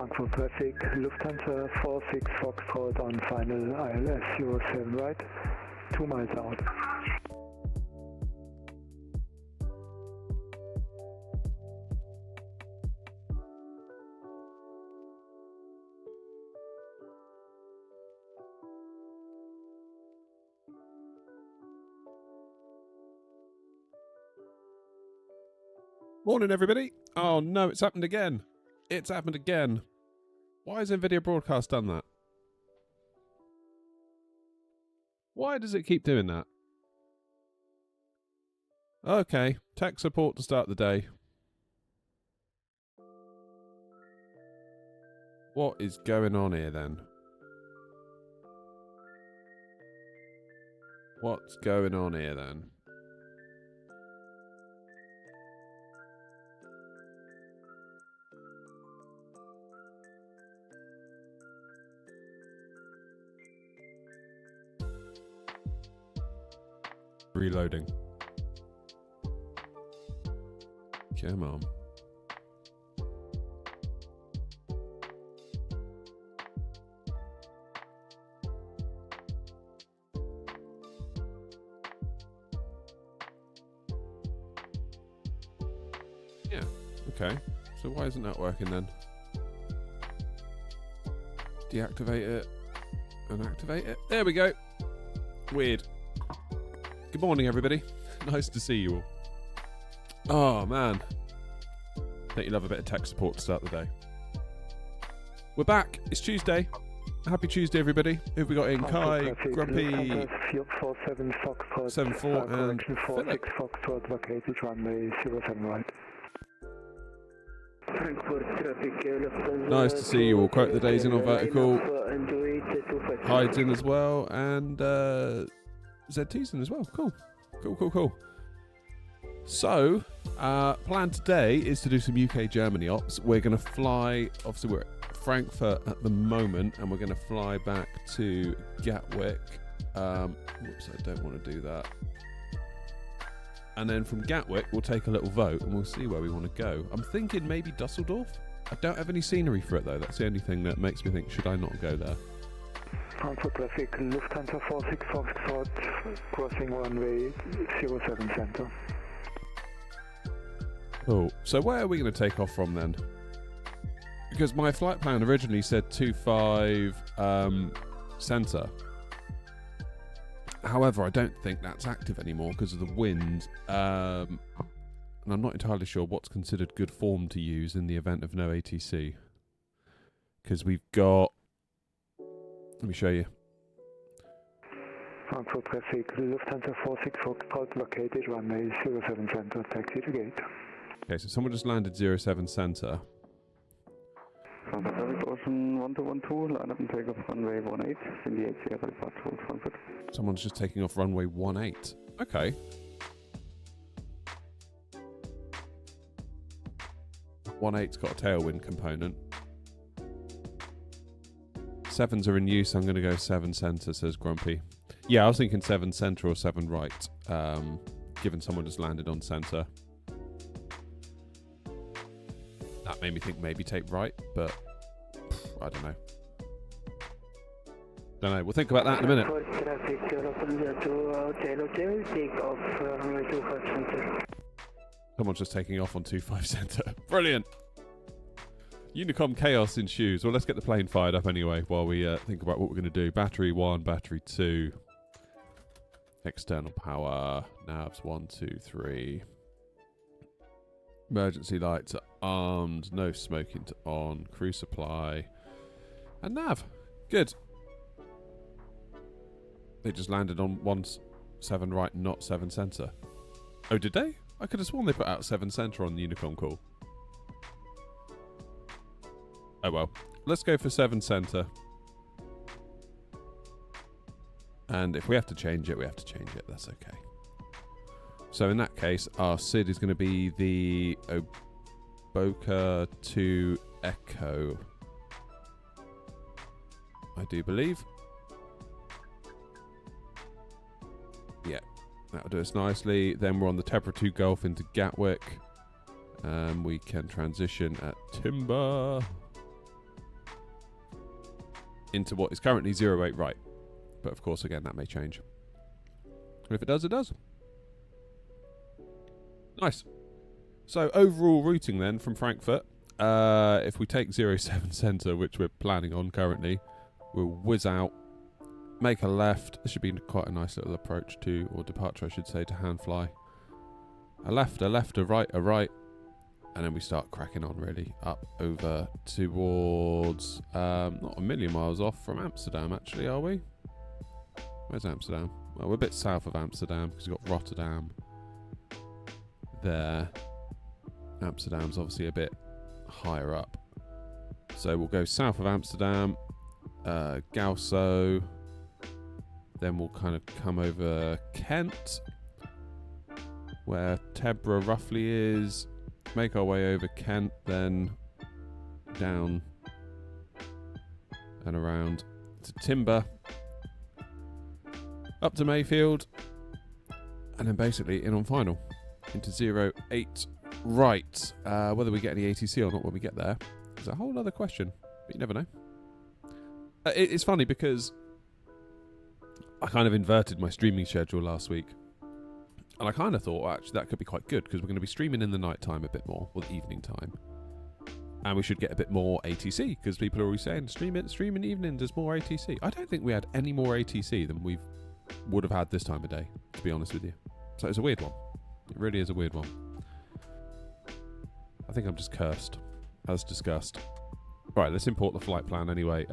Frankfurt traffic, Lufthansa 46 Foxtrot on final ILS 07 right, 2 miles out. Morning, everybody. Oh, no, it's happened again. It's happened again. Why has NVIDIA Broadcast done that? Why does it keep doing that? Okay, tech support to start the day. What is going on here, then? What's going on here, then? Reloading. Come on. Yeah, okay. So why isn't that working then? Deactivate it and activate it. There we go. Weird. Good morning, everybody. Nice to see you all. Oh, man. Don't you love a bit of tech support to start the day? We're back. It's Tuesday. Happy Tuesday, everybody. Who have we got in? Kai, Grumpy, 74 and Philip. Foxtrot vacated runway 07 right. Nice to see you all. Quote the days in on vertical. Hides in as well. And ZT's in as well. Cool. Cool. So, plan today is to do some UK-Germany ops. We're going to fly, obviously we're at Frankfurt at the moment, and we're going to fly back to Gatwick. Whoops, I don't want to do that. And then from Gatwick, we'll take a little vote, and we'll see where we want to go. I'm thinking maybe Dusseldorf. I don't have any scenery for it, though. That's the only thing that makes me think, should I not go there? Frankfurt traffic, Lufthansa 46 Foxtrot, crossing runway 07 center. Cool. So where are we going to take off from then? Because my flight plan originally said 25 center. However, I don't think that's active anymore because of the wind. And I'm not entirely sure what's considered good form to use in the event of no ATC. Because we've got... Let me show you. Frankfurt traffic, Lufthansa 46 Foxtrot vacated runway 07 center, taxi to gate. Okay, so someone just landed 07 center. Frankfurt traffic, Ocean 1212, line up and take off runway 18, in the Sierra departure to Frankfurt. Someone's just taking off runway 18. Okay. Eight's got a tailwind component. 7s are in use. I'm going to go 7 center, says Grumpy. Yeah, I was thinking 7 center or 7 right, given someone just landed on center. That made me think maybe take right, but I don't know. We'll think about that in a minute. Someone's just taking off on 25 center. Brilliant. Unicom chaos ensues. Well, let's get the plane fired up anyway while we think about what we're going to do. Battery 1, battery 2. External power. Navs 1, 2, 3. Emergency lights are armed. No smoking to on. Crew supply. And nav. Good. They just landed on 7 right, not 7 center. Oh, did they? I could have sworn they put out 7 center on the Unicom call. Oh well. Let's go for 7 center. And if we have to change it, we have to change it. That's okay. So in that case, our SID is going to be the Boca to Echo. I do believe. Yeah, that'll do us nicely. Then we're on the Tebra 2 Gulf into Gatwick. We can transition at Timber. into what is currently 08 right. But of course, again, that may change. And if it does, it does. Nice. So overall routing then from Frankfurt, if we take 07 centre, which we're planning on currently, we'll whiz out, make a left. This should be quite a nice little approach to, or departure I should say, to Handfly. A left, a right, and then we start cracking on really up over towards, not a million miles off from Amsterdam actually, are we? Where's Amsterdam? Well, we're a bit south of Amsterdam because we've got Rotterdam there. Amsterdam's obviously a bit higher up. So we'll go south of Amsterdam, Gauso, then we'll kind of come over Kent, where Tebra roughly is, make our way over Kent, then down and around to Timber, up to Mayfield, and then basically in on final into 08 right. Whether we get any ATC or not when we get there is a whole other question, but you never know. It's funny because I kind of inverted my streaming schedule last week, and I kind of thought, well, actually that could be quite good because we're going to be streaming in the night time a bit more, or the evening time, and we should get a bit more ATC because people are always saying stream in evenings, there's more ATC. I don't think we had any more ATC than we would have had this time of day, to be honest with you. So it's a weird one. It really is a weird one. I think I'm just cursed, as discussed. Right, let's import the flight plan anyway.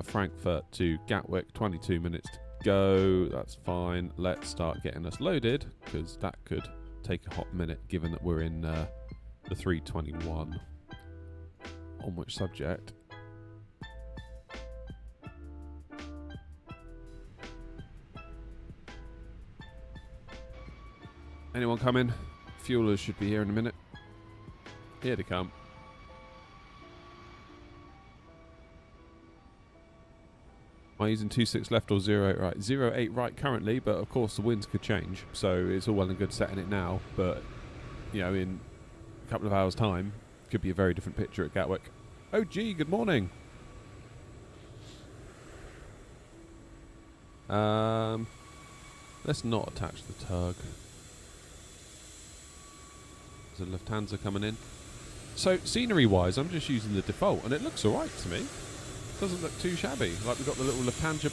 Frankfurt to Gatwick, 22 minutes to go. That's fine. Let's start getting us loaded, because that could take a hot minute, given that we're in the 321. On which subject? Anyone coming? Fuelers should be here in a minute. Here they come. Am I using 26 left or 08 right? 08 right currently, but of course the winds could change. So it's all well and good setting it now, but you know, in a couple of hours' time, could be a very different picture at Gatwick. Oh gee, good morning. Let's not attach the tug. There's a Lufthansa coming in. So scenery-wise, I'm just using the default, and it looks alright to me. Doesn't look too shabby. Like we've got the little Lufthansa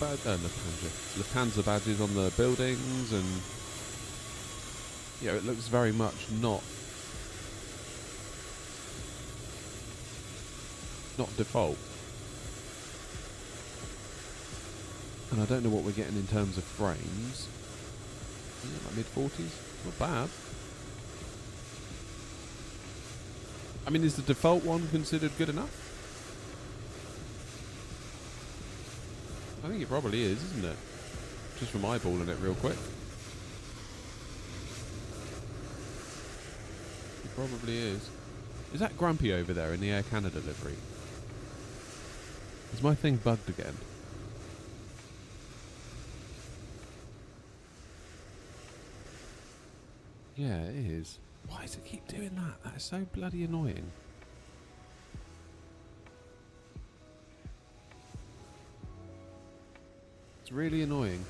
badges on the buildings, and you know, it looks very much not default. And I don't know what we're getting in terms of frames. Like mid-40s, not bad. I mean, is the default one considered good enough? I think it probably is, isn't it? Just from eyeballing it real quick. It probably is. Is that Grumpy over there in the Air Canada livery? Is my thing bugged again? Yeah, it is. Why does it keep doing that? That is so bloody annoying. It's really annoying.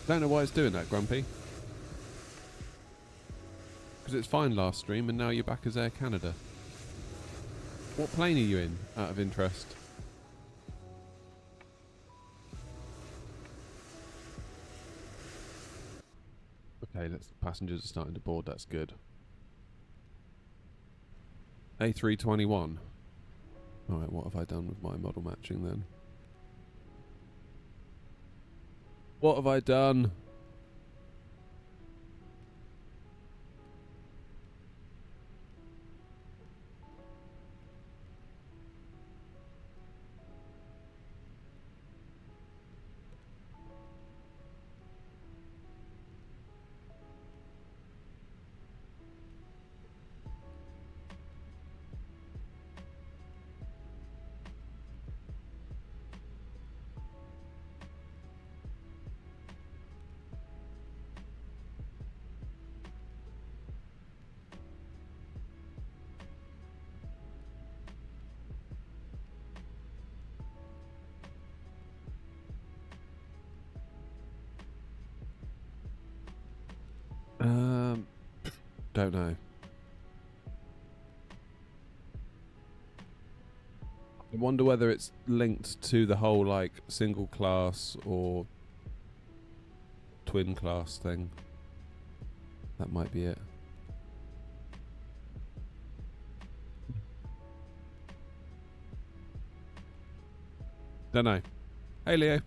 Don't know why it's doing that, Grumpy. Because it's fine last stream and now you're back as Air Canada. What plane are you in, out of interest? Okay, passengers are starting to board, that's good. A321. Alright, what have I done with my model matching then? What have I done? don't know. I wonder whether it's linked to the whole like single class or twin class thing. That might be it. Don't know. Hey Leo.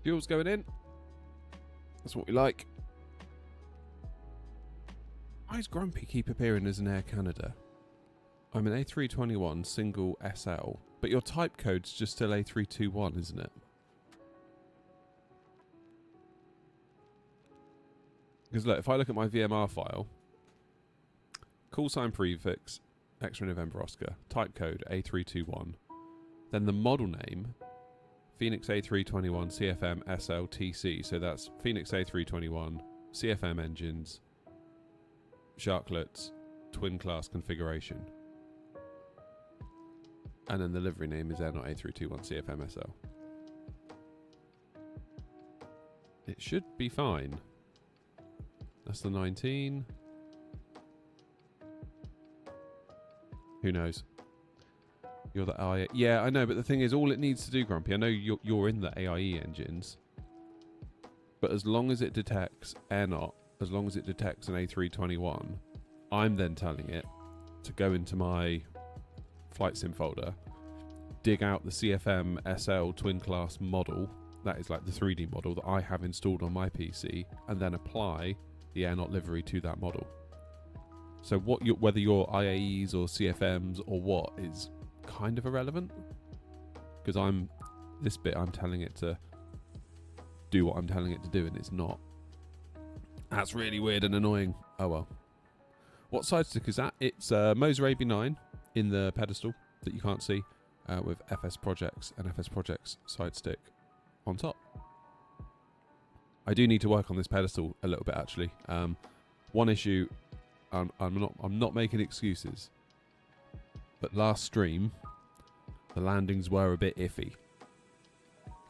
Fuel's going in. That's what we like. Why does Grumpy keep appearing as an Air Canada? I'm an A321 single SL, but your type code's just still A321, isn't it? Because look, if I look at my VMR file, call sign prefix, X-ray November Oscar, type code A321, then the model name, Fenix A321 CFM SLTC, so that's Fenix A321, CFM engines, Sharklets, twin class configuration. And then the livery name is Air Not A321 CFM SL. It should be fine. That's the 19. Who knows? You're the AIE. Yeah, I know, but the thing is, all it needs to do, Grumpy, I know you're in the AIE engines, but as long as it detects Air Not, as long as it detects an A321, I'm then telling it to go into my flight sim folder, dig out the CFM SL twin class model, that is like the 3D model that I have installed on my PC, and then apply the Air Not livery to that model. So whether you're IAEs or CFMs or what is kind of irrelevant, because I'm telling it to do what I'm telling it to do, and it's not. That's really weird and annoying. Oh well. What side stick is that? It's Moser AB9 in the pedestal that you can't see, with FS Projects and FS Projects side stick on top. I do need to work on this pedestal a little bit actually. One issue, I'm not making excuses, but last stream the landings were a bit iffy,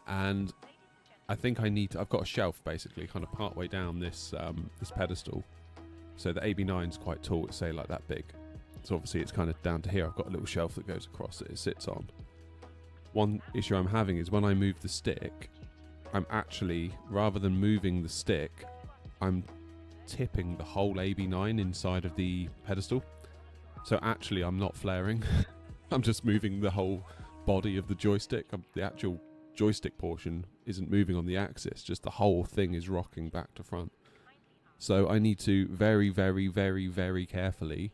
and I think I've got a shelf basically kind of part way down this this pedestal, so the AB9's quite tall, it's say like that big, so obviously it's kind of down to here. I've got a little shelf that goes across that it sits on. One issue I'm having is when I move the stick, I'm actually, rather than moving the stick, I'm tipping the whole AB9 inside of the pedestal. So actually I'm not flaring. I'm just moving the whole body of the joystick. The actual joystick portion isn't moving on the axis, just the whole thing is rocking back to front. So I need to very, very, very, very carefully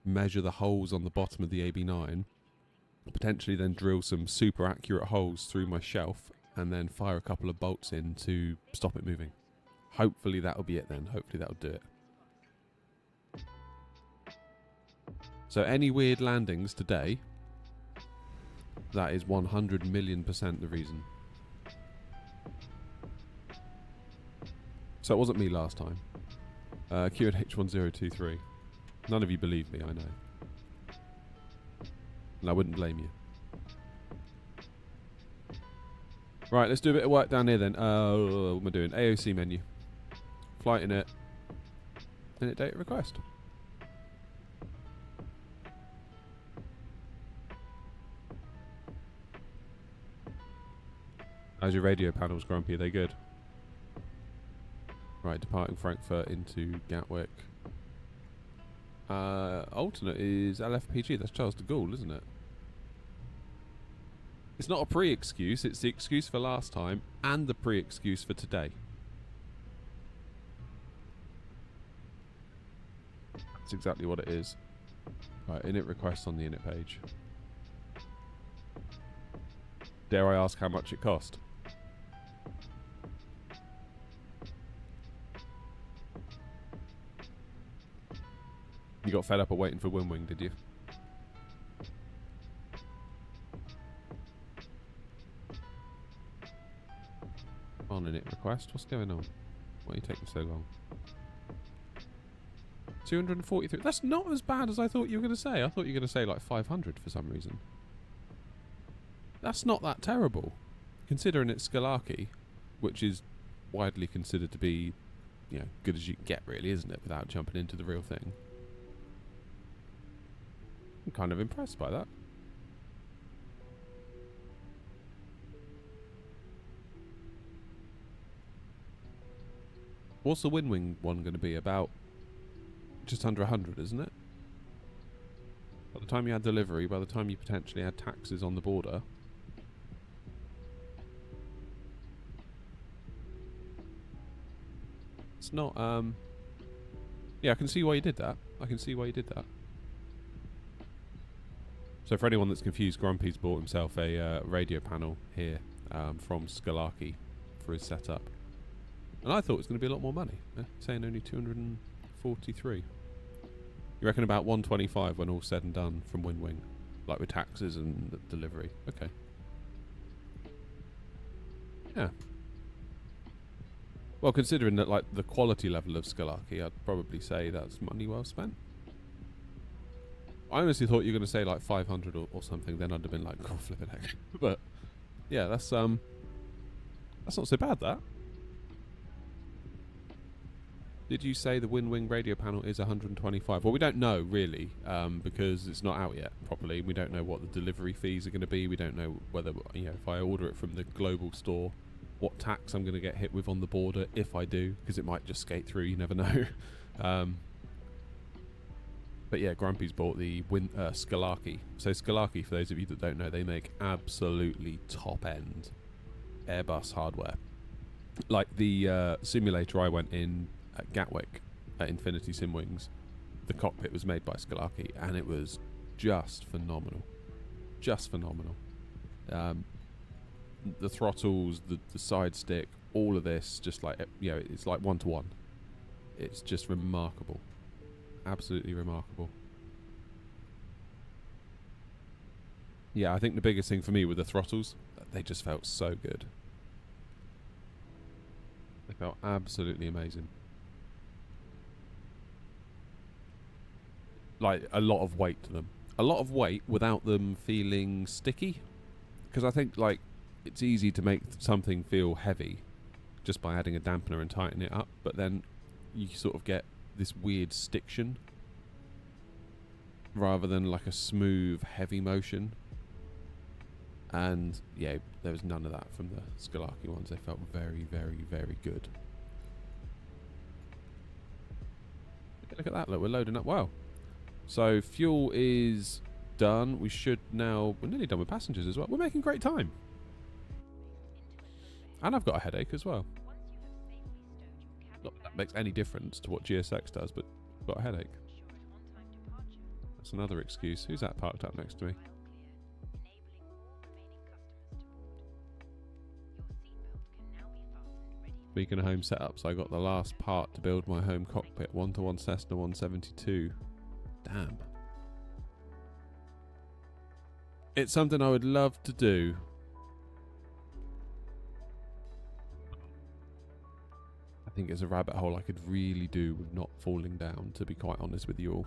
measure the holes on the bottom of the AB9, potentially then drill some super accurate holes through my shelf, and then fire a couple of bolts in to stop it moving. Hopefully that'll be it then. Hopefully that'll do it. So any weird landings today, that is 100,000,000% the reason. So it wasn't me last time. QNH1023. None of you believe me, I know. And I wouldn't blame you. Right, let's do a bit of work down here then. What am I doing? AOC menu. Flight init. Init data request. How's your radio panels, Grumpy? Are they good? Right, departing Frankfurt into Gatwick. Alternate is LFPG. That's Charles de Gaulle, isn't it? It's not a pre-excuse. It's the excuse for last time and the pre-excuse for today. That's exactly what it is. Right, init request on the init page. Dare I ask how much it cost? You got fed up of waiting for Wing, did you? On init request, what's going on? Why are you taking so long? 243. That's not as bad as I thought you were going to say. I thought you were going to say like 500 for some reason. That's not that terrible. considering it's Skalaki, which is widely considered to be, you know, good as you can get, really, isn't it? Without jumping into the real thing. I'm kind of impressed by that. What's the Windwing one going to be? About just under 100, isn't it? By the time you had delivery, by the time you potentially had taxes on the border. It's not, yeah, I can see why you did that. I can see why you did that. So for anyone that's confused, Grumpy's bought himself a radio panel here from Skalaki for his setup. And I thought it was going to be a lot more money. Saying only 243. You reckon about 125 when all's said and done from Windwing? Like with taxes and the delivery. Okay. Yeah. Well, considering that, like, the quality level of Skalaki, I'd probably say that's money well spent. I honestly thought you were going to say like 500 or something. Then I'd have been like, "Oh, flip it heck." But yeah, that's not so bad. That. Did you say the Windwing radio panel is 125? Well, we don't know really, because it's not out yet properly. We don't know what the delivery fees are going to be. We don't know whether, you know, if I order it from the global store, what tax I'm going to get hit with on the border, if I do, because it might just skate through. You never know. But yeah, Grumpy's bought the Skalaki. So Skalaki, for those of you that don't know, they make absolutely top-end Airbus hardware. Like the simulator I went in at Gatwick at Infinity Simwings, the cockpit was made by Skalaki, and it was just phenomenal. Just phenomenal. The throttles, the side stick, all of this, just like, you know, it's like one-to-one. It's just remarkable. Absolutely remarkable. Yeah, I think the biggest thing for me were the throttles. They just felt so good. They felt absolutely amazing. Like, a lot of weight to them. A lot of weight without them feeling sticky. Because I think, like, it's easy to make something feel heavy just by adding a dampener and tightening it up. But then you sort of get this weird stiction rather than like a smooth, heavy motion. And yeah, there was none of that from the Skalaki ones. They felt very, very, very good. Look at that, look, we're loading up. Wow. So fuel is done. We should now, we're nearly done with passengers as well. We're making great time. And I've got a headache as well. Not that makes any difference to what GSX does, but I've got a headache. That's another excuse. Who's that parked up next to me? Speaking of home setups, I got the last part to build my home cockpit. 1-to-1 Cessna 172. Damn. It's something I would love to do. I think it's a rabbit hole I could really do with not falling down, to be quite honest with you all.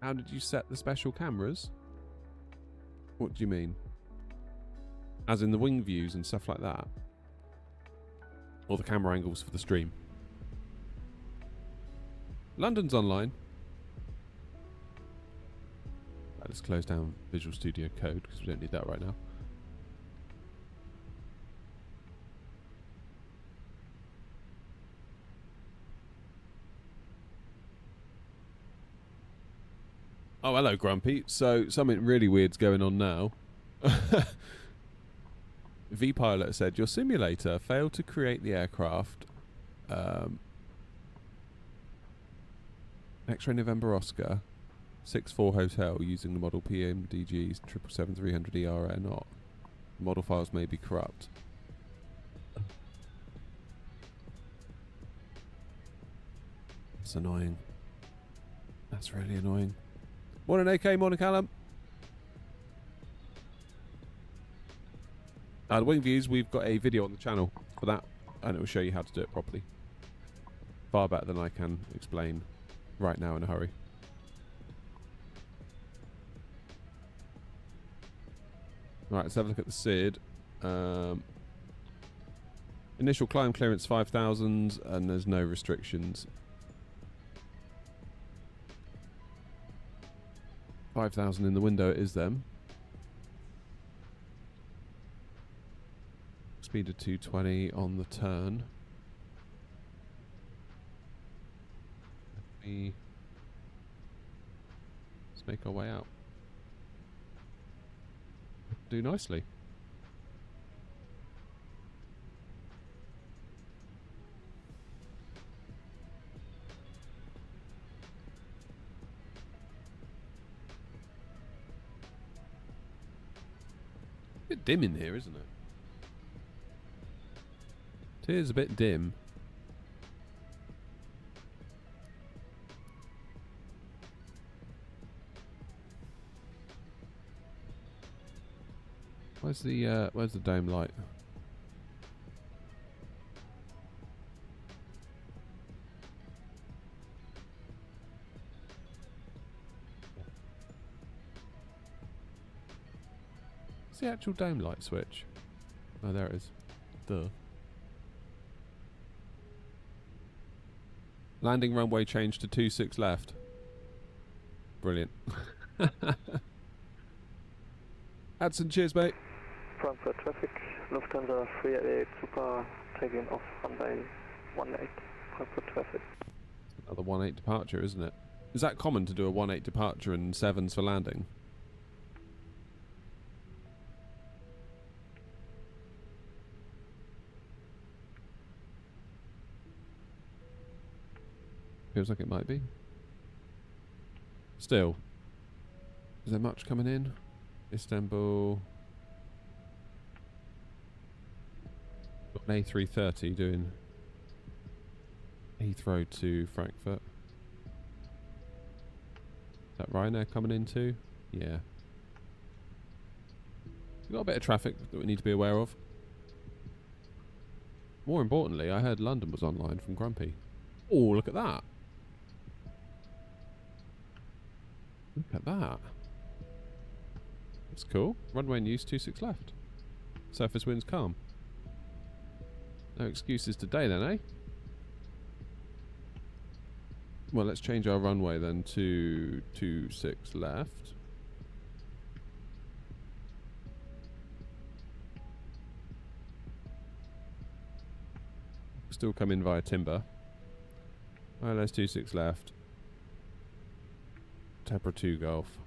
How did you set the special cameras? What do you mean? As in the wing views and stuff like that? Or the camera angles for the stream? London's online. Right, let's close down Visual Studio Code because we don't need that right now. Oh, hello, Grumpy. So, something really weird's going on now. V-Pilot said, your simulator failed to create the aircraft X-Ray November Oscar 64 Hotel using the model PMDG's 777-300 ER not. Model files may be corrupt. That's annoying. That's really annoying. Morning AK, morning Callum. The wing views, we've got a video on the channel for that, and it will show you how to do it properly. Far better than I can explain right now in a hurry. Right, let's have a look at the SID. Initial climb clearance 5,000 and there's no restrictions. 5,000 in the window it is then. Speed of 220 on the turn. Let's make our way out. Do nicely. A bit dim in here, isn't it? It is a bit dim. Where's the dome light? What's the actual dome light switch? Oh, there it is. Duh. Landing runway change to 26 left. Brilliant. Adson, cheers, mate. Frankfurt traffic, Lufthansa 388 Super, taking off runway 18, Frankfurt traffic. Another 18 departure, isn't it? Is that common to do a 18 departure and 7s for landing? Feels like it might be. Still, is there much coming in? Istanbul. Got an A330 doing Heathrow to Frankfurt. Is that Ryanair coming in too? Yeah. We've got a bit of traffic that we need to be aware of. More importantly, I heard London was online from Grumpy. Oh, look at that. Look at that. That's cool. Runway news 26 left. Surface winds calm. No excuses today then, eh? Well, let's change our runway then to 26 left. Still come in via timber. Alright, let's 26 left. Tepra 2 Golf.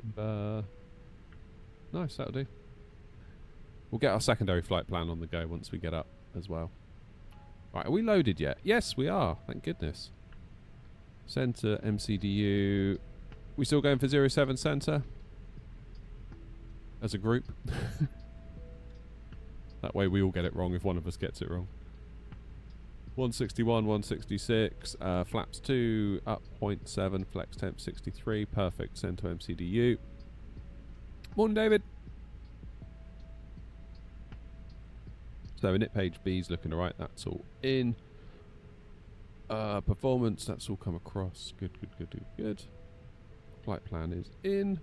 Timber. Nice, that'll do. We'll get our secondary flight plan on the go once we get up as well. Right, are we loaded yet? Yes, we are. Thank goodness. Centre, MCDU. We still going for 07 centre? As a group? That way we all get it wrong if one of us gets it wrong. 161, 166, flaps 2, up 0.7, flex temp 63, perfect, send to MCDU. Morning, David. So init page B's looking alright, that's all in. Performance, that's all come across. Good, good, good, good, good. Flight plan is in.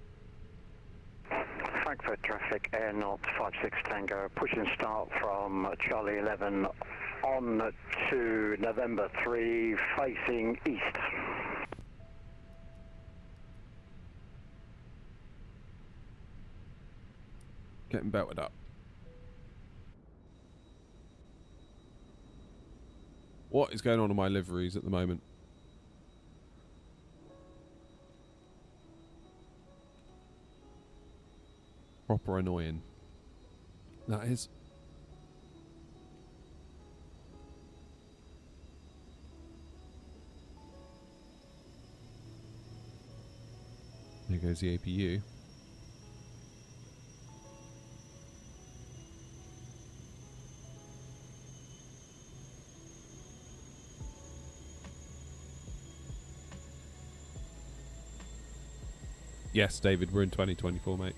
Frankfurt traffic, Air North 56 Tango, push and start from Charlie 11 on to November 3, facing east. Getting belted up. What is going on in my liveries at the moment? Proper annoying. That is. There goes the APU. Yes, David, we're in 2024, mate.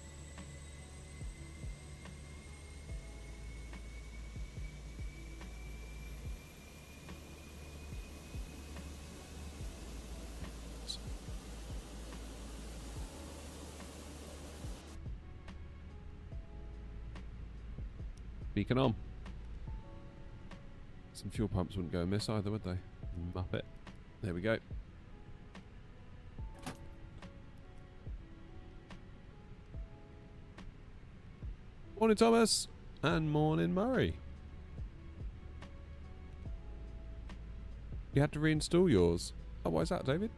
Beacon on. Some fuel pumps wouldn't go amiss either, would they? Muppet. There we go. Morning, Thomas. And morning, Murray. You had to reinstall yours. Oh, why is that, David?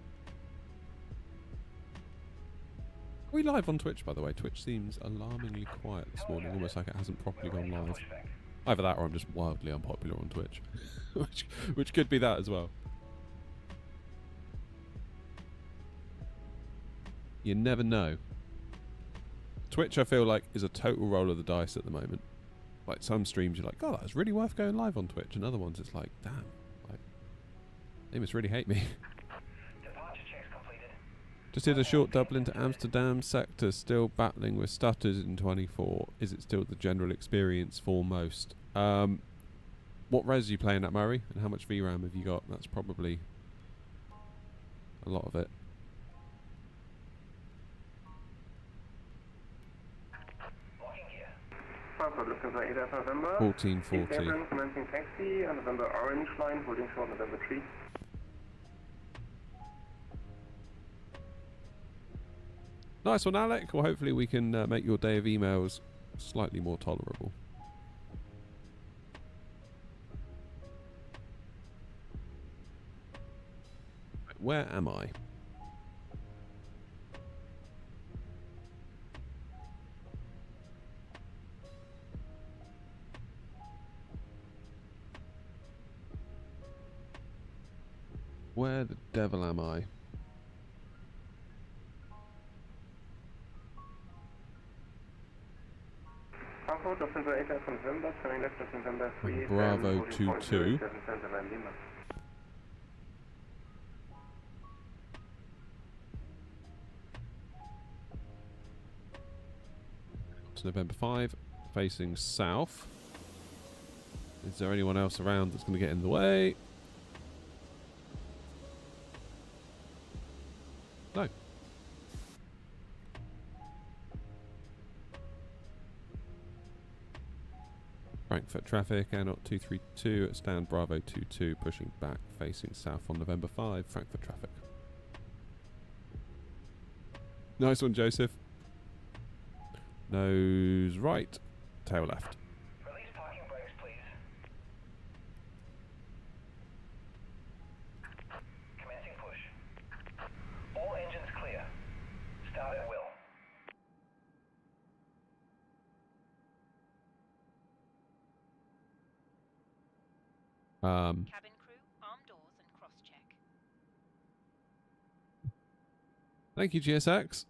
Are we live on Twitch, by the way? Twitch seems alarmingly quiet this morning, almost like it hasn't properly gone live. Either that or I'm just wildly unpopular on Twitch. which could be that as well. You never know. Twitch, I feel like, is a total roll of the dice at the moment. Like, some streams you're like, oh, that's really worth going live on Twitch. And other ones it's like, damn. Like, they must really hate me. Just did a short Dublin to Amsterdam sector, still battling with stutters in 24. Is it still the general experience for most? What res are you playing at, Murray? And how much VRAM have you got? That's probably a lot of it. November. 1440. Commencing taxi on November Orange line, holding short November 3. Nice one, Alec. Well, hopefully we can make your day of emails slightly more tolerable. Where am I? Where the devil am I? Bravo 22. To November 5, facing south. Is there anyone else around that's going to get in the way? No. Frankfurt traffic, Airnaut 232 at stand Bravo 22, pushing back, facing south on November 5, Frankfurt traffic. Nice one, Joseph. Nose right, tail left. Release parking brakes, please. Commencing push. All engines clear. Start at will. Cabin crew, arm doors and cross-check. Thank you, GSX.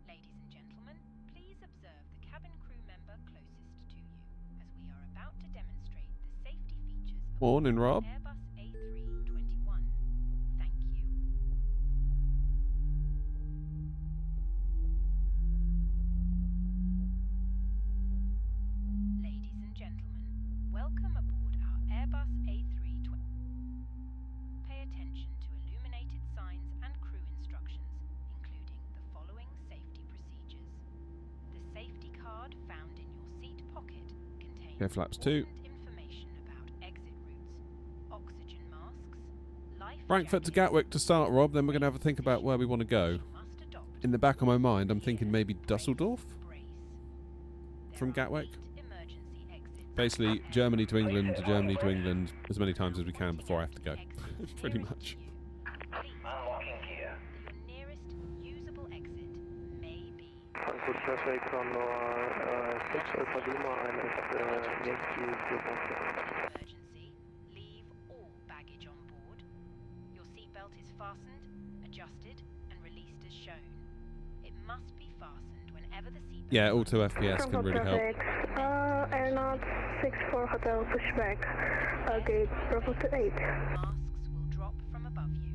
Ladies and gentlemen, please observe the cabin crew member closest to you, as we are about to demonstrate the safety features of Morning, Rob. Airbus A321. Thank you. Ladies and gentlemen, welcome aboard our Airbus A320. Pay attention to illuminated signs and crew instructions, including the following safety procedures. The safety card found in your seat pocket contains Air flaps 2. important information about exit routes, oxygen masks, life Frankfurt to jackets, Gatwick to start, Rob. Then we're going to have a think about where we want to go. you must adopt In the back of my mind, I'm thinking maybe Dusseldorf brace. from There are Gatwick. 8 emergency exits. Basically, Germany to England to Germany to England as many times as we can before I have to go. Pretty much. Unlocking gear. Your nearest usable exit may be Frankfurt traffic on 6 Alpha Lima and next to emergency. Leave all baggage on board. Your seatbelt is fastened, adjusted, and released as shown. It must be fastened whenever the seatbelt. Yeah, auto FPS can really help. Airnaut 64 Hotel Pushback, gate Bravo to 8. Masks will drop from above you.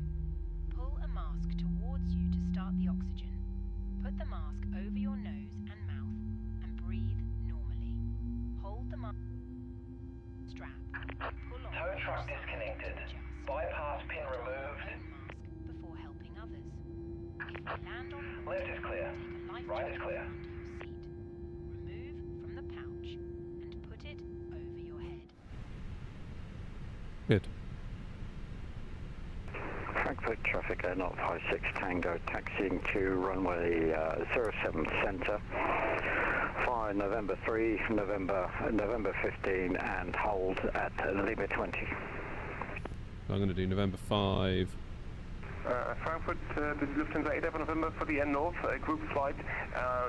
Pull a mask towards you to start the oxygen. Put the mask over your nose and mouth and breathe Truck disconnected. Bypass pin removed. Before helping others. If you land on Left is clear. take a life Right is jacket clear. under your seat. Remove from the pouch and put it over your head. Good. Frankfurt traffic Air 56 Tango taxiing to runway 07 centre. Fly November 3, November 15 and hold at Lima 20. I'm going to do November 5. Frankfurt, this is Lufthansa 8 November for the Air North group flight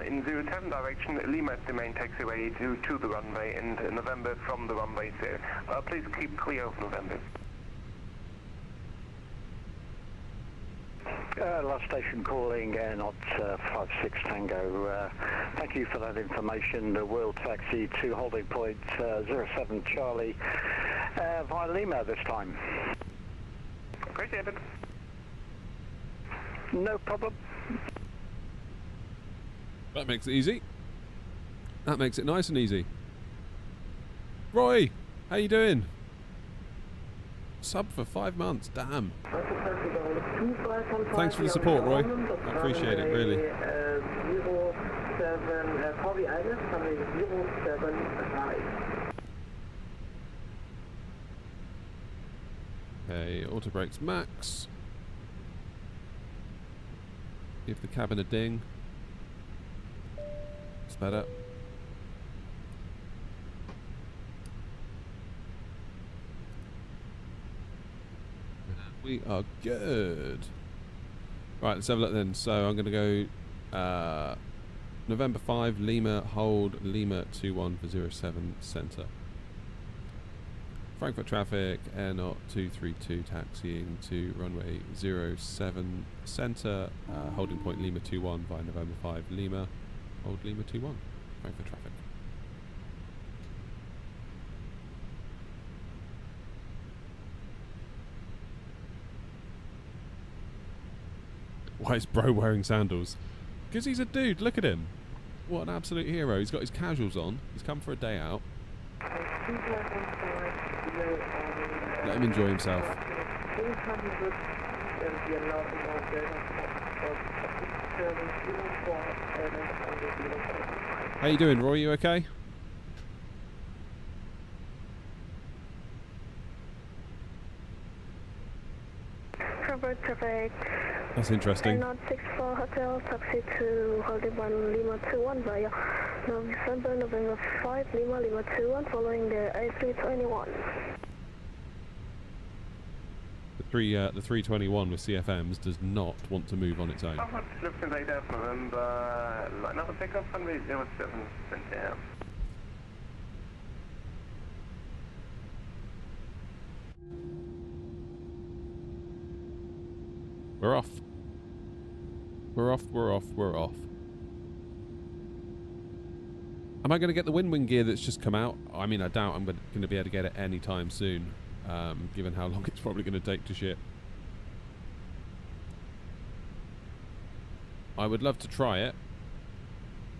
in 07 direction. Lima is the main taxiway to the runway, and November from the runway there. Please keep clear of November. Last station calling Air 56 Tango. Thank you for that information. We'll taxi to holding point 07 Charlie via Lima this time. Appreciate it. No problem. That makes it easy. That makes it nice and easy. Roy, how you doing? Sub for 5 months, damn. Thanks for the support, Roy. I appreciate it, really. 07 Okay, auto brakes max. Give the cabin a ding. It's better. We are good. Right, let's have a look then. So I'm going to go November 5, Lima, hold Lima 21 for 07 centre. Frankfurt traffic, Air 232 taxiing to runway 07 centre, holding point Lima 21 via November 5, Lima, hold Lima 21, Frankfurt traffic. Why is bro wearing sandals? Because he's a dude, look at him. What an absolute hero. He's got his casuals on, he's come for a day out. Let him enjoy himself. How you doing, Roy? You okay? Frankfurt traffic. That's interesting. 64 Hotel, taxi to holding one Lima 21 via November 5, Lima 21, following the A321. The 321 with CFMs does not want to move on its own. Lufthansa 8 November, line up and take off runway 07 center. We're off. We're off, we're off, we're off. Am I going to get the wing gear that's just come out? I mean, I doubt I'm going to be able to get it any time soon, given how long it's probably going to take to ship. I would love to try it.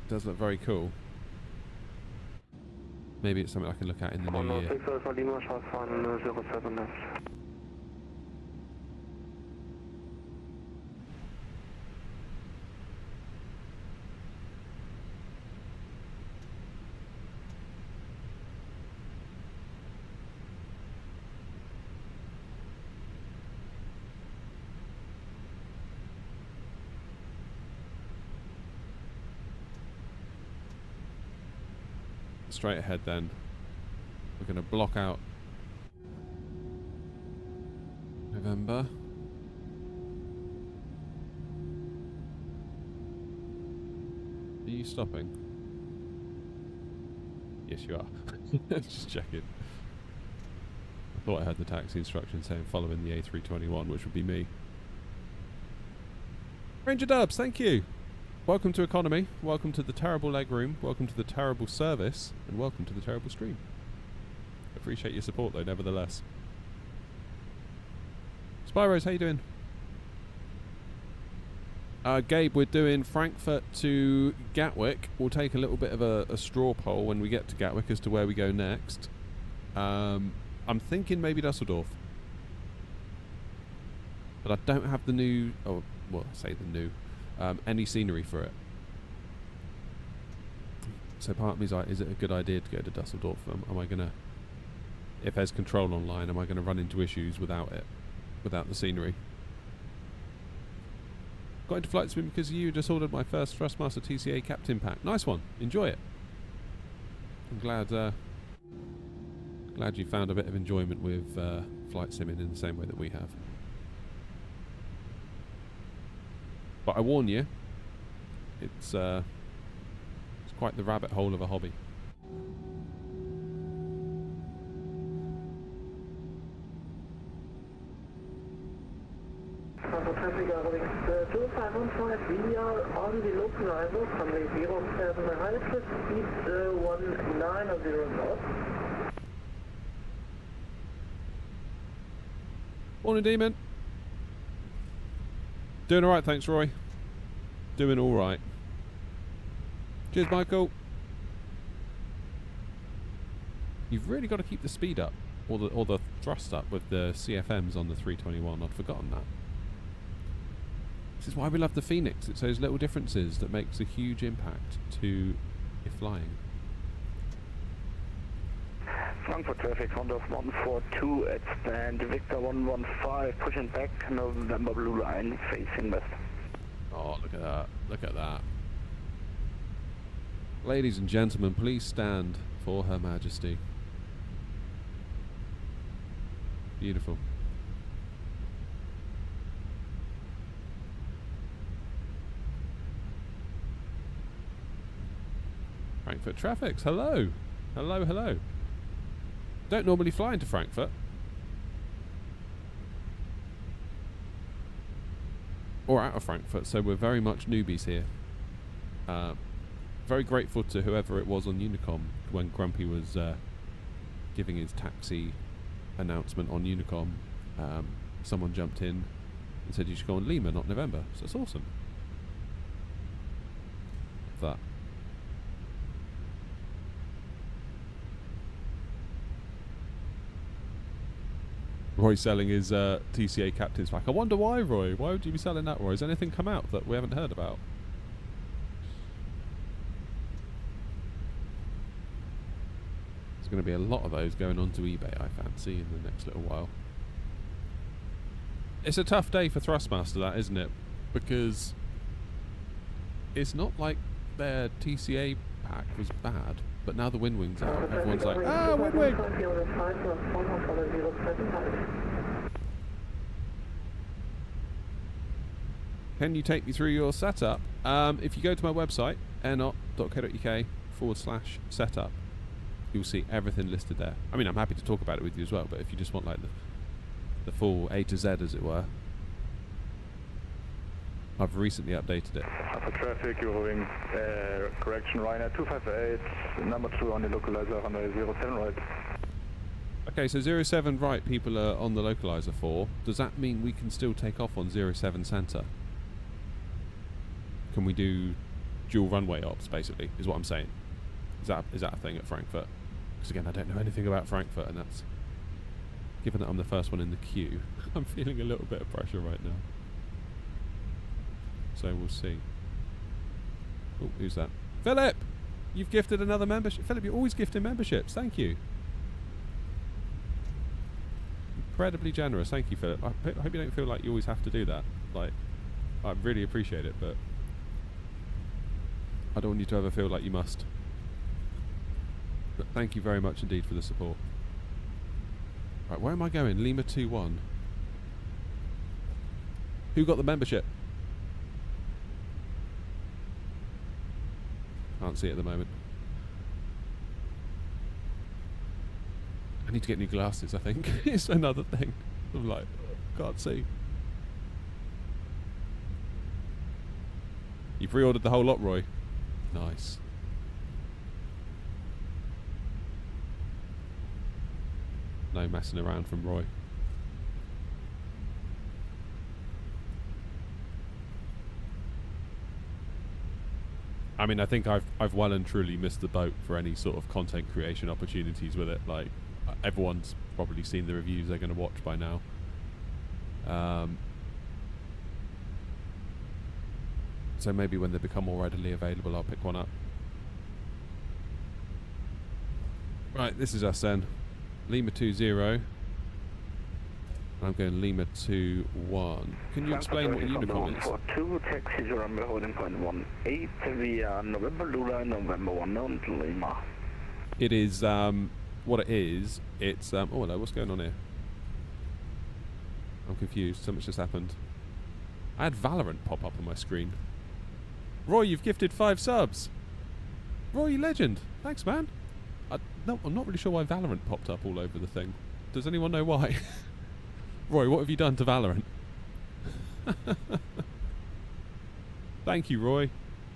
It does look very cool. Maybe it's something I can look at in the new year. Straight ahead then. We're going to block out November. Are you stopping? Yes, you are. Just checking. I thought I heard the taxi instruction saying following the A321, which would be me. Ranger Dubs, thank you. Welcome to economy, welcome to the terrible legroom, welcome to the terrible service, and welcome to the terrible stream. Appreciate your support though, nevertheless. Spyros, how you doing? Gabe, we're doing Frankfurt to Gatwick. We'll take a little bit of a straw poll when we get to Gatwick as to where we go next. I'm thinking maybe Dusseldorf. But I don't have the new... Oh, well, I say the new. Any scenery for it. So part of me is like, is it a good idea to go to Dusseldorf? Am I going to... If there's control online, am I going to run into issues without it? Without the scenery? Got into flight sim because you just ordered my first Thrustmaster TCA Captain pack. Nice one. Enjoy it. I'm glad you found a bit of enjoyment with flight simming in the same way that we have. But I warn you, it's quite the rabbit hole of a hobby. Traffic 2515 VDR on the localizer, runway 07 right, speed 190 knots. Morning, Demon. Doing alright, thanks, Roy. Doing alright. Cheers, Michael. You've really got to keep the speed up, or the thrust up with the CFMs on the 321. I'd forgotten that. This is why we love the Fenix. It's those little differences that makes a huge impact to your flying. Frankfurt traffic, Honda 142 at stand Victor 115, pushing back, November Blue Line, facing west. Oh, look at that. Look at that. Ladies and gentlemen, please stand for Her Majesty. Beautiful. Frankfurt traffics, hello. Hello, hello. Don't normally fly into Frankfurt. Or out of Frankfurt, so we're very much newbies here. Very grateful to whoever it was on Unicom when Grumpy was giving his taxi announcement on Unicom. Someone jumped in and said you should go on Lima, not November. So it's awesome. That. Roy's selling his TCA Captain's pack. I wonder why, Roy. Why would you be selling that, Roy? Has anything come out that we haven't heard about? There's going to be a lot of those going onto eBay, I fancy, in the next little while. It's a tough day for Thrustmaster, that, isn't it? Because it's not like their TCA pack was bad. But now the wind wing's out, everyone's like, ah, wind wing! Can you take me through your setup? If you go to my website, airnot.co.uk/setup, you'll see everything listed there. I mean, I'm happy to talk about it with you as well, but if you just want like the full A to Z, as it were, I've recently updated it. Alpha traffic, Eurowing, correction, Ryanair 258, number 2 on the localizer, runway 07 right. Okay, so 07 right people are on the localizer for. Does that mean we can still take off on 07 centre? Can we do dual runway ops, basically, is what I'm saying. Is that a thing at Frankfurt? Because again, I don't know anything about Frankfurt, and that's... Given that I'm the first one in the queue, I'm feeling a little bit of pressure right now. So we'll see. Oh, who's that? Philip! You've gifted another membership. Philip, you're always gifting memberships. Thank you. Incredibly generous. Thank you, Philip. I hope you don't feel like you always have to do that. Like, I really appreciate it, but I don't want you to ever feel like you must. But thank you very much indeed for the support. Right, where am I going? Lima 21. Who got the membership? Can't see it at the moment. I need to get new glasses, I think. It's another thing. I'm like, can't see. You pre-ordered the whole lot, Roy? Nice. No messing around from Roy. I mean, I think I've well and truly missed the boat for any sort of content creation opportunities with it. Like, everyone's probably seen the reviews they're going to watch by now. So maybe when they become more readily available, I'll pick one up. Right, this is us then. Lima 20. I'm going Lima 21. Can you explain what a unicorn is? 42, taxi to runway holding point 18 via November Lula, November 1 Lima. It is, what it is, it's, oh hello, what's going on here? I'm confused, something's just happened. I had Valorant pop up on my screen. Roy, you've gifted 5 subs! Roy, you legend! Thanks, man! No, I'm not really sure why Valorant popped up all over the thing. Does anyone know why? Roy, what have you done to Valorant? Thank you, Roy.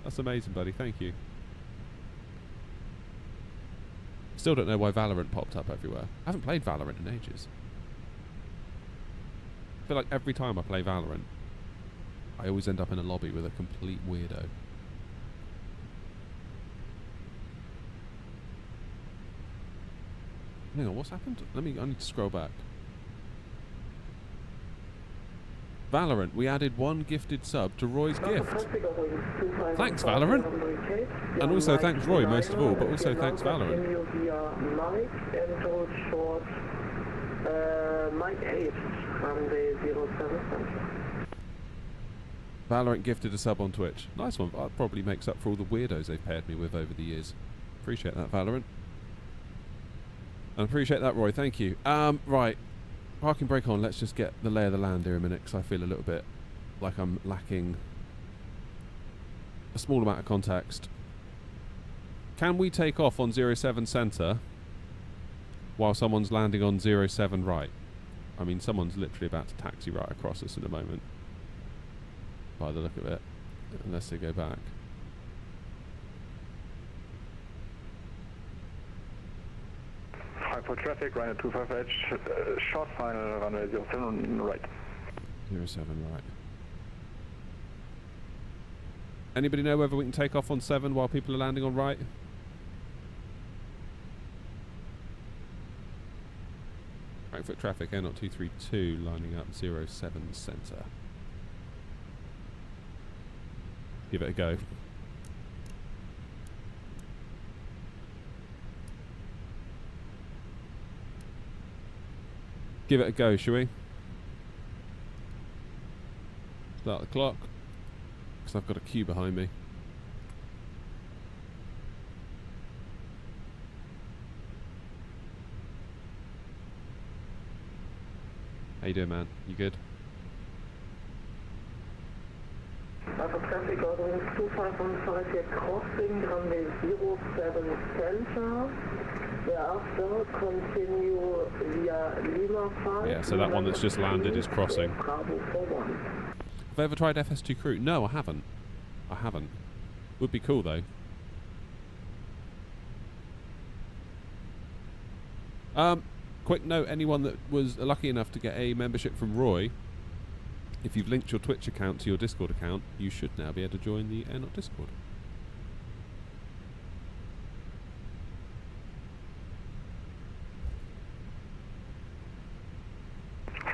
That's amazing, buddy. Thank you. Still don't know why Valorant popped up everywhere. I haven't played Valorant in ages. I feel like every time I play Valorant, I always end up in a lobby with a complete weirdo. Hang on, what's happened? I need to scroll back. Valorant, we added 1 gifted sub to Roy's gift. Thanks, Valorant. And also thanks Roy, most of all, but also thanks Valorant. Valorant gifted a sub on Twitch. Nice one. That probably makes up for all the weirdos they've paired me with over the years. Appreciate that, Valorant. And appreciate that, Roy. Thank you. Right. Parking brake on. Let's just get the lay of the land here a minute, because I feel a little bit like I'm lacking a small amount of context. Can we take off on 07 centre while someone's landing on 07 right? I mean, someone's literally about to taxi right across us in a moment, by the look of it, unless they go back. For traffic, runway 25H, short final, runway 07 right. 07 right. Anybody know whether we can take off on 7 while people are landing on right? Frankfurt traffic, Air 232, lining up 07 centre. Give it a go. Give it a go, shall we? Start the clock, because I've got a queue behind me. How you doing, man? You good? Traffic ordering 2515 yet crossing runway 07 center. Thereafter continue via Lima 5. Yeah, so that one that's just landed is crossing. Have I ever tried FS2 Crew? No, I haven't. I haven't. Would be cool though. Quick note, anyone that was lucky enough to get a membership from Roy, if you've linked your Twitch account to your Discord account, you should now be able to join the Air Discord.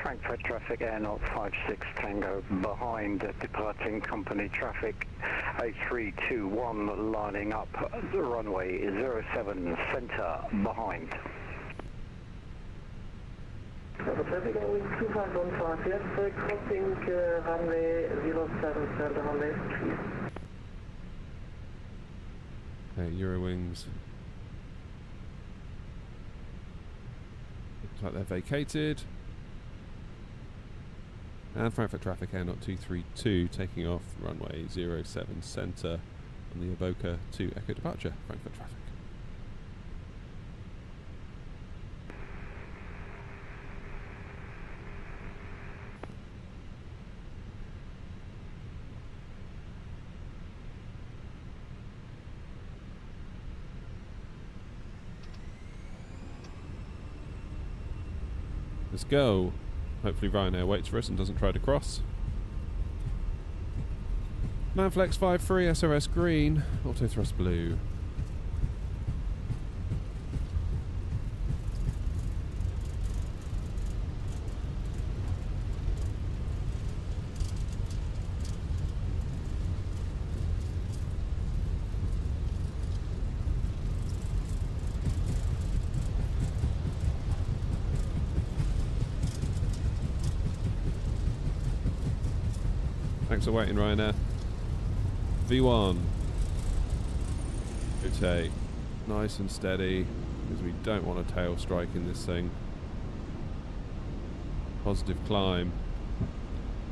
Frankfurt traffic, Air 56 Tango behind departing company traffic. A321 lining up the runway 07 centre behind. Traffic going 2515 yes, crossing runway 07 center, runway 3. Okay, Eurowings. Looks like they're vacated. And Frankfurt traffic, Air 232, taking off runway 07 centre on the Avoca to Echo departure, Frankfurt traffic. Let's go. Hopefully Ryanair waits for us and doesn't try to cross. Manflex 53, SRS green, auto thrust blue. Thanks for waiting, Ryanair. V1. Rotate. Nice and steady, because we don't want a tail strike in this thing. Positive climb.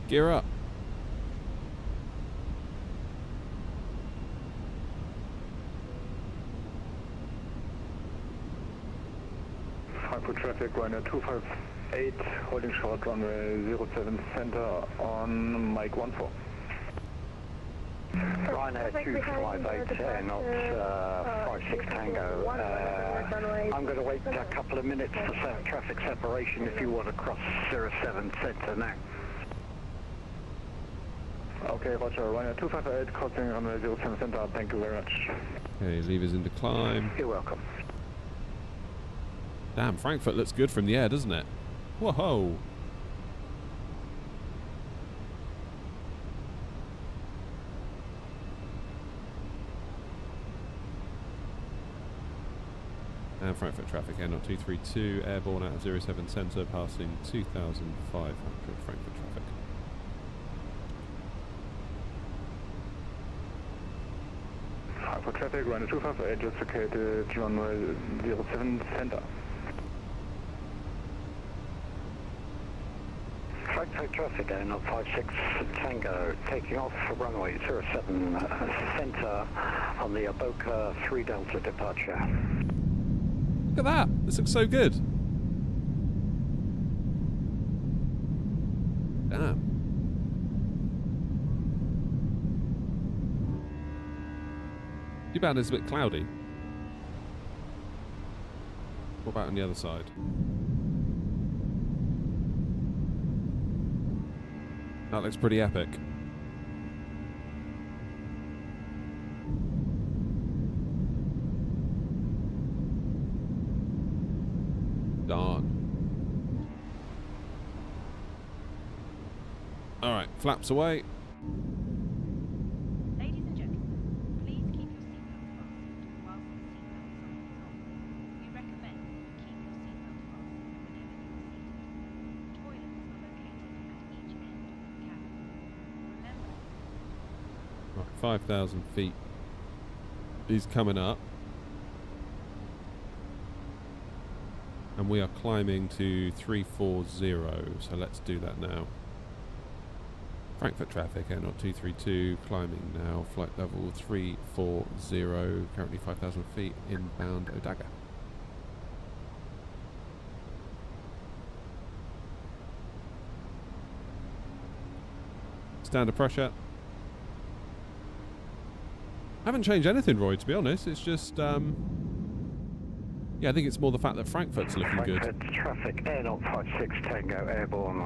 Gear up. Frankfurt traffic, Ryanair 258, holding short runway 07 center on Mike 14. Ryanair 258, not 56 Tango. I'm going to wait a couple of minutes for traffic separation if you want to cross 07 center now. Okay, roger. Ryanair 258, crossing runway 07 center. Thank you very much. Okay, levers into climb. You're welcome. Damn, Frankfurt looks good from the air, doesn't it? Whoa! And Frankfurt traffic, Air 232, airborne out of 07 centre, passing 2,500 Frankfurt traffic. Frankfurt traffic, Ryanair 258, just located runway 07 center. Frankfurt traffic, Air 56 Tango, taking off for runway 07 center on the Boca 3 Delta departure. Look at that! This looks so good! Damn. Too bad it's a bit cloudy. What about on the other side? That looks pretty epic. Darn. Alright, flaps away. Ladies and gentlemen, please keep your seatbelts fastened whilst the seatbelt sign is on. We recommend you keep your seatbelt fastened whenever you are seated. Toilets are located at each end of the cabin. Remember. Right, 5,000 feet. He's coming up. And we are climbing to 340, so let's do that now. Frankfurt traffic, Air 232, climbing now, flight level 340, currently 5,000 feet, inbound Odaga. Standard pressure. I haven't changed anything, Roy, to be honest. It's just, yeah, I think it's more the fact that Frankfurt's looking good. Frankfurt traffic, Air 56 Tango, airborne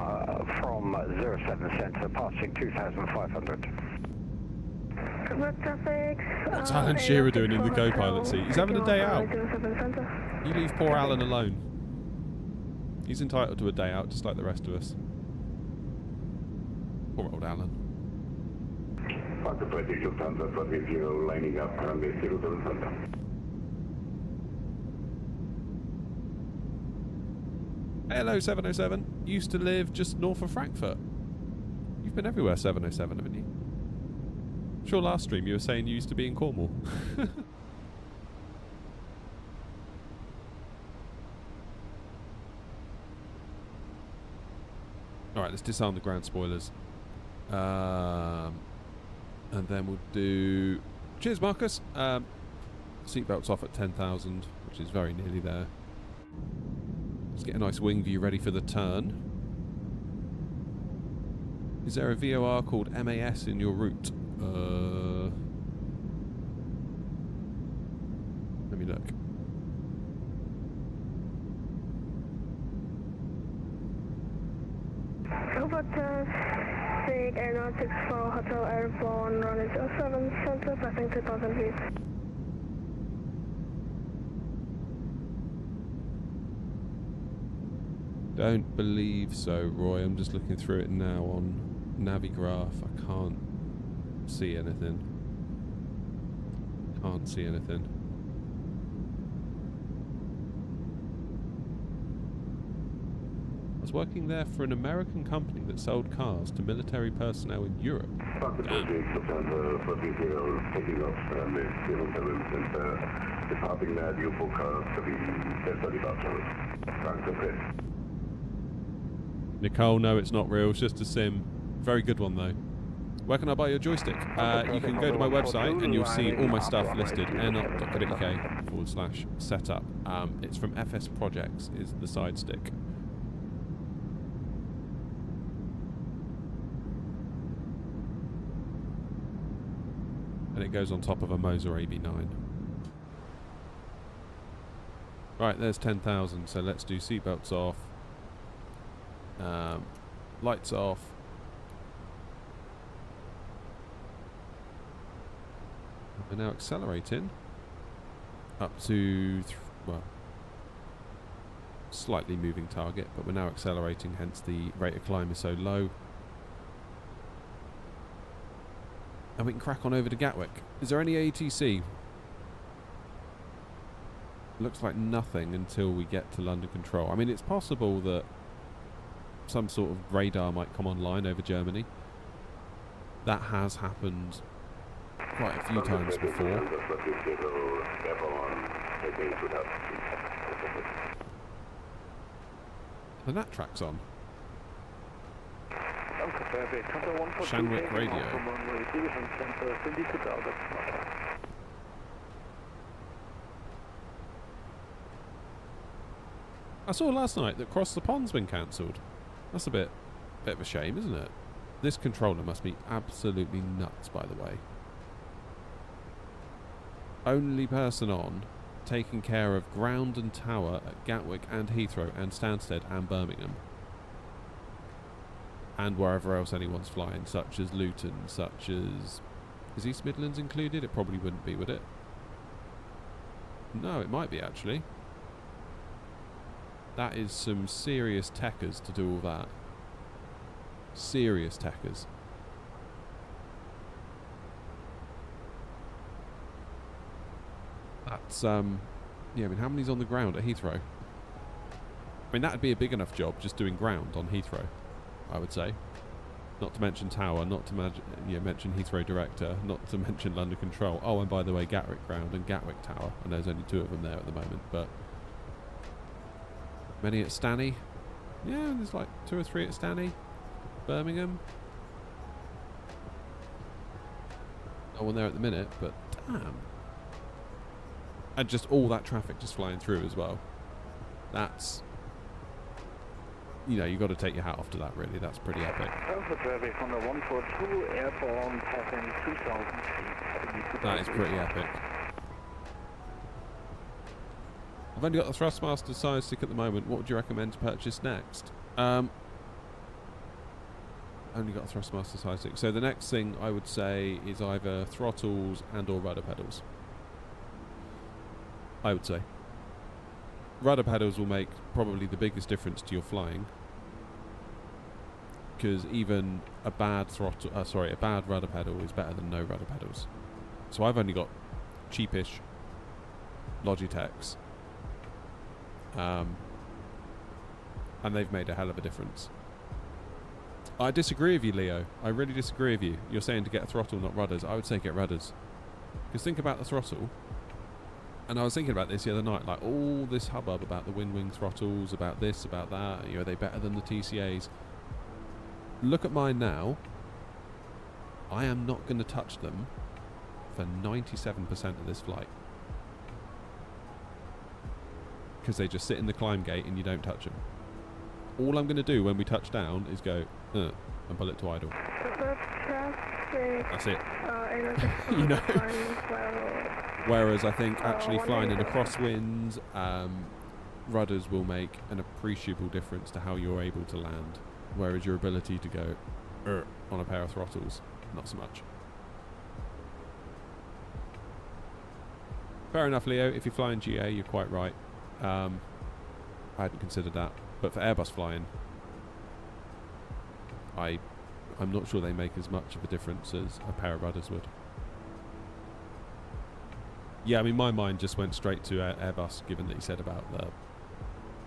from 07 centre, passing 2,500. What's Alan Shearer doing in the co-pilot seat? He's having a day out. You leave poor Alan alone. He's entitled to a day out, just like the rest of us. Poor old Alan. Parker British Lufthansa, for with you lining up runway 07 center. Hello 707, used to live just north of Frankfurt. You've been everywhere 707, haven't you? I'm sure last stream you were saying you used to be in Cornwall. Alright, let's disarm the ground spoilers. And then we'll do... Cheers Marcus! Seatbelts off at 10,000, which is very nearly there. Let's get a nice wing view ready for the turn. Is there a VOR called MAS in your route? Let me look. Take Air 64 Hotel Airborne, runway 07 center, passing 2,000 feet. Don't believe so, Roy. I'm just looking through it now on Navigraph. I can't see anything. Can't see anything. I was working there for an American company that sold cars to military personnel in Europe. Fox Pacific, Lufthansa 430, taking off runway 07 center, departing now due for cars to be Delta departure. Frankfurt. Nicole, no, it's not real. It's just a sim. Very good one though. Where can I buy your joystick? You can go to my website and you'll see all my stuff listed. airnot.co.uk/setup. It's from FS Projects. Is the side stick. And it goes on top of a Moser AB9. Right, there's 10,000. So let's do seatbelts off. Lights off. We're now accelerating up to, well, slightly moving target, but we're now accelerating, hence the rate of climb is so low. And we can crack on over to Gatwick. Is there any ATC? Looks like nothing until we get to London Control. I mean, it's possible that some sort of radar might come online over Germany. That has happened quite a few times before. The nat track's on. Shanwick Radio. I saw last night that Cross the Pond's been cancelled. That's a bit of a shame, isn't it? This controller must be absolutely nuts, by the way. Only person on taking care of ground and tower at Gatwick and Heathrow and Stansted and Birmingham. And wherever else anyone's flying, such as Luton, such as... Is East Midlands included? It probably wouldn't be, would it? No, it might be, actually. That is some serious techers to do all that. Serious techers. That's, yeah, I mean, how many's on the ground at Heathrow? I mean, that'd be a big enough job just doing ground on Heathrow, I would say. Not to mention Tower, not to mention Heathrow Director, not to mention London Control. Oh, and by the way, Gatwick Ground and Gatwick Tower. And there's only 2 of them there at the moment, but... Many at Stanny? Yeah, there's like 2 or 3 at Stanny. Birmingham. No one there at the minute, but damn. And just all that traffic just flying through as well. That's... You know, you've got to take your hat off to that, really. That's pretty epic. That is pretty epic. I've only got the Thrustmaster side stick at the moment. What would you recommend to purchase next? Only got a Thrustmaster side stick. So the next thing I would say is either throttles and or rudder pedals. I would say. Rudder pedals will make probably the biggest difference to your flying. Because even a bad a bad rudder pedal is better than no rudder pedals. So I've only got cheapish Logitechs. And they've made a hell of a difference. I disagree with you, Leo. I really disagree with you. You're saying to get a throttle, not rudders. I would say get rudders. Because think about the throttle. And I was thinking about this the other night, like all this hubbub about the wing throttles, about this, about that. You know, are they better than the TCAs? Look at mine now. I am not going to touch them for 97% of this flight. Because they just sit in the climb gate and you don't touch them. All I'm going to do when we touch down is go, and pull it to idle. That's it. You know? Whereas I think actually flying in a crosswind, rudders will make an appreciable difference to how you're able to land. Whereas your ability to go on a pair of throttles, not so much. Fair enough, Leo. If you're flying GA, you're quite right. I hadn't considered that. But for Airbus flying, I'm not sure they make as much of a difference as a pair of rudders would. Yeah, I mean, my mind just went straight to Airbus, given that you said about the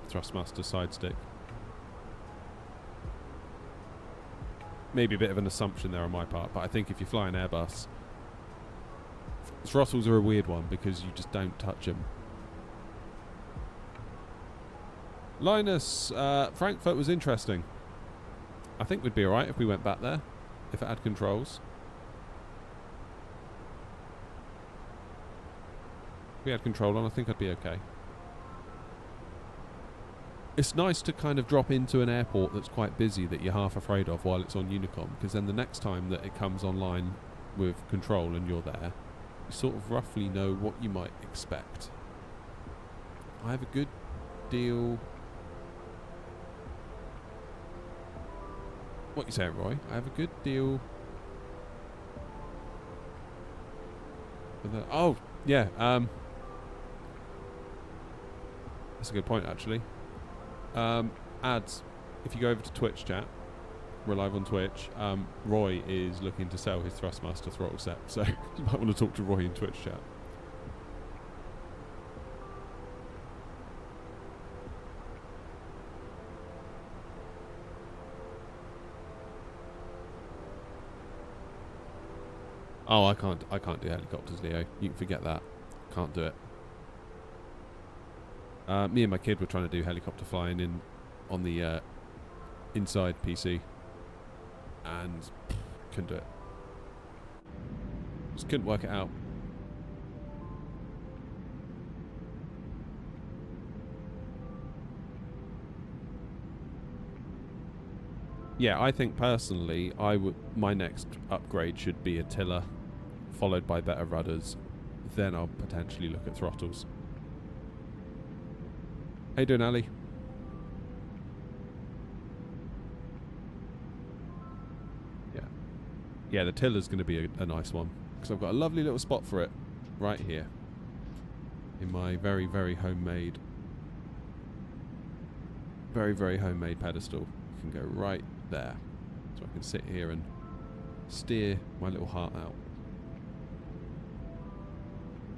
Thrustmaster side stick. maybe a bit of an assumption there on my part, but I think if you fly an Airbus, throttles are a weird one because you just don't touch them. Linus, Frankfurt was interesting. I think we'd be alright if we went back there, if it had controls. If we had control on, I think I'd be okay. It's nice to kind of drop into an airport that's quite busy that you're half afraid of while it's on Unicom, because then the next time that it comes online with control and you're there, you sort of roughly know what you might expect. I have a good deal... What you saying, Roy? I have a good deal... Oh, yeah, that's a good point, actually. Ads, if you go over to Twitch chat, we're live on Twitch, Roy is looking to sell his Thrustmaster throttle set, so you might want to talk to Roy in Twitch chat. Oh, I can't do helicopters, Leo. You can forget that. Can't do it. Me and my kid were trying to do helicopter flying on the inside PC, and couldn't do it. Just couldn't work it out. Yeah, I think personally, my next upgrade should be a tiller, followed by better rudders. Then I'll potentially look at throttles. How you doing, Ali? Yeah, the tiller's going to be a nice one, because I've got a lovely little spot for it right here in my very, very homemade pedestal. You can go right there, so I can sit here and steer my little heart out.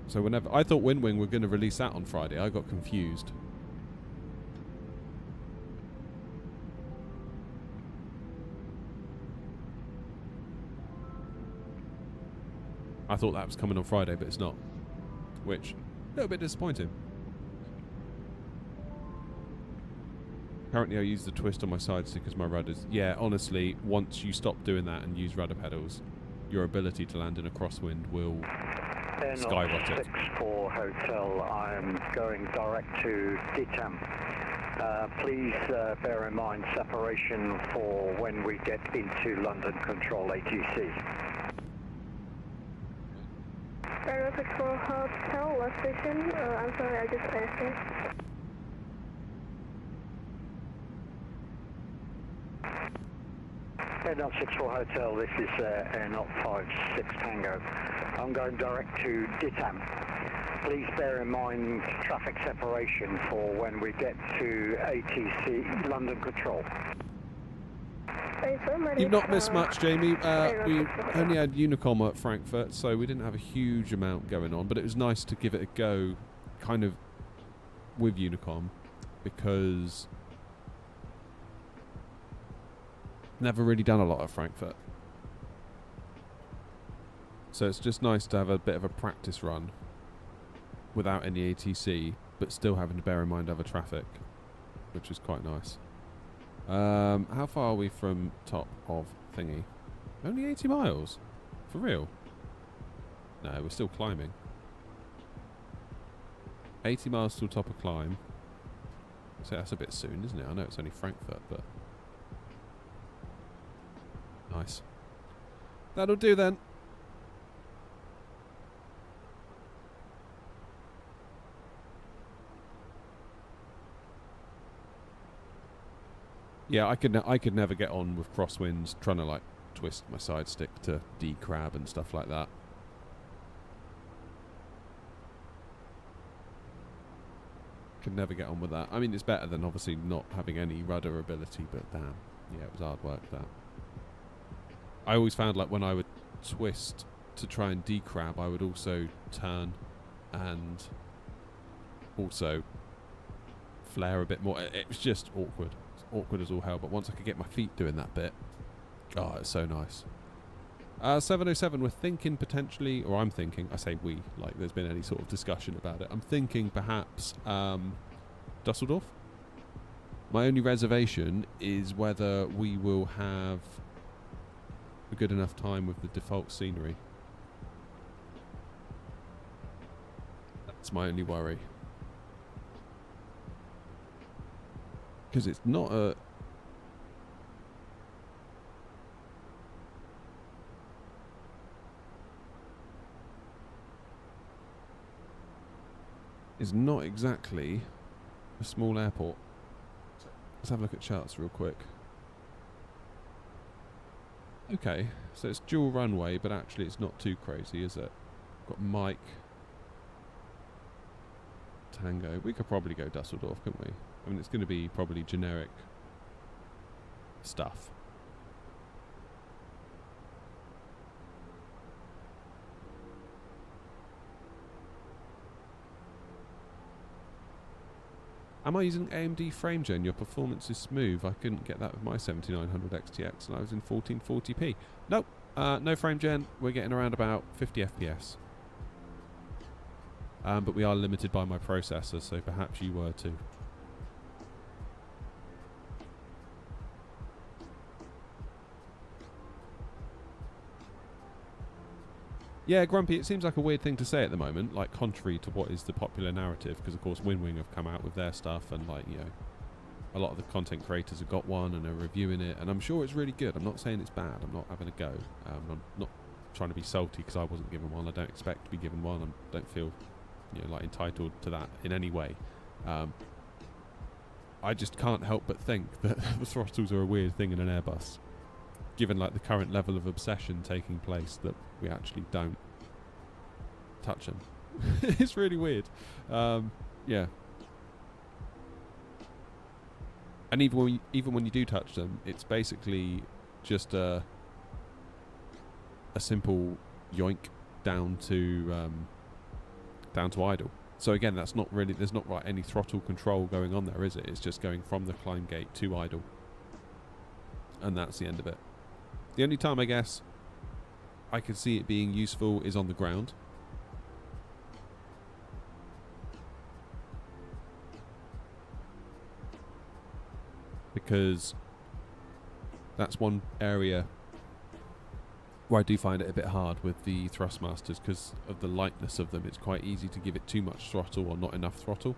So whenever I thought Windwing were going to release that on Friday, I got confused. I thought that was coming on Friday, but it's not. Which, a little bit disappointing. Currently I use the twist on my side stick as my rudders. Yeah, honestly, once you stop doing that and use rudder pedals, your ability to land in a crosswind will skyrocket. 64 Hotel, I'm going direct to DTAM. Please bear in mind separation for when we get into London Control ATC. Aerobic for Hotel, last station. I'm sorry, I just asked you. Airnaut 64 Hotel, this is Airnaut 56 Tango. I'm going direct to DTAM. Please bear in mind traffic separation for when we get to ATC London Control. You've not missed much, Jamie. We only had Unicom at Frankfurt, so we didn't have a huge amount going on, but it was nice to give it a go kind of with Unicom, because never really done a lot at Frankfurt. So it's just nice to have a bit of a practice run without any ATC, but still having to bear in mind other traffic, which is quite nice. How far are we from top of thingy? Only 80 miles? For real? No, we're still climbing. 80 miles till top of climb. So that's a bit soon, isn't it? I know it's only Frankfurt, but... Nice. That'll do then. Yeah, I could never get on with crosswinds, trying to like twist my side stick to D-crab and stuff like that. Could never get on with that. I mean, it's better than obviously not having any rudder ability, but damn, yeah, it was hard work that. I always found like when I would twist to try and D-crab, I would also turn and also flare a bit more. It was just awkward. Awkward as all hell, but once I could get my feet doing that bit, Oh, it's so nice. 707, we're thinking potentially, or I'm thinking, I say we, like there's been any sort of discussion about it. I'm thinking perhaps Dusseldorf. My only reservation is whether we will have a good enough time with the default scenery. That's my only worry. Because it's not a... It's not exactly a small airport. Let's have a look at charts real quick. Okay, so it's dual runway, but actually it's not too crazy, is it? Got Mike, Tango. We could probably go Dusseldorf, couldn't we? I mean, it's going to be probably generic stuff. Am I using AMD frame gen? Your performance is smooth. I couldn't get that with my 7900 XTX and I was in 1440p. Nope, no frame gen. We're getting around about 50 FPS. But we are limited by my processor, so perhaps you were too. Yeah, Grumpy, it seems like a weird thing to say at the moment, like contrary to what is the popular narrative, because of course Winwing have come out with their stuff and like, you know, a lot of the content creators have got one and are reviewing it, and I'm sure it's really good. I'm not saying it's bad, I'm not having a go. I'm not trying to be salty because I wasn't given one. I don't expect to be given one. I don't feel, you know, like entitled to that in any way. I just can't help but think that the throttles are a weird thing in an Airbus, given like the current level of obsession taking place, that we actually don't touch them. It's really weird. Yeah. And even when you do touch them, it's basically just a simple yoink down to idle. So again, that's not really, there's not any throttle control going on there, is it? It's just going from the climb gate to idle, and that's the end of it. The only time I guess I could see it being useful is on the ground. Because that's one area where I do find it a bit hard with the Thrustmasters, because of the lightness of them. It's quite easy to give it too much throttle or not enough throttle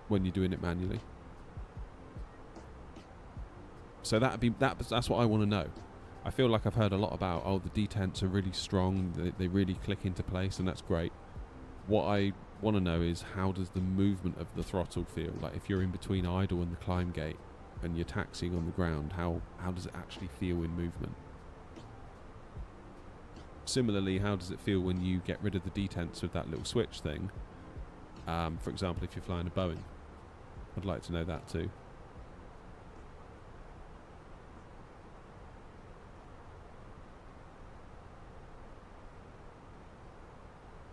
when you're doing it manually. So that's what I want to know. I feel like I've heard a lot about, oh, the detents are really strong, they really click into place, and that's great. What I want to know is, how does the movement of the throttle feel? Like if you're in between idle and the climb gate and you're taxiing on the ground, how does it actually feel in movement? Similarly, how does it feel when you get rid of the detents with that little switch thing? For example, if you're flying a Boeing. I'd like to know that too.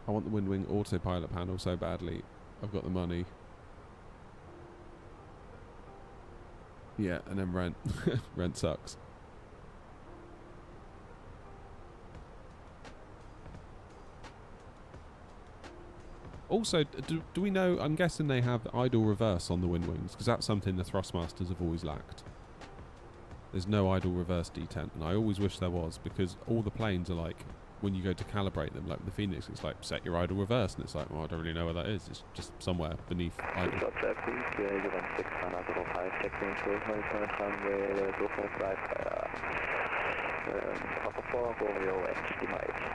I want the Winwing autopilot panel so badly. I've got the money. Yeah, and then rent. Rent sucks. Also, do we know, I'm guessing they have idle reverse on the Winwings, because that's something the Thrustmasters have always lacked. There's no idle reverse detent, and I always wish there was, because all the planes are like, when you go to calibrate them, like with the Phoenix, it's like, set your idle reverse, and it's like, well, I don't really know where that is. It's just somewhere beneath idle.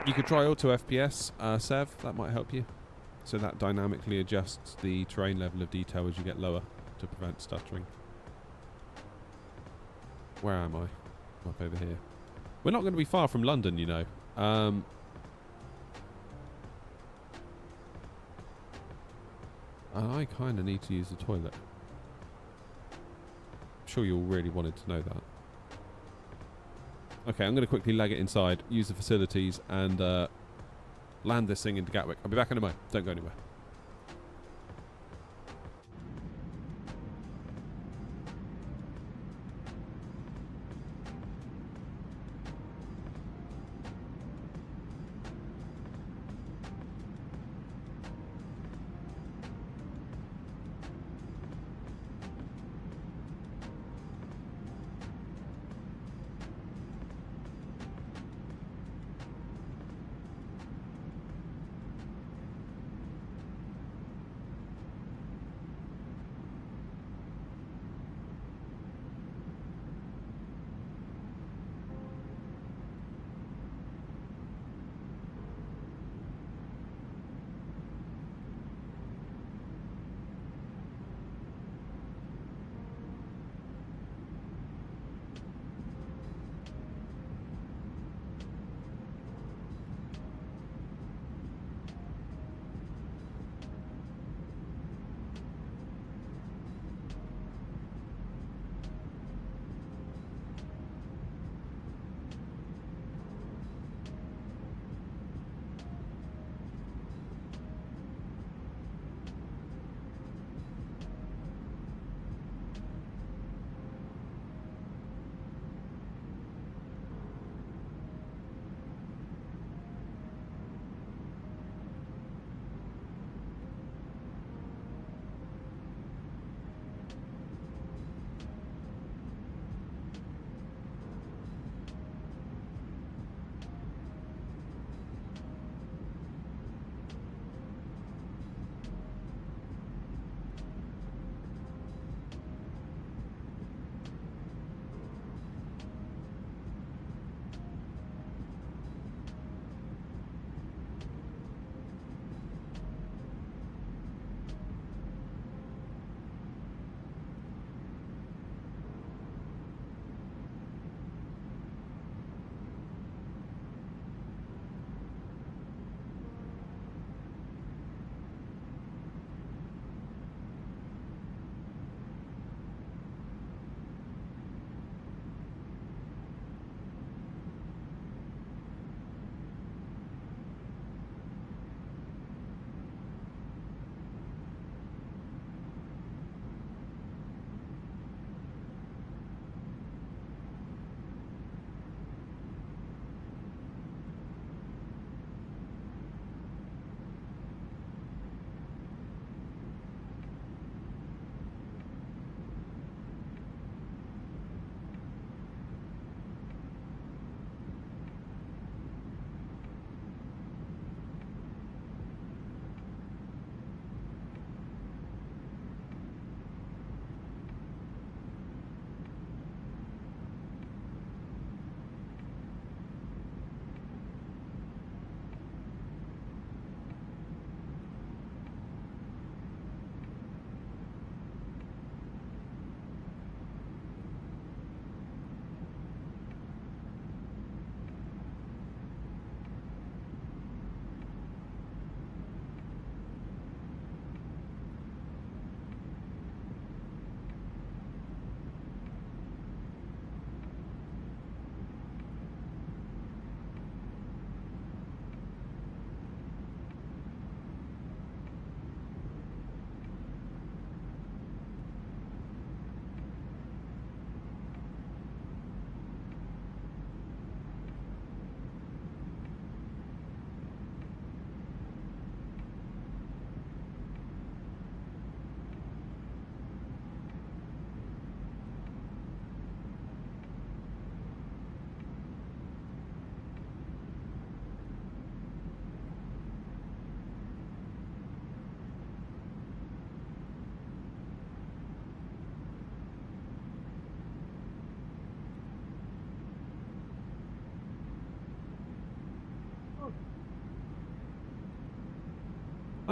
You could try auto FPS, Sev, that might help you. So that dynamically adjusts the terrain level of detail as you get lower to prevent stuttering. Where am I? Up over here. We're not going to be far from London, you know. I kind of need to use the toilet. I'm sure you all really wanted to know that. Okay, I'm going to quickly leg it inside, use the facilities, and land this thing into Gatwick. I'll be back in a moment. Don't go anywhere.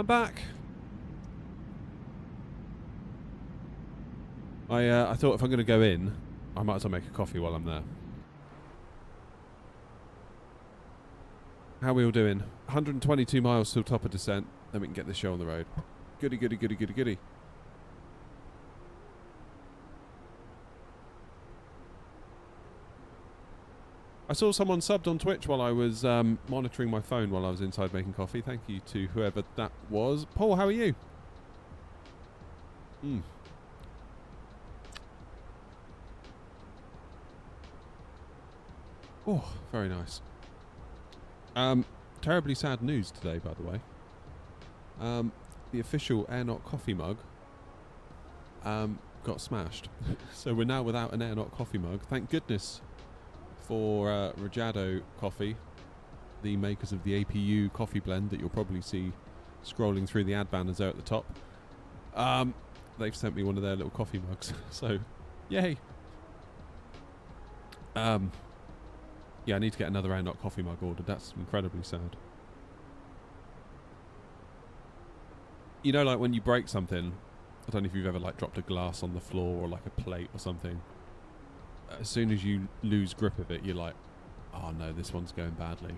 I'm back. I thought if I'm going to go in, I might as well make a coffee while I'm there. How are we all doing? 122 miles till top of descent. Then we can get this show on the road. Goody, goody, goody, goody, goody. I saw someone subbed on Twitch while I was monitoring my phone while I was inside making coffee. Thank you to whoever that was. Paul, how are you? Oh, very nice. Terribly sad news today, by the way. The official Airnot coffee mug got smashed. So we're now without an Airnot coffee mug. Thank goodness for Rajado Coffee, the makers of the APU coffee blend that you'll probably see scrolling through the ad banners there at the top. They've sent me one of their little coffee mugs. So, yay. Yeah, I need to get another Airnot coffee mug ordered. That's incredibly sad. You know, like when you break something, I don't know if you've ever like dropped a glass on the floor or like a plate or something. As soon as you lose grip of it, you're like, oh no, this one's going badly.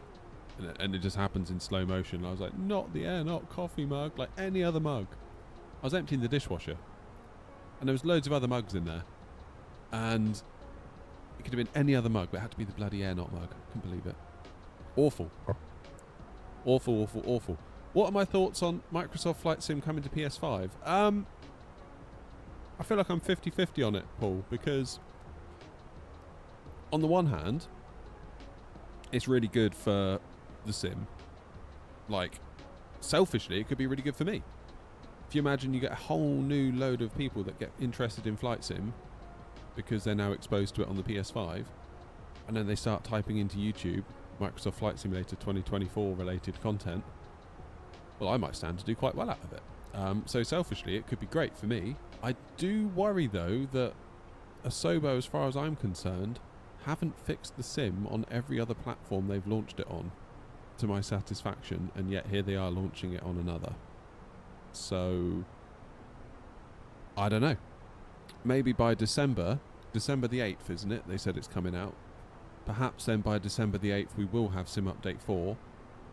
And it just happens in slow motion. I was like, not the Airnot coffee mug, like any other mug. I was emptying the dishwasher. And there was loads of other mugs in there. And it could have been any other mug, but it had to be the bloody Airnot mug. Couldn't believe it. Awful. Awful, awful, awful. What are my thoughts on Microsoft Flight Sim coming to PS5? I feel like I'm 50-50 on it, Paul, because on the one hand, it's really good for the sim. Like, selfishly, it could be really good for me. If you imagine you get a whole new load of people that get interested in Flight Sim because they're now exposed to it on the PS5, and then they start typing into YouTube Microsoft Flight Simulator 2024 related content, well, I might stand to do quite well out of it. So selfishly, it could be great for me. I do worry, though, that Asobo, as far as I'm concerned, haven't fixed the sim on every other platform they've launched it on to my satisfaction, and yet here they are launching it on another. So, I don't know. Maybe by December the 8th, isn't it? They said it's coming out. Perhaps then by December the 8th we will have Sim Update 4,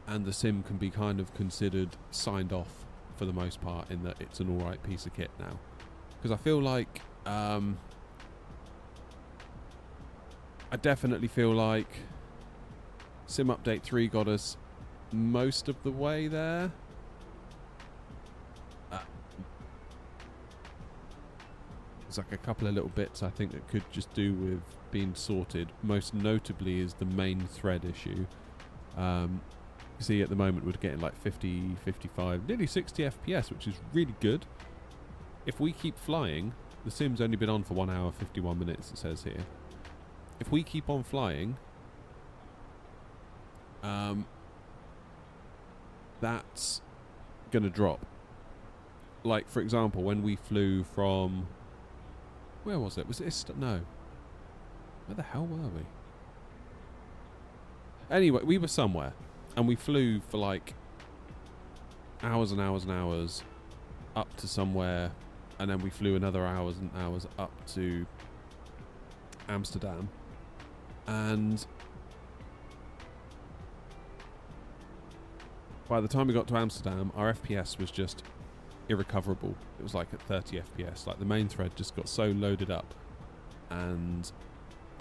and the sim can be kind of considered signed off for the most part, in that it's an alright piece of kit now. Because I feel like I definitely feel like Sim Update 3 got us most of the way there. There's like a couple of little bits I think that could just do with being sorted. Most notably is the main thread issue. You see at the moment we're getting like 50, 55, nearly 60 FPS, which is really good. If we keep flying, the sim's only been on for 1 hour 51 minutes, it says here. If we keep on flying, that's going to drop. Like, for example, when we flew from... Where was it? Was it... No. Where the hell were we? Anyway, we were somewhere. And we flew for like hours and hours and hours up to somewhere. And then we flew another hours and hours up to Amsterdam. And by the time we got to Amsterdam, our FPS was just irrecoverable. It was like at 30 FPS. Like the main thread just got so loaded up and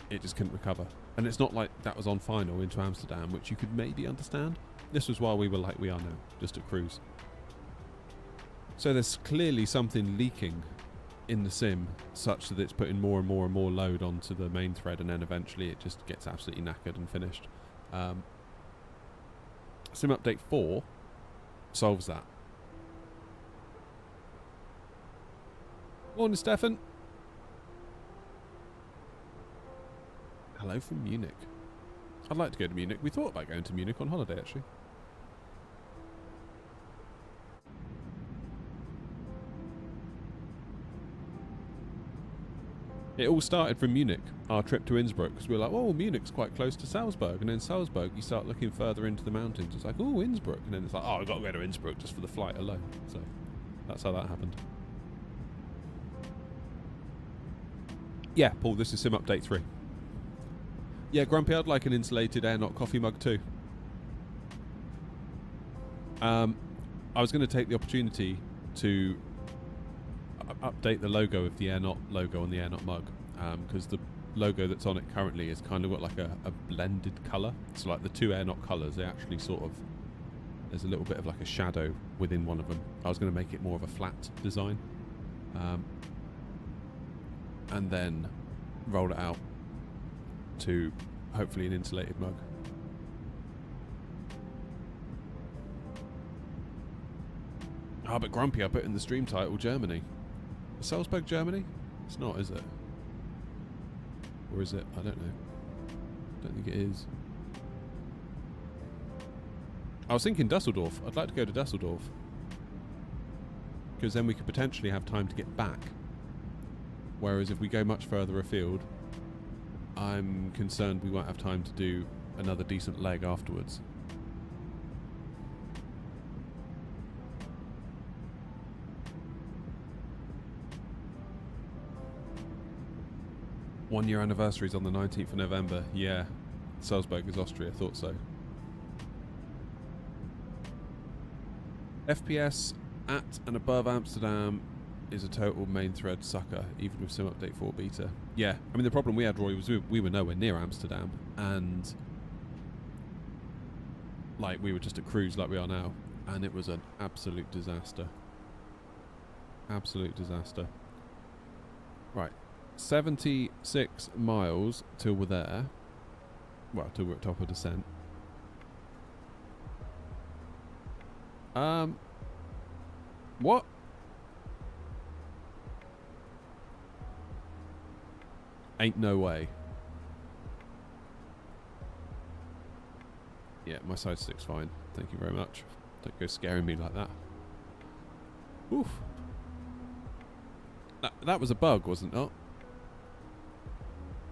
it just couldn't recover. And it's not like that was on final into Amsterdam, which you could maybe understand. This was while we were like we are now, just at cruise. So there's clearly something leaking in the sim such that it's putting more and more and more load onto the main thread, and then eventually it just gets absolutely knackered and finished. Sim Update 4 solves that. Morning, Stefan. Hello from Munich. I'd like to go to Munich. We thought about going to Munich on holiday, actually. It all started from Munich, our trip to Innsbruck, because we were like, oh, Munich's quite close to Salzburg. And then Salzburg, you start looking further into the mountains. It's like, oh, Innsbruck. And then it's like, oh, I've got to go to Innsbruck just for the flight alone. So that's how that happened. Yeah, Paul, this is Sim Update 3. Yeah, Grumpy, I'd like an insulated air not coffee mug too. I was going to take the opportunity to update the logo of the Air Not logo on the Air Not mug, because the logo that's on it currently is kind of got like a blended colour. So like the two Air Not colours, they actually sort of, there's a little bit of like a shadow within one of them. I was going to make it more of a flat design, and then roll it out to hopefully an insulated mug. Ah, but Grumpy, I put in the stream title Germany. Salzburg, Germany? It's not, is it? Or is it? I don't know. Don't think it is. I was thinking Dusseldorf. I'd like to go to Dusseldorf, because then we could potentially have time to get back. Whereas if we go much further afield, I'm concerned we won't have time to do another decent leg afterwards. One-year anniversary is on the 19th of November. Yeah, Salzburg is Austria. Thought so. FPS at and above Amsterdam is a total main thread sucker, even with Sim Update 4 beta. Yeah, I mean the problem we had, Roy, was we were nowhere near Amsterdam, and like we were just a cruise like we are now, and it was an absolute disaster. Absolute disaster. Right. 76 miles till we're there. Well, till we're at top of descent. What? Ain't no way. Yeah, my side stick's fine. Thank you very much. Don't go scaring me like that. Oof. That was a bug, wasn't it?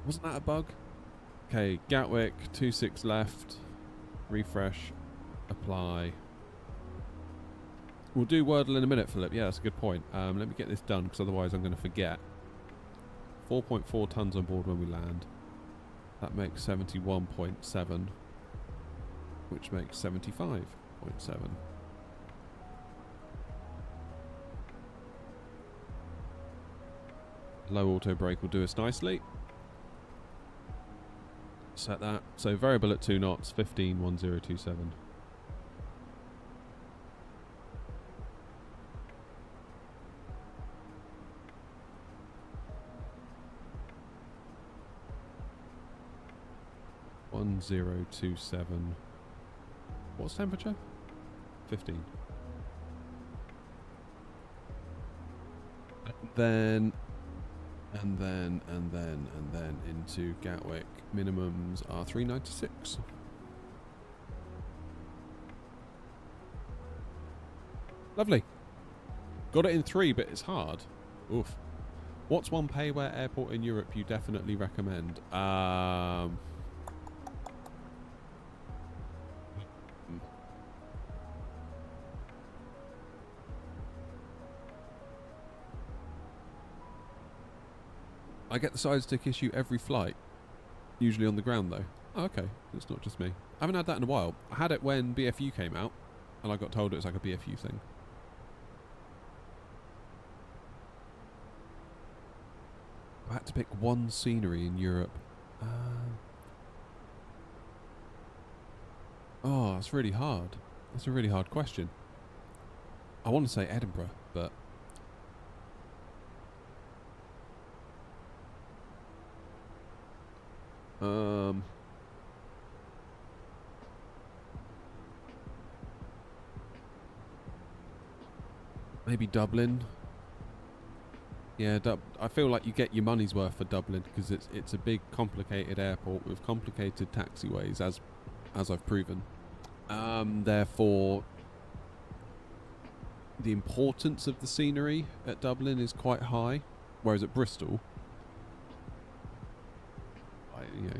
Wasn't that a bug? Okay, Gatwick, 26 left. Refresh. Apply. We'll do Wordle in a minute, Philip. Yeah, that's a good point. Let me get this done, because otherwise I'm going to forget. 4.4 tons on board when we land. That makes 71.7, which makes 75.7. Low auto brake will do us nicely. Set that. So variable at 2 knots, 151027. What's temperature? 15. And then into Gatwick. Minimums are 396. Lovely. Got it in 3, but it's hard. Oof. What's one pay-where airport in Europe you definitely recommend? I get the side stick issue every flight. Usually on the ground though. Oh, okay, it's not just me. I haven't had that in a while. I had it when BFU came out, and I got told it was like a BFU thing. I had to pick one scenery in Europe. Oh, that's really hard. That's a really hard question. I want to say Edinburgh, but... maybe Dublin. Yeah, I feel like you get your money's worth for Dublin, because it's a big, complicated airport with complicated taxiways, as I've proven. Therefore, the importance of the scenery at Dublin is quite high, whereas at Bristol, like, you know,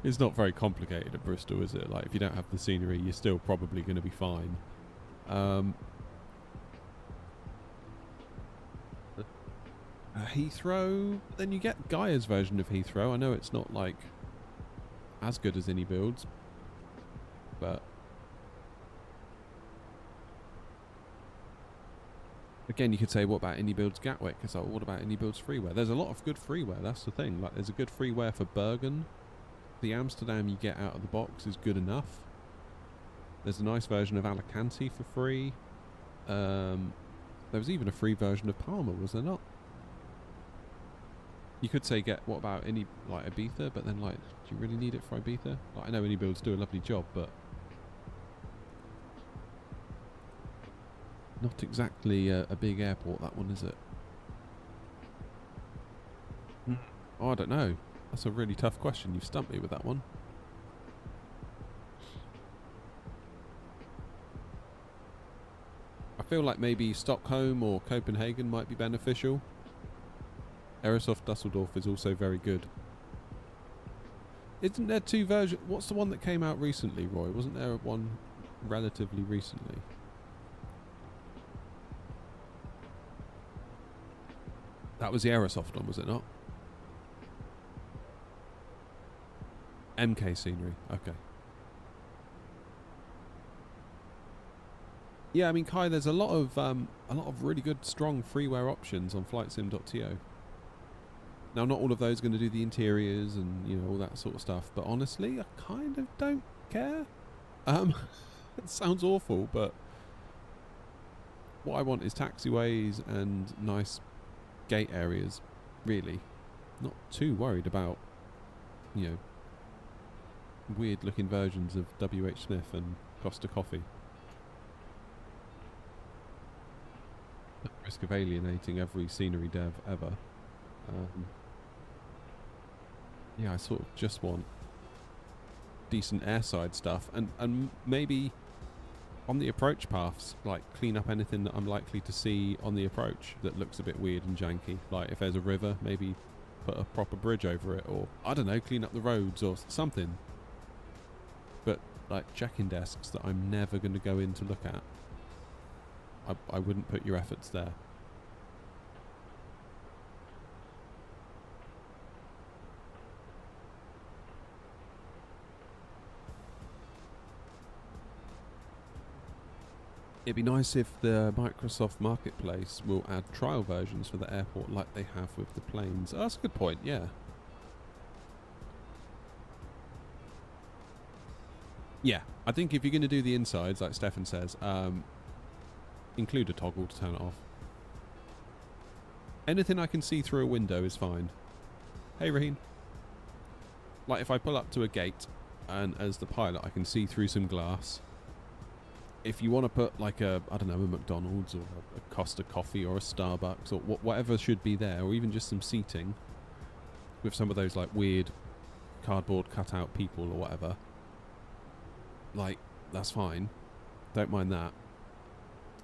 it's not very complicated at Bristol, is it? Like, if you don't have the scenery, you're still probably going to be fine. Heathrow, then you get Gaia's version of Heathrow. I know it's not like as good as any builds, but again, you could say, what about any builds Gatwick? It's like, what about any builds freeware? There's a lot of good freeware, that's the thing. Like, there's a good freeware for Bergen. The Amsterdam you get out of the box is good enough. There's a nice version of Alicante for free. There was even a free version of Palma, was there not? You could say, what about any, like, Ibiza? But then, like, do you really need it for Ibiza? Like, I know any builds do a lovely job, but not exactly a big airport, that one, is it? Oh, I don't know. That's a really tough question. You've stumped me with that one. I feel like maybe Stockholm or Copenhagen might be beneficial. Aerosoft Dusseldorf is also very good. Isn't there two versions? What's the one that came out recently, Roy? Wasn't there one relatively recently? That was the Aerosoft one, was it not? MK scenery, okay. Yeah, I mean, Kai, there's a lot of really good, strong freeware options on flightsim.to. Now, not all of those are going to do the interiors and, you know, all that sort of stuff. But honestly, I kind of don't care. It sounds awful, but what I want is taxiways and nice gate areas, really. Not too worried about, you know, weird-looking versions of W.H. Smith and Costa Coffee. At risk of alienating every scenery dev ever. Yeah, I sort of just want decent airside stuff, and maybe on the approach paths, like, clean up anything that I'm likely to see on the approach that looks a bit weird and janky. Like, if there's a river, maybe put a proper bridge over it, or, I don't know, clean up the roads or something. But, like, check-in desks that I'm never going to go in to look at, I wouldn't put your efforts there. It'd be nice if the Microsoft Marketplace will add trial versions for the airport like they have with the planes. Oh, that's a good point, yeah. Yeah, I think if you're going to do the insides, like Stefan says, include a toggle to turn it off. Anything I can see through a window is fine. Hey, Raheen. Like, if I pull up to a gate, and as the pilot I can see through some glass. If you want to put, like, I don't know, a McDonald's or a Costa Coffee or a Starbucks or whatever should be there, or even just some seating with some of those, like, weird cardboard cutout people or whatever, like, that's fine. Don't mind that.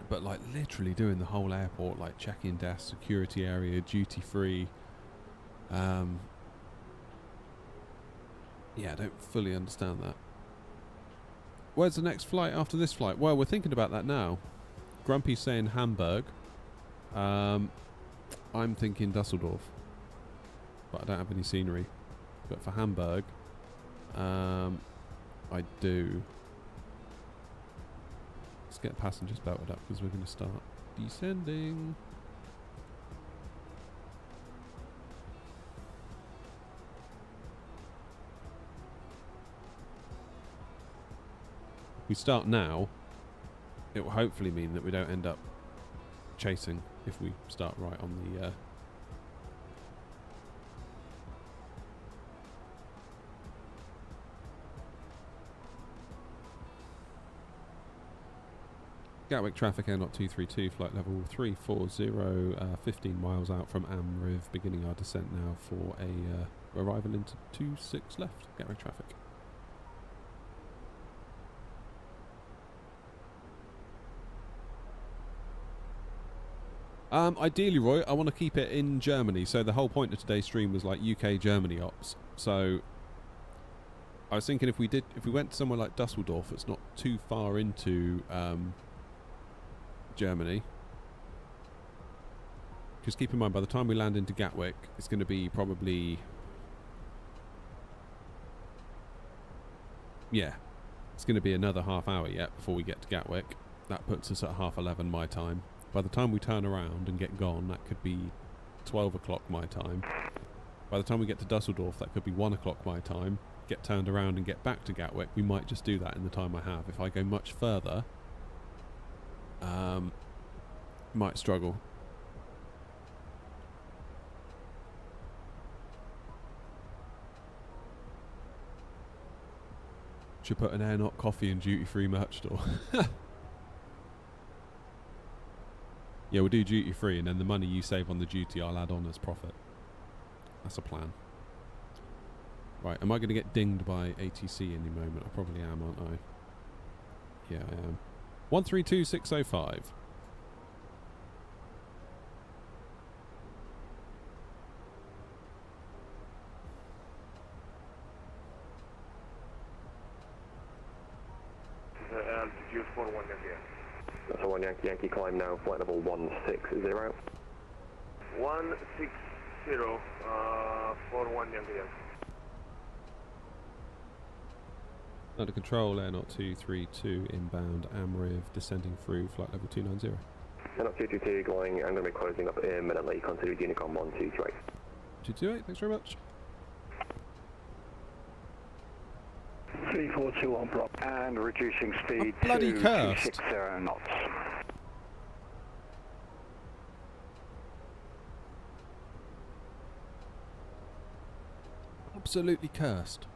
But, like, literally doing the whole airport, like, check-in desk, security area, duty-free. Yeah, I don't fully understand that. Where's the next flight after this flight? Well, we're thinking about that now. Grumpy's saying Hamburg. I'm thinking Dusseldorf. But I don't have any scenery. But for Hamburg, I do. Let's get passengers belted up because we're going to start descending. We start now, it will hopefully mean that we don't end up chasing if we start right on the Gatwick traffic Air 232, flight level 340, 15 miles out from Amriv, beginning our descent now for a arrival into 26 left, Gatwick traffic. Ideally, Roy, I want to keep it in Germany. So the whole point of today's stream was like UK Germany ops. So I was thinking if we went somewhere like Dusseldorf, it's not too far into Germany. Because keep in mind, by the time we land into Gatwick, it's going to be probably... Yeah, it's going to be another half hour yet before we get to Gatwick. That puts us at 11:30 my time. By the time we turn around and get gone, that could be 12 o'clock my time. By the time we get to Dusseldorf, that could be 1 o'clock my time. Get turned around and get back to Gatwick. We might just do that in the time I have. If I go much further, might struggle. Should put an Air Not coffee in duty-free merch store. Yeah, we'll do duty-free, and then the money you save on the duty I'll add on as profit. That's a plan. Right, am I going to get dinged by ATC any moment? I probably am, aren't I? Yeah, I am. 132605. Altitude 41 Yankee. That's a 1 Yankee Yankee climb now, flight level 160. 160, 41 Yankee Yankee. Under control, Air Not 232 inbound, AMRIV descending through flight level 290. Air Not 222 going, I'm going to be closing up imminently, consider Unicom 128. 228, thanks very much. 3421 block and reducing speed to bloody cursed. 260 knots. Absolutely cursed.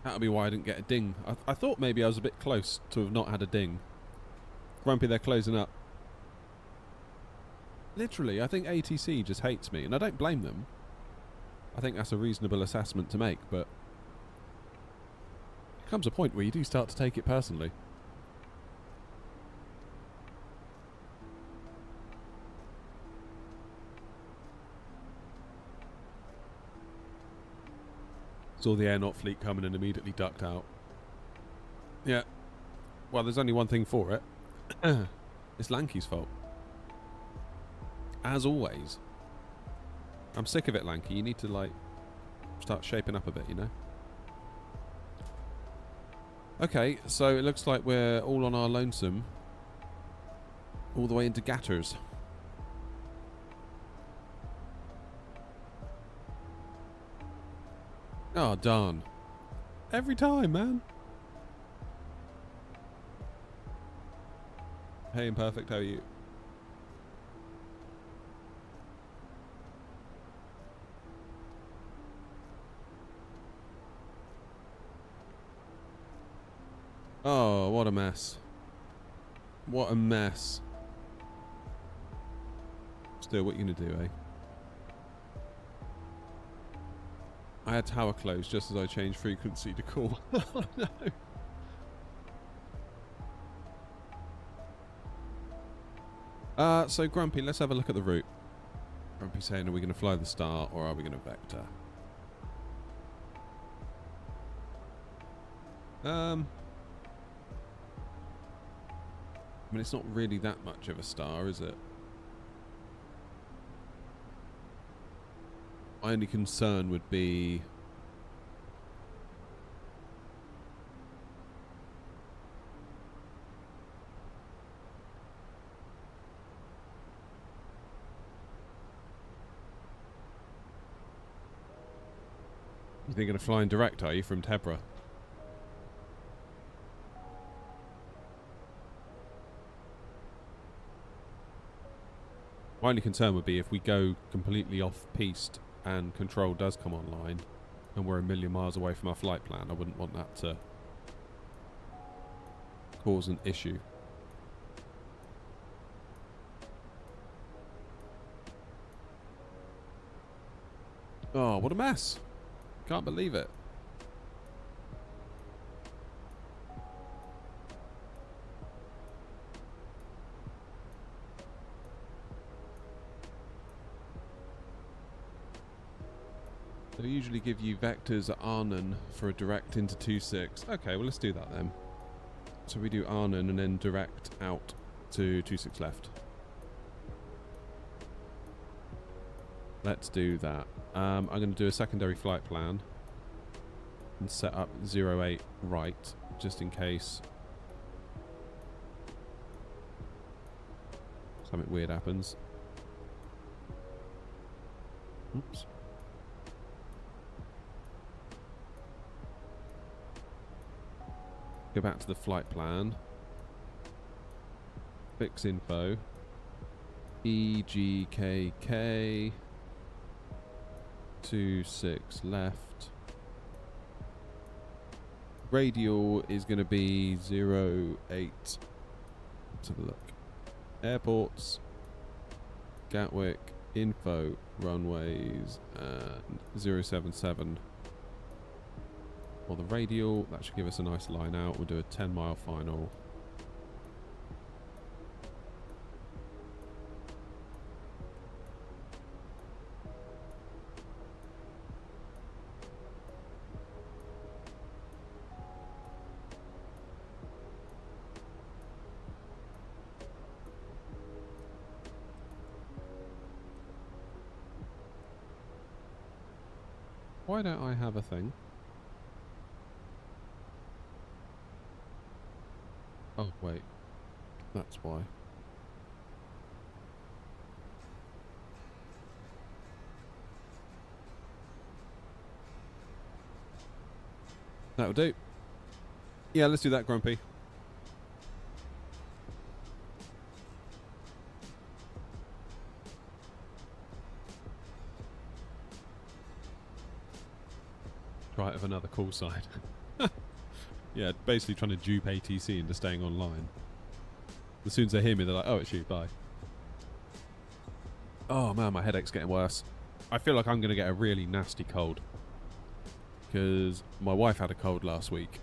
That'll be why I didn't get a ding. I thought maybe I was a bit close to have not had a ding. Grumpy, they're closing up. Literally, I think ATC just hates me, and I don't blame them. I think that's a reasonable assessment to make, but there comes a point where you do start to take it personally. Saw the Air Not fleet coming and immediately ducked out. Yeah. Well, there's only one thing for it. It's Lanky's fault. As always. I'm sick of it, Lanky. You need to, like, start shaping up a bit, you know? Okay, so it looks like we're all on our lonesome. All the way into Gatters. Oh, darn. Every time, man. Hey, Imperfect, how are you? Oh, what a mess. What a mess. Still, what are you going to do, eh? I had tower close just as I changed frequency to call. Oh, no. So, Grumpy, let's have a look at the route. Grumpy saying, are we going to fly the Star or are we going to vector? I mean, it's not really that much of a star, is it? My only concern would be... You think you're going to fly in direct, are you, from Tebra? My only concern would be if we go completely off-piste and control does come online and we're a million miles away from our flight plan. I wouldn't want that to cause an issue. Oh, what a mess. Can't believe it. They usually give you vectors at Arnhem for a direct into 26. Okay, well let's do that then. So we do Arnhem and then direct out to 26 left. Let's do that. I'm going to do a secondary flight plan and set up 08 right, just in case something weird happens. Oops. Go back to the flight plan. Fix info. EGKK 26 left. Radial is going to be 08. Let's have a look. Airports, Gatwick, info, runways, and 077. For the radial, that should give us a nice line out. We'll do a 10-mile final. Why don't I have a thing? Oh, wait. That's why. That'll do. Yeah, let's do that, Grumpy. Right, of another call side. Yeah, basically trying to dupe ATC into staying online. As soon as they hear me, they're like, oh, it's you, bye. Oh man, my headache's getting worse. I feel like I'm going to get a really nasty cold. Because my wife had a cold last week.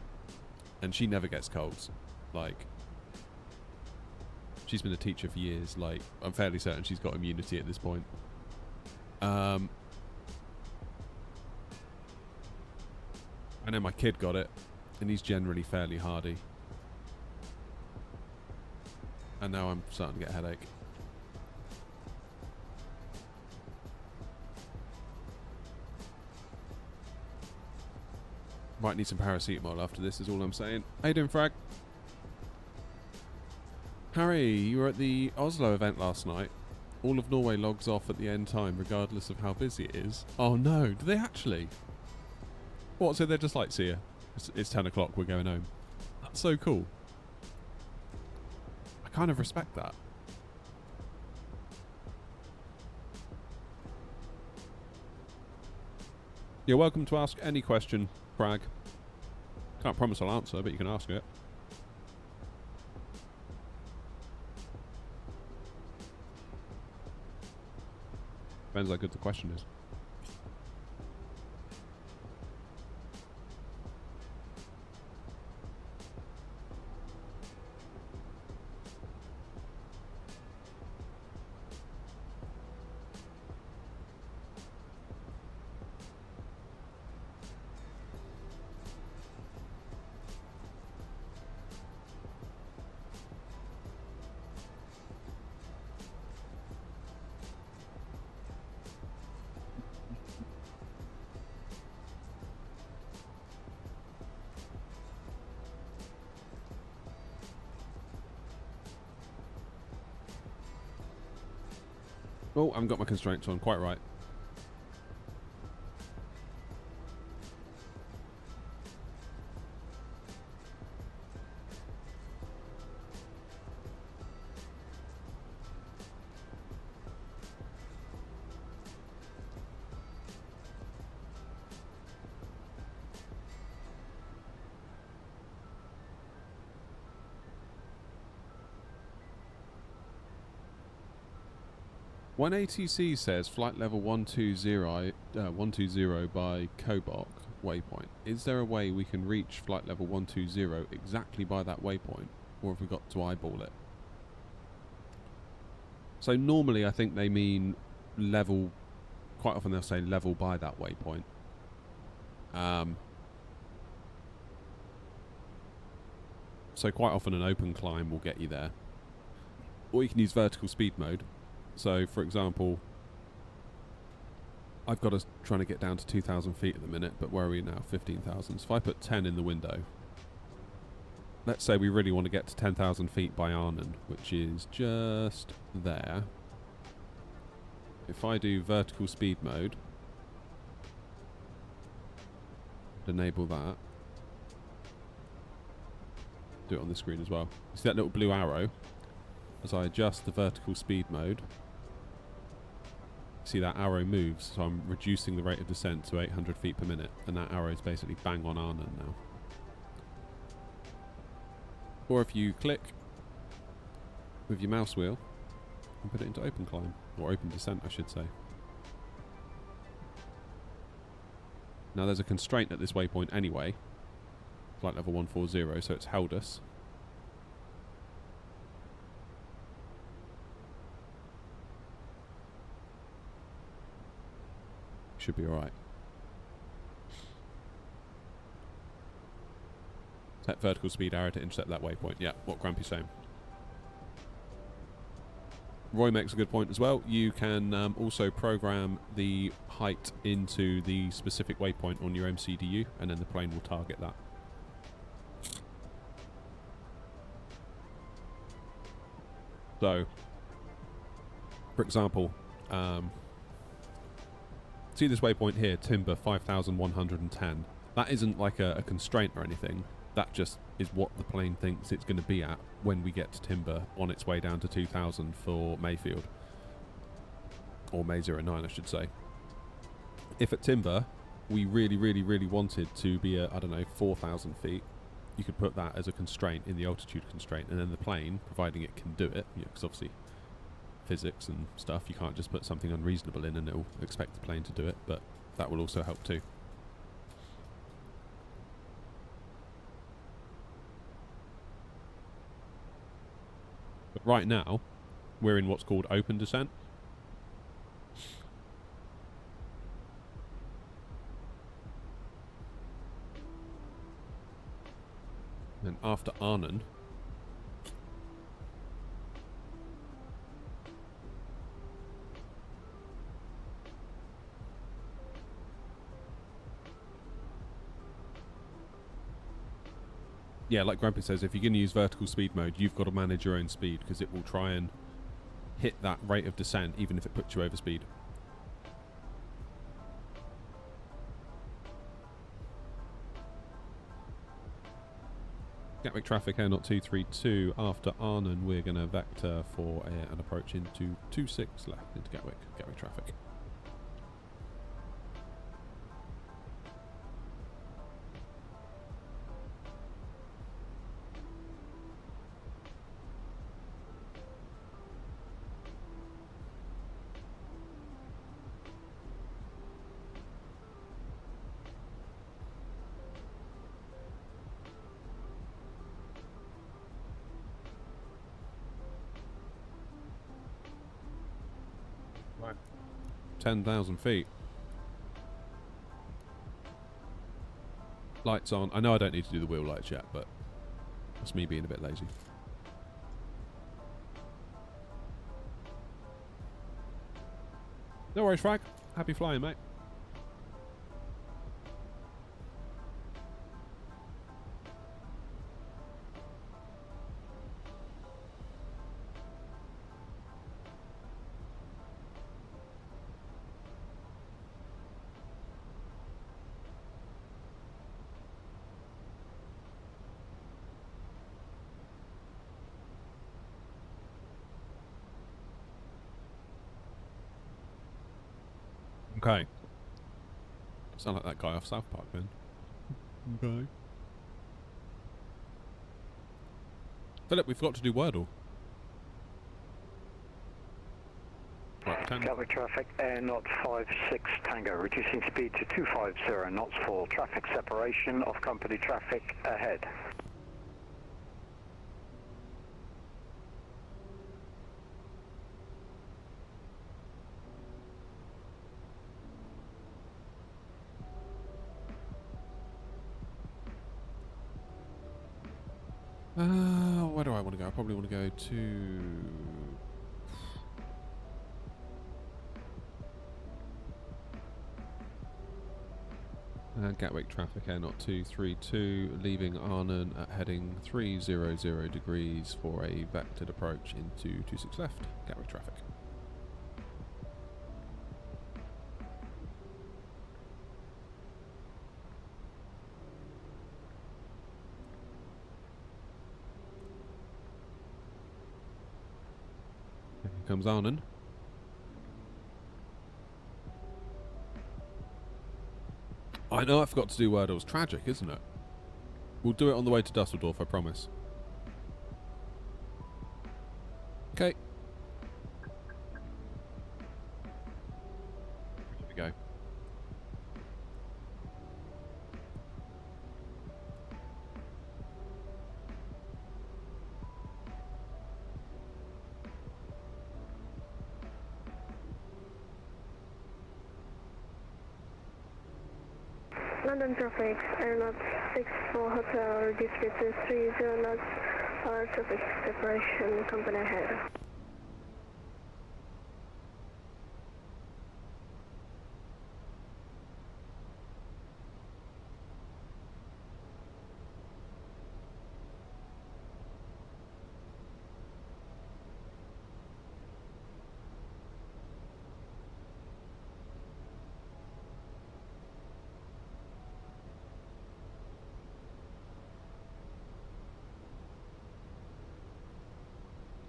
And she never gets colds. Like, she's been a teacher for years. Like, I'm fairly certain she's got immunity at this point. I know my kid got it. And he's generally fairly hardy. And now I'm starting to get a headache. Might need some paracetamol after this, is all I'm saying. How you doing, Frag? Harry, you were at the Oslo event last night. All of Norway logs off at the end time, regardless of how busy it is. Oh no, do they actually? What, so they're just like, see ya. It's 10 o'clock, we're going home. That's so cool. I kind of respect that. You're welcome to ask any question, Bragg. Can't promise I'll answer, but you can ask it. Depends how good the question is. Oh, I haven't got my constraints on, quite right. When ATC says flight level 120 by Kobok waypoint, is there a way we can reach flight level 120 exactly by that waypoint, or have we got to eyeball it? So normally I think they mean level, quite often they'll say level by that waypoint, So quite often an open climb will get you there. Or you can use vertical speed mode. So for example, I've got us trying to get down to 2,000 feet at the minute, but where are we now? 15,000. So if I put 10 in the window, let's say we really want to get to 10,000 feet by Arnhem, which is just there. If I do vertical speed mode, enable that, do it on the screen as well. See that little blue arrow? As I adjust the vertical speed mode, see that arrow moves, so I'm reducing the rate of descent to 800 feet per minute, and that arrow is basically bang on Arnhem now. Or if you click with your mouse wheel and put it into open climb, or open descent I should say. Now there's a constraint at this waypoint anyway, flight level 140, so it's held us. Should be alright. Set vertical speed arrow to intercept that waypoint. Yeah, what Grampy's saying. Roy makes a good point as well. You can also program the height into the specific waypoint on your MCDU, and then the plane will target that. So, for example, see this waypoint here, Timber 5,110. That isn't like a constraint or anything. That just is what the plane thinks it's going to be at when we get to Timber on its way down to 2,000 for Mayfield. Or May 09, I should say. If at Timber we really, really, really wanted to be at, I don't know, 4,000 feet, you could put that as a constraint in the altitude constraint, and then the plane, providing it can do it, because obviously physics and stuff, you can't just put something unreasonable in and it'll expect the plane to do it, but that will also help too. But right now, we're in what's called open descent. And after Arnhem, yeah, like Grampy says, if you're going to use vertical speed mode, you've got to manage your own speed, because it will try and hit that rate of descent even if it puts you over speed. Gatwick traffic, Air Knot 232. After Arnhem, we're going to vector for an approach into 26 left into Gatwick. Gatwick traffic. Right. 10,000 feet. Lights on. I know I don't need to do the wheel lights yet, but that's me being a bit lazy. No worries, Frag. Happy flying, mate. Okay. Sound like that guy off South Park, man. Okay. Philip, we've got to do Wordle. Right, Gatwick traffic, Air Knot 56 Tango, reducing speed to 250 knots for traffic separation of company traffic ahead. Where do I want to go? I probably want to go to... Gatwick traffic air not 232, leaving Arnhem at heading 300 degrees for a vectored approach into 26 left, Gatwick traffic. Here comes Arnhem. I know I forgot to do Wordle's tragic, isn't it? We'll do it on the way to Dusseldorf, I promise. Okay. Here we go. London traffic, airlock 64 Hotel, district 30 knots, traffic separation, company ahead.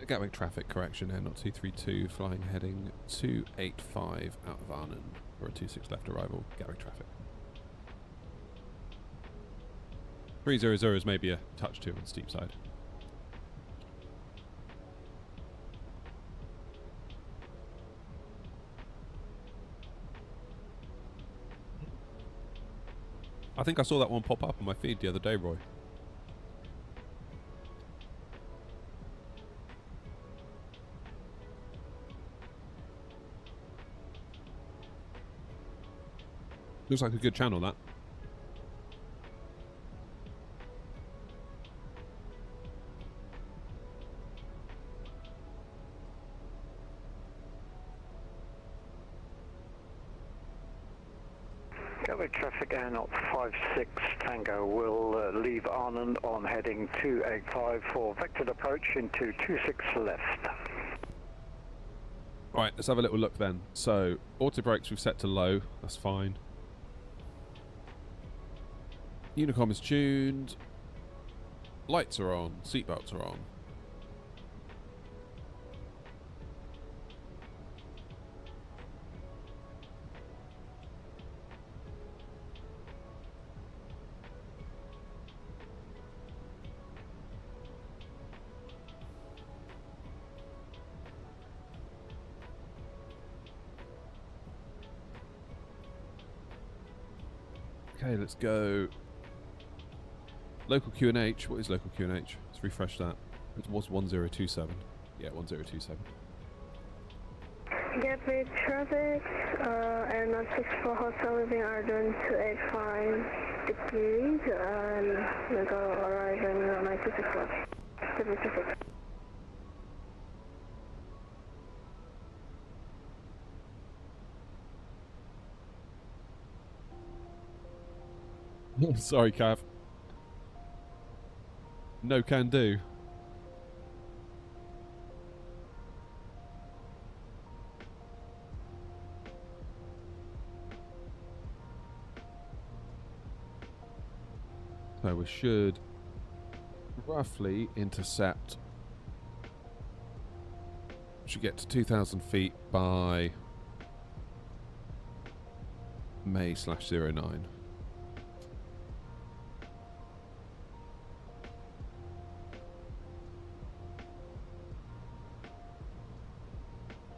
Gatwick traffic correction, air not 232, flying heading 285 out of Arnhem for a 26 left arrival, Gatwick traffic. 300 is maybe a touch too on the steep side. I think I saw that one pop up on my feed the other day, Roy. Looks like a good channel, that. Gatwick traffic air not 56 Tango will leave Arnhem on heading 285 for vectored approach into 26 left. Right, let's have a little look then. So, auto brakes we've set to low, that's fine. Unicom is tuned. Lights are on. Seatbelts are on. Okay, let's go. Local QNH. What is local QNH? Let's refresh that. It was 1027. Yeah, 1027. Gatwick traffic, air not 64 Hotel, leaving Arden 285 degrees, and we'll go arriving on 96 left. Gatwick traffic. Sorry, Cav. No can do. So we should roughly intercept. Should get to 2,000 feet by May/09.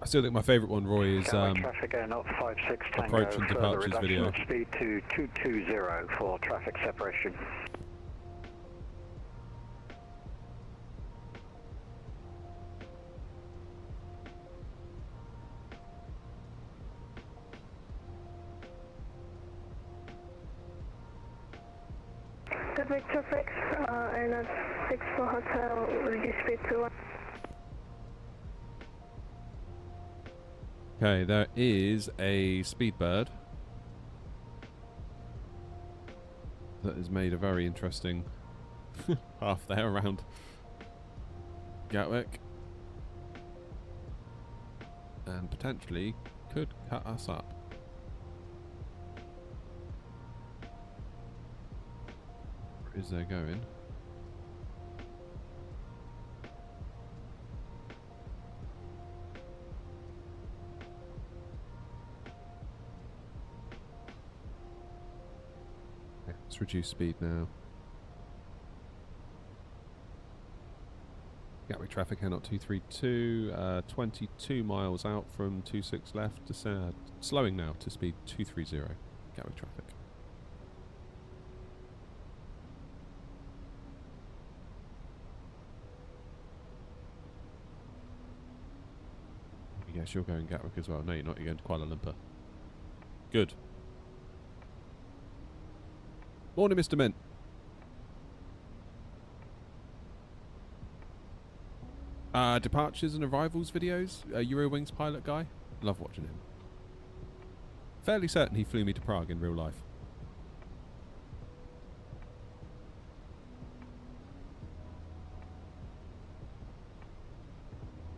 I still think my favourite one, Roy, is traffic air not 56 Tango, approach and departures video. Of speed to 220 for traffic separation. Gatwick traffic, air not 64 Hotel, reduce speed to 1. Okay, there is a Speedbird that has made a very interesting half there around Gatwick and potentially could cut us up. Where is there going? Okay, let's reduce speed now. Gatwick traffic, Not 232, 22 miles out from 26 left, slowing now to speed 230, Gatwick traffic. Yes, you're going Gatwick as well. No, you're not, you're going to Kuala Lumpur. Good. Morning, Mr. Mint. Departures and arrivals videos. Eurowings pilot guy. Love watching him. Fairly certain he flew me to Prague in real life.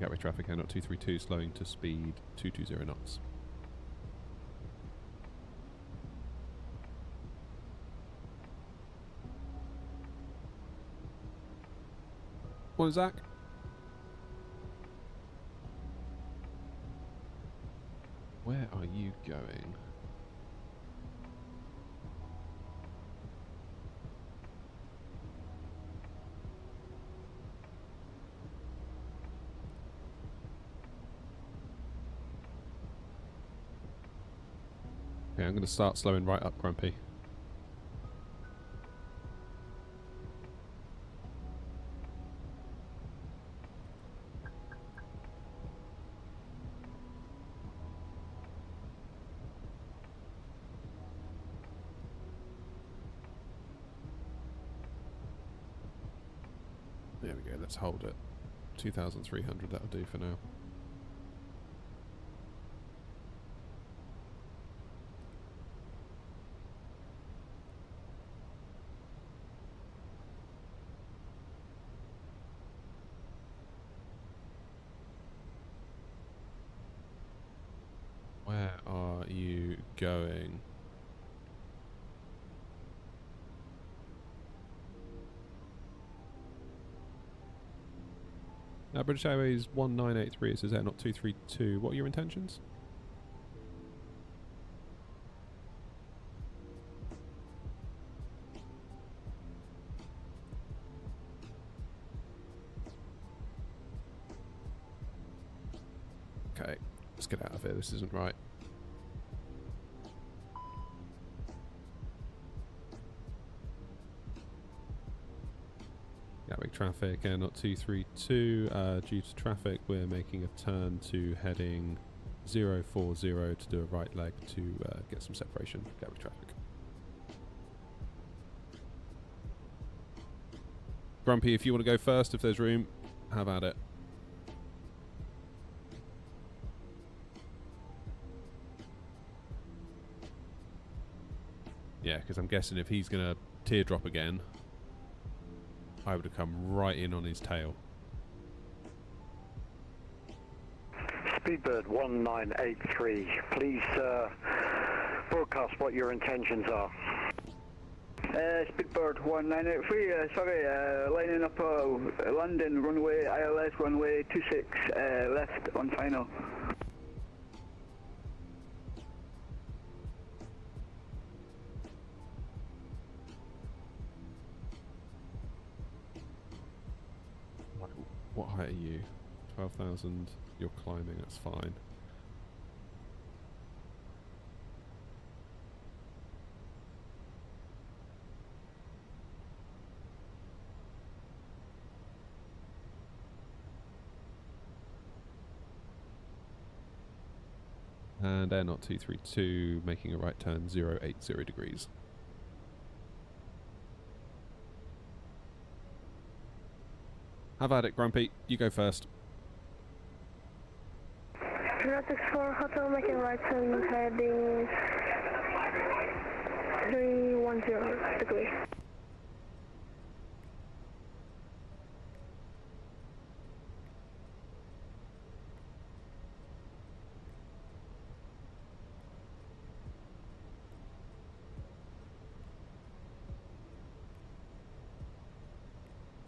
Gatwick traffic, Not 232, slowing to speed 220 knots. Morning, Zach. Where are you going? Okay, I'm going to start slowing right up, Grumpy. There we go, let's hold it. 2,300, that'll do for now. Where are you going? Now, British Airways 1983, it says Not 232. What are your intentions? Okay, let's get out of here. This isn't right. Gatwick traffic, Not 232. Due to traffic, we're making a turn to heading 040 to do a right leg to get some separation. Gatwick traffic. Grumpy, if you want to go first, if there's room, how about it? Yeah, because I'm guessing if he's going to teardrop again, I would have come right in on his tail. Speedbird 1983, please broadcast what your intentions are. Speedbird 1983, sorry, lining up London runway, ILS runway 26, left on final. What height are you? 12,000. You're climbing, that's fine. And Not 232, making a right turn, 080 degrees. Have at it, Grumpy. You go first. 064 Hotel, making right turn, heading 310 degrees.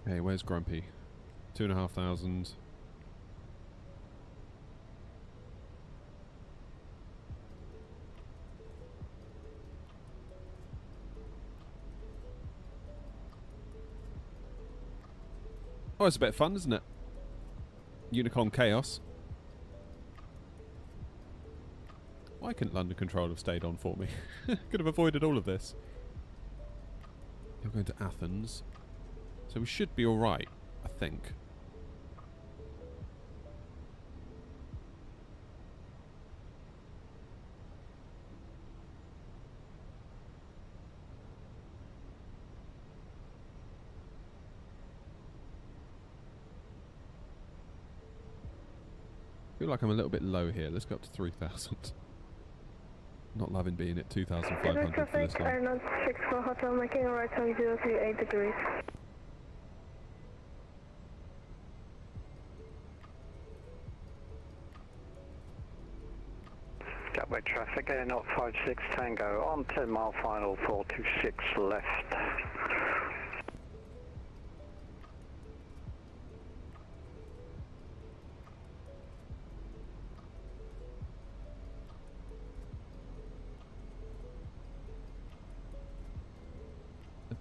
Hey, where's Grumpy? 2,500. Oh, it's a bit of fun, isn't it? Unicorn Chaos. Why couldn't London Control have stayed on for me? Could have avoided all of this. We're going to Athens. So we should be alright, I think. I feel like I'm a little bit low here. Let's go up to 3,000. Not loving being at 2,500 for this long. Airline 64 Hotel, making a right turn 038 degrees. Gatwick traffic, Air 056 Tango on 10 mile final 426 left.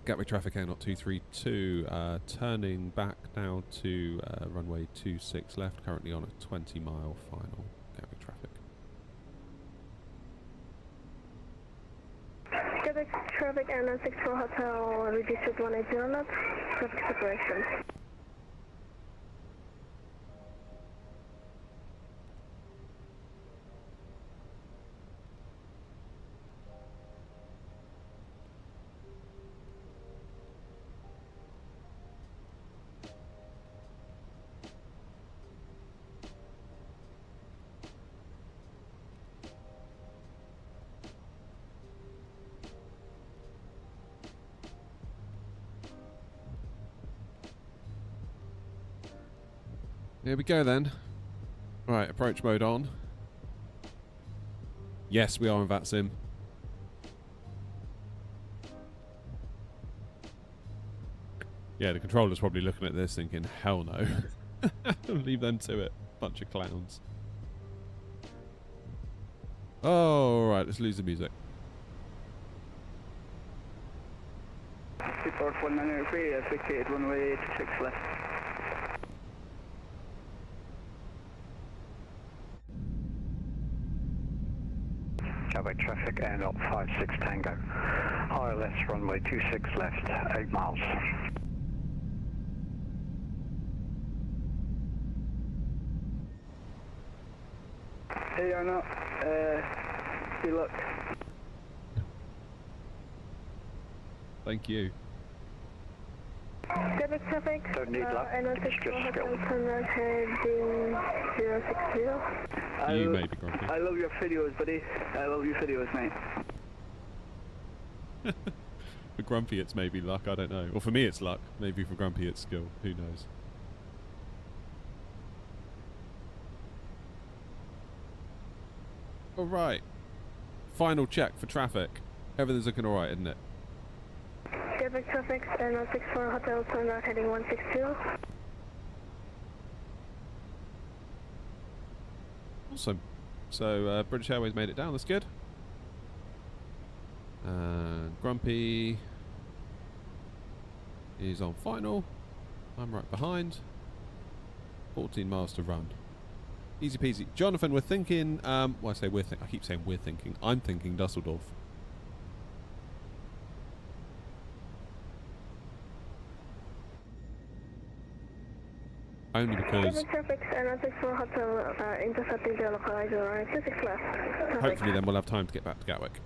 Gatwick traffic Air 232, turning back now to runway 26 left, currently on a 20 mile final. Gatwick traffic. Gatwick traffic, Airline 64 Hotel, reduced to 180 knots, traffic separation. Here we go then. Right, approach mode on. Yes, we are in VATSIM. Yeah, the controller's probably looking at this thinking, hell no. Leave them to it. Bunch of clowns. Oh, right, let's lose the music. Report 193, 68 runway 26 left. Gatwick traffic, Air 056 Tango. ILS runway 26 left, 8 miles. Hey, Arno. Good luck. Thank you. Gatwick traffic, Don't need luck, Airline it's 64 just skill. Hotel, turn right heading 060. You may be grumpy. I love your videos, buddy. I love your videos, mate. For Grumpy it's maybe luck, I don't know. Or for me it's luck. Maybe for Grumpy it's skill. Who knows? Alright. Final check for traffic. Everything's looking alright, isn't it? Gatwick traffic, Airline 64 Hotel, turn right heading 160. Awesome. So British Airways made it down, that's good. Grumpy is on final. I'm right behind. 14 miles to run. Easy peasy. Jonathan, we're thinking, well I say I keep saying we're thinking. I'm thinking Dusseldorf. Only because hopefully then we'll have time to get back to Gatwick.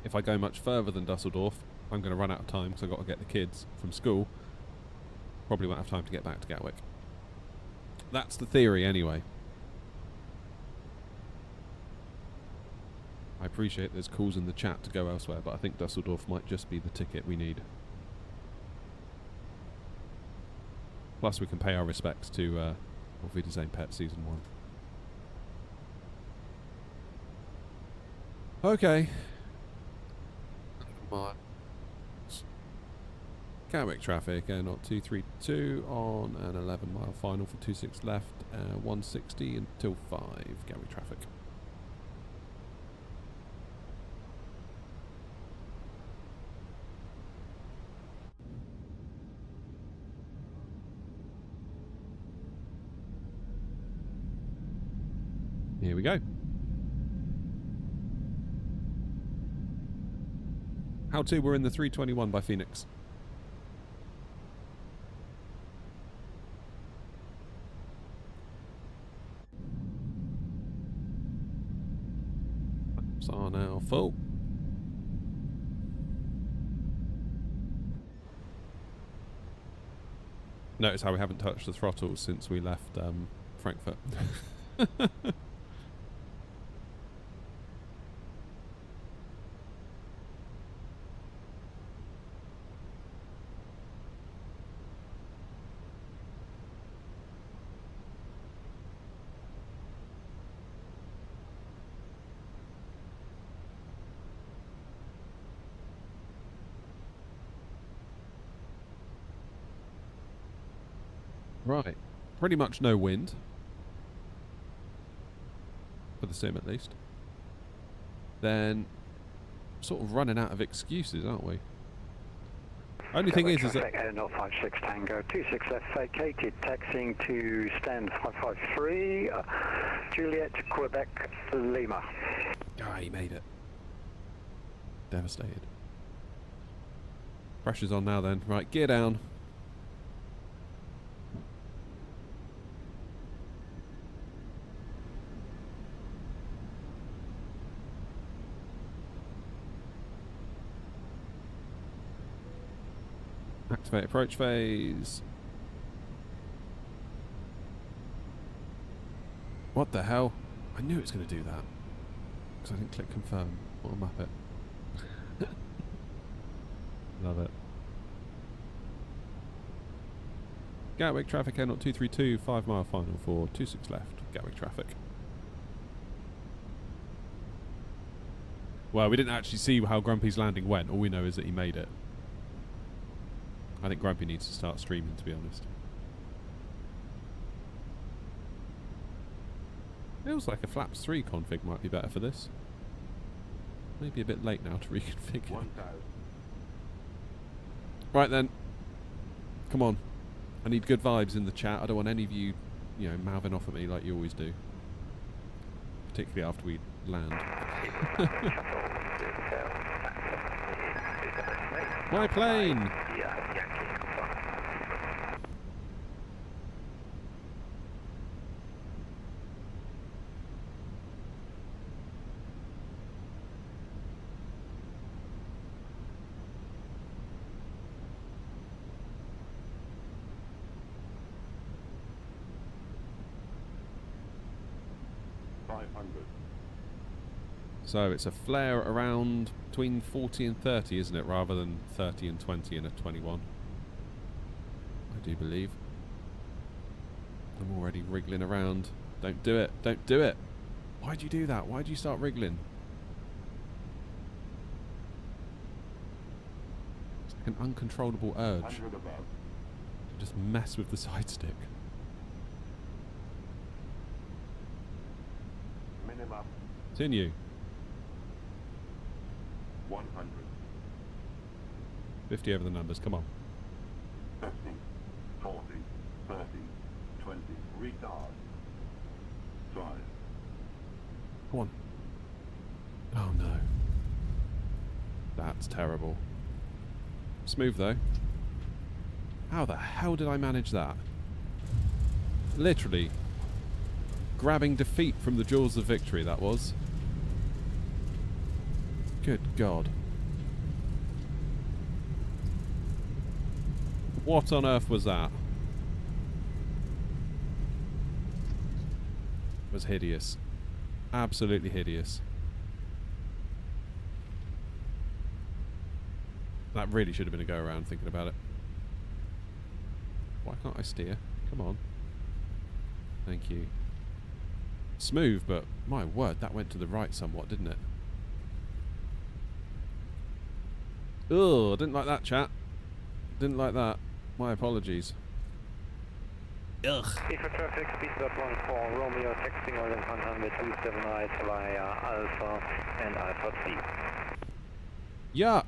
if I go much further than Dusseldorf, I'm going to run out of time because I've got to get the kids from school. Probably won't have time to get back to Gatwick. That's the theory anyway. I appreciate there's calls in the chat to go elsewhere, but I think Dusseldorf might just be the ticket we need. Plus we can pay our respects to Auf Wiedersehen Pet Season 1. Okay. Gatwick traffic, not 232 on an 11-mile final for 26 left, 160 until 5, Gatwick traffic. Here we go. How to? We're in the 321 by Fenix. Lamps are now full. Notice how we haven't touched the throttle since we left Frankfurt. Right, pretty much no wind, for the sim at least. Then, sort of running out of excuses, aren't we? Only thing is that... 056 Tango, 26 left vacated, taxiing to stand 553, Juliet, Quebec, Lima. Ah, he made it. Devastated. Pressure's on now then. Right, gear down. Activate approach phase. What the hell? I knew it was going to do that. Because I didn't click confirm. What a muppet. Love it. Gatwick traffic, N0232, 5-mile final for 26 left. Gatwick traffic. Well, we didn't actually see how Grumpy's landing went. All we know is that he made it. I think Grumpy needs to start streaming, to be honest. Feels like a Flaps 3 config might be better for this. Maybe a bit late now to reconfigure. Right then. Come on. I need good vibes in the chat. I don't want any of you, you know, mouthing off at me like you always do. Particularly after we land. My plane! 500. So it's a flare around between 40 and 30, isn't it? Rather than 30 and 20 in a 21. I do believe. I'm already wriggling around. Don't do it. Don't do it. Why'd you do that? Why'd you start wriggling? It's like an uncontrollable urge to just mess with the side stick. Minimum. Continue. 100. 50 over the numbers. Come on. 50, 40, 30, 20. Retard. 5. Come on. Oh no. That's terrible. Smooth though. How the hell did I manage that? Literally grabbing defeat from the jaws of victory, that was. Good God. What on earth was that? It was hideous. Absolutely hideous. That really should have been a go around thinking about it. Why can't I steer? Come on. Thank you. Smooth, but my word, that went to the right somewhat, didn't it? Ugh, I didn't like that, chat. Didn't like that. My apologies. Ugh. For traffic, speed dot 14, Romeo, texting on 127 right via Alpha and Alpha 3. Yuck!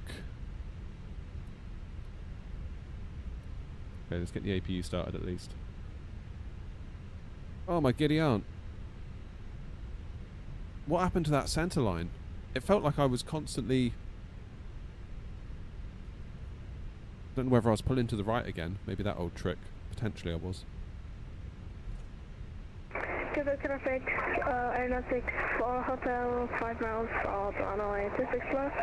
Okay, let's get the APU started at least. Oh my giddy aunt. What happened to that centre line? It felt like I was constantly... I don't know whether I was pulling to the right again. Maybe that old trick. Potentially I was. Gatwick traffic, aeronautics for hotel, 5 miles out runway 26 left.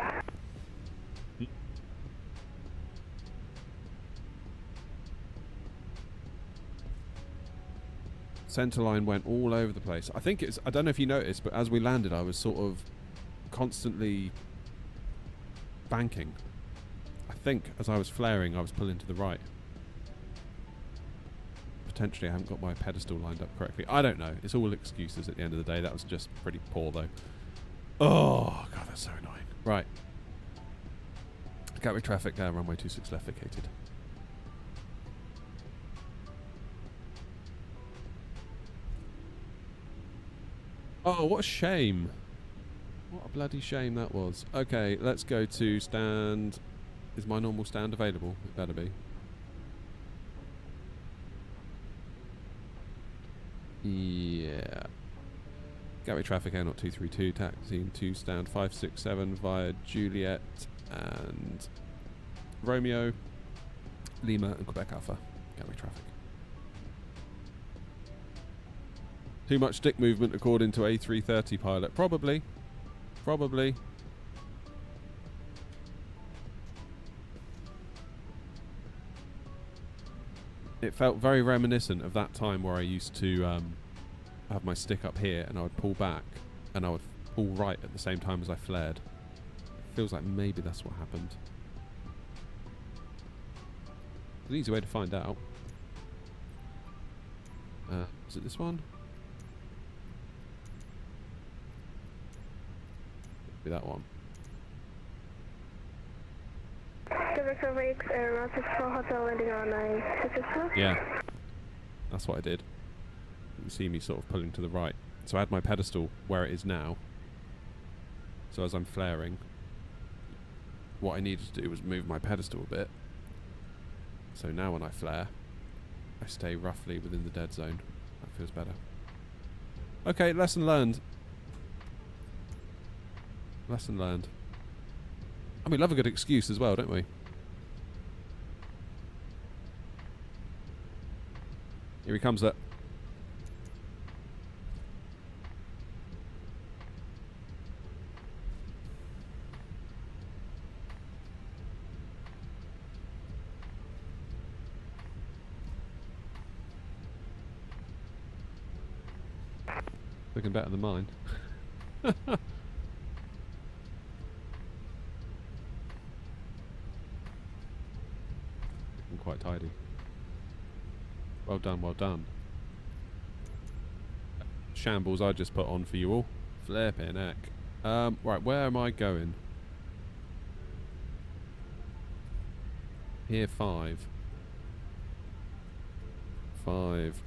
Centre line went all over the place. I think it's... I don't know if you noticed, but as we landed, I was sort of constantly banking. I think as I was flaring, I was pulling to the right. Potentially I haven't got my pedestal lined up correctly. I don't know. It's all excuses at the end of the day. That was just pretty poor, though. Oh, God, that's so annoying. Right. Gatwick traffic, runway 26 left vacated. Oh, what a shame. What a bloody shame that was. Okay, let's go to stand... Is my normal stand available? It better be. Yeah. Gatwick traffic, Air 232, taxiing to stand 567 via Juliet and Romeo, Lima and Quebec Alpha. Gatwick traffic. Too much stick movement according to A330 pilot. Probably. Probably. It felt very reminiscent of that time where I used to have my stick up here and I would pull back and I would pull right at the same time as I flared. It feels like maybe that's what happened. It's an easy way to find out. Is it this one? Be that one. Yeah, that's what I did. You can see me sort of pulling to the right. So I had my pedestal where it is now. So as I'm flaring, what I needed to do was move my pedestal a bit. So now when I flare, I stay roughly within the dead zone. That feels better. Okay, lesson learned. Lesson learned. And we love a good excuse as well, don't we? Here he comes, that. Looking better than mine. Quite tidy. Well done, well done. Shambles I just put on for you all. Flippin' heck. Right, where am I going? Here 5. 5,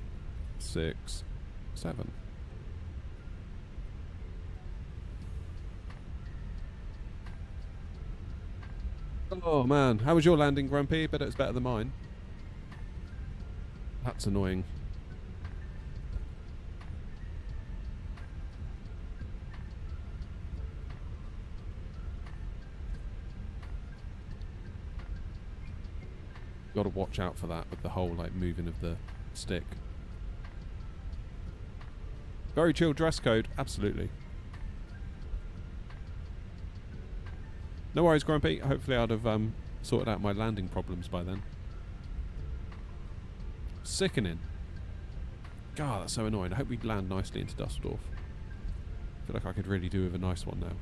6, 7. Oh man, how was your landing, Grumpy? Bet it's better than mine. That's annoying. Got to watch out for that with the whole like moving of the stick. Very chill dress code, absolutely. No worries, Grumpy. Hopefully I'd have sorted out my landing problems by then. Sickening. God, that's so annoying. I hope we land nicely into Dusseldorf. I feel like I could really do with a nice one now.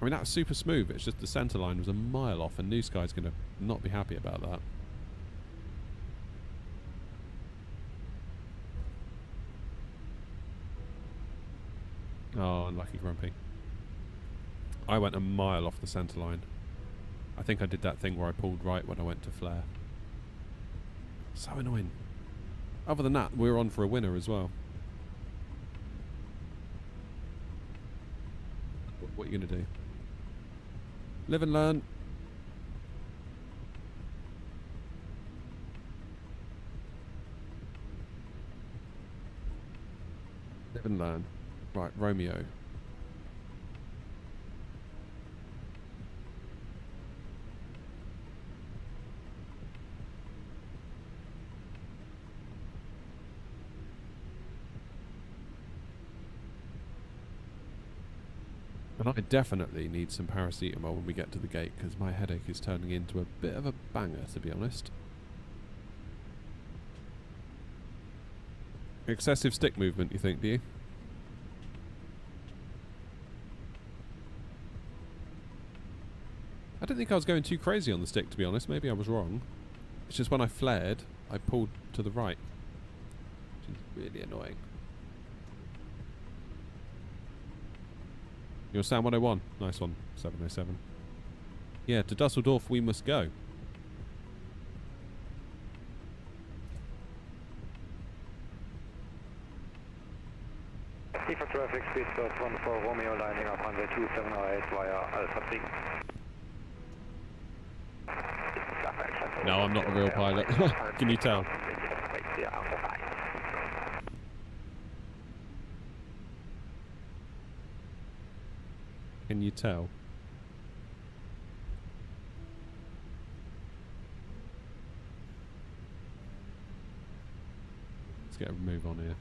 I mean, that was super smooth. It's just the centre line was a mile off, and New Sky's going to not be happy about that. Oh, unlucky Grumpy. I went a mile off the centre line. I think I did that thing where I pulled right when I went to flare. So annoying. Other than that, we're on for a winner as well. What are you going to do? Live and learn. Live and learn. Right, Romeo. And I definitely need some paracetamol when we get to the gate, because my headache is turning into a bit of a banger, to be honest. Excessive stick movement, you think, do you? I don't think I was going too crazy on the stick, to be honest. Maybe I was wrong. It's just when I flared, I pulled to the right, which is really annoying. You're Sam 101. Nice one, 707. Yeah, to Dusseldorf we must go. For traffic, speed 14 Romeo lining up on the 278 via Alpha 3. No, I'm not a real pilot. Can you tell? Can you tell? Let's get a move on here.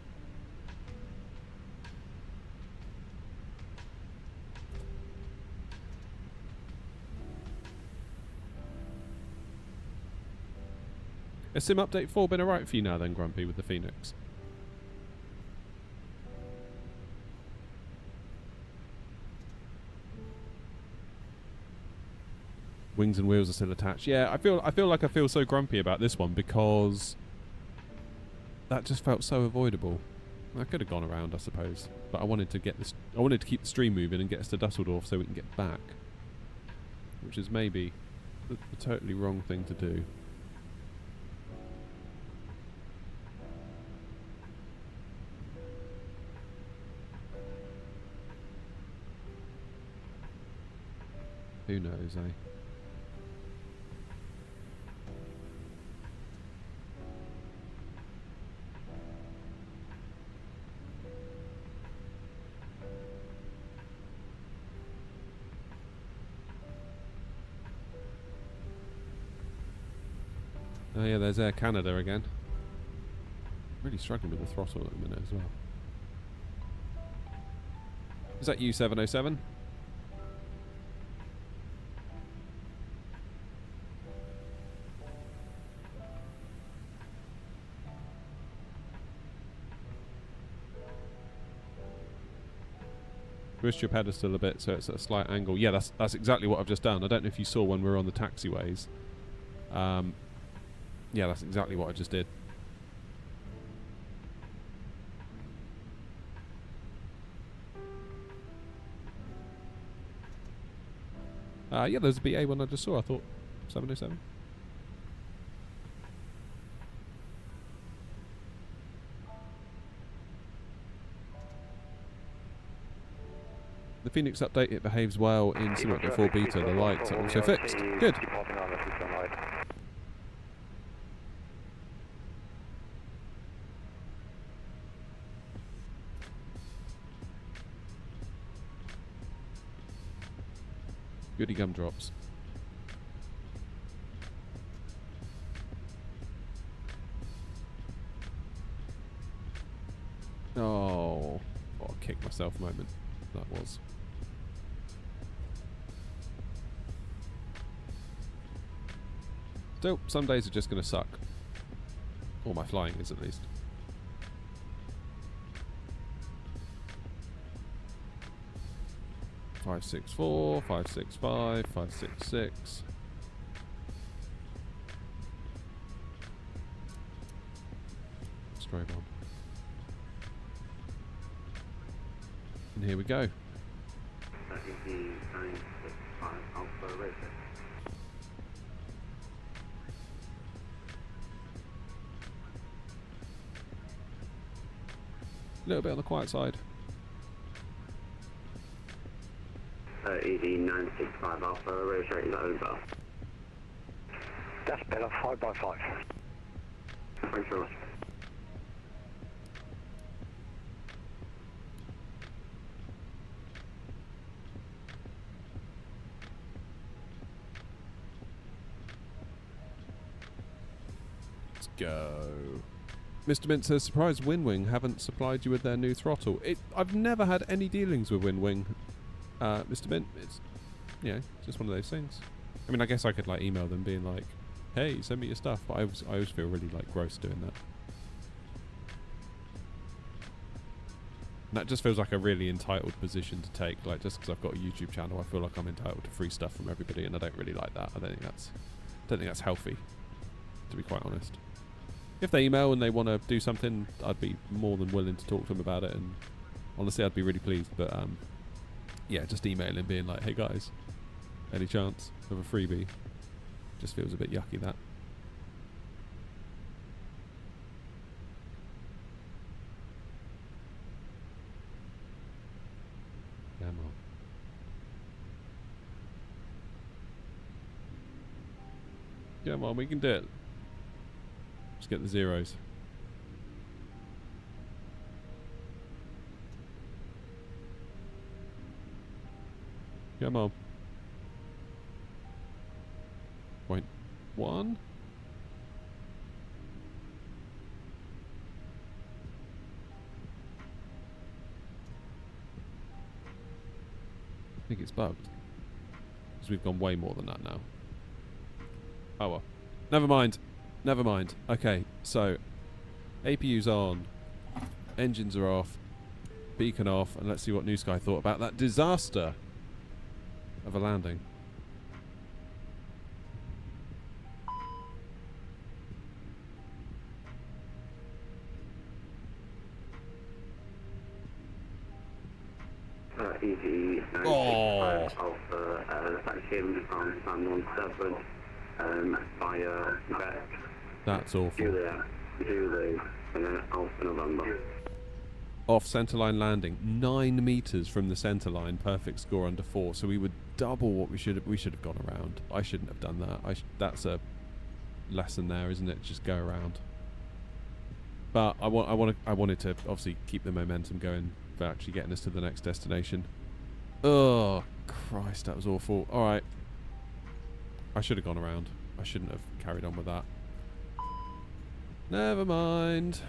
Has Sim Update 4 been alright for you now then, Grumpy, with the Fenix? Wings and wheels are still attached. Yeah, I feel like I feel so grumpy about this one because that just felt so avoidable. I could have gone around, I suppose, but I wanted to get this. I wanted to keep the stream moving and get us to Dusseldorf so we can get back, which is maybe the totally wrong thing to do. Who knows, eh? Oh yeah, there's Air Canada again. Really struggling with the throttle at the minute as well. Is that you, 707? Twist your pedestal a bit so it's at a slight angle. Yeah, that's exactly what I've just done. I don't know if you saw when we were on the taxiways. Yeah, that's exactly what I just did. Yeah, there's a BA one I just saw. I thought 707. The Fenix update, it behaves well in Simulator 4 beta. The lights are also fixed. Good. Goody gumdrops. Oh, what a kick myself moment that was. Still, some days are just going to suck. Or my flying is, at least. Five, 6, 4, 5, 6, 5, 5, 6, 6. Straight on. And here we go. That is the 965 Alpha Racer. A little bit on the quiet side. ED 965 Alpha Racer is over. That's better, 5 by 5. Thanks very much. Let's go. Mr. Mint says, surprised Winwing haven't supplied you with their new throttle. I've never had any dealings with Winwing, Mr. Mint. It's, you know, just one of those things. I mean, I guess I could like email them being like, hey, send me your stuff, but I always feel really like gross doing that. And that just feels like a really entitled position to take. Like, just because I've got a YouTube channel, I feel like I'm entitled to free stuff from everybody, and I don't really like that. I don't think that's healthy, to be quite honest. If they email and they want to do something, I'd be more than willing to talk to them about it, and honestly, I'd be really pleased. But yeah, just emailing being like, hey guys, any chance of a freebie? Just feels a bit yucky, that. Come on. Come on, we can do it. Just get the zeros. Come on. 0.1. I think it's bugged. Because we've gone way more than that now. Oh well. Never mind. Never mind. Okay, so APU's on, engines are off, beacon off, and let's see what New Sky thought about that disaster of a landing. EG 965 Alpha, taxiing from San 17 via Quebec. That's awful. Julie, and then Alpha November. Off centerline landing, 9 meters from the centerline, perfect score under 4. So we would double what we should have gone around. I shouldn't have done that. That's a lesson there, isn't it? Just go around. But I wanted to obviously keep the momentum going for actually getting us to the next destination. Oh Christ, that was awful. All right, I should have gone around. I shouldn't have carried on with that. Never mind.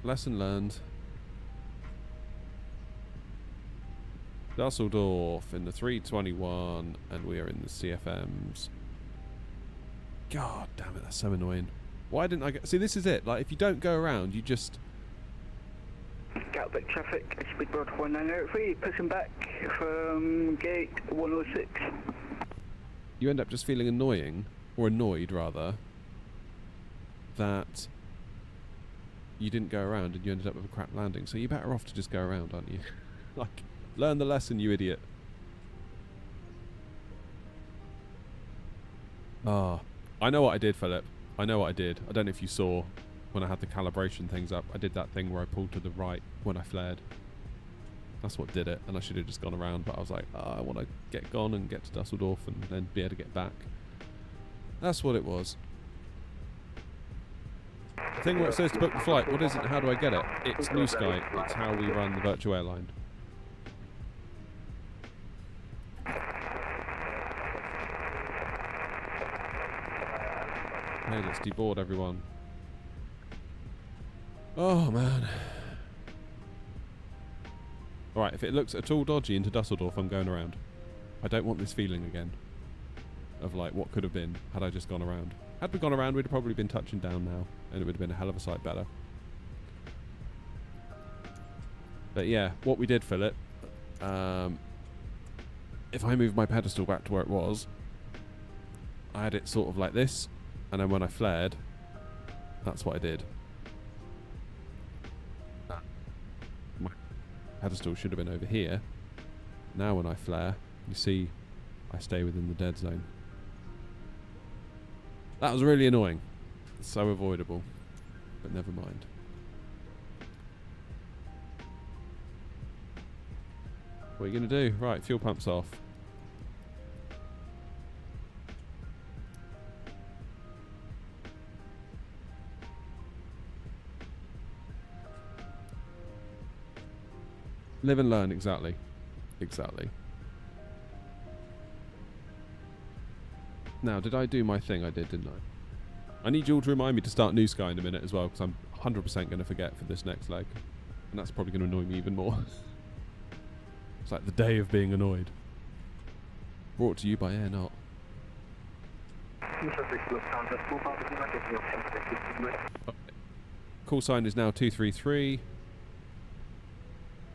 Lesson learned. Dusseldorf in the 321, and we are in the CFMs. God damn it, that's so annoying. Why didn't I get... See, this is it. Like, if you don't go around, you just... Gatwick traffic, speedboard 1983, pushing back from gate 106. You end up just feeling annoying, or annoyed rather, that you didn't go around and you ended up with a crap landing. So you're better off to just go around, aren't you? Like, learn the lesson, you idiot. Ah, I know what I did, Philip. I know what I did. I don't know if you saw when I had the calibration things up. I did that thing where I pulled to the right when I flared. That's what did it, and I should have just gone around, but I was like, oh, I want to get gone and get to Dusseldorf and then be able to get back. That's what it was. The thing where it says to book the flight, what is it? How do I get it? It's New Sky. It's how we run the virtual airline. Hey, let's deboard everyone. Oh man. Alright, if it looks at all dodgy into Dusseldorf, I'm going around. I don't want this feeling again. of like what could have been had I just gone around. Had we gone around, we'd have probably been touching down now, and it would have been a hell of a sight better. But yeah, what we did, Philip, if I move my pedestal back to where it was, I had it sort of like this, and then when I flared, that's what I did. My pedestal should have been over here. Now when I flare, you see I stay within the dead zone. That was really annoying. So avoidable. But never mind. What are you going to do? Right, fuel pump's off. Live and learn, exactly. Exactly. Now, did I do my thing? I did, didn't I? I need you all to remind me to start New Sky in a minute as well, because I'm 100% going to forget for this next leg. And that's probably going to annoy me even more. It's like the day of being annoyed. Brought to you by Air Not. Call sign is now 233.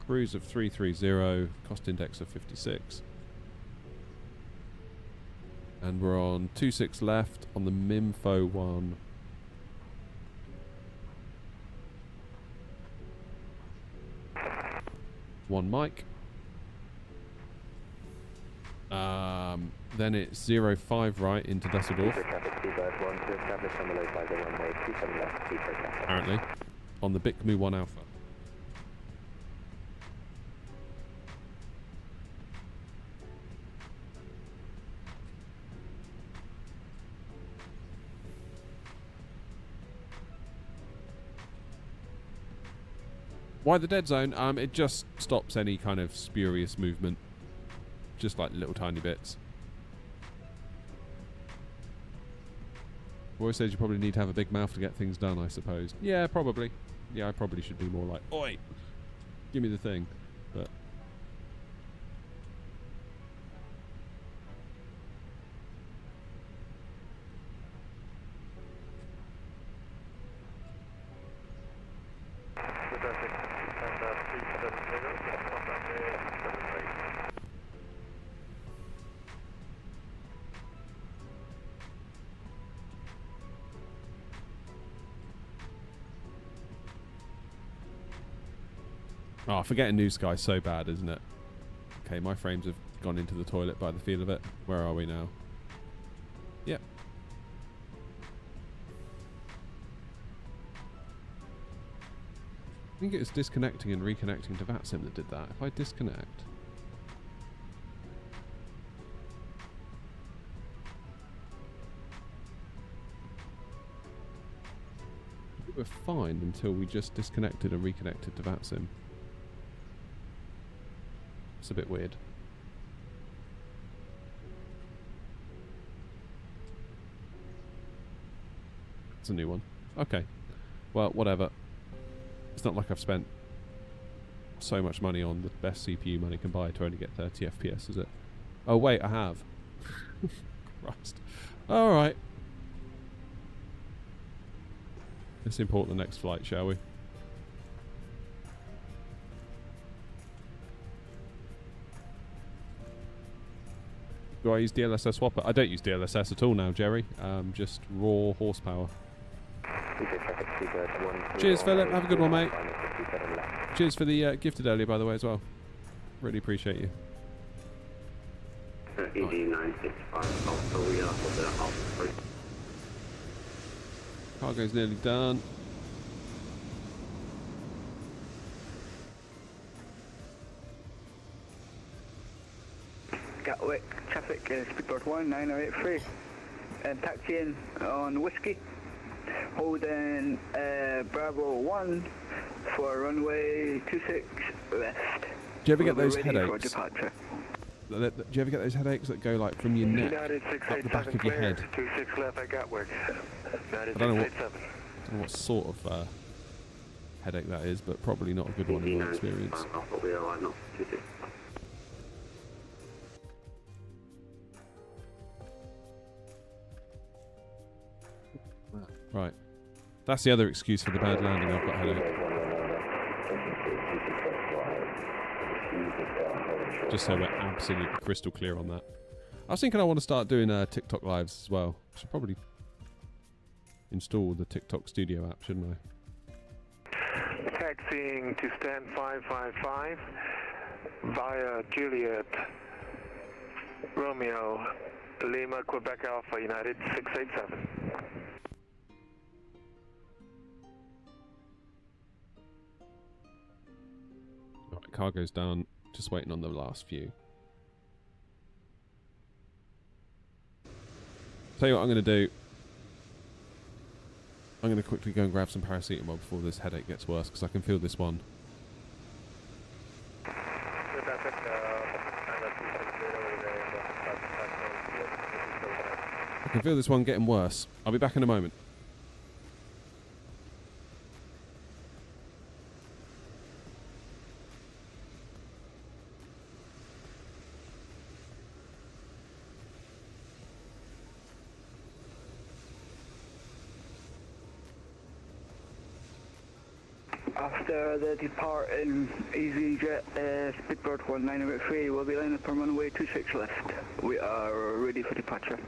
Cruise of 330. Cost index of 56. And we're on 26 left on the Mimfo one. One mic. Then it's 05 right into Dusseldorf. Apparently. On the Bikmu 1 Alpha. Why the dead zone? It just stops any kind of spurious movement. Just like little tiny bits. Roy says you probably need to have a big mouth to get things done, I suppose. Yeah, probably. Yeah, I probably should be more like, oi! Give me the thing. But... Oh, forgetting New Sky so bad, isn't it? Okay, my frames have gone into the toilet by the feel of it. Where are we now? Yep. I think it was disconnecting and reconnecting to VATSIM that did that. If I disconnect... we were fine until we just disconnected and reconnected to VATSIM. It's a bit weird. It's a new one. Okay. Well, whatever. It's not like I've spent so much money on the best CPU money can buy to only get 30 FPS, is it? Oh, wait, I have. Christ. Alright. Let's import the next flight, shall we? Do I use DLSS swapper? I don't use DLSS at all now, Jerry. Just raw horsepower. Cheers, Philip. Have a good one, mate. Cheers for the gifted earlier, by the way, as well. Really appreciate you. Cargo's nearly done. Gatwick, traffic, speedboard 19083, and taxiing on Whiskey, holding Bravo 1 for runway 26 left. Do you ever get those headaches? Do you ever get those headaches that go like from your neck up the back of your head? 26 left at Gatwick. I don't know what sort of headache that is, but probably not a good one in my experience. Right. That's the other excuse for the bad landing. I've got a headache. Just so we're absolutely crystal clear on that. I was thinking I want to start doing TikTok lives as well. I should probably install the TikTok Studio app, shouldn't I? Taxiing to stand 555 via Juliet, Romeo, Lima, Quebec Alpha, United 687. Right, cargo's done. Just waiting on the last few. Tell you what I'm going to do. I'm going to quickly go and grab some paracetamol before this headache gets worse, because I can feel this one. I can feel this one getting worse. I'll be back in a moment. After the departing EasyJet Speedbird 1983, we'll be lining up on runway 26 left. We are ready for departure.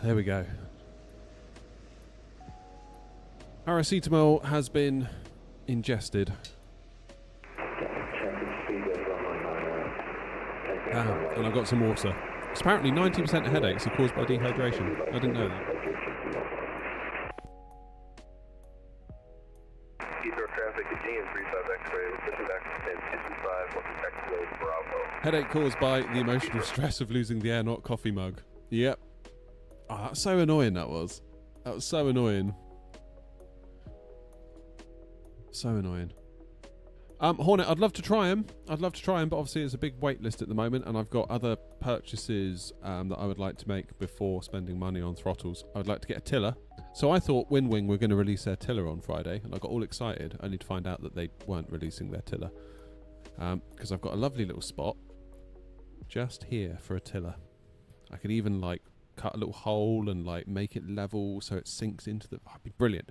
There we go. Paracetamol has been ingested. And I've got some water. It's apparently 90% of headaches are caused by dehydration. I didn't know that. Headache caused by the emotional stress of losing the air, not coffee mug. Yep. Oh, that's so annoying, that was. That was so annoying. So annoying. Hornet, I'd love to try them. But obviously it's a big wait list at the moment, and I've got other purchases that I would like to make before spending money on throttles. I would like to get a tiller. So I thought Winwing were going to release their tiller on Friday, and I got all excited, only to find out that they weren't releasing their tiller. because I've got a lovely little spot just here for a tiller. I could even like cut a little hole and like make it level so it sinks into the... That'd be brilliant.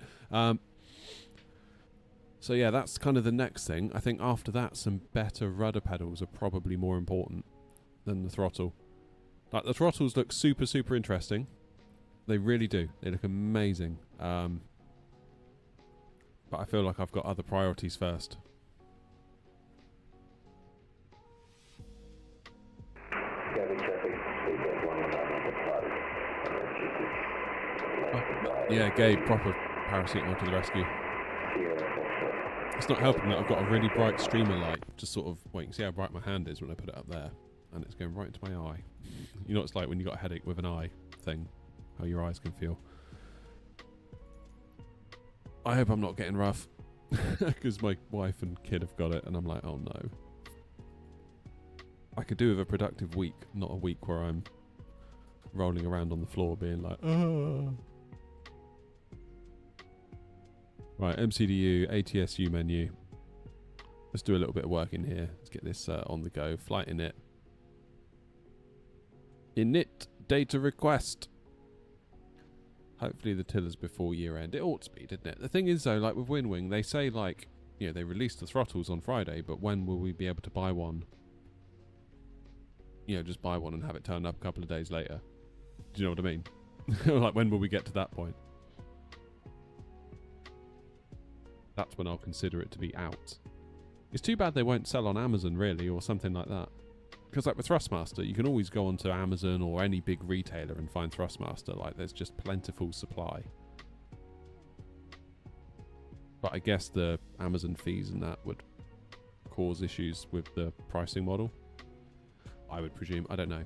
So yeah, that's kind of the next thing. I think after that, some better rudder pedals are probably more important than the throttle. Like, the throttles look super, super interesting. They really do. They look amazing. But I feel like I've got other priorities first. Yeah, Gabe, proper paracetamol to the rescue. It's not helping that I've got a really bright streamer light, just sort of, well, you can see how bright my hand is when I put it up there, and it's going right into my eye. You know what it's like when you got a headache with an eye thing, how your eyes can feel. I hope I'm not getting rough, because my wife and kid have got it, and I'm like, oh no. I could do with a productive week, not a week where I'm rolling around on the floor being like, oh. Right, MCDU, ATSU menu. Let's do a little bit of work in here. Let's get this on the go. Flight init. Init data request. Hopefully the tiller's before year end. It ought to be, didn't it? The thing is though, like with Winwing, they say like, you know, they released the throttles on Friday, but when will we be able to buy one? You know, just buy one and have it turned up a couple of days later. Do you know what I mean? Like, when will we get to that point? That's when I'll consider it to be out. It's too bad they won't sell on Amazon, really, or something like that. Because like with Thrustmaster, you can always go onto Amazon or any big retailer and find Thrustmaster. Like, there's just plentiful supply. But I guess the Amazon fees and that would cause issues with the pricing model. I would presume. I don't know.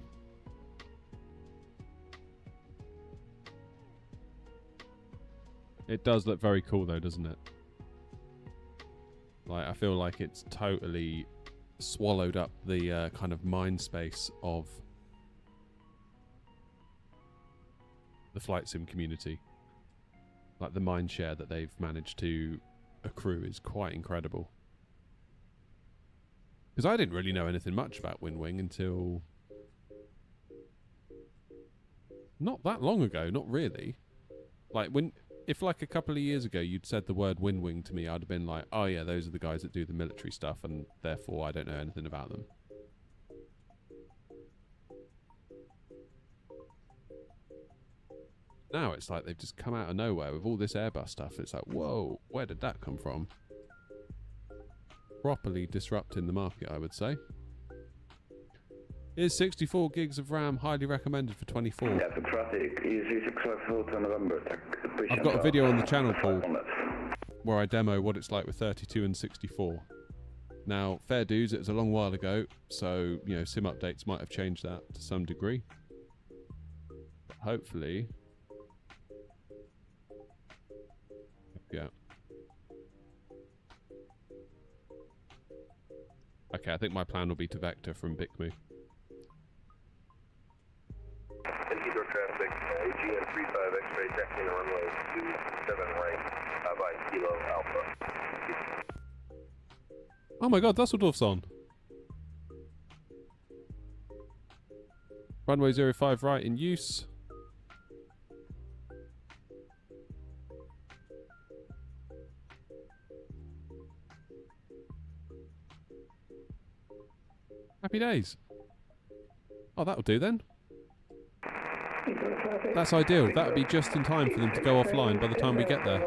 It does look very cool though, doesn't it? Like, I feel like it's totally swallowed up the kind of mind space of the flight sim community. Like, the mind share that they've managed to accrue is quite incredible. Because I didn't really know anything much about Winwing until not that long ago, not really. Like, if like a couple of years ago you'd said the word Winwing to me, I'd have been like, oh yeah, those are the guys that do the military stuff, and therefore I don't know anything about them. Now it's like they've just come out of nowhere with all this Airbus stuff. It's like, whoa, where did that come from? Properly disrupting the market, I would say. Is 64 gigs of RAM highly recommended for 24? Yeah, for traffic, easy 654 November. I've got a video on the channel, Paul, where I demo what it's like with 32 and 64. Now, fair dues, it was a long while ago, so, you know, sim updates might have changed that to some degree. But hopefully... Yeah. Okay, I think my plan will be to vector from Bikmu. Hydro traffic, AGN 35 X-ray taxiing runway 27 right by Kilo Alpha. Oh my god, Dusseldorf's on. Runway 05 right in use. Happy days. Oh, that'll do then. That's ideal. That'll be just in time for them to go offline by the time we get there.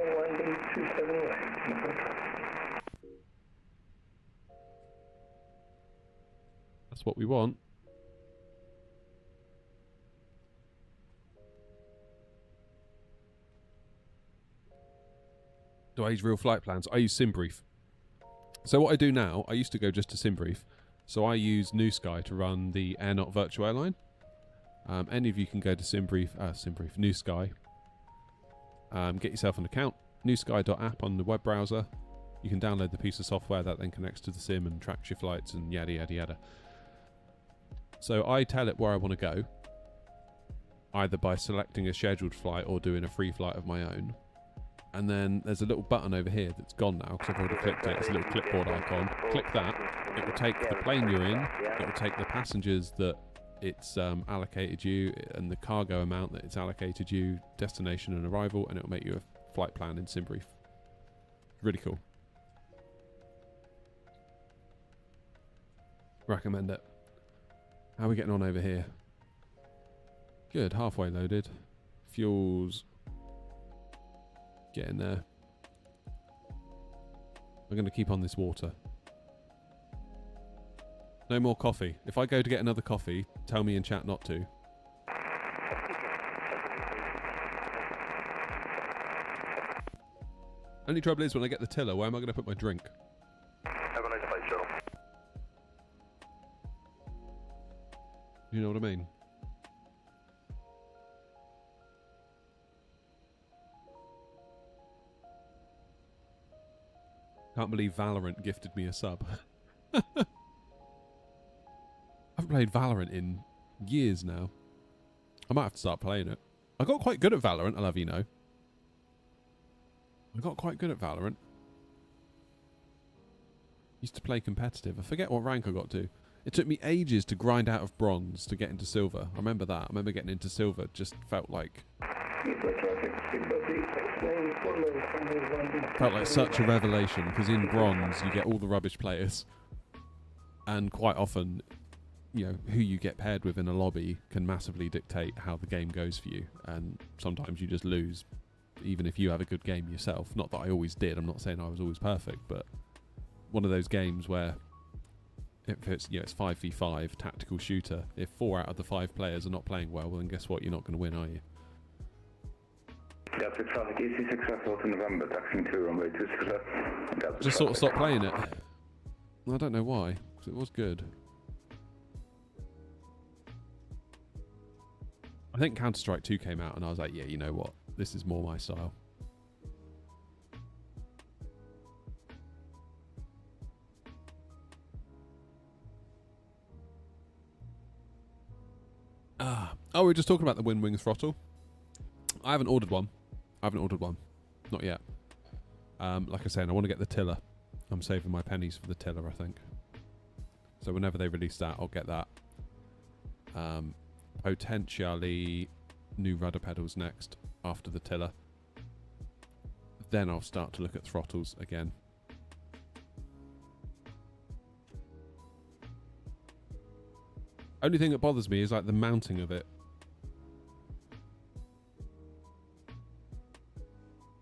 That's what we want. Do I use real flight plans? I use SimBrief. So what I do now, I used to go just to SimBrief. So I use New Sky to run the AirNot virtual airline. Any of you can go to SimBrief, New Sky. Get yourself an account. newsky.app on the web browser. You can download the piece of software that then connects to the sim and tracks your flights and yada yada yada. So I tell it where I want to go, either by selecting a scheduled flight or doing a free flight of my own. and then there's a little button over here that's gone now because I've already clicked it. It's a little clipboard icon. Click that. It will take the plane you're in. It will take the passengers that it's allocated you and the cargo amount that it's allocated you, destination and arrival, and it will make you a flight plan in SimBrief. Really cool. Recommend it. How are we getting on over here? Good, halfway loaded. Fuels. Getting there. I'm going to keep on this water. No more coffee. If I go to get another coffee, tell me in chat not to. Only trouble is when I get the tiller, where am I going to put my drink? Have a nice flight, shuttle. You know what I mean? Can't believe Valorant gifted me a sub. I haven't played Valorant in years now. I might have to start playing it. I got quite good at Valorant, I'll have you know. I got quite good at Valorant. Used to play competitive. I forget what rank I got to. It took me ages to grind out of bronze to get into silver. I remember that. I remember getting into silver. Just felt like... Felt like such a revelation, because in bronze you get all the rubbish players. And quite often, you know, who you get paired with in a lobby can massively dictate how the game goes for you. And sometimes you just lose, even if you have a good game yourself. Not that I always did. I'm not saying I was always perfect, but one of those games where if it's, you know, it's 5v5 tactical shooter. If 4 out of the 5 players are not playing well, then guess what? You're not going to win, are you? Gatwick traffic, EC6 Hotel to November, taxiing to runway 26 left. Just sort of stopped playing it. I don't know why, because it was good. I think Counter-Strike 2 came out and I was like, yeah, you know what? This is more my style. Oh, we were just talking about the Wing throttle. I haven't ordered one. Not yet. Like I said, I want to get the tiller. I'm saving my pennies for the tiller, I think. So whenever they release that, I'll get that. Potentially new rudder pedals next after the tiller. Then I'll start to look at throttles again. Only thing that bothers me is like the mounting of it.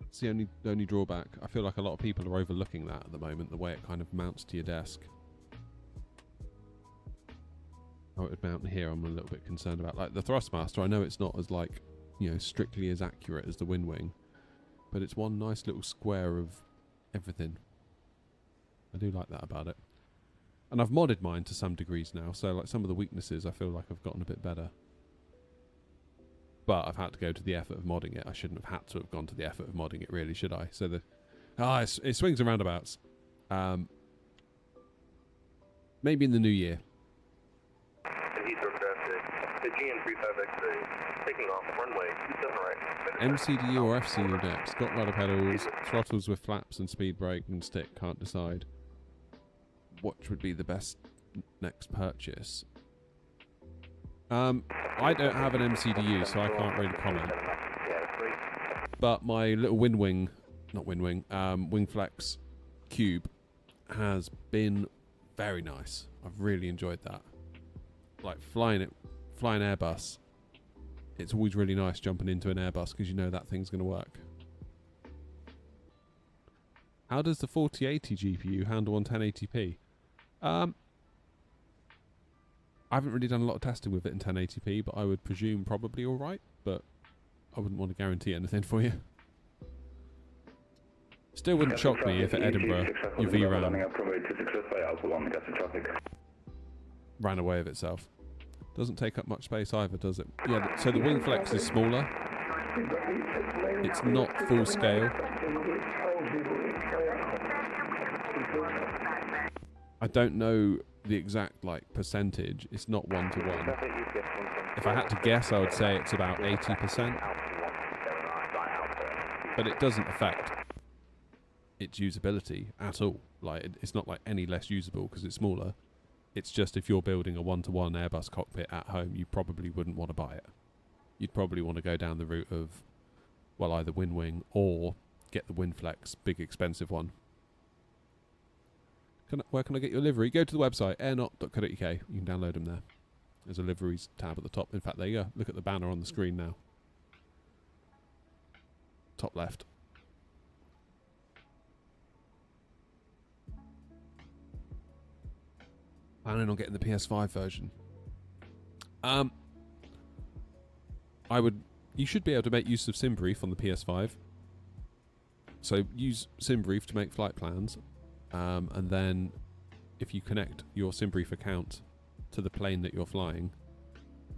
It's the only drawback. I feel like a lot of people are overlooking that at the moment, the way it kind of mounts to your desk. How it would mount here, I'm a little bit concerned about. Like the Thrustmaster, I know it's not as like, you know, strictly as accurate as the Wing, but it's one nice little square of everything. I do like that about it. And I've modded mine to some degrees now, so like some of the weaknesses I feel like I've gotten a bit better. But I've had to go to the effort of modding it. I shouldn't have had to have gone to the effort of modding it, really, should I? So it swings and roundabouts. Maybe in the new year. Heathrow traffic, the GN35X-ray, taking off runway 27 right. MCDU or FCU next. Got rudder pedals, throttles with flaps and speed brake and stick. Can't decide. What would be the best next purchase? I don't have an MCDU, so I can't really comment. But my little Wingflex Cube has been very nice. I've really enjoyed that. Like flying Airbus. It's always really nice jumping into an Airbus because you know that thing's going to work. How does the 4080 GPU handle on 1080p? I haven't really done a lot of testing with it in 1080p, but I would presume probably alright, but I wouldn't want to guarantee anything for you. Still wouldn't shock me if at Edinburgh your VRAM ran away of itself. Doesn't take up much space either, does it? Yeah, so the Wingflex is smaller. It's not full scale. I don't know the exact like percentage. It's not 1-to-1. If I had to guess, I would say it's about 80%. but it doesn't affect its usability at all. Like it's not like any less usable because it's smaller. It's just if you're building a one-to-one Airbus cockpit at home, you probably wouldn't want to buy it. You'd probably want to go down the route of, well, either WinWing or get the WinFlex, big expensive one. Where can I get your livery? Go to the website, airnot.co.uk. You can download them there. There's a liveries tab at the top. In fact, there you go. Look at the banner on the screen now. Top left. Planning on getting the PS5 version. You should be able to make use of SimBrief on the PS5. So use SimBrief to make flight plans, and then if you connect your SimBrief account to the plane that you're flying,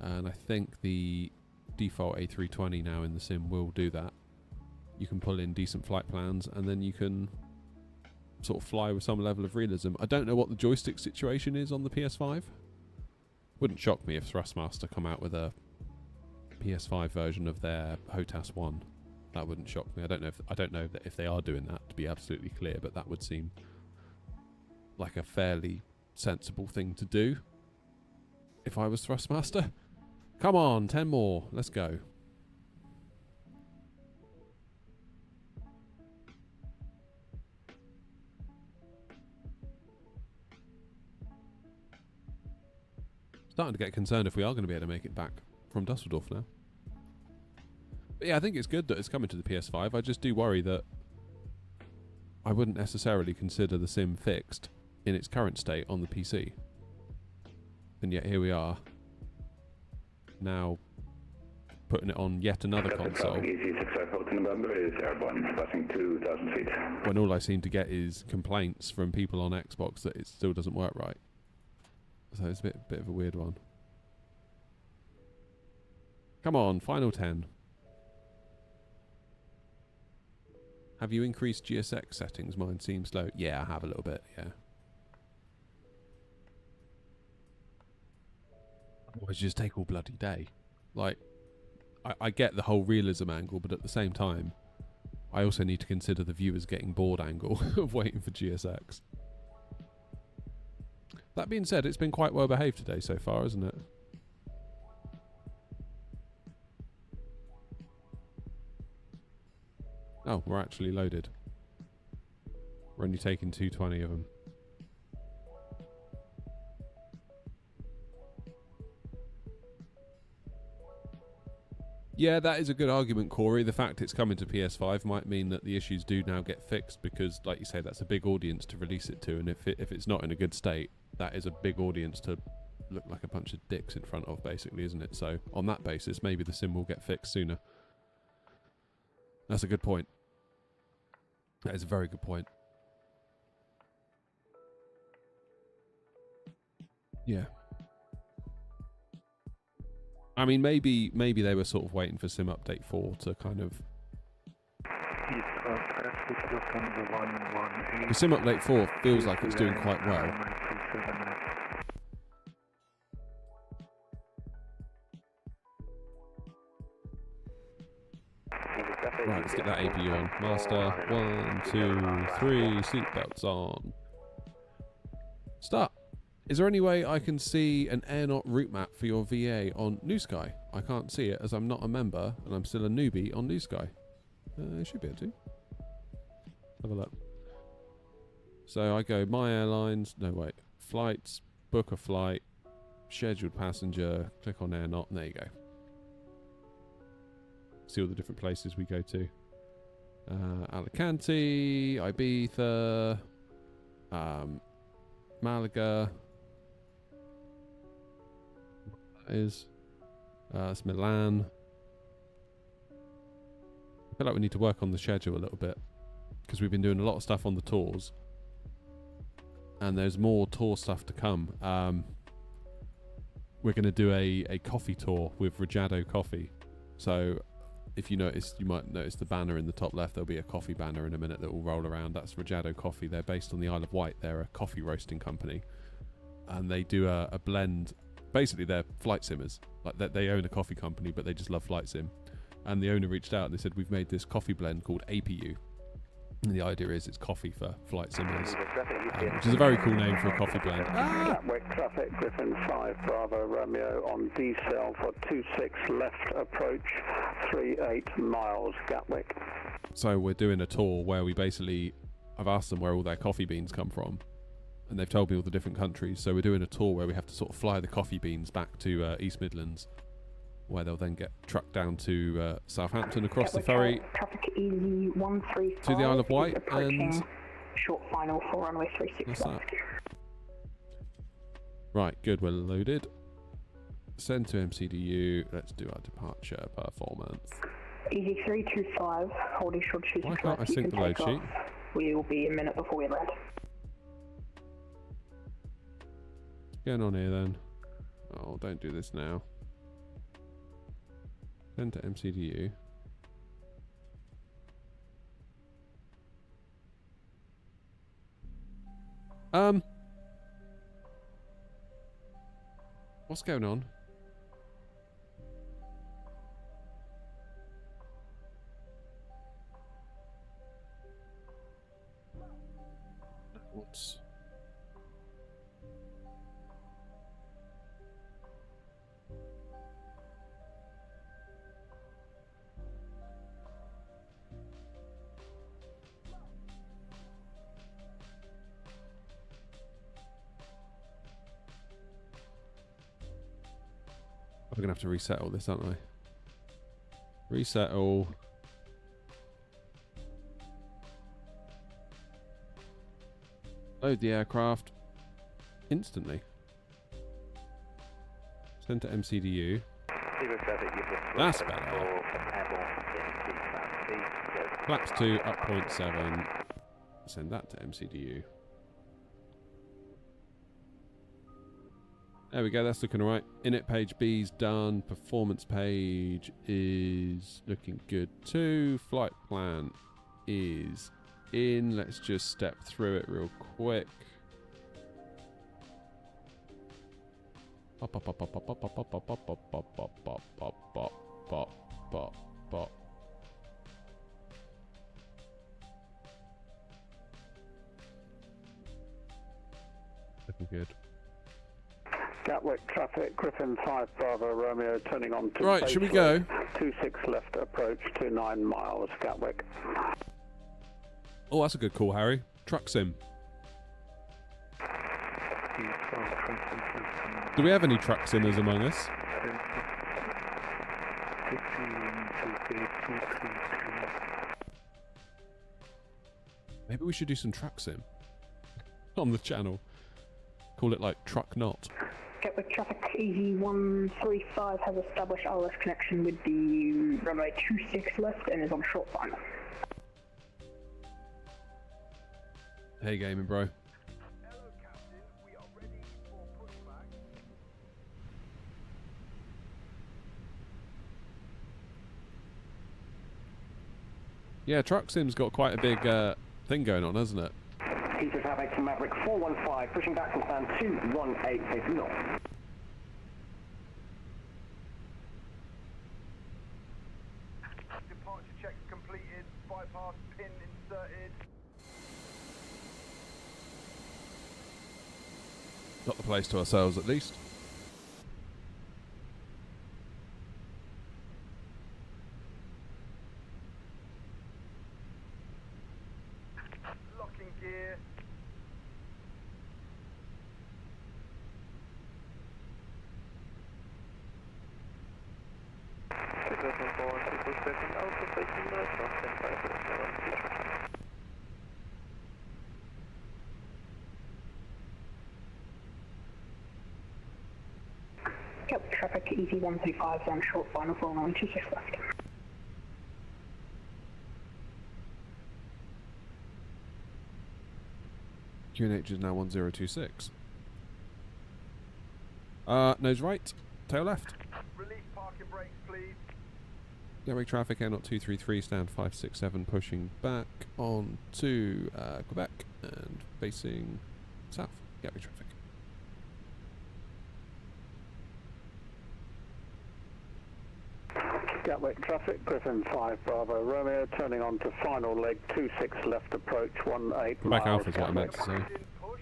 and I think the default A320 now in the sim will do that, you can pull in decent flight plans, and then you can sort of fly with some level of realism. I don't know what the joystick situation is on the PS5. Wouldn't shock me if Thrustmaster come out with a PS5 version of their HOTAS 1. That wouldn't shock me. I don't know if they are doing that, to be absolutely clear, but that would seem like a fairly sensible thing to do if I was Thrustmaster. Come on, 10 more. Let's go. Starting to get concerned if we are going to be able to make it back from Dusseldorf now. But yeah, I think it's good that it's coming to the PS5. I just do worry that I wouldn't necessarily consider the sim fixed in its current state on the PC. And yet here we are, now putting it on yet another console. When all I seem to get is complaints from people on Xbox that it still doesn't work right. So it's a bit of a weird one. Come on, final 10. Have you increased GSX settings? Mine seems slow. Yeah, I have a little bit, yeah. Otherwise you just take all bloody day. Like, I get the whole realism angle, but at the same time, I also need to consider the viewers getting bored angle of waiting for GSX. That being said, it's been quite well behaved today so far, isn't it? Oh, we're actually loaded. We're only taking 220 of them. Yeah, that is a good argument, Corey. The fact it's coming to PS5 might mean that the issues do now get fixed because, like you say, that's a big audience to release it to, and if it's not in a good state, that is a big audience to look like a bunch of dicks in front of, basically, isn't it? So, on that basis, maybe the sim will get fixed sooner. That's a good point. That is a very good point. Yeah. I mean, maybe they were sort of waiting for Sim Update 4 to kind of... The Sim Update 4 feels like it's doing quite well. Right, let's get that APU on. Master, 1, 2, 3, seatbelts on. Start. Is there any way I can see an Airnaut route map for your VA on New Sky? I can't see it as I'm not a member and I'm still a newbie on New Sky. I should be able to. Have a look. So I go My Airlines, no wait, Flights, Book a Flight, Scheduled Passenger, click on Airnaut, and there you go. See all the different places we go to. Alicante, Ibiza, Malaga. That is. It's Milan. I feel like we need to work on the schedule a little bit because we've been doing a lot of stuff on the tours, and there's more tour stuff to come. We're going to do a coffee tour with Rajado Coffee. So if you notice, you might notice the banner in the top left. There'll be a coffee banner in a minute that will roll around. That's Rajado Coffee. They're based on the Isle of Wight. They're a coffee roasting company, and they do a blend. Basically, they're flight simmers. Like they own a coffee company, but they just love flight sim. And the owner reached out and they said, we've made this coffee blend called APU. And the idea is it's coffee for flight simulators, which is a very cool name for a coffee blend. Gatwick traffic, Griffin 5 Bravo Romeo on D-cell for 26 left approach, 38 miles Gatwick. So we're doing a tour where we basically, I've asked them where all their coffee beans come from, and they've told me all the different countries. So we're doing a tour where we have to sort of fly the coffee beans back to East Midlands, where they'll then get trucked down to Southampton across Gatwick the ferry traffic easy 135 to the Isle of Wight, approaching and short final for runway 36 that's left. that. Right, good, we're loaded. Send to MCDU. Let's do our departure performance. Easy 325, holding short 26 Why can't I left. sync the load sheet? We will be a minute before we land. What's going on here then? Oh, don't do this now. Send to MCDU. What's going on? What's... We're going to have to reset all this, aren't I? Reset all. Load the aircraft instantly. Send to MCDU. That's better. Flaps 2 up 0.7. Send that to MCDU. There we go, that's looking alright. Init page B's done. Performance page is looking good too. Flight plan is in. Let's just step through it real quick. Pop, pop, pop, pop, pop, pop, pop, pop, pop, pop, pop, pop, pop, pop, pop, pop, pop. Looking good. Gatwick traffic, Griffin 5 Bravo Romeo turning on to right, should we go? 26 left approach to 9 miles Gatwick. Oh, that's a good call, Harry. Truck sim. Do we have any truck simmers among us? Maybe we should do some truck sim on the channel. Call it like Truck Not. Gatwick traffic easy 135 has established RS connection with the runway 26 left and is on short final. Hey gaming bro. Yeah, Truck Sim's got quite a big thing going on, hasn't it? Easy traffic to Maverick 415, pushing back from stand 218, facing north. Departure check completed, bypass pin inserted. Got the place to ourselves at least. Locking gear. Gatwick traffic easy 135 is on short final for runway 26 left. QNH is now 1026. Nose right, tail left. Release parking brakes, please. Gatwick traffic, Airnaut 233, stand 567, pushing back on to Quebec and facing south. Gatwick traffic. Gatwick traffic, Griffin 5 Bravo Romeo, turning on to final leg 26 left approach 18 Back miles. Alpha is what I meant to say. Push.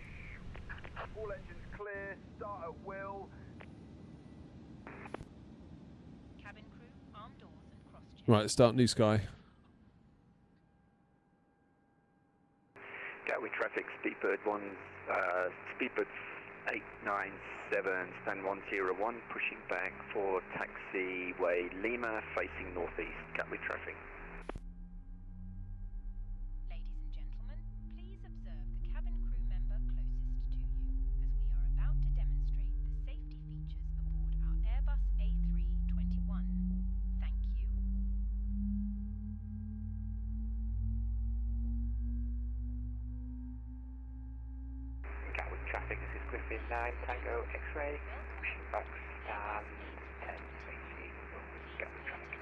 All engines clear. Start at will. Cabin crew, arm doors and cross-check. Right, let's start New Sky. Gatwick traffic, Speedbird 897, stand 101, pushing back for taxiway Lima, facing northeast, Gatwick traffic. Ladies and gentlemen, please observe the cabin crew member closest to you, as we are about to demonstrate the safety features aboard our Airbus A321. Thank you. Gatwick traffic, this is Griffin 9 Tango X-ray, pushing box 1060, Gatwick traffic.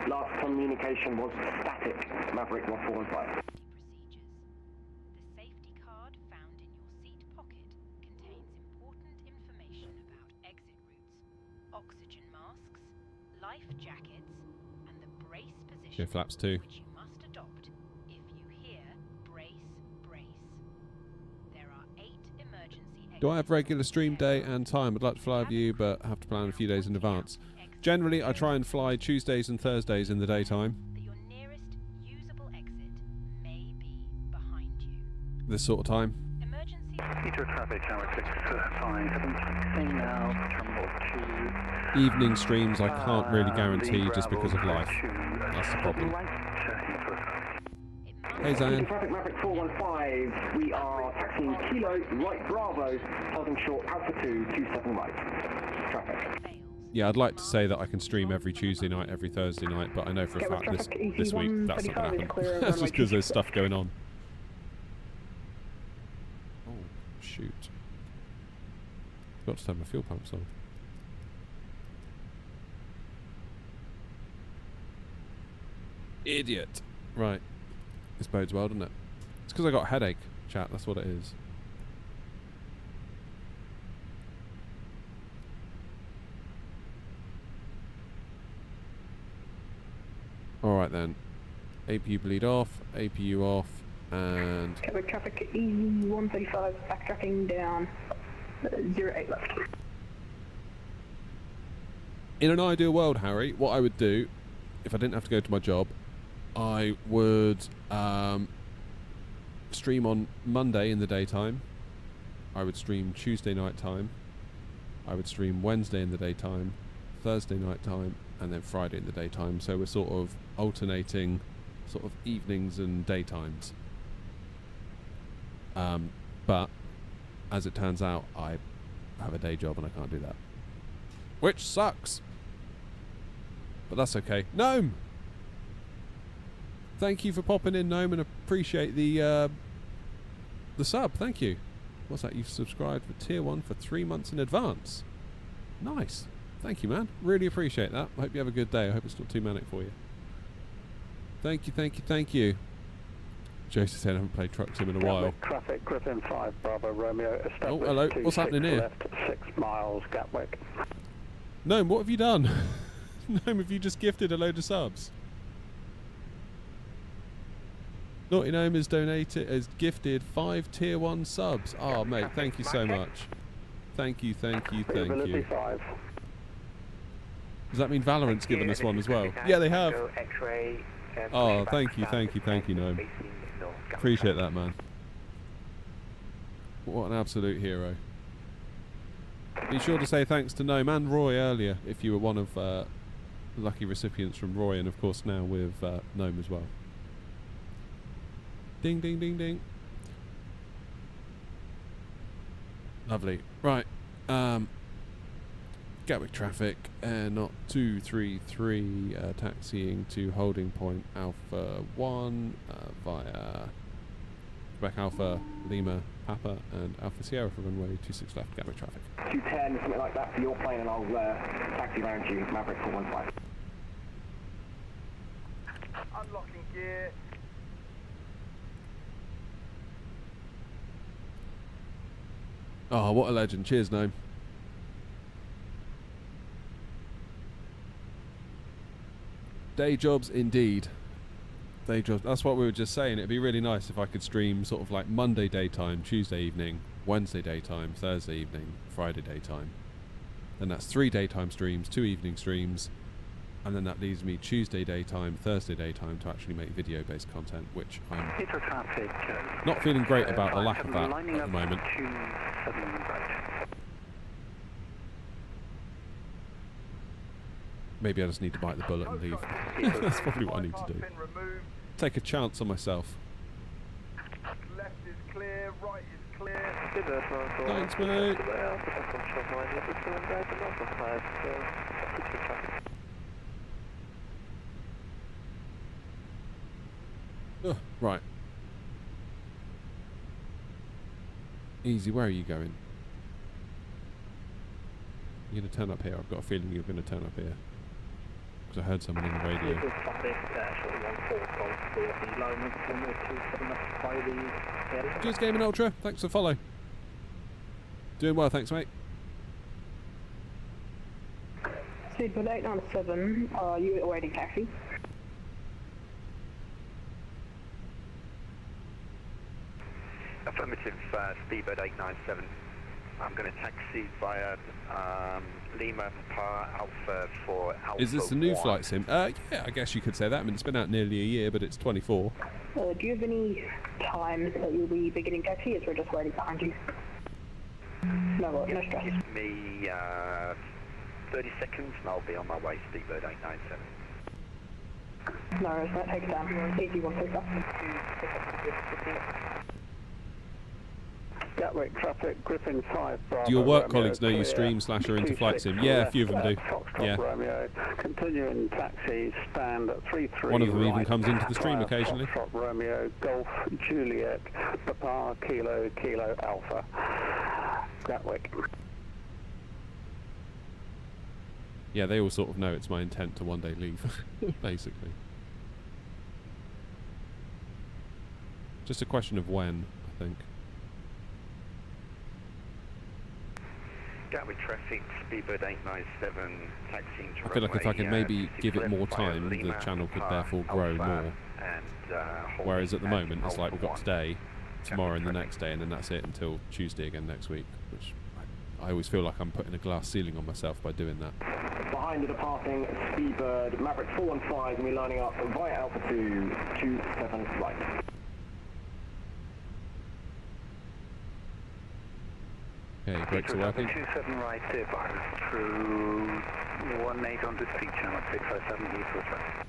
Last communication was static, Maverick 1415. The safety card found in your seat pocket contains important information about exit routes, oxygen masks, life jackets, and the brace position, Okay, flaps 2. which you must adopt if you hear brace, brace. There are 8 emergency exits. Do I have regular stream day and time? I'd like to fly with you, but have to plan a few days in advance. Generally, I try and fly Tuesdays and Thursdays in the daytime. Your nearest usable exit may be behind you. This sort of time. Emergency. Heathrow traffic, tower 657, taxiing now, terminal 2. Evening streams I can't really guarantee just because of life. That's the problem. Hey Zion. Traffic Maverick 415, we are taxiing Kilo, right Bravo, holding short Alpha 2, 27 right. Traffic. Yeah, I'd like to say that I can stream every Tuesday night, every Thursday night, but I know for a fact this week that's not going to happen. That's just because there's stuff going on. Oh, shoot. Got to turn my fuel pumps on. Idiot. Right. This bodes well, doesn't it? It's because I got a headache, chat, that's what it is. Alright then. APU bleed off, APU off, and... Gatwick traffic, E135, backtracking down, 08 left. In an ideal world, Harry, what I would do, if I didn't have to go to my job, I would stream on Monday in the daytime. I would stream Tuesday night time. I would stream Wednesday in the daytime, Thursday night time, and then Friday in the daytime. So we're sort of alternating sort of evenings and daytimes. But as it turns out, I have a day job and I can't do that. Which sucks. But that's okay. Gnome! Thank you for popping in, Gnome, and appreciate the sub. Thank you. What's that? You've subscribed for Tier 1 for 3 months in advance. Nice. Thank you, man. Really appreciate that. I hope you have a good day. I hope it's not too manic for you. Thank you, thank you, thank you. Joseph said I haven't played Truck Sim in a while. Traffic, Griffin 5 Bravo Romeo. Oh, hello. What's happening here? Left, 6 miles, Gatwick. Gnome, what have you done? Gnome, have you just gifted a load of subs? Naughty Gnome has gifted 5 Tier 1 subs. Oh, mate, thank you so much. Thank you, thank you, thank you. Does that mean Valorant's given us one as well? Yeah, they have. Oh, thank you, thank you, thank you, Gnome. Appreciate that, man. What an absolute hero. Be sure to say thanks to Gnome and Roy earlier, if you were one of the lucky recipients from Roy, and of course now with Gnome as well. Ding, ding, ding, ding. Lovely. Right. Gatwick traffic, not 233, taxiing to holding point Alpha 1 via Quebec Alpha, Lima, Papa, and Alpha Sierra for runway 26 left, Gatwick traffic. 210, something like that for your plane, and I'll taxi around you, Maverick 415. Unlocking gear. Oh, what a legend. Cheers, Gnome. Day jobs indeed. Day jobs. That's what we were just saying. It'd be really nice if I could stream sort of like Monday daytime, Tuesday evening, Wednesday daytime, Thursday evening, Friday daytime. Then that's 3 daytime streams, 2 evening streams, and then that leaves me Tuesday daytime, Thursday daytime to actually make video-based content, which I'm not feeling great about the lack of that at the moment. Maybe I just need to bite the bullet and leave. That's probably what I need to do. Take a chance on myself. Left is clear, right is clear. Thanks, mate. Right. Easy, where are you going? You're going to turn up here. I've got a feeling you're going to turn up here. Because I heard someone in the radio. Cheers, Gaming Ultra. Thanks for the follow. Doing well, thanks, mate. Speedbird 897, are you awaiting taxi? Affirmative, Speedbird 897. I'm going to taxi via Lima Par Alpha for Alpha. Is this the new flight sim? Yeah, I guess you could say that. I mean, it's been out nearly a year, but it's 24. Do you have any times that you'll be beginning taxi, as we're just waiting behind you? No stress. Give me 30 seconds and I'll be on my way, Speedbird 897. No worries, that takes down. Easy one, please. Gatwick traffic, Griffin 5 Bravo. Do your work Romeo, colleagues know you clear. stream / are into flight sim? Yeah, a few of them do. Yeah. Romeo, continuing taxi, stand at 33. One of them even right, comes into the stream occasionally. Foxtrot Romeo, Golf, Juliet, Papa, Kilo, Kilo, Alpha. Gatwick. Yeah, they all sort of know it's my intent to one day leave, basically. Just a question of when, I think. Gatwick traffic, Speedbird 897, taxiing to I feel like if I could runway, maybe give it more time, the channel could therefore grow more. Whereas at the moment, it's like we've got today, tomorrow and the next day, and then that's it until Tuesday again next week, which I always feel like I'm putting a glass ceiling on myself by doing that. Behind the departing Speedbird, Maverick 415, and we're lining up via Alpha 2, 27 right. Okay, brakes are working. 27 right, departed through 18 onto speed channel 657 Heathrow traffic.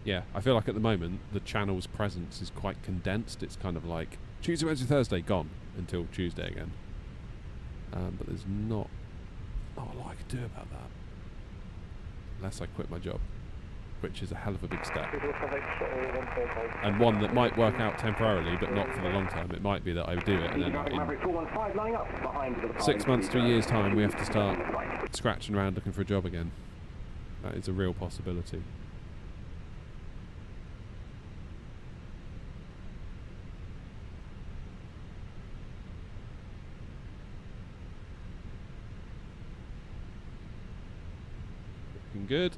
Yeah, I feel like at the moment the channel's presence is quite condensed. It's kind of like Tuesday, Wednesday, Thursday, gone until Tuesday again. But there's not a lot I could do about that. Unless I quit my job, which is a hell of a big step. And one that might work out temporarily, but not for the long term. It might be that I do it, and then in 6 months to a year's time, we have to start scratching around looking for a job again. That is a real possibility. Looking good.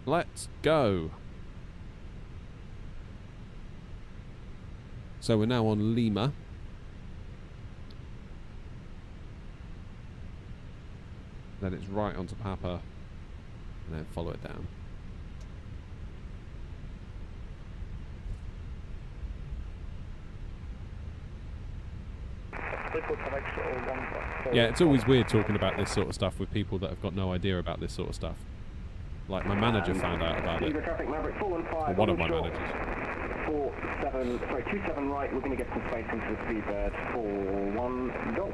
Let's go. So we're now on Lima. Then it's right onto Papa, and then follow it down. Yeah, it's always weird talking about this sort of stuff with people that have got no idea about this sort of stuff. Like my manager found out about it. Or one of my managers. 27 right, we're going to get some space into the Speedbird. 41 Golf.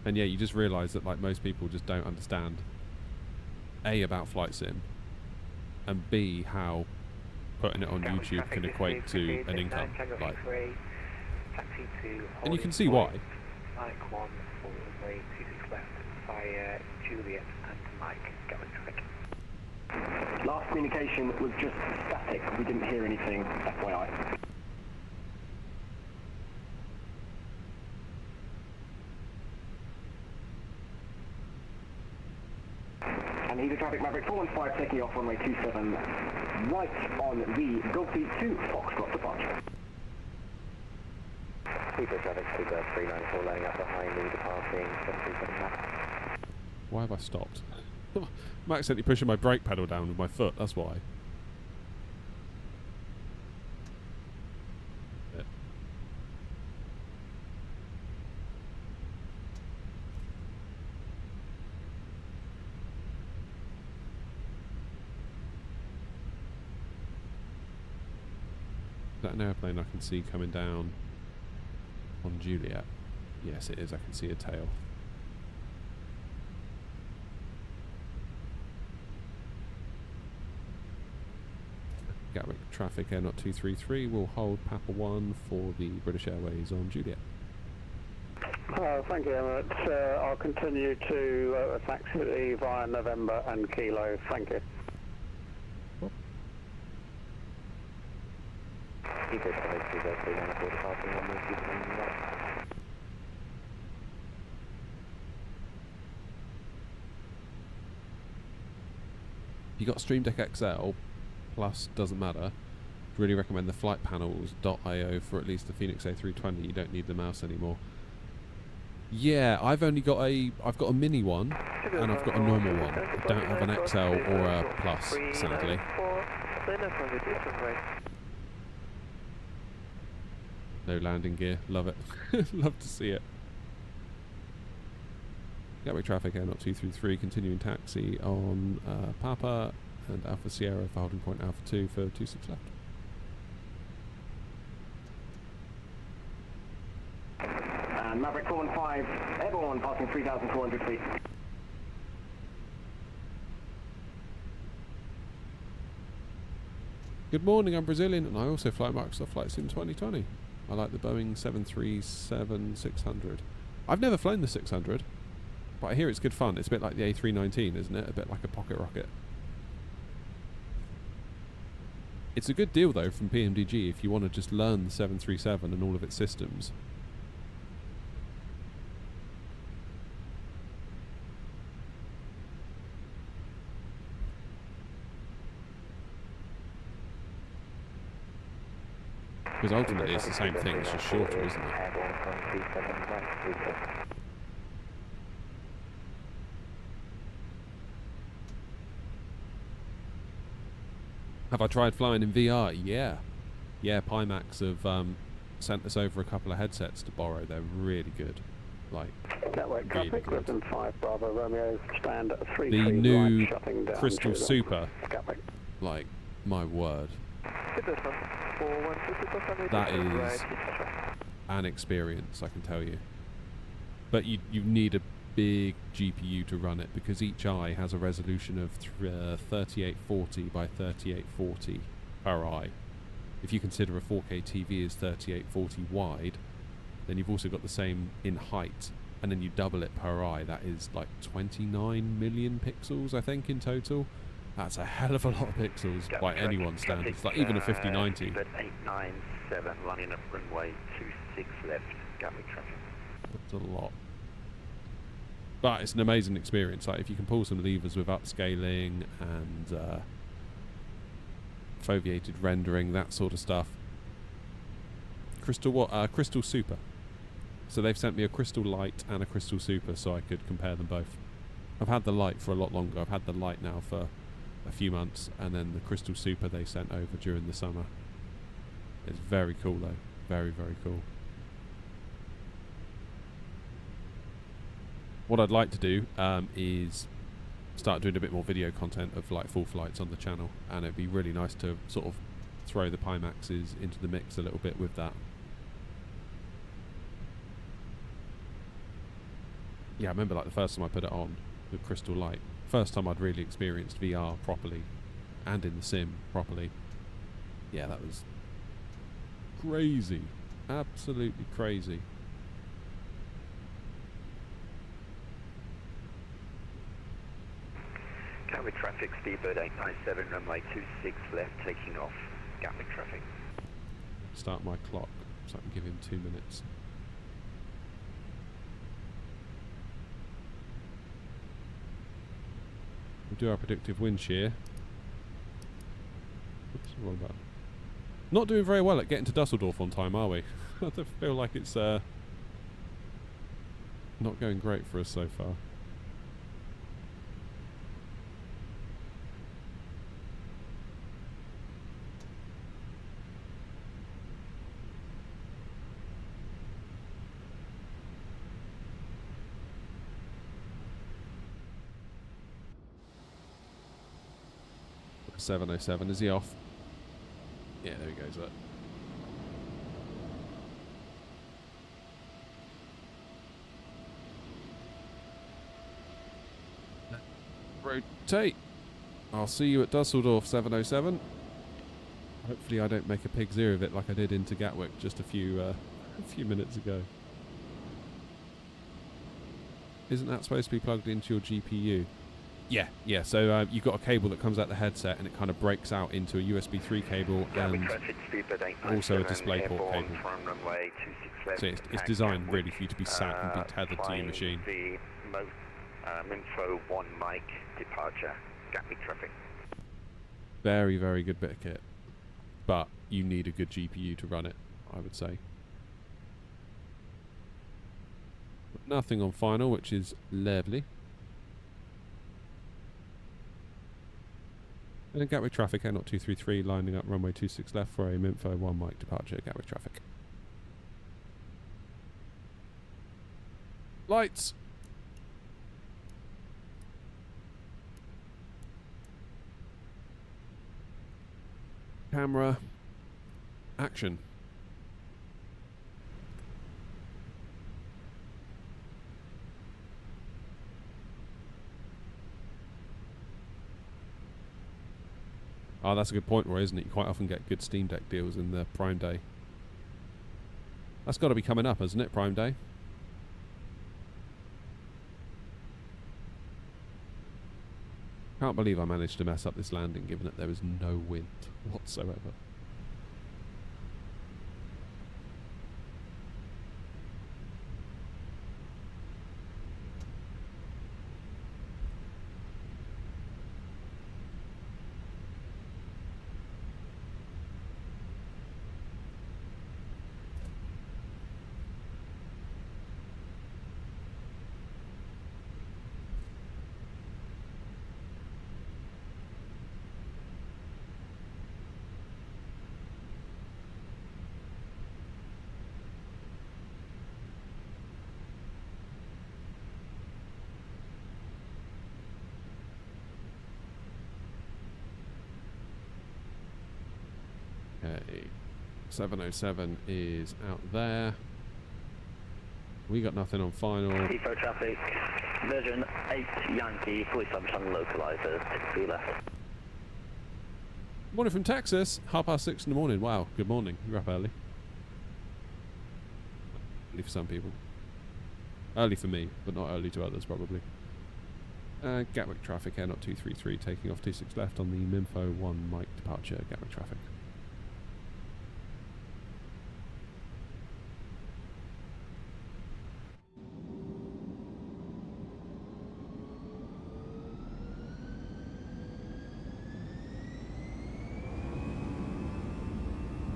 And yeah, you just realise that like most people just don't understand A, about flight sim, and B, how putting it on YouTube can equate to an income. Like, and you can see why. Mike 1 for runway 26 left via Juliet and Mike, Gatwick traffic. Last communication was just static. We didn't hear anything, FYI. And Heater traffic, Maverick 415 taking off runway 27 right on the Golfy 2 Foxtrot departure. Heater traffic, Heater 394 laying up behind the departing 737 Max. Why have I stopped? I'm accidentally pushing my brake pedal down with my foot, that's why. Yeah. Is that an airplane I can see coming down on Juliet? Yes, it is. I can see a tail. Gatwick traffic Air 233 will hold Papa 1 for the British Airways on Juliet. Thank you, Emirates. I'll continue to taxi via November and Kilo. Thank you. Heater traffic, Heater 394 departing runway 27 right. You got Stream Deck XL Plus, doesn't matter. Really recommend the flight panels.io for at least the Fenix A320. You don't need the mouse anymore. Yeah, I've got a mini one and I've got a normal one. I don't have an XL or a Plus, sadly. No landing gear, love it. Love to see it. Gatwick traffic Air 233 continuing taxi on Papa and Alpha Sierra for holding point Alpha 2 for 26 left. And Maverick 415, everyone passing 3,400 feet. Good morning, I'm Brazilian and I also fly Microsoft Flight Sim 2020. I like the Boeing 737-600. I've never flown the 600, but I hear it's good fun. It's a bit like the A319, isn't it? A bit like a pocket rocket. It's a good deal though from PMDG if you want to just learn the 737 and all of its systems. Because ultimately it's the same thing, it's just shorter, isn't it? Have I tried flying in VR? Yeah. Yeah, Pimax have sent us over a couple of headsets to borrow. They're really good. Like, Gatwick really traffic, good. Clifton 5 Bravo Romeo, stand at 3 The feet new right, shutting down Crystal to Super, Gatwick. like, my word. That is an experience, I can tell you. But you need a big GPU to run it because each eye has a resolution of 3840 by 3840 per eye. If you consider a 4K TV is 3840 wide, then you've also got the same in height, and then you double it per eye. That is like 29 million pixels, I think, in total. That's a hell of a lot of pixels by anyone's standards, like even a 5090. 897 running at runway 26 left, Gatwick traffic. That's a lot. But it's an amazing experience. Like if you can pull some levers with upscaling and foveated rendering, that sort of stuff. Crystal Super. So they've sent me a Crystal Light and a Crystal Super so I could compare them both. I've had the Light for a lot longer. I've had the Light now for a few months, and then the Crystal Super they sent over during the summer. It's very cool though. Very, very cool. What I'd like to do is start doing a bit more video content of like full flights on the channel, and it'd be really nice to sort of throw the Pimaxes into the mix a little bit with that. Yeah, I remember like the first time I put it on, the Crystal Light. First time I'd really experienced VR properly and in the sim properly. Yeah, that was crazy. Absolutely crazy. Gatwick traffic, Speedbird 897, runway 26 left, taking off. Gatwick traffic. Start my clock so I can give him 2 minutes. We'll do our predictive wind shear. Oops, wrong button. Not doing very well at getting to Dusseldorf on time, are we? I feel like it's not going great for us so far. .707, is he off? Yeah, there he goes. Rotate. I'll see you at Dusseldorf, 707. Hopefully I don't make a pig zero of it like I did into Gatwick just a few minutes ago. Isn't that supposed to be plugged into your GPU? Yeah. So you've got a cable that comes out the headset and it kind of breaks out into a USB 3 cable and also a DisplayPort cable. So it's designed really for you to be sat and be tethered to your machine. Info 1 Mike, departure, Gatwick traffic. Very, very good bit of kit. But you need a good GPU to run it, I would say. Nothing on final, which is lovely. And then Gatwick traffic, A 0233, lining up runway 26 left for AIM info 1 Mike, departure, Gatwick traffic. Lights! Camera, action. Oh, that's a good point, Roy, isn't it? You quite often get good Steam Deck deals in the Prime Day. That's got to be coming up, hasn't it, Prime Day? Can't believe I managed to mess up this landing given that there was no wind whatsoever. Okay, 707 is out there. We got nothing on final. Heathrow traffic, version 8 Yankee, fully subchannel localizer, 6 left. Morning from Texas, 6:30 in the morning. Wow, good morning. You're up early. Early for some people. Early for me, but not early to others, probably. Gatwick traffic, A 0233, taking off 26 left on the Minfo 1 Mike, departure, Gatwick traffic.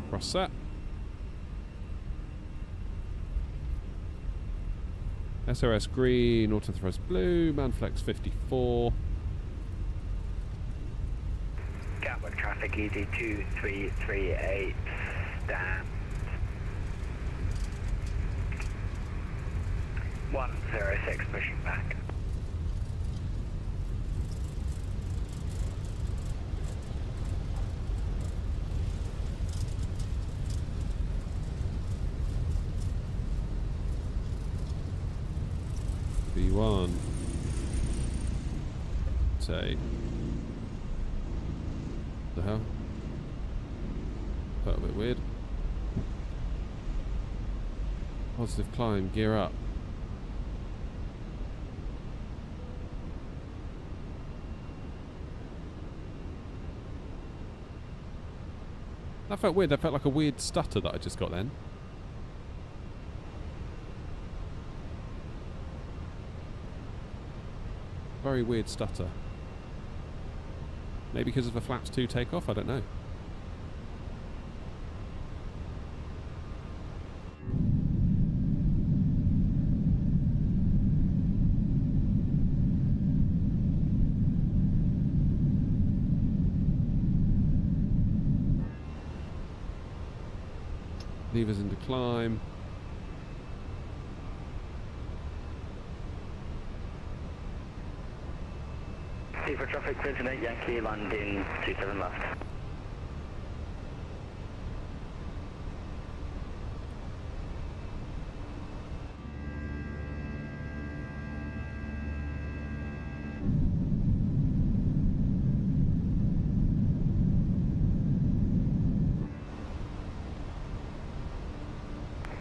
Cross set. SRS green, autothrust blue, Manflex 54. Gatwick traffic, ED 2338, stand. 106, pushing back. B1. Say. The hell? Felt a bit weird. Positive climb, gear up. That felt weird. That felt like a weird stutter that I just got then. Very weird stutter. Maybe because of the flaps 2 takeoff, I don't know. Levers into climb. For traffic, 28 Yankee, landing 27 left.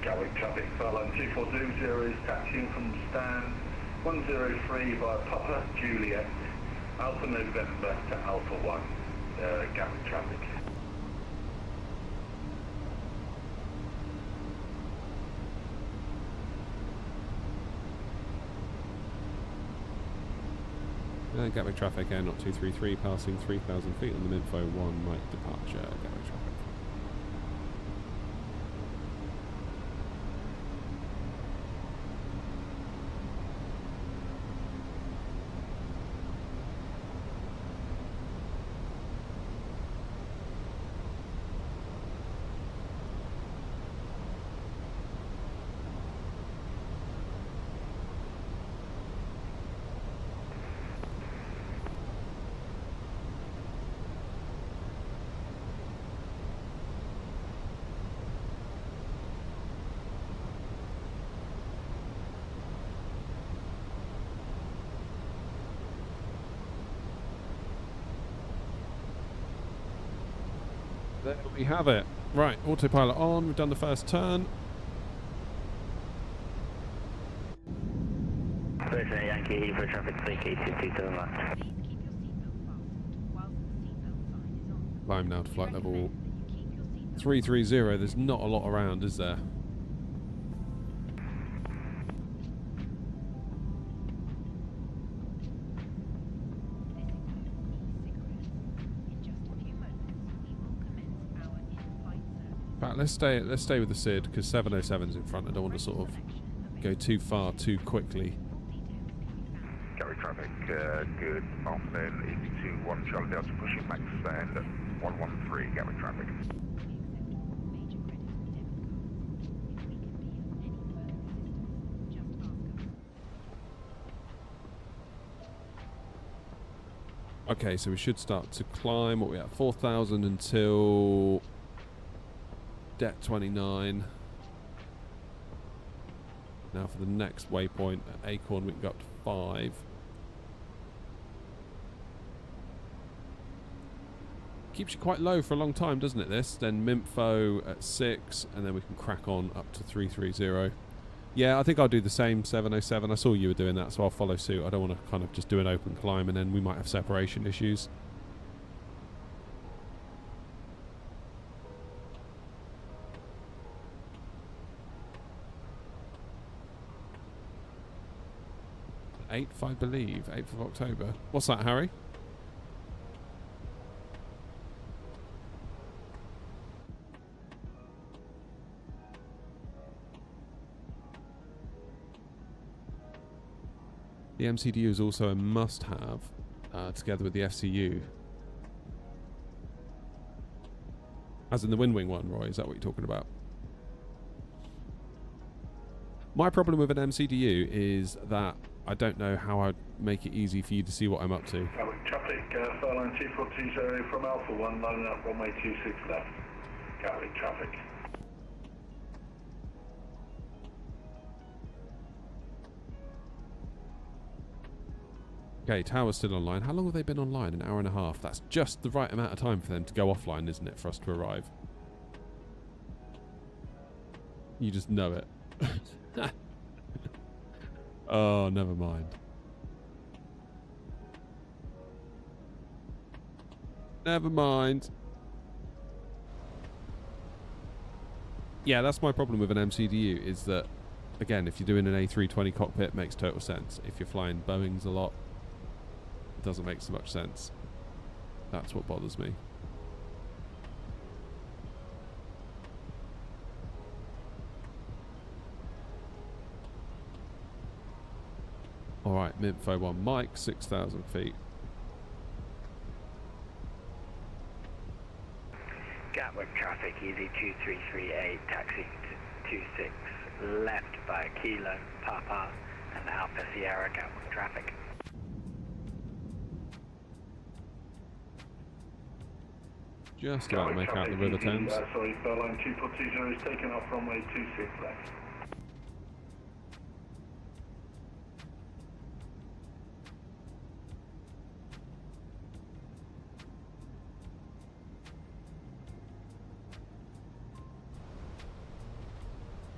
Gatwick traffic, Furlong 2420 is taxiing from stand 103 by Papa Juliet, Alpha November to Alpha 1, Gatwick traffic. Gatwick traffic, air not 233, passing 3,000 feet on the Minfo 1 right departure, Gatwick traffic. There we have it. Right, autopilot on. We've done the first turn. 38 Yankee for traffic, CK 227 left. Climb now to flight level 330. There's not a lot around, is there? Let's stay with the SID because 707's in front. I don't want to sort of go too far too quickly. Gatwick traffic, good afternoon. EC21 Charlie Delta pushing back to stand 113 Gatwick traffic. Okay, so we should start to climb. What we at? 4,000 until Det 29. Now for the next waypoint at Acorn, we can go up to 5. Keeps you quite low for a long time, doesn't it, this? Then Minfo at 6, and then we can crack on up to 330. Yeah, I think I'll do the same, 707. I saw you were doing that, so I'll follow suit. I don't want to kind of just do an open climb, and then we might have separation issues. I believe, 8th of October. What's that, Harry? The MCDU is also a must-have, together with the FCU. As in the Windwing one, Roy, is that what you're talking about? My problem with an MCDU is that I don't know how I'd make it easy for you to see what I'm up to. Gatwick traffic, Furlong 2420 from Alpha 1, lining up runway 26 left. Gatwick traffic. Okay, tower's still online. How long have they been online? An hour and a half. That's just the right amount of time for them to go offline, isn't it, for us to arrive? You just know it. Oh, never mind. Never mind. Yeah, that's my problem with an MCDU, is that, again, if you're doing an A320 cockpit, it makes total sense. If you're flying Boeings a lot, it doesn't make so much sense. That's what bothers me. Alright, Minfo 1 Mike, 6,000 feet. Gatwick traffic, easy 2338, taxi to 26, left by Kilo, Papa, and Alpha Sierra, Gatwick traffic. Just about to make out the River Thames. Sorry, Berline 2420 is taken off runway 26 left.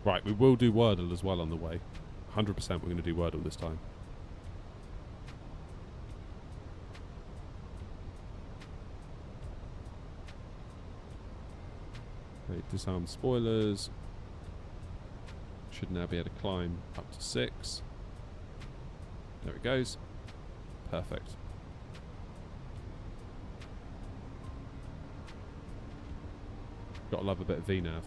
Right, we will do Wordle as well on the way. 100% we're going to do Wordle this time. Okay, disarm spoilers. Should now be able to climb up to 6. There it goes. Perfect. Gotta love a bit of VNAV.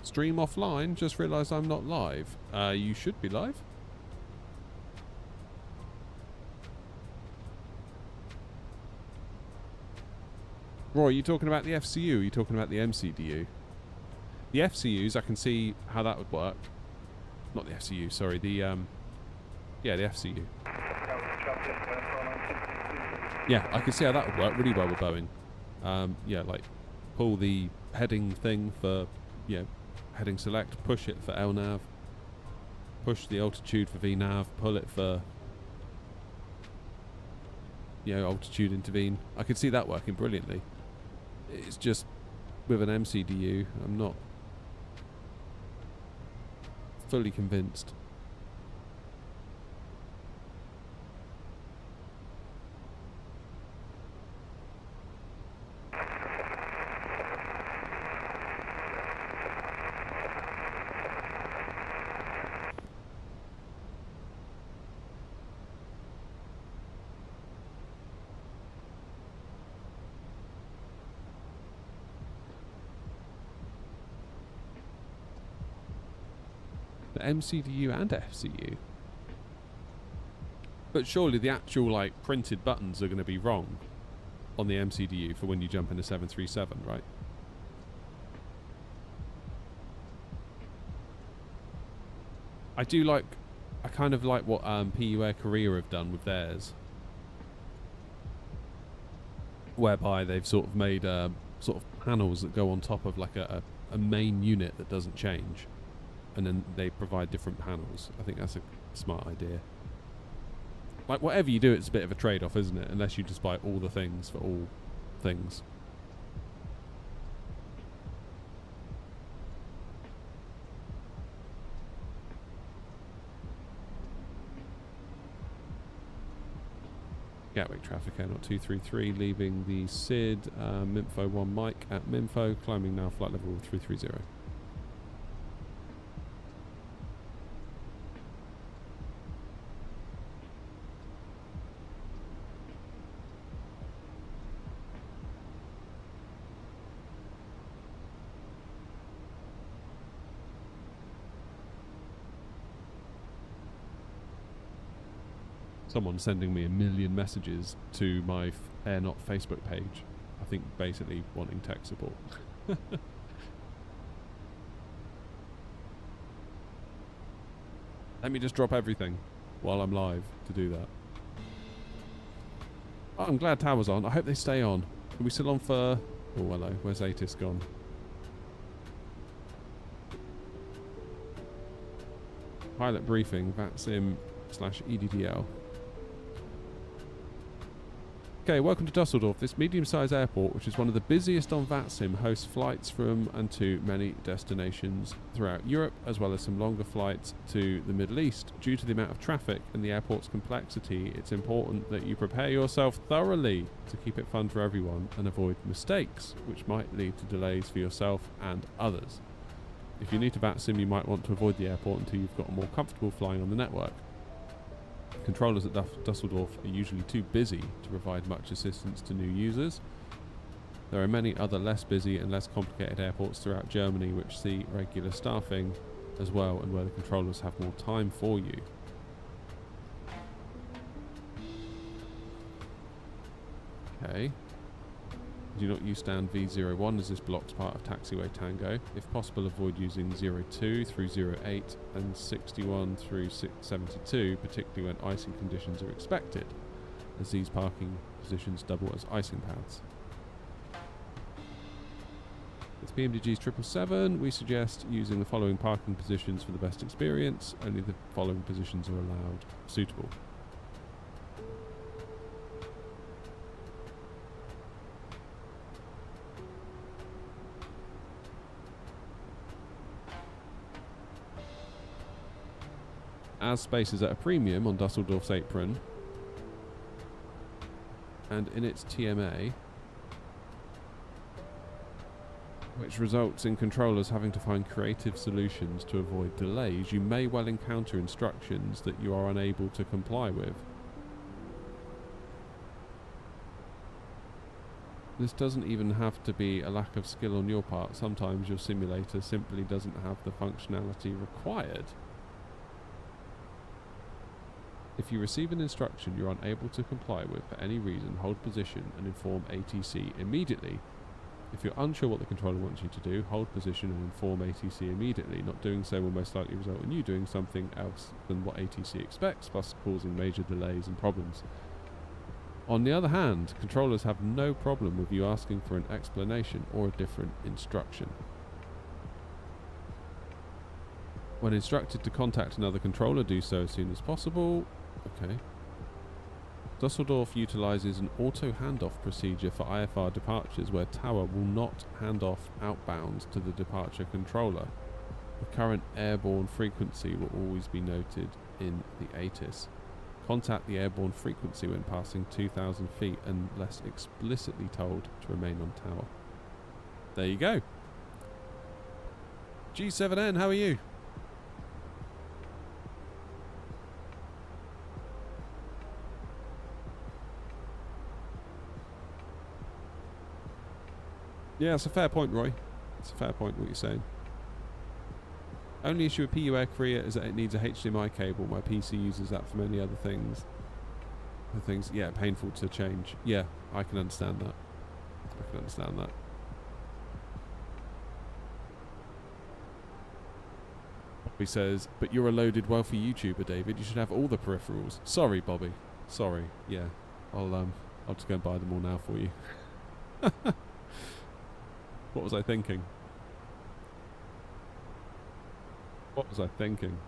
Stream offline, just realised I'm not live. You should be live. Roy, are you talking about the FCU? Or are you talking about the MCDU? The FCUs, I can see how that would work. Not the FCU, sorry. The yeah, the FCU. Yeah, I can see how that would work really well with Boeing. Yeah, like pull the heading thing for, you know, heading select, push it for LNAV, push the altitude for VNAV, pull it for, you know, altitude intervene. I could see that working brilliantly. It's just with an MCDU, I'm not fully convinced. MCDU and FCU. But surely the actual like printed buttons are going to be wrong on the MCDU for when you jump into 737, right? I kind of like what PU Air Korea have done with theirs, whereby they've sort of made sort of panels that go on top of like a main unit that doesn't change. And then they provide different panels. I think that's a smart idea. Like, whatever you do, it's a bit of a trade-off, isn't it? Unless you just buy all the things for all things. Gatwick traffic air 233, leaving the SID, Minfo 1 Mike at Minfo, climbing now flight level 330. Someone sending me a million messages to my AirNot Facebook page. I think basically wanting tech support. Let me just drop everything while I'm live to do that. Oh, I'm glad Tower's on. I hope they stay on. Are we still on for... Oh, hello. Where's Atis gone? Pilot briefing, VATSIM/EDDL. Okay, welcome to Dusseldorf. This medium-sized airport, which is one of the busiest on VATSIM, hosts flights from and to many destinations throughout Europe, as well as some longer flights to the Middle East. Due to the amount of traffic and the airport's complexity, it's important that you prepare yourself thoroughly to keep it fun for everyone and avoid mistakes, which might lead to delays for yourself and others. If you're new to VATSIM, you might want to avoid the airport until you've got more comfortable flying on the network. Controllers at Dusseldorf are usually too busy to provide much assistance to new users. There are many other less busy and less complicated airports throughout Germany which see regular staffing as well, and where the controllers have more time for you. Okay. Do not use stand V01 as this blocks part of taxiway Tango. If possible, avoid using 02 through 08 and 61 through 72, particularly when icing conditions are expected, as these parking positions double as icing pads. With PMDG's 777, we suggest using the following parking positions for the best experience. Only the following positions are allowed suitable. As space is at a premium on Dusseldorf's apron and in its TMA, which results in controllers having to find creative solutions to avoid delays, you may well encounter instructions that you are unable to comply with. This doesn't even have to be a lack of skill on your part. Sometimes your simulator simply doesn't have the functionality required. If you receive an instruction you're unable to comply with for any reason, hold position and inform ATC immediately. If you're unsure what the controller wants you to do, hold position and inform ATC immediately. Not doing so will most likely result in you doing something else than what ATC expects, plus causing major delays and problems. On the other hand, controllers have no problem with you asking for an explanation or a different instruction. When instructed to contact another controller, do so as soon as possible. Okay. Dusseldorf utilises an auto handoff procedure for IFR departures where tower will not hand off outbound to the departure controller. The current airborne frequency will always be noted in the ATIS. Contact the airborne frequency when passing 2,000 feet unless explicitly told to remain on tower. There you go. G7N, how are you? Yeah, it's a fair point, Roy. It's a fair point what you're saying. Only issue with PU Air Korea is that it needs a HDMI cable. My PC uses that for many other things. Yeah, painful to change. Yeah, I can understand that. I can understand that. Bobby says, but you're a loaded wealthy YouTuber, David. You should have all the peripherals. Sorry, Bobby. Sorry. Yeah, I'll just go and buy them all now for you. What was I thinking? What was I thinking?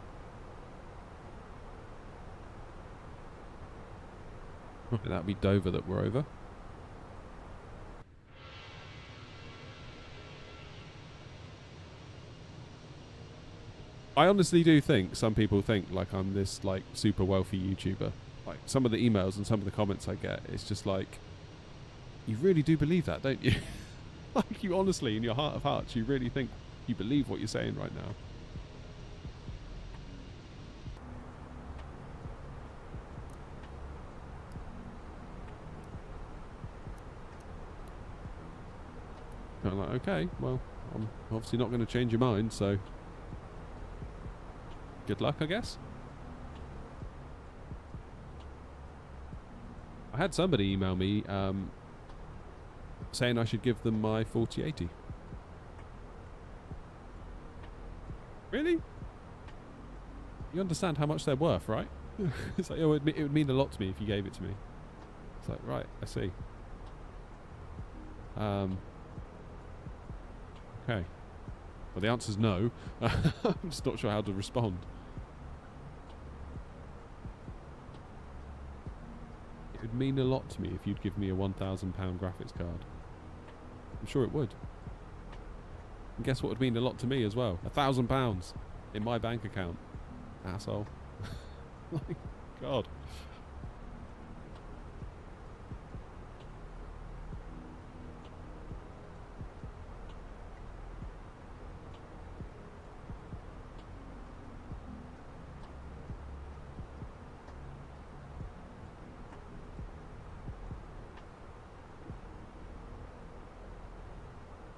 That'd be Dover that we're over. I honestly do think some people think like I'm this like super wealthy YouTuber. Like some of the emails and some of the comments I get, it's just like, you really do believe that, don't you? Like you honestly, in your heart of hearts, you really think you believe what you're saying right now. I'm like, okay, well, I'm obviously not going to change your mind, so good luck, I guess. I had somebody email me saying I should give them my 4080. Really? You understand how much they're worth, right? It's like, oh, it would mean a lot to me if you gave it to me. It's like, right, I see. Okay. Well, the answer's no. I'm just not sure how to respond. mean a lot to me if you'd give me a £1,000 graphics card. I'm sure it would. And guess what would mean a lot to me as well? £1,000 in my bank account. Asshole. Like, God.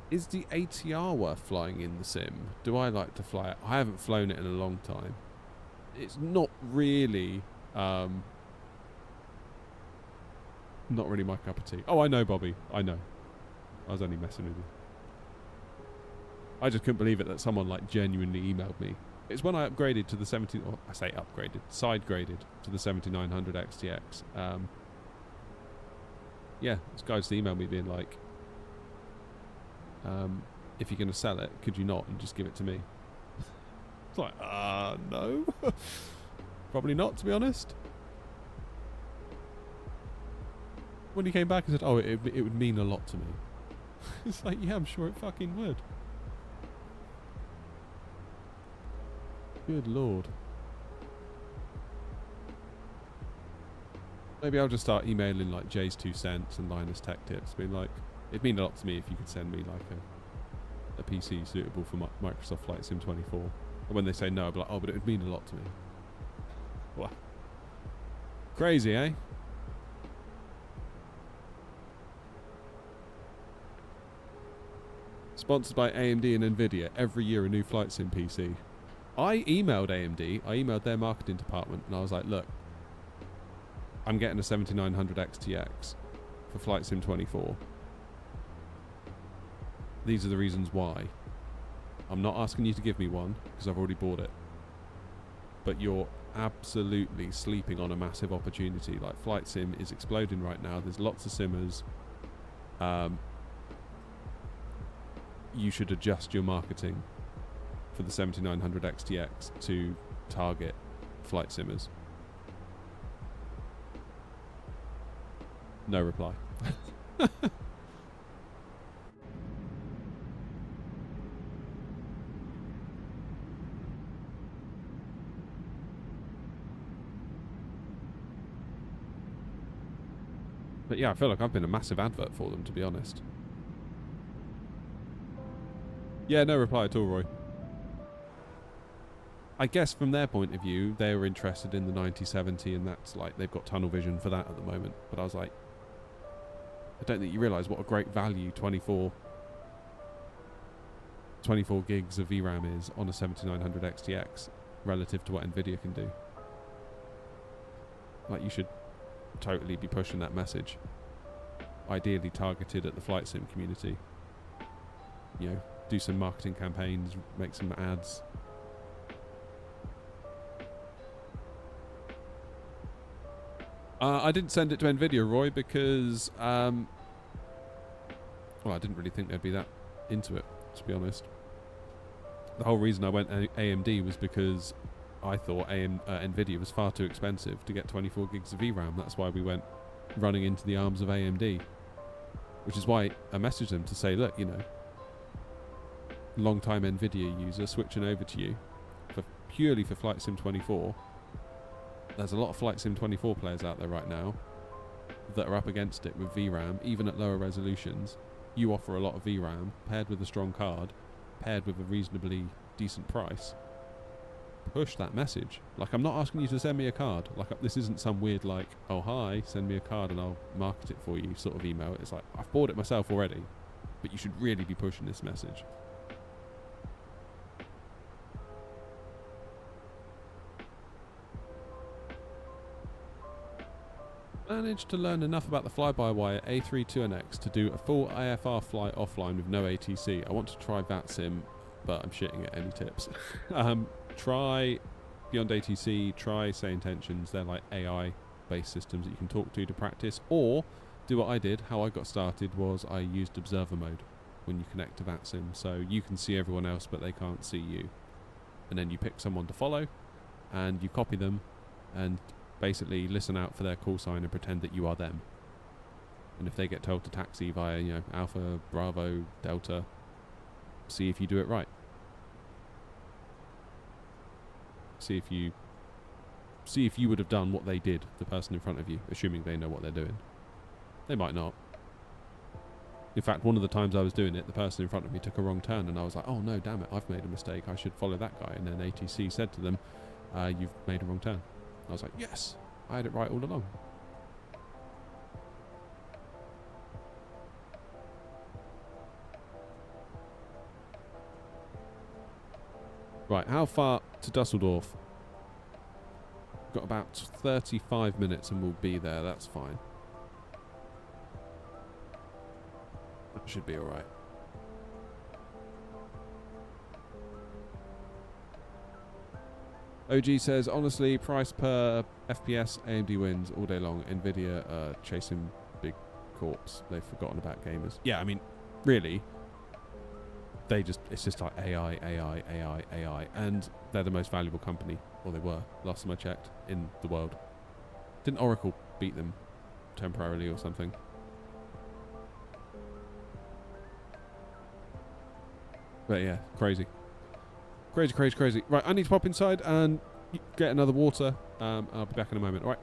Is the ATR worth flying in the sim? Do I like to fly it? I haven't flown it in a long time. It's not really not really my cup of tea. Oh, I know, Bobby. I know. I was only messing with you. I just couldn't believe it that someone like genuinely emailed me. It's when I upgraded to the 70, or I say upgraded, side graded to the 7900 XTX. Yeah, this guy just emailed me being like, if you're going to sell it, could you not and just give it to me? It's like, no. Probably not, to be honest. When he came back and said, oh, it would mean a lot to me. It's like, yeah, I'm sure it fucking would. Good lord. Maybe I'll just start emailing like Jay's 2 cents and Linus Tech Tips, being like, it'd mean a lot to me if you could send me like a PC suitable for Microsoft Flight Sim 24. And when they say no, I'll be like, oh, but it would mean a lot to me. What? Crazy, eh? Sponsored by AMD and Nvidia. Every year a new Flight Sim PC. I emailed AMD. I emailed their marketing department and I was like, look, I'm getting a 7900 XTX for Flight Sim 24. These are the reasons why. I'm not asking you to give me one because I've already bought it. But you're absolutely sleeping on a massive opportunity. Like, Flight Sim is exploding right now. There's lots of simmers. You should adjust your marketing for the 7900 XTX to target flight simmers. No reply. But yeah, I feel like I've been a massive advert for them, to be honest. Yeah, no reply at all, Roy. I guess from their point of view, they were interested in the 9070, and that's like, they've got tunnel vision for that at the moment. But I was like, I don't think you realise what a great value 24 gigs of VRAM is on a 7900 XTX relative to what Nvidia can do. Like, you should totally be pushing that message. Ideally targeted at the flight sim community. You know, do some marketing campaigns, make some ads. I didn't send it to Nvidia, Roy, because well, I didn't really think they'd be that into it, to be honest. The whole reason I went AMD was because I thought Nvidia was far too expensive to get 24 gigs of VRAM. That's why we went running into the arms of AMD, which is why I messaged them to say, look, you know, long-time Nvidia user switching over to you for purely for Flight Sim 24. There's a lot of Flight Sim 24 players out there right now that are up against it with VRAM, even at lower resolutions. You offer a lot of VRAM paired with a strong card, paired with a reasonably decent price. Push that message. Like, I'm not asking you to send me a card. Like, this isn't some weird like, oh hi, send me a card and I'll market it for you sort of email. It's like, I've bought it myself already, but you should really be pushing this message. Managed to learn enough about the fly-by-wire A321X to do a full IFR flight offline with no ATC. I want to try VATSIM, but I'm shitting at any tips. Try Beyond ATC, try Say Intentions. They're like AI-based systems that you can talk to practice, or do what I did. How I got started was I used observer mode when you connect to VATSIM, so you can see everyone else but they can't see you. And then you pick someone to follow, and you copy them, and basically listen out for their call sign and pretend that you are them. And if they get told to taxi via, you know, Alpha, Bravo, Delta, see if you do it right. See if you would have done what they did, the person in front of you, assuming they know what they're doing. They might not. In fact, one of the times I was doing it, the person in front of me took a wrong turn, and I was like, oh no, damn it, I've made a mistake, I should follow that guy. And then ATC said to them, you've made a wrong turn. I was like, yes, I had it right all along. Right, how far to Dusseldorf? Got about 35 minutes and we'll be there, that's fine. That should be alright. OG says, honestly, price per FPS, AMD wins all day long. Nvidia chasing big corps. They've forgotten about gamers. Yeah, I mean, really, it's just like AI, and they're the most valuable company, or they were, last time I checked, in the world. Didn't Oracle beat them temporarily or something? But yeah, crazy. Crazy. Right, I need to pop inside and get another water. I'll be back in a moment. All right.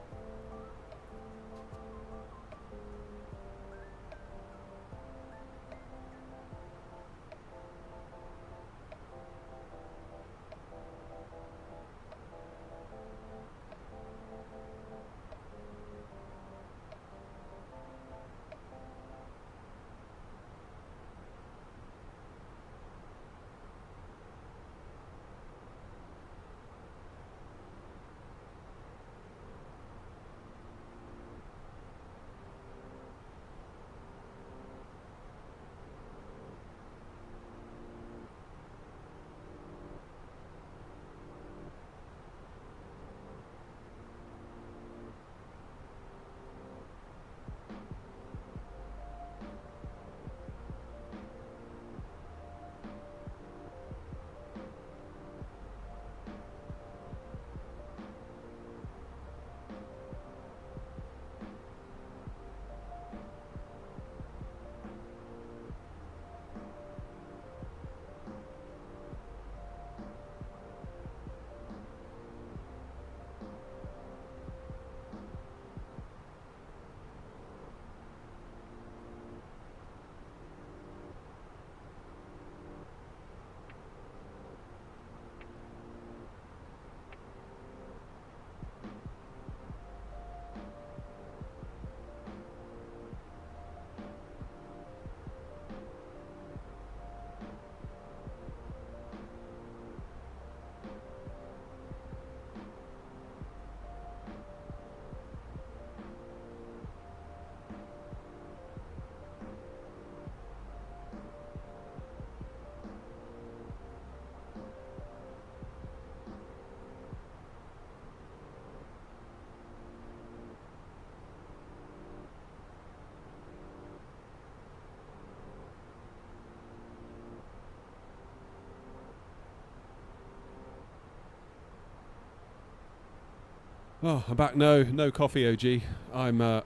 Oh, I'm back. No coffee, OG. I'm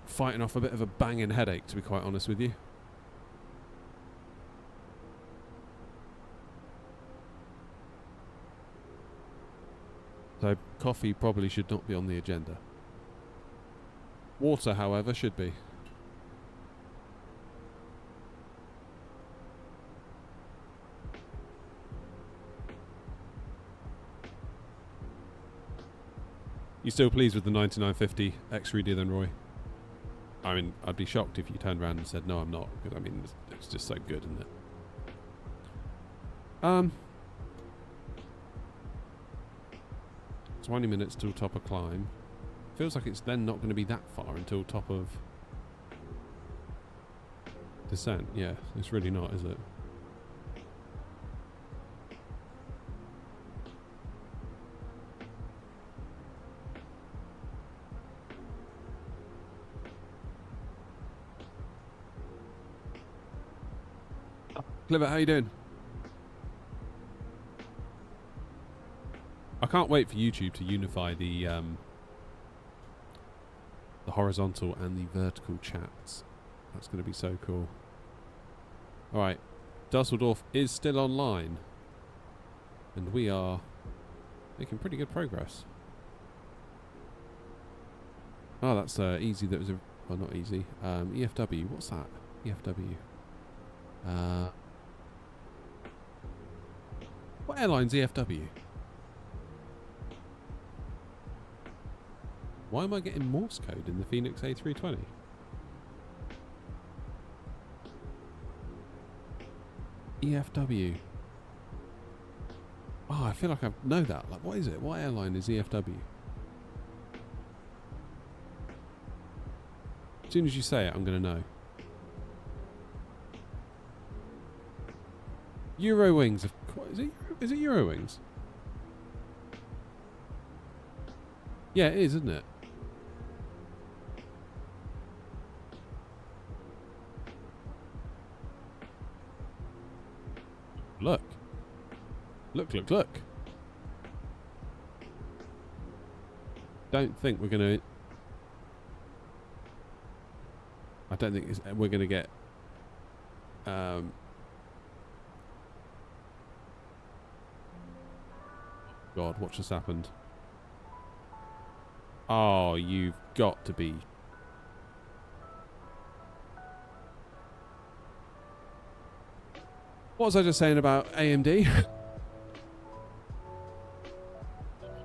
fighting off a bit of a banging headache, to be quite honest with you. So coffee probably should not be on the agenda. Water, however, should be. You still pleased with the 9950 X3D then, Roy? I mean, I'd be shocked if you turned around and said, no, I'm not. Because, I mean, it's just so good, isn't it? 20 minutes till top of climb. Feels like it's then not going to be that far until top of descent. Yeah, it's really not, is it? Clivet, how you doing? I can't wait for YouTube to unify the the horizontal and the vertical chats. That's going to be so cool. Alright, Dusseldorf is still online. And we are making pretty good progress. Oh, that's easy. That was a... Well, not easy. EFW. What's that? EFW. What airline's EFW? Why am I getting Morse code in the Fenix A320? EFW. Oh, I feel like I know that. Like, what is it? What airline is EFW? As soon as you say it, I'm going to know. Eurowings. Is it Eurowings? Yeah, it is, isn't it? Look. Look, look, look. Don't think we're going to... I don't think we're going to get... God, what just happened? Oh, you've got to be... What was I just saying about AMD?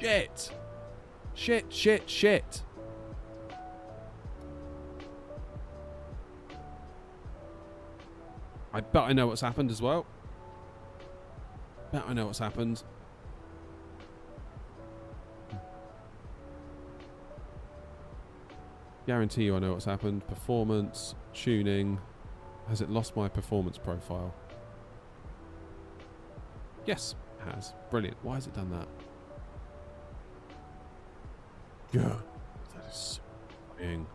Shit! Shit, shit, shit! I bet I know what's happened as well. Bet I know what's happened. Guarantee you I know what's happened. Performance, tuning. Has it lost my performance profile? Yes, it has. Brilliant. Why has it done that? Yeah, that is so annoying.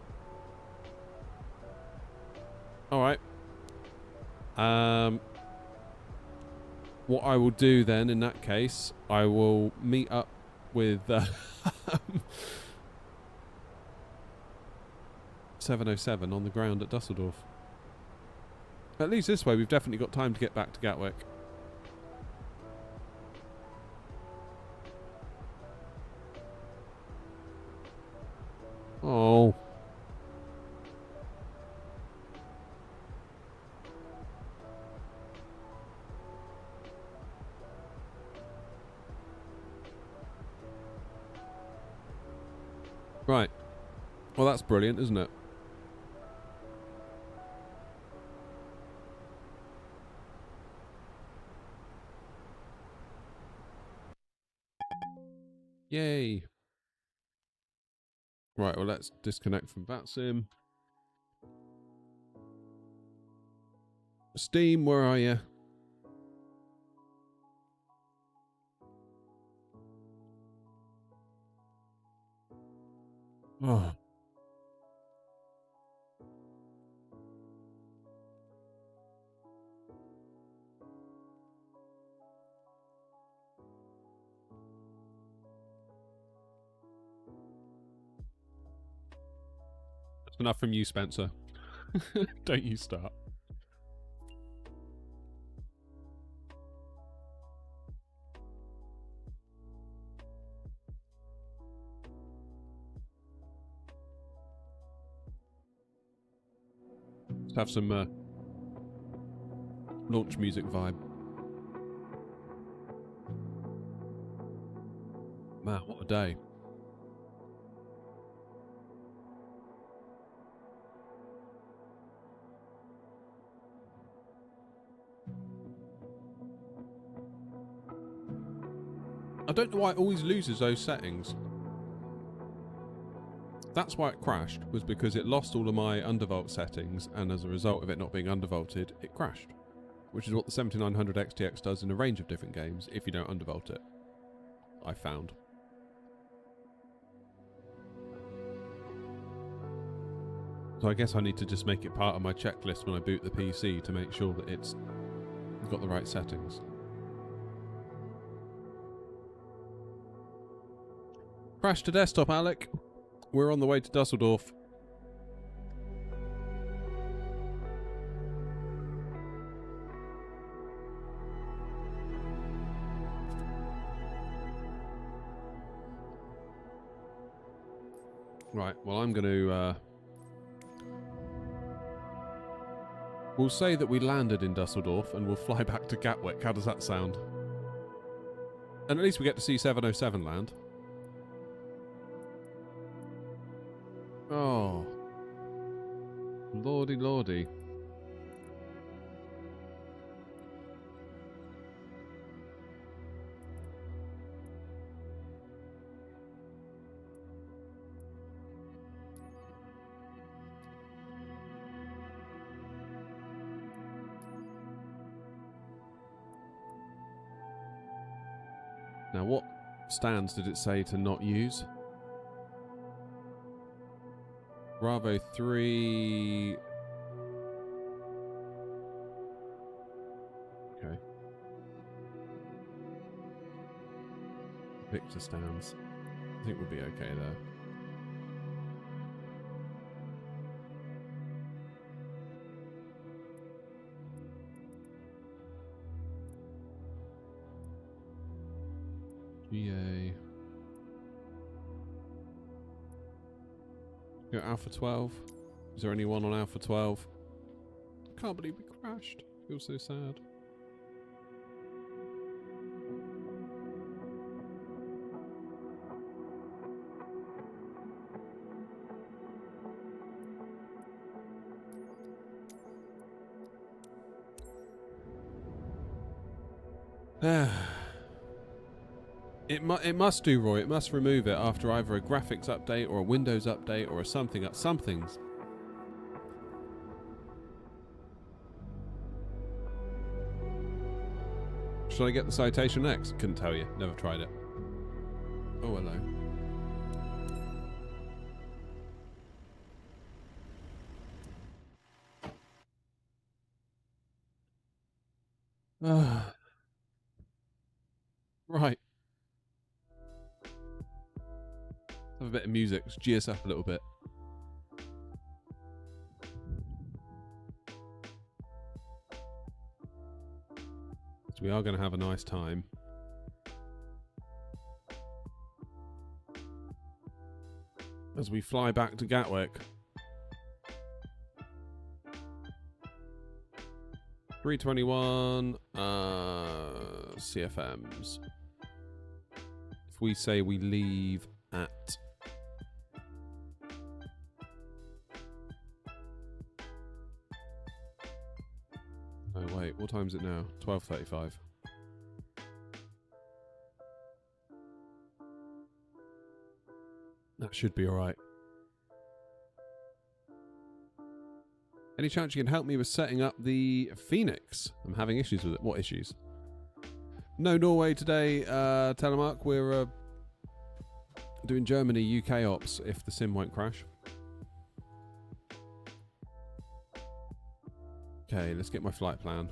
Alright. What I will do then, in that case, I will meet up with 707 on the ground at Dusseldorf. At least this way, we've definitely got time to get back to Gatwick. Oh. Right. Well, that's brilliant, isn't it? Yay. Right, well, let's disconnect from VATSIM. Steam, where are you? Oh. That's enough from you, Spencer. Don't you start. Let's have some launch music vibe. Man, what a day. I don't know why it always loses those settings. That's why it crashed, was because it lost all of my undervolt settings, and as a result of it not being undervolted, it crashed. Which is what the 7900 XTX does in a range of different games if you don't undervolt it. I found. So I guess I need to just make it part of my checklist when I boot the PC to make sure that it's got the right settings. Crash to desktop, Alec. We're on the way to Dusseldorf. Right, well, I'm going to... we'll say that we landed in Dusseldorf and we'll fly back to Gatwick. How does that sound? And at least we get to see 707 land. Oh. Lordy, lordy. Now, what stands did it say to not use? Bravo 3... Okay. Victor stands. I think we'll be okay there. GA. Go Alpha 12. Is there anyone on Alpha 12? I can't believe we crashed. I feel so sad. It must do, Roy. It must remove it after either a graphics update or a Windows update or a somethings. Should I get the citation next? Couldn't tell you. Never tried it. Oh, hello. Right. Have a bit of music. Just G us up a little bit. So we are going to have a nice time. As we fly back to Gatwick. 321 CFMs. If we say we leave at oh wait, what time is it now? 12:35. That should be alright. Any chance you can help me with setting up the Fenix? I'm having issues with it. What issues? No Norway today, Telemark. We're doing Germany UK ops if the sim won't crash. Okay, let's get my flight plan.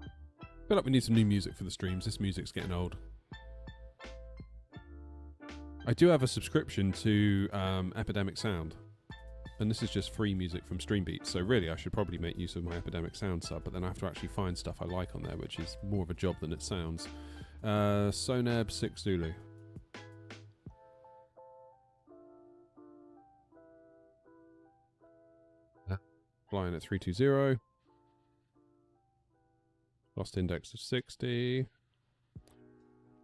I feel like we need some new music for the streams. This music's getting old. I do have a subscription to Epidemic Sound. And this is just free music from Streambeats. So really, I should probably make use of my Epidemic Sound sub. But then I have to actually find stuff I like on there, which is more of a job than it sounds. Soneb 6 Zulu. Flying at 320. Lost index of 60.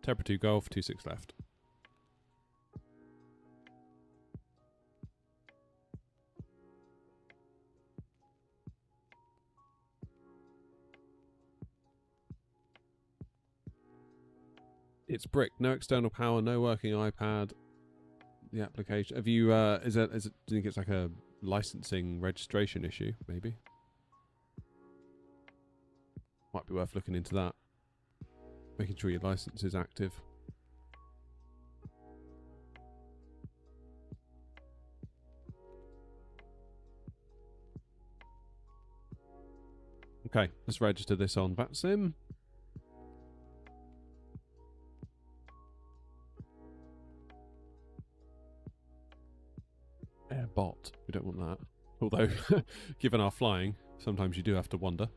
Tepper 2 Golf, 26 left. It's brick. No external power, no working iPad. The application. Have you? Is it? Do you think it's like a licensing registration issue? Maybe. Might be worth looking into that. Making sure your license is active. Okay, let's register this on VATSIM. Airbot. We don't want that. Although, given our flying, Sometimes you do have to wonder.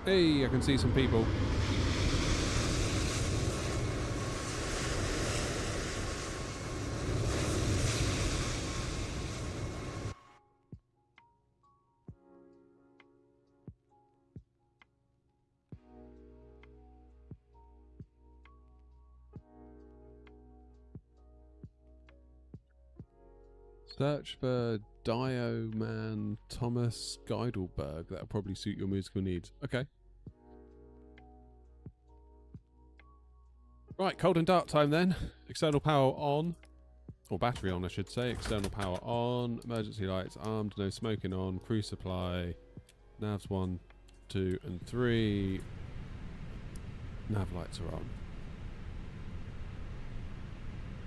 Hey, I can see some people. Search for Dioman Thomas Geidelberg. That'll probably suit your musical needs. Okay. Right, cold and dark time then. External power on. Or battery on, I should say. External power on. Emergency lights armed. No smoking on. Crew supply. Navs 1, 2, and 3. Nav lights are on.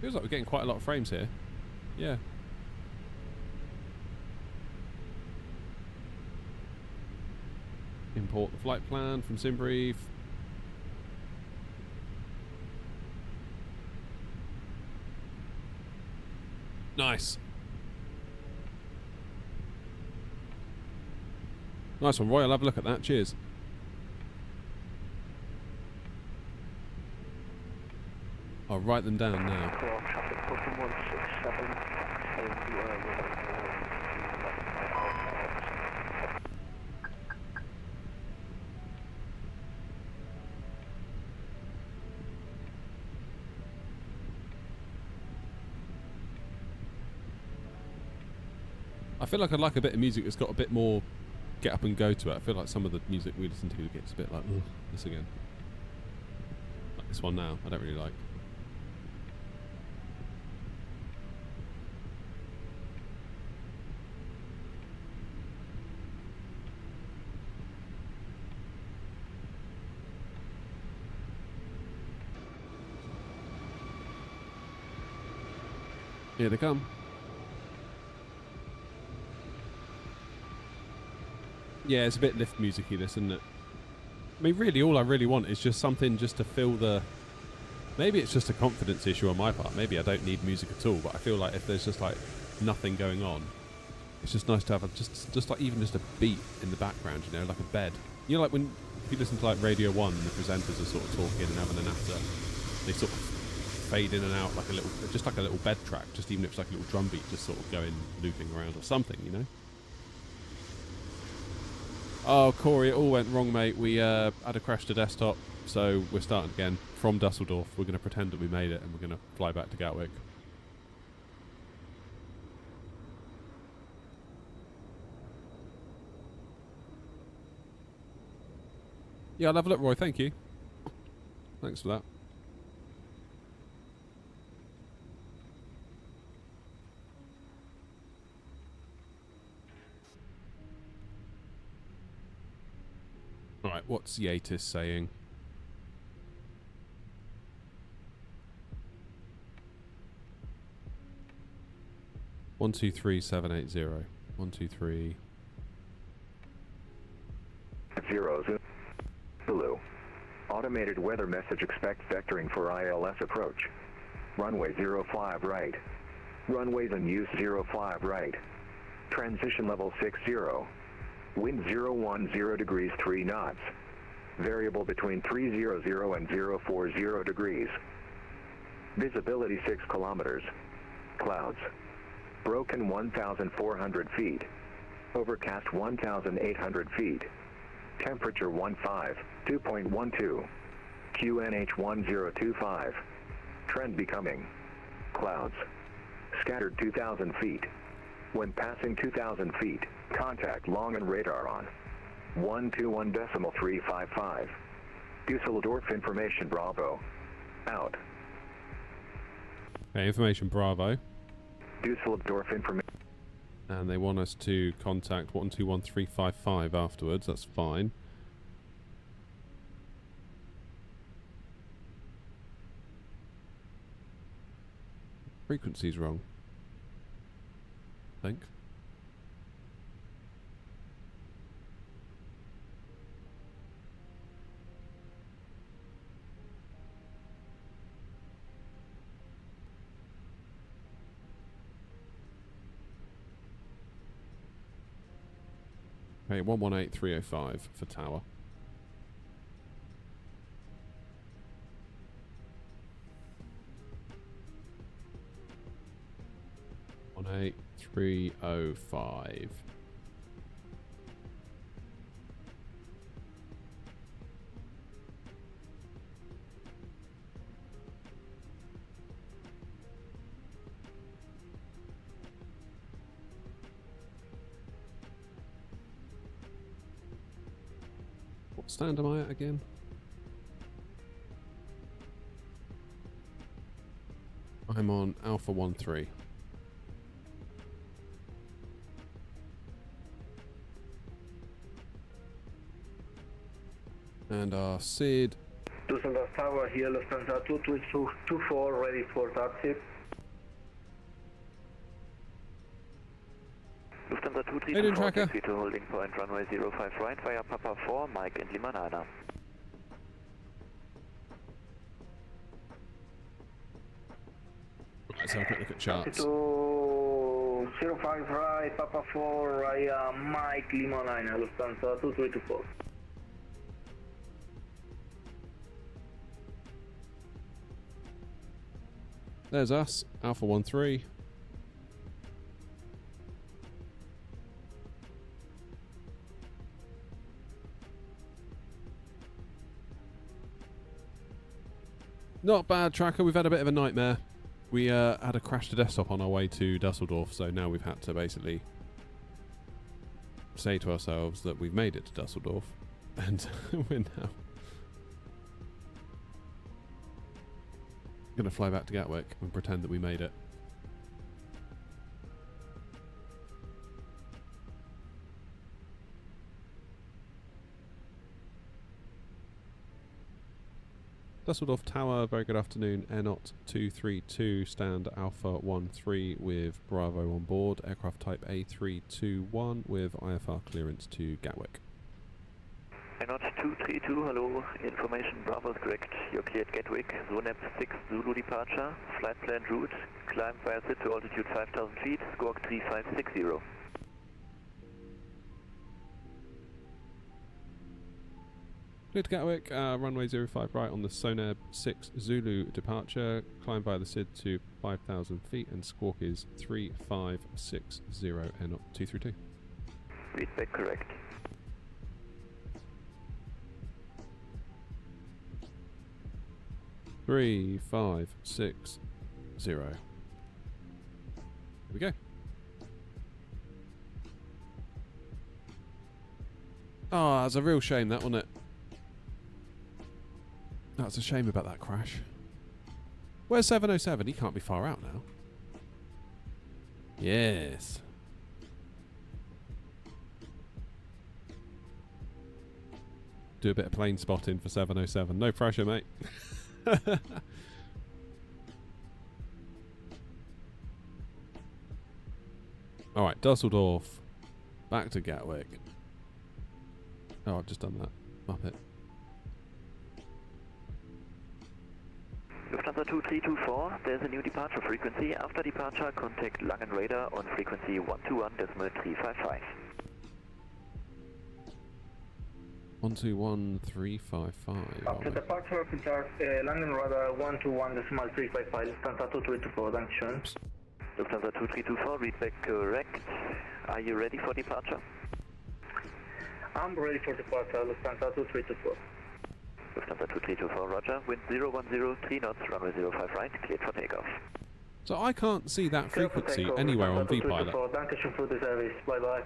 Feels like we're getting quite a lot of frames here. Yeah. Import the flight plan from SimBrief. Nice. Nice one, Roy. I'll have a look at that. Cheers. I'll write them down now. Traffic booking 167. I feel like I'd like a bit of music that's got a bit more get up and go to it. I feel like some of the music we listen to gets a bit like, ugh, this again. Like this one now, I don't really like. Here they come. Yeah, it's a bit lift music-y, this, isn't it? I mean, really, all I really want is just something just to fill the... Maybe it's just a confidence issue on my part. Maybe I don't need music at all, but I feel like if there's just, like, nothing going on, it's just nice to have just like, even just a beat in the background, you know, like a bed. You know, like when you listen to, like, Radio 1, the presenters are sort of talking and having an after, they sort of fade in and out like a little... Just like a little bed track, just even if it's like a little drum beat just sort of going, looping around or something, you know? Oh, Corey, it all went wrong, mate. We had a crash to desktop, so we're starting again from Dusseldorf. We're going to pretend that we made it, and we're going to fly back to Gatwick. Yeah, I'll have a look, Roy. Thank you. Thanks for that. Right, what's Yatis saying? One, 2, 3, 7, 8, 0. 1, 2, 3. 0, Zulu. Automated weather message, expect vectoring for ILS approach. Runway 05 right. Runways in use 05 right. Transition level 60. Wind 010 degrees 3 knots. Variable between 300 and 040 degrees. Visibility 6 kilometers. Clouds. Broken 1,400 feet. Overcast 1,800 feet. Temperature 2.12. QNH 1025. Trend becoming. Clouds. Scattered 2,000 feet. When passing 2,000 feet, contact long and radar on. 121.355. Dusseldorf information Bravo. Out. Okay, information Bravo. Dusseldorf information. And they want us to contact 121.355 afterwards. That's fine. Frequency's wrong, I think. Okay, 118305 for tower. On 8305. What stand am I at again? I'm on Alpha 13. And our SID. Düsseldorf Tower here, Lufthansa 2224, ready for taxi. Lufthansa Hey, doing, 234, Tracker? taxi to holding point runway 05 right via Papa 4, Mike and Lima Nana. Right, let's have a quick look at charts. To 05 right, Papa 4, via Mike Lima 9, Lufthansa 2324. There's us, Alpha 13. Not bad, Tracker. We've had a bit of a nightmare. We had a crash to desktop on our way to Dusseldorf, so now we've had to basically say to ourselves that we've made it to Dusseldorf, and we're now going to fly back to Gatwick and pretend that we made it. Dusseldorf Tower, very good afternoon. Airnaut 232, stand Alpha 13 with Bravo on board. Aircraft type A321 with IFR clearance to Gatwick. Airnaut 232, hello. Information Bravo is correct. You're cleared Gatwick. Zonep 6 Zulu departure. Flight plan route. Climb via SID to altitude 5,000 feet. Squawk 3560. Cleared Gatwick, runway 05 right on the Soneb 6 Zulu departure. Climb via the SID to 5,000 feet and squawk is 3560, Airnaut 232. Read back correct. Three, 5, 6, 0. Here we go. Oh, that's a real shame, that, wasn't it? That's a shame about that crash. Where's 707? He can't be far out now. Yes. Do a bit of plane spotting for 707. No pressure, mate. Alright, Dusseldorf. Back to Gatwick. Oh, I've just done that. Muppet. Lufthansa 2324, there's a new departure frequency. After departure, contact Langen Radar on frequency 121.355. 121355. After departure, contact Langen Radar 121.355, Lufthansa 2324, Dankeschön. Lufthansa 2324, read back correct. Are you ready for departure? I'm ready for departure, Lufthansa 2324. Lufthansa 2324, roger. Wind 010, 3 knots, runway 05 right, cleared for takeoff. So I can't see that frequency anywhere on vPilot. Dankeschön for the service, bye bye.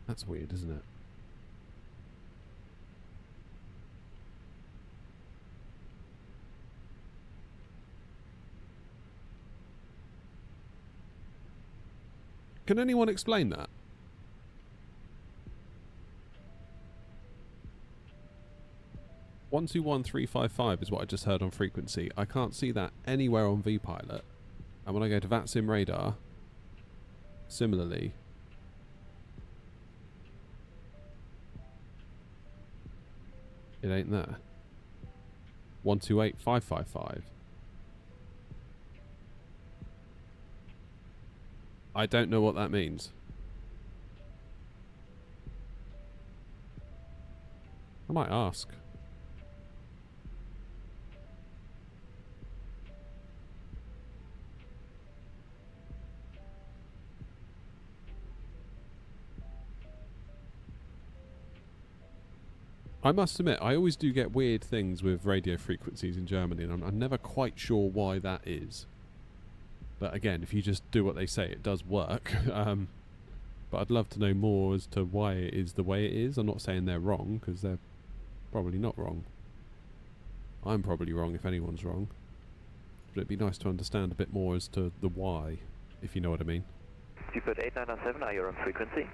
That's weird, isn't it? Can anyone explain that? (121.355) is what I just heard on frequency. I can't see that anywhere on vPilot. And when I go to VATSIM radar, similarly, it ain't there. 128555. I don't know what that means. I might ask. I must admit, I always do get weird things with radio frequencies in Germany, and I'm never quite sure why that is. But again, if you just do what they say, it does work. But I'd love to know more as to why it is the way it is. I'm not saying they're wrong, because they're probably not wrong. I'm probably wrong if anyone's wrong. But it'd be nice to understand a bit more as to the why, if you know what I mean. Seabird 8907, are you on frequency?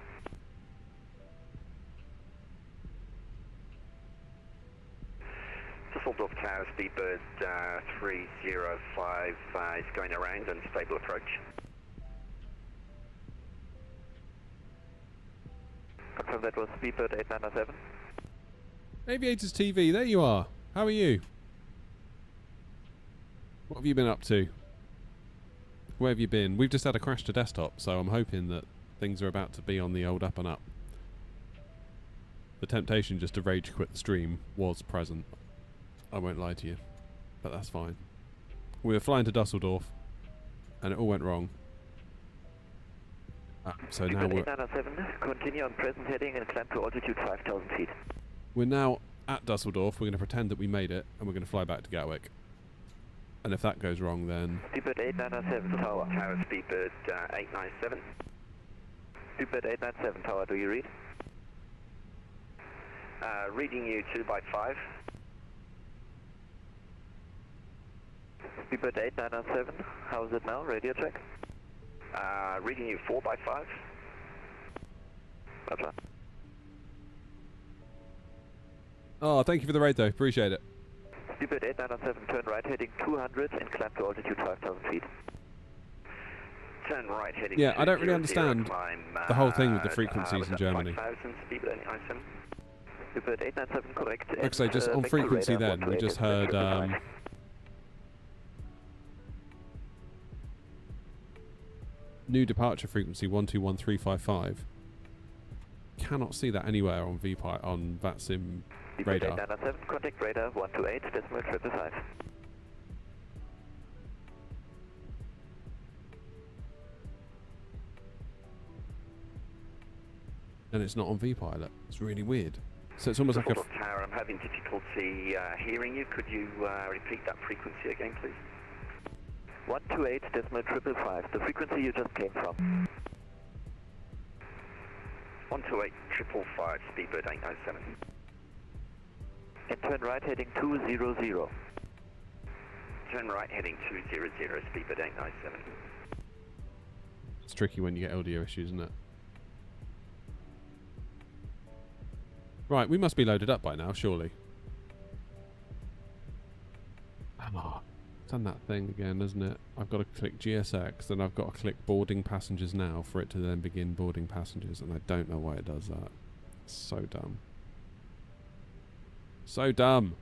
Düsseldorf Tower, Speedbird 305 is going around and stable approach. Confirm that was Speedbird 8907. Aviators TV, there you are. How are you? What have you been up to? Where have you been? We've just had a crash to desktop, so I'm hoping that things are about to be on the old up and up. The temptation just to rage quit the stream was present. I won't lie to you, but that's fine. We were flying to Dusseldorf, and it all went wrong. So now we're... 8907, continue on present heading and climb to altitude 5,000 feet. We're now at Dusseldorf. We're going to pretend that we made it, and we're going to fly back to Gatwick. And if that goes wrong, then... Speedbird 8907, Tower. Tower, Speedbird 897. Speedbird 897, Tower, do you read? Reading you 2x5. Speedbird 8997, how is it now? Radio check. Reading you 4x5. Roger. Oh, thank you for the raid, though. Appreciate it. Speedbird 8997, turn right heading 200 and climb to altitude 5,000 feet. Turn right heading I don't really understand the whole thing with the frequencies in Germany. 5,000, Speedbird 897. Speedbird 897, correct. Like I say, just on frequency then, we just heard... new departure frequency 121355. Cannot see that anywhere on VPI on VATSIM radar. 897, contact radar 128, decimal 555. And it's not on VPilot. It's really weird. So it's almost like a... Tower, I'm having difficulty hearing you. Could you repeat that frequency again, please? 128, decimal 555, the frequency you just came from. 128, 555, Speedbird 897. And turn right heading 200. Turn right heading 200, Speedbird 897. It's tricky when you get audio issues, isn't it? Right, we must be loaded up by now, surely. Oh, it's done that thing again, isn't it? I've got to click GSX, then I've got to click boarding passengers now for it to then begin boarding passengers, and I don't know why it does that. It's so dumb. So dumb.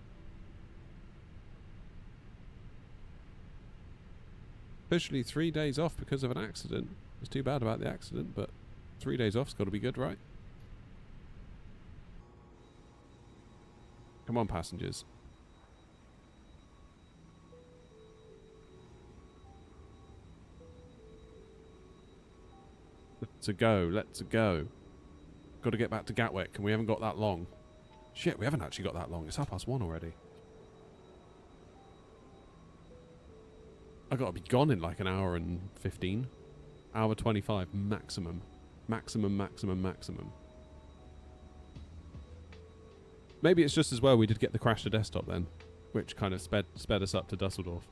Officially 3 days off because of an accident. It's too bad about the accident, but 3 days off's got to be good, right? Come on, passengers. Let's go, let's go. Got to get back to Gatwick, and we haven't got that long. Shit, we haven't actually got that long. It's 1:30 already. I got to be gone in like an hour and 15. Hour 25 maximum. Maximum. Maybe it's just as well we did get the crash to desktop then, which kind of sped us up to Dusseldorf.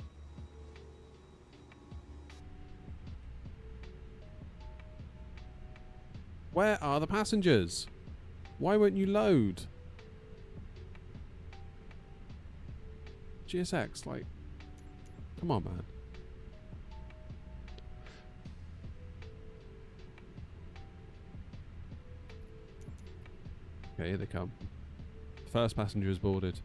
Where are the passengers? Why won't you load? GSX, like, come on, man. Okay, here they come. First passenger is boarded.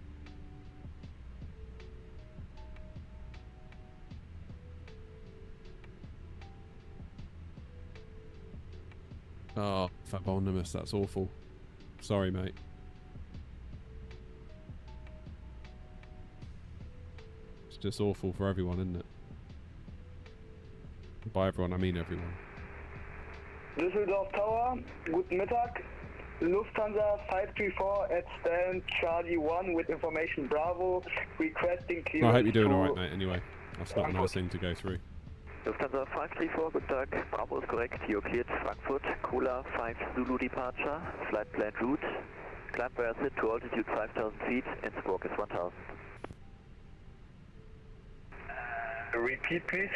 Oh, Fabonimus, that's awful. Sorry, mate. It's just awful for everyone, isn't it? By everyone, I mean everyone. Düsseldorf Tower, guten Mittag. Lufthansa 534 at stand Charlie 1 with information Bravo, requesting clearance. I hope you're doing alright, mate, anyway. That's not a nice thing to go through. Lufthansa 534, guten Tag. Bravo is correct. You're cleared Frankfurt. Cola 5 Zulu departure. Flight plan route. Climb via SIT to altitude 5,000 feet and squawk is 1,000. Repeat, please.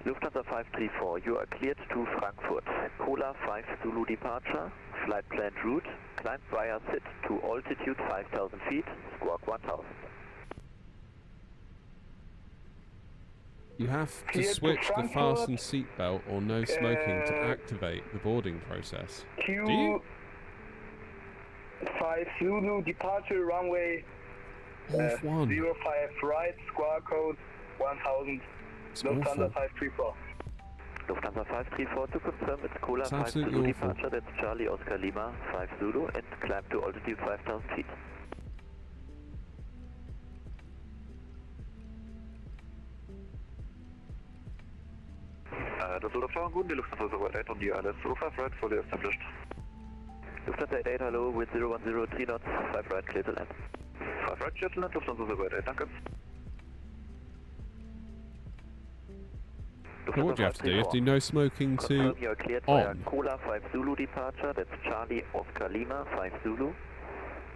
Lufthansa 534, you are cleared to Frankfurt. Cola 5 Zulu departure. Flight plan route. Climb via SIT to altitude 5,000 feet. Squawk 1,000. You have to switch the fasten seatbelt or no smoking to activate the boarding process. Do you? 5 Zulu departure runway 05 right, squawk code 1000. Lufthansa 534. Lufthansa 534 to confirm it's Cola 5 Zulu awful. departure, that's Charlie Oscar Lima 5 Zulu and climb to altitude 5,000 feet. Düsseldorf Tower, guten, die Lufthansa 08 on the ILS 05 right, fully established. Lufthansa 88, hello, with 010 3 knots, 5 right, clear to land. 5 right, clear to land, Lufthansa 08, danke. So what do you have to do? You have to do no smoking to Confirm you're cleared on. via Cola 5 Zulu departure, that's Charlie Oscar Lima 5 Zulu.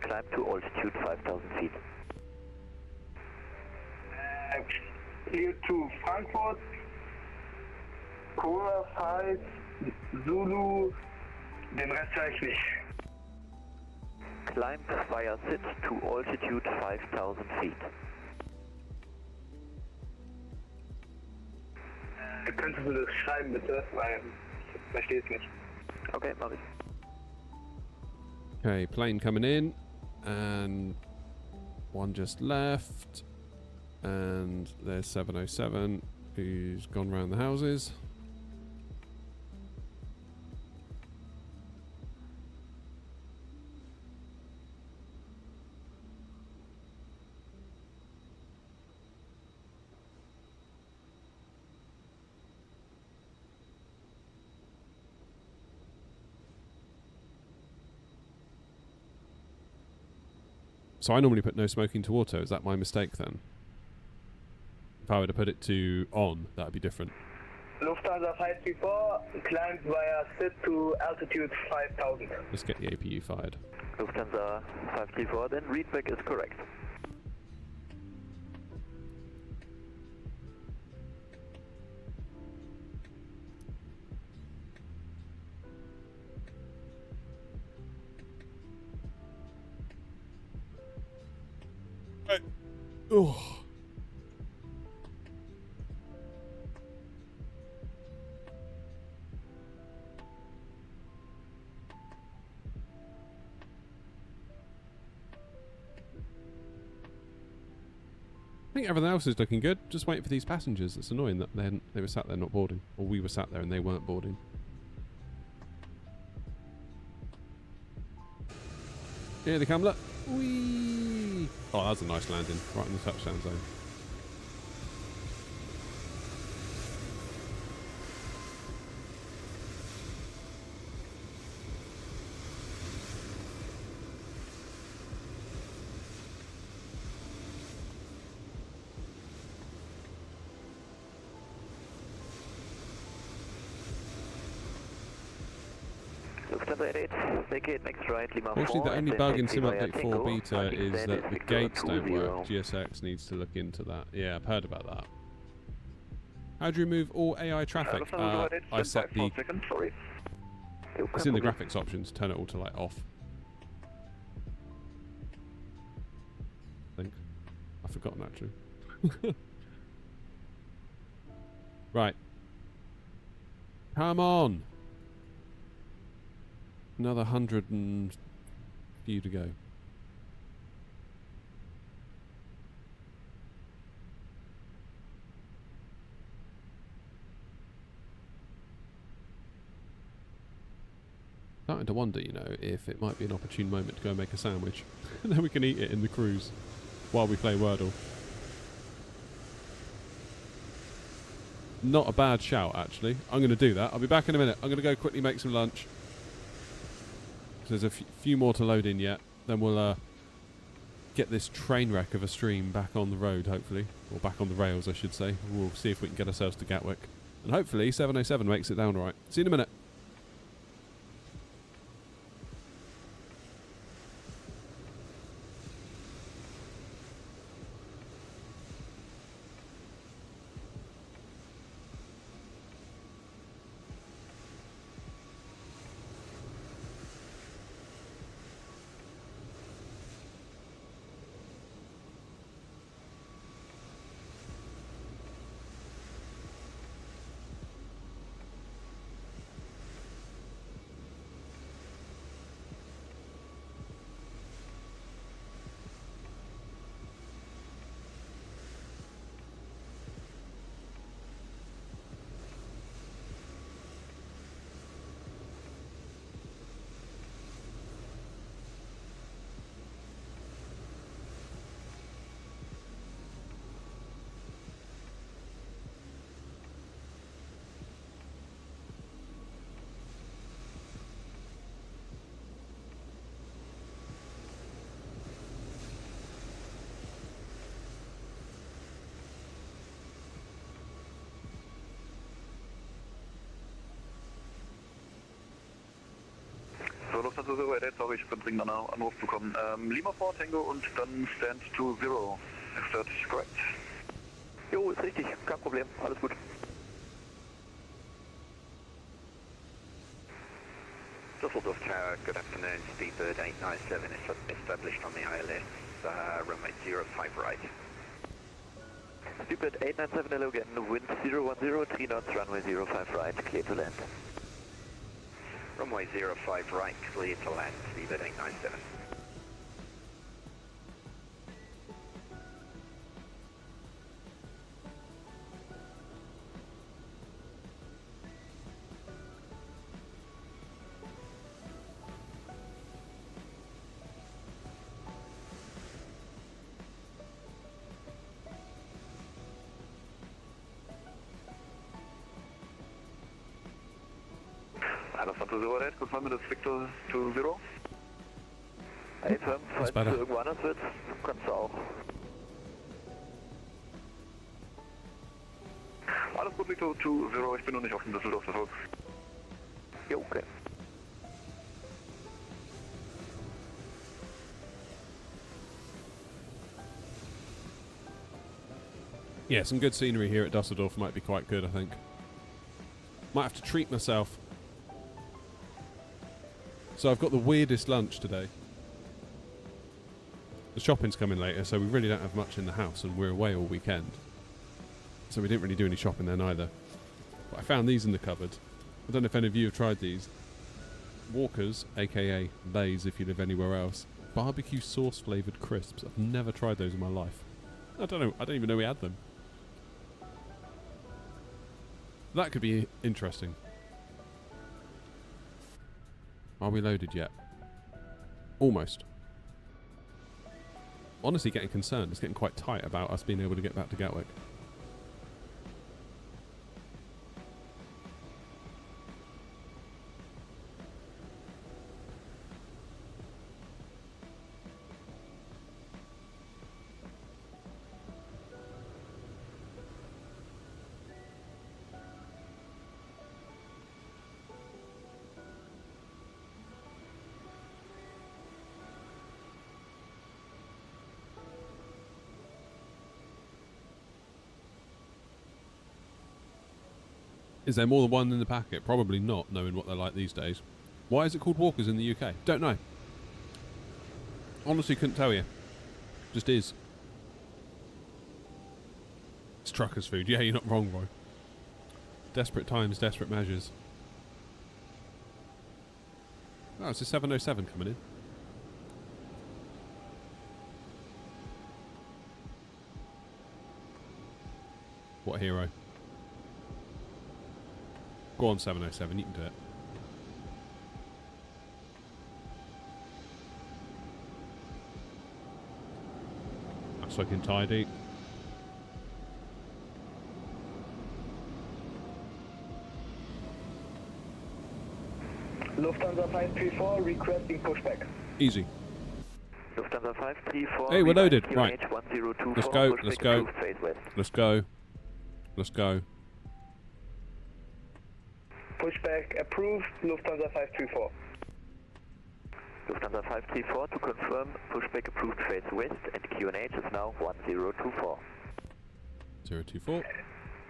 Climb to altitude 5,000 feet. Clear to Frankfurt. Cola 5 Zulu. Den Rest weiß ich nicht. Climb via SIT to altitude 5,000 feet. Könntest du das schreiben bitte, weil ich verstehe es nicht. Okay, mach ich. Okay, plane coming in, and one just left, and there's 707 who's gone round the houses. So I normally put no smoking to auto. Is that my mistake then? If I were to put it to on, that would be different. Lufthansa 534, climb via SIT to altitude 5,000. Let's get the APU fired. Lufthansa 534, then readback is correct. Oh. I think everything else is looking good. Just waiting for these passengers. It's annoying that they were sat there not boarding, or we were sat there and they weren't boarding. Here they come, look. Whee! Oh, that was a nice landing, right in the touchdown zone. Lufthansa 88, vacate next right, Lima 4. Fortunately, the only bug in Sim Update 4 Tango. beta is that the gates don't work. 20. GSX needs to look into that. Yeah, I've heard about that. How do you remove all AI traffic? I set the... It's in the graphics options. Turn it all to like off. I think. I've forgotten actually. Right. Come on. Another 100 and few to go. starting to wonder, you know, if it might be an opportune moment to go and make a sandwich. And then we can eat it in the cruise while we play Wordle. Not a bad shout, actually. I'm going to do that. I'll be back in a minute. I'm going to go quickly make some lunch. There's a few more to load in yet. Then we'll get this train wreck of a stream back on the road, hopefully. Or back on the rails, I should say. We'll see if we can get ourselves to Gatwick. And hopefully 707 makes it down all right. See you in a minute. So, Lufthansa Zero 88, sorry, ich bin dringend an einen Anruf bekommen. Lima 4 Tango und dann Stand to Zero. Ist das korrekt? Jo, ist richtig, kein Problem, alles gut. Dusseldorf Tower, good afternoon, Speedbird 897 established on the ILS, runway 05 right. Speedbird 897, hello again, wind 010, 3 knots, runway 05 right, clear to land. Runway 05 right, clear to land, Speedbird 897. Lufthansa Zero 88, confirm das Victor to Zero. Hey, Firm, falls du irgendwo anders willst, kannst du auch. Alles gut, Victor to Zero, ich bin noch nicht auf dem Düsseldorf, das war's. Jo, okay. Yeah, some good scenery here at Dusseldorf might be quite good, I think. Might have to treat myself. So I've got the weirdest lunch today. The shopping's coming later, so we really don't have much in the house, and we're away all weekend. So we didn't really do any shopping then either. But I found these in the cupboard. I don't know if any of you have tried these. Walkers, aka Bays if you live anywhere else. Barbecue sauce flavoured crisps. I've never tried those in my life. I don't know, I don't even know we had them. That could be interesting. Are we loaded yet? Almost. Honestly getting concerned. It's getting quite tight about us being able to get back to Gatwick. Is there more than one in the packet? Probably not, knowing what they're like these days. Why is it called Walkers in the UK? Don't know. Honestly couldn't tell you. Just is. It's truckers' food. Yeah, you're not wrong, Roy. Desperate times, desperate measures. Oh, it's a 707 coming in. What a hero. Go on, 707, you can do it. It's looking tidy. Lufthansa 534 requesting pushback. Easy. Lufthansa 534. Hey, we're loaded. Right. 1024, Let's go. pushback Let's go. approved, phase west. Let's go. Let's go. Pushback approved, Lufthansa 534. Lufthansa 534 to confirm pushback approved phase west and QNH is now 1024. 024.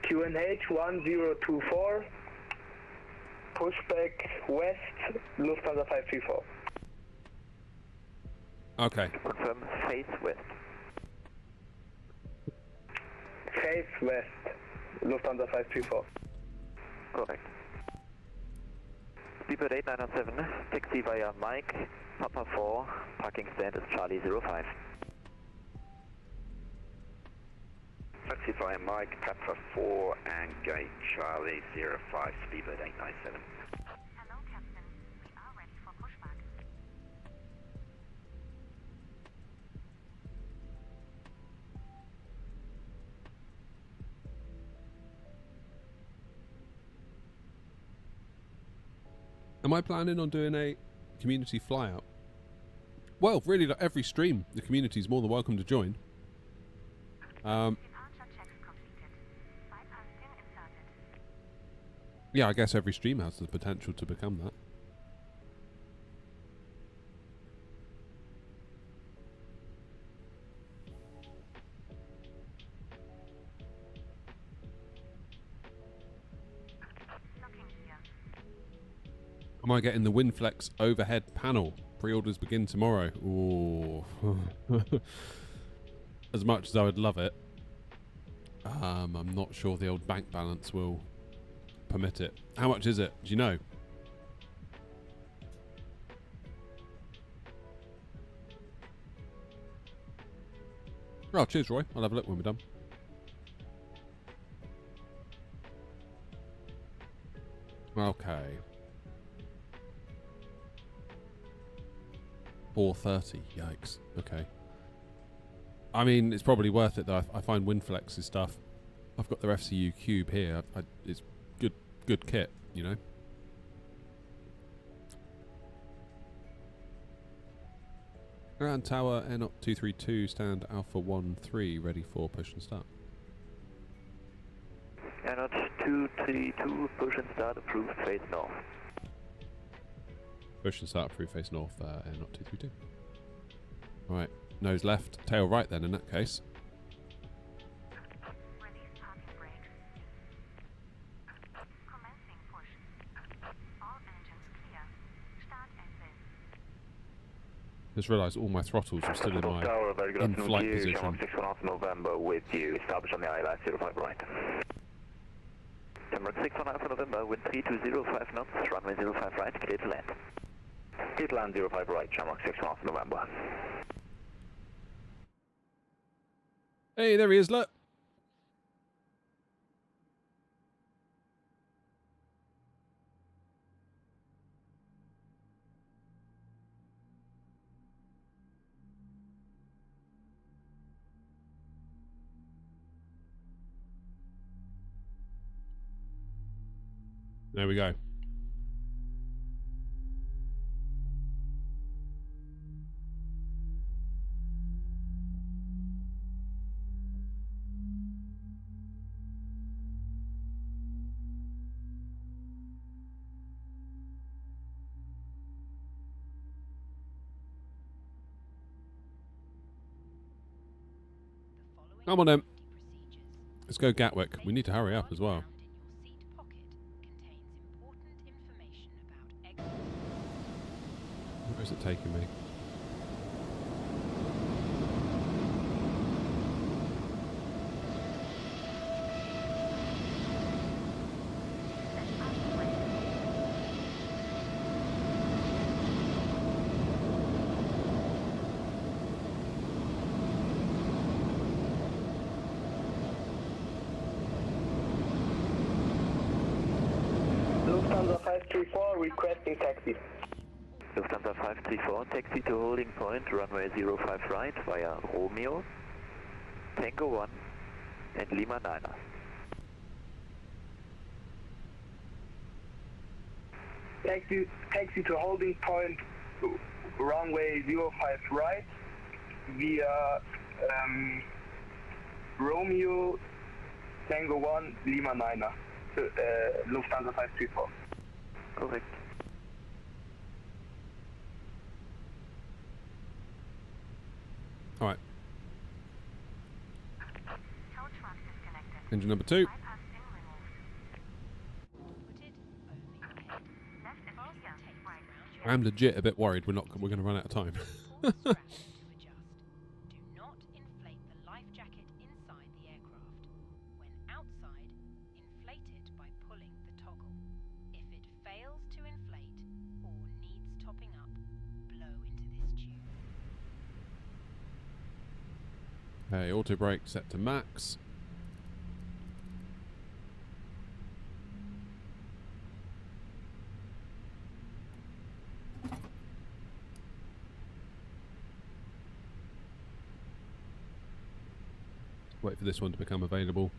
QNH 1024. Pushback west, Lufthansa 534. Okay. Confirm phase west. Phase west, Lufthansa 534. Correct. Speedbird 8907, taxi via Mike, Papa 4, parking stand is Charlie 05. Taxi via Mike, Papa 4 and gate Charlie 05, Speedbird 897. Hello, Captain. We are ready for pushback. Am I planning on doing a community flyout? Well, really, like every stream, the community is more than welcome to join. Yeah, I guess every stream has the potential to become that. Am I getting the Winflex overhead panel? Pre-orders begin tomorrow. Ooh. As much as I would love it, I'm not sure the old bank balance will permit it. How much is it? Do you know? Oh, cheers, Roy. I'll have a look when we're done. Okay. 430. Yikes. Okay. I mean, it's probably worth it though. I find Winflex's stuff. I've got their FCU Cube here. It's good kit, you know. Ground Tower, Airnot 232, stand Alpha 13, ready for push and start. Airnot 232, push and start, approved, face north. Push and start, approved, face north, Airnot 232. Alright, nose left, tail right then in that case. Just realised all my throttles are still in my in-flight position. 61 November with you, establish on the ILS 05 right. Tamron 61 Alpha November, wind 3205 knots, runway 05 right, clear to land. Clear to land 05 right, Shamrock 61 Alpha November. Hey, there he is, look. There we go. Come on then. Let's go Gatwick. We need to hurry up as well. Where is it taking me? Lufthansa 534 requesting taxi. Lufthansa 534, taxi to holding point, runway 05 right via Romeo. Tango 1 and Lima 9er. Taxi to holding point, runway 05 right, via Romeo, Tango 1, Lima 9er, Lufthansa 534. Correct. All right. Engine number 2. I'm legit a bit worried we're going to run out of time. Do not inflate the life jacket inside the aircraft. When outside, inflate it by pulling the toggle. If it fails to inflate or needs topping up, blow into this tube. Okay, auto brake set to max. Wait for this one to become available.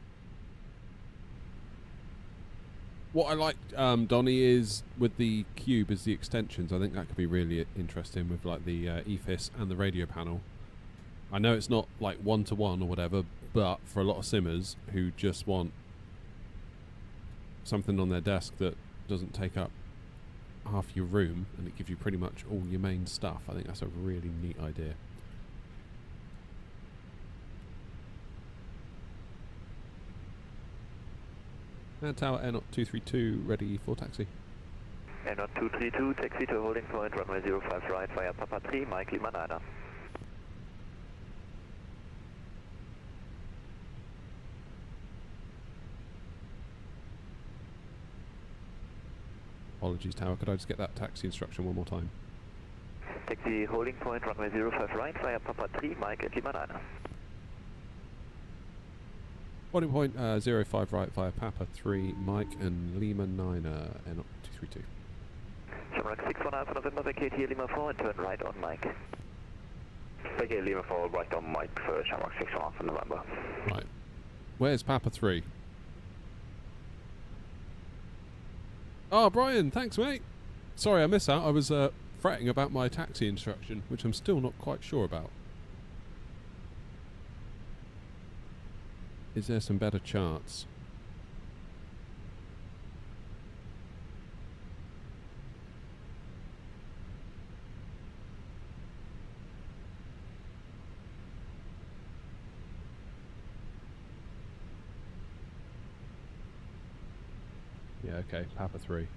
What I like, Donnie, is with the cube is the extensions. I think that could be really interesting with like the EFIS and the radio panel. I know it's not like one-to-one or whatever, but for a lot of simmers who just want something on their desk that doesn't take up half your room and it gives you pretty much all your main stuff, I think that's a really neat idea. And tower Airnaut 232 ready for taxi. Airnaut 232, taxi to holding point, runway 05 right via Papa 3, Mike Lima 9er. Apologies, tower. Could I just get that taxi instruction one more time? Taxi holding point, runway 05 right via Papa 3, Mike Lima 9er. Holding point 05 right via Papa 3, Mike and Lima 9er, Airnaut 232. Shamrock 61 Alpha November, vacate here Lima 4 and turn right on Mike. Vacate Lima 4, right on Mike for Shamrock 61 Alpha November. Right. Where's Papa 3? Oh, Brian, thanks, mate. Sorry I missed out. I was fretting about my taxi instruction, which I'm still not quite sure about. Is there some better charts? Yeah, okay, Papa 3.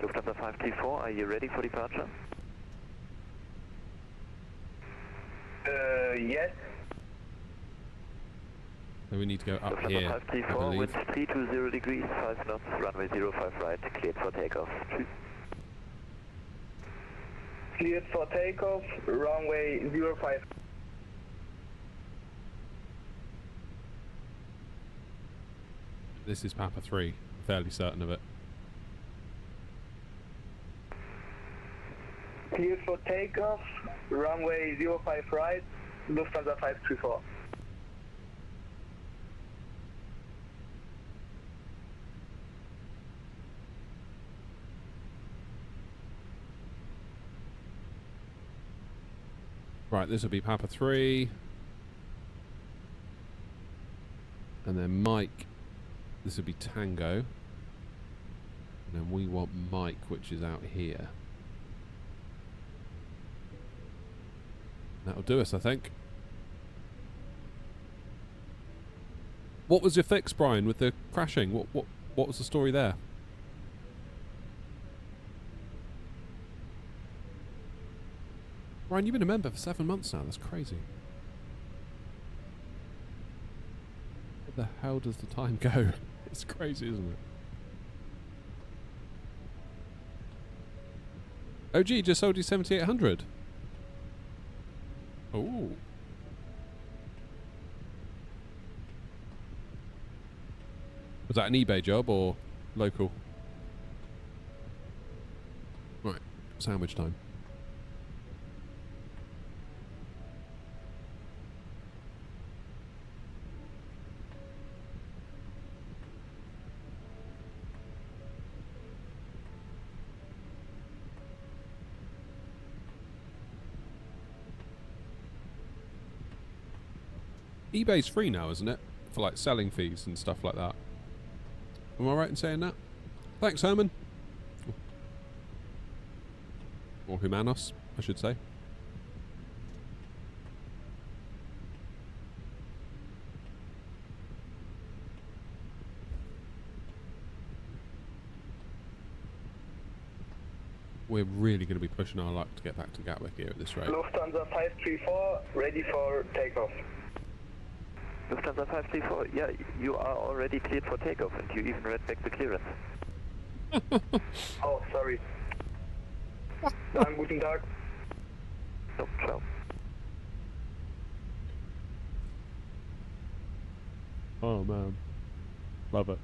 Lufthansa 534, are you ready for departure? Yes. So we need to go up Lufthansa here, 534, I wind believe. 320 degrees, 5 knots, runway 05 right, cleared for takeoff. Cleared for takeoff, runway 05. This is Papa 3, fairly certain of it. Cleared for takeoff, runway 05 right, Lufthansa 534. Right, this will be Papa 3. And then Mike, this will be Tango. And then we want Mike, which is out here. That'll do us, I think. What was your fix, Brian, with the crashing? What was the story there? Brian, you've been a member for 7 months now. That's crazy. Where the hell does the time go? It's crazy, isn't it? OG just sold you 7800. Oh. Was that an eBay job or local? Right, sandwich time. eBay's free now, isn't it? For like selling fees and stuff like that. Am I right in saying that? Thanks, Herman. Or Humanos, I should say. We're really going to be pushing our luck to get back to Gatwick here at this rate. Lufthansa 534, ready for takeoff. Lufthansa 534, yeah, you are already cleared for takeoff and you even read back the clearance. Oh, sorry. Guten Tag. No, ciao. Oh man, love it.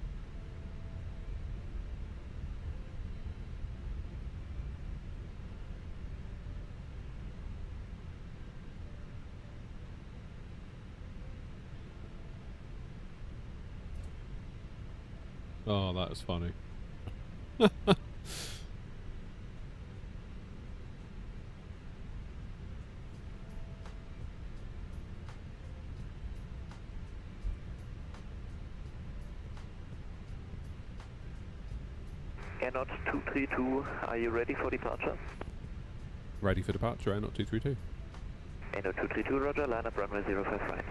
Oh, that was funny. Airnaut 232, are you ready for departure? Ready for departure, Airnaut 232. Airnaut 232, roger, line up runway 05 right.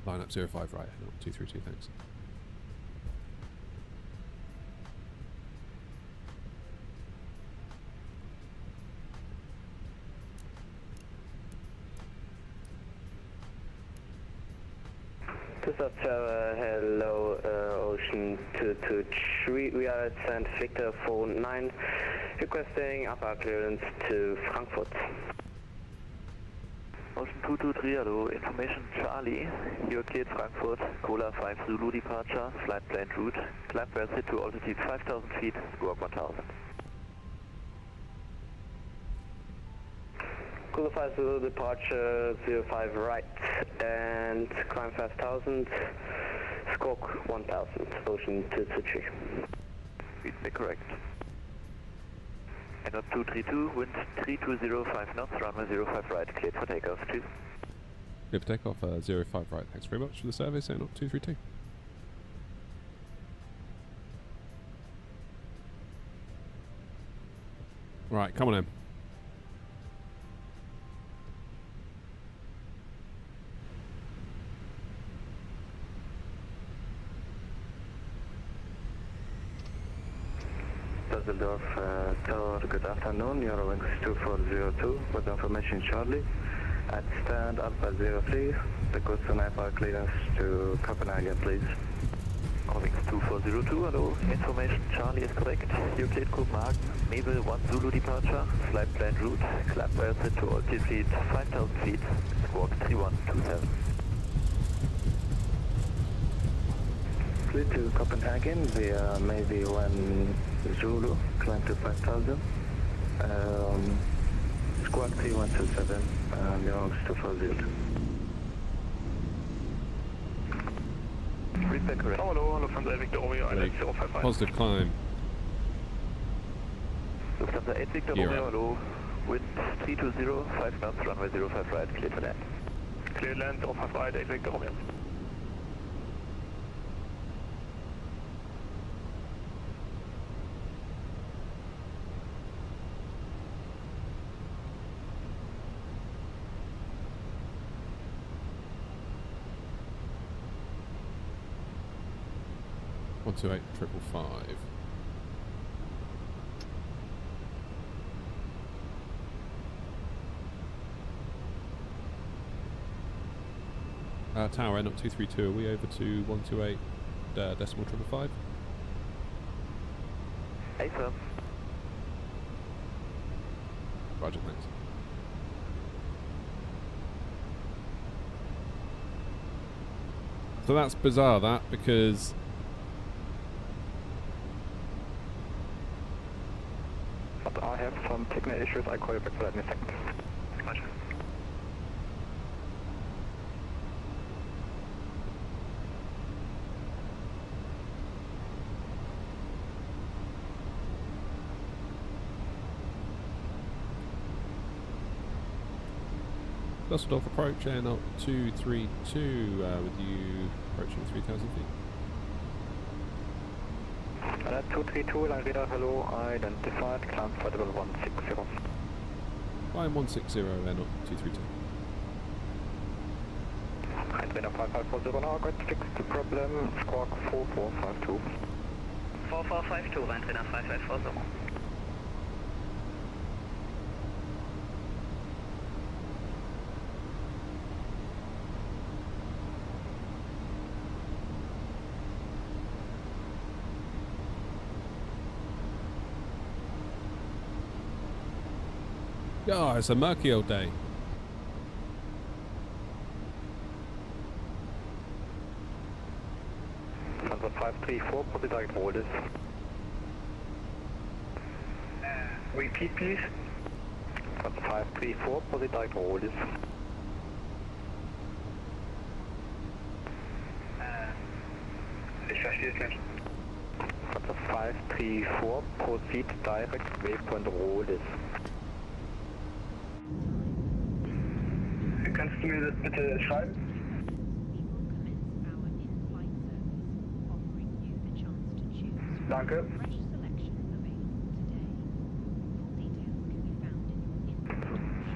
Line up 05 right, Airnaut 232, thanks. Hello, Ocean 223. We are at St. Victor 49, requesting upper clearance to Frankfurt. Ocean 223, hello, information Charlie. You're cleared Frankfurt, Cola 5 Zulu departure, flight planned route, climb Versit to altitude 5,000 feet, squawk 1000. Cola 5 Zulu departure 05 right and climb 5,000, squawk 1000, Ocean 223. Feedback correct. Airnaut 232, wind 3205 knots, runway 05 right, cleared for takeoff, 2. Cleared for takeoff, 05 right. Thanks very much for the service, Airnaut 232. Right, come on in. Düsseldorf Tower, good afternoon. Eurowings 2402 with information Charlie. At stand Alpha 03, request an airport clearance to Copenhagen, please. Eurowings 2402, hello. Information Charlie is correct. You cleared Copenhagen, Mabel 1 Zulu departure, flight planned route, climb Versit to altitude 5,000 feet, squawk 3127. Clear to Copenhagen via maybe 1 Zulu, climb to 5,000. Squawk 3127, Eurowings 240. Feedback correct. Hello, Lufthansa Victor Romeo, Like, 055. positive climb. Lufthansa 8 Victor Romeo, hello. Wind 320, 5 knots, runway 05 right, cleared for land. Clear land, 05 right, 8 Victor Romeo. One two eight 555. Tower Airnaut 232. Are we over to 128 decimal 555? Hey, sir. Roger, thanks. So that's bizarre, that, because But I have some technical issues. I'll call you back for that in a second. Roger. Dusseldorf approach, air not 232 with you approaching 3,000 feet. 232, line radar, hello, identified, climb flight level 160. Climb 160, air not 232. Radar 5540 now, got fixed the problem, squawk 4452. 4452, Radar 5540. Yeah, it's a murky old day. Number 534, for the direct orders. Repeat, please. Number 534, for the direct orders. Ich verstehe es nicht. Number 534, proceed direct waypoint orders. Kannst du mir das bitte schreiben? Danke.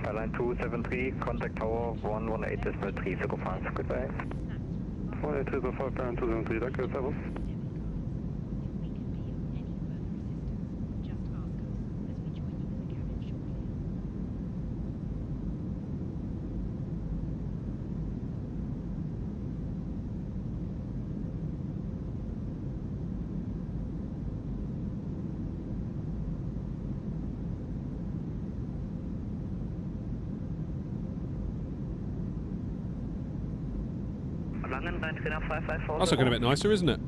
Airline 273, contact tower 118.305, goodbye. 18305, Airline 273, danke, servus. That's looking a bit nicer, isn't it?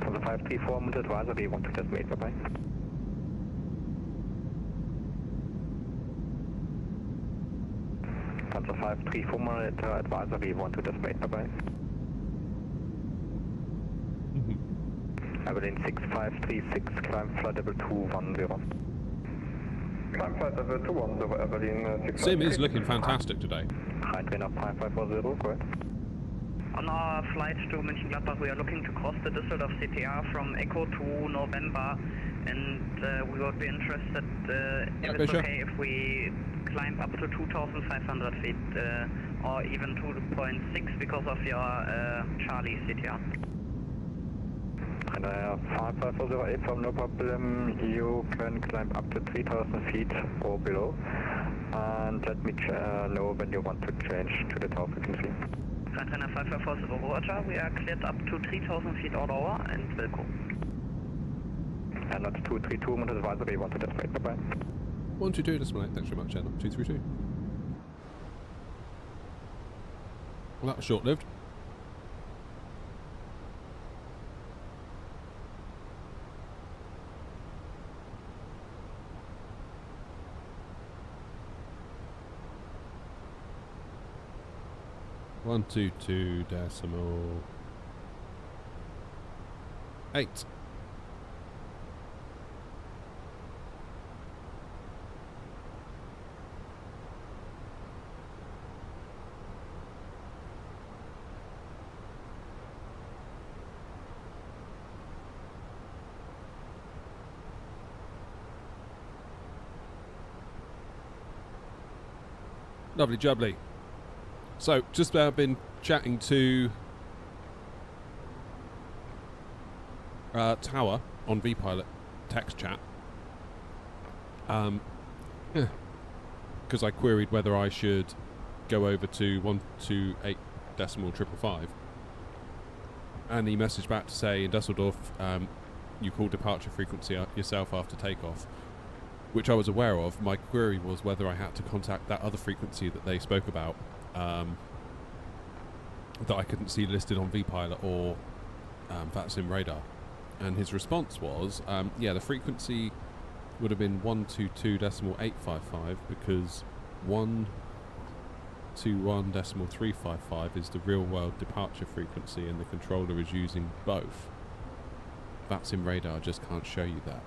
For the 534 monitor advisory, want to just wait, bye-bye. For the 534 monitor advisory, want to just wait, bye-bye. Airline 6536, climb flight level 210. Climb flight level 210, Airline Sim is looking fantastic today. Trainer 5540, go ahead. On our flight to Mönchengladbach, we are looking to cross the Düsseldorf CTR from Echo to November, and we would be interested if it's okay if we climb up to 2,500 feet or even 2.6 because of your Charlie CTR. Trainer 5540, from no problem, you can climb up to 3,000 feet or below. And let me know when you want to change to the tower frequency. Trainer 5540, roger, we are cleared up to 3,000 feet or lower and will go. And that's 232, monitor advisory, want to just wait, bye-bye. 122, decimal 8, thanks very much, 232. Well, that was short-lived. One, 2, decimal 8. Lovely jubbly. So, just been chatting to Tower on vPilot text chat. Because I queried whether I should go over to 128.555. And he messaged back to say, in Dusseldorf, you call departure frequency yourself after takeoff, which I was aware of. My query was whether I had to contact that other frequency that they spoke about, that I couldn't see listed on vPilot or VATSIM radar. And his response was, yeah, the frequency would have been 122.855 because 121.355 is the real world departure frequency and the controller is using both. VATSIM radar just can't show you that.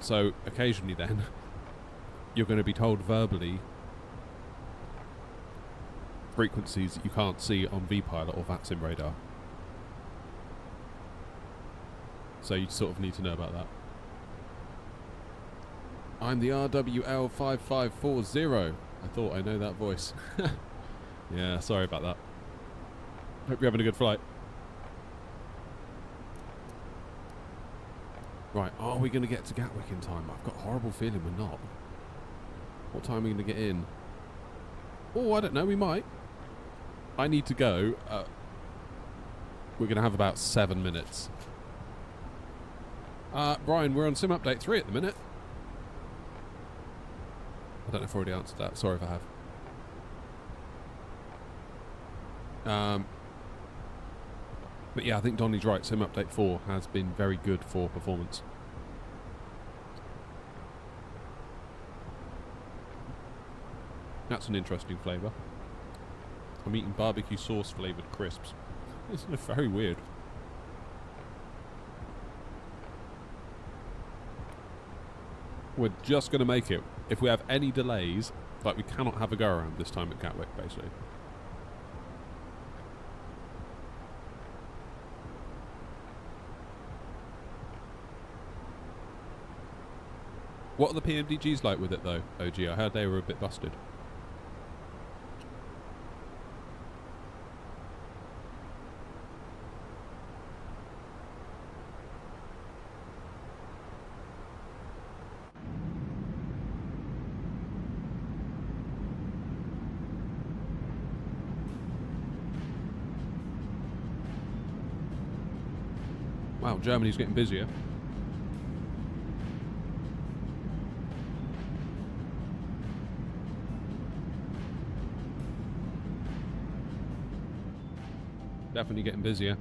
So occasionally then you're going to be told verbally frequencies that you can't see on vPilot or VATSIM radar. So you sort of need to know about that. I'm the RWL5540. I thought I know that voice. Yeah, sorry about that. Hope you're having a good flight. Right, are we going to get to Gatwick in time? I've got a horrible feeling we're not. What time are we going to get in? Oh, I don't know, we might. I need to go. We're going to have about 7 minutes. Brian, we're on Sim Update 3 at the minute. I don't know if I already answered that. Sorry if I have. But yeah, I think Donnie's right. Sim Update 4 has been very good for performance. That's an interesting flavour. I'm eating barbecue sauce flavoured crisps. It's very weird. We're just going to make it. If we have any delays, like we cannot have a go around this time at Gatwick, basically. What are the PMDGs like with it though, OG? I heard they were a bit busted. Wow, Germany's getting busier. Definitely getting busier.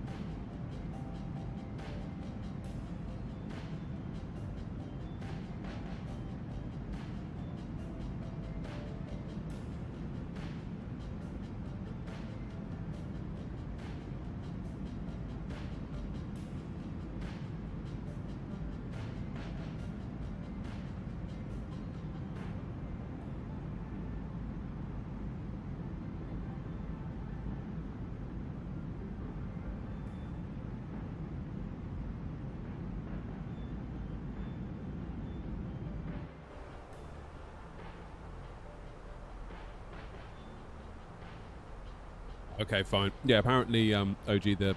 Okay, fine. Yeah, apparently, OG, the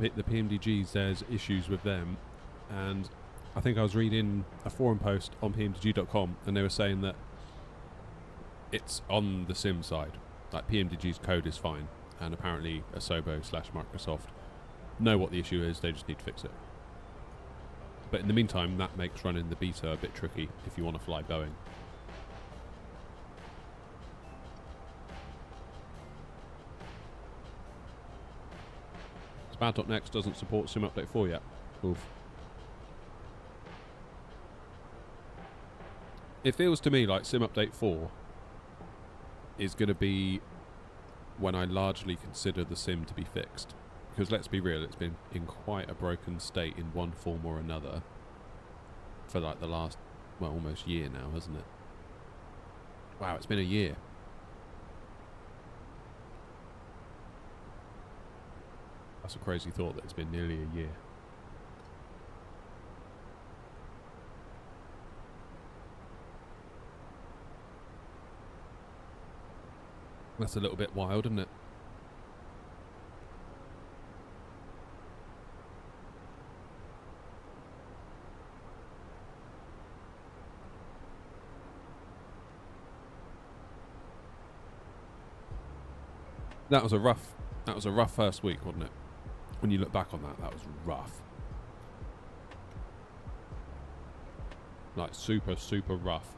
PMDGs, there's issues with them, and I think I was reading a forum post on PMDG.com, and they were saying that it's on the sim side. Like, PMDG's code is fine, and apparently Asobo/Microsoft know what the issue is, they just need to fix it. But in the meantime, that makes running the beta a bit tricky if you want to fly Boeing. Bad.next doesn't support Sim Update 4 yet. Oof. It feels to me like Sim Update 4 is going to be when I largely consider the sim to be fixed. Because let's be real, it's been in quite a broken state in one form or another for like the last, well, almost year now, hasn't it? Wow, it's been a year. That's a crazy thought that it's been nearly a year. That's a little bit wild, isn't it? That was a rough first week, wasn't it? When you look back on that, that was rough. Like super, super rough.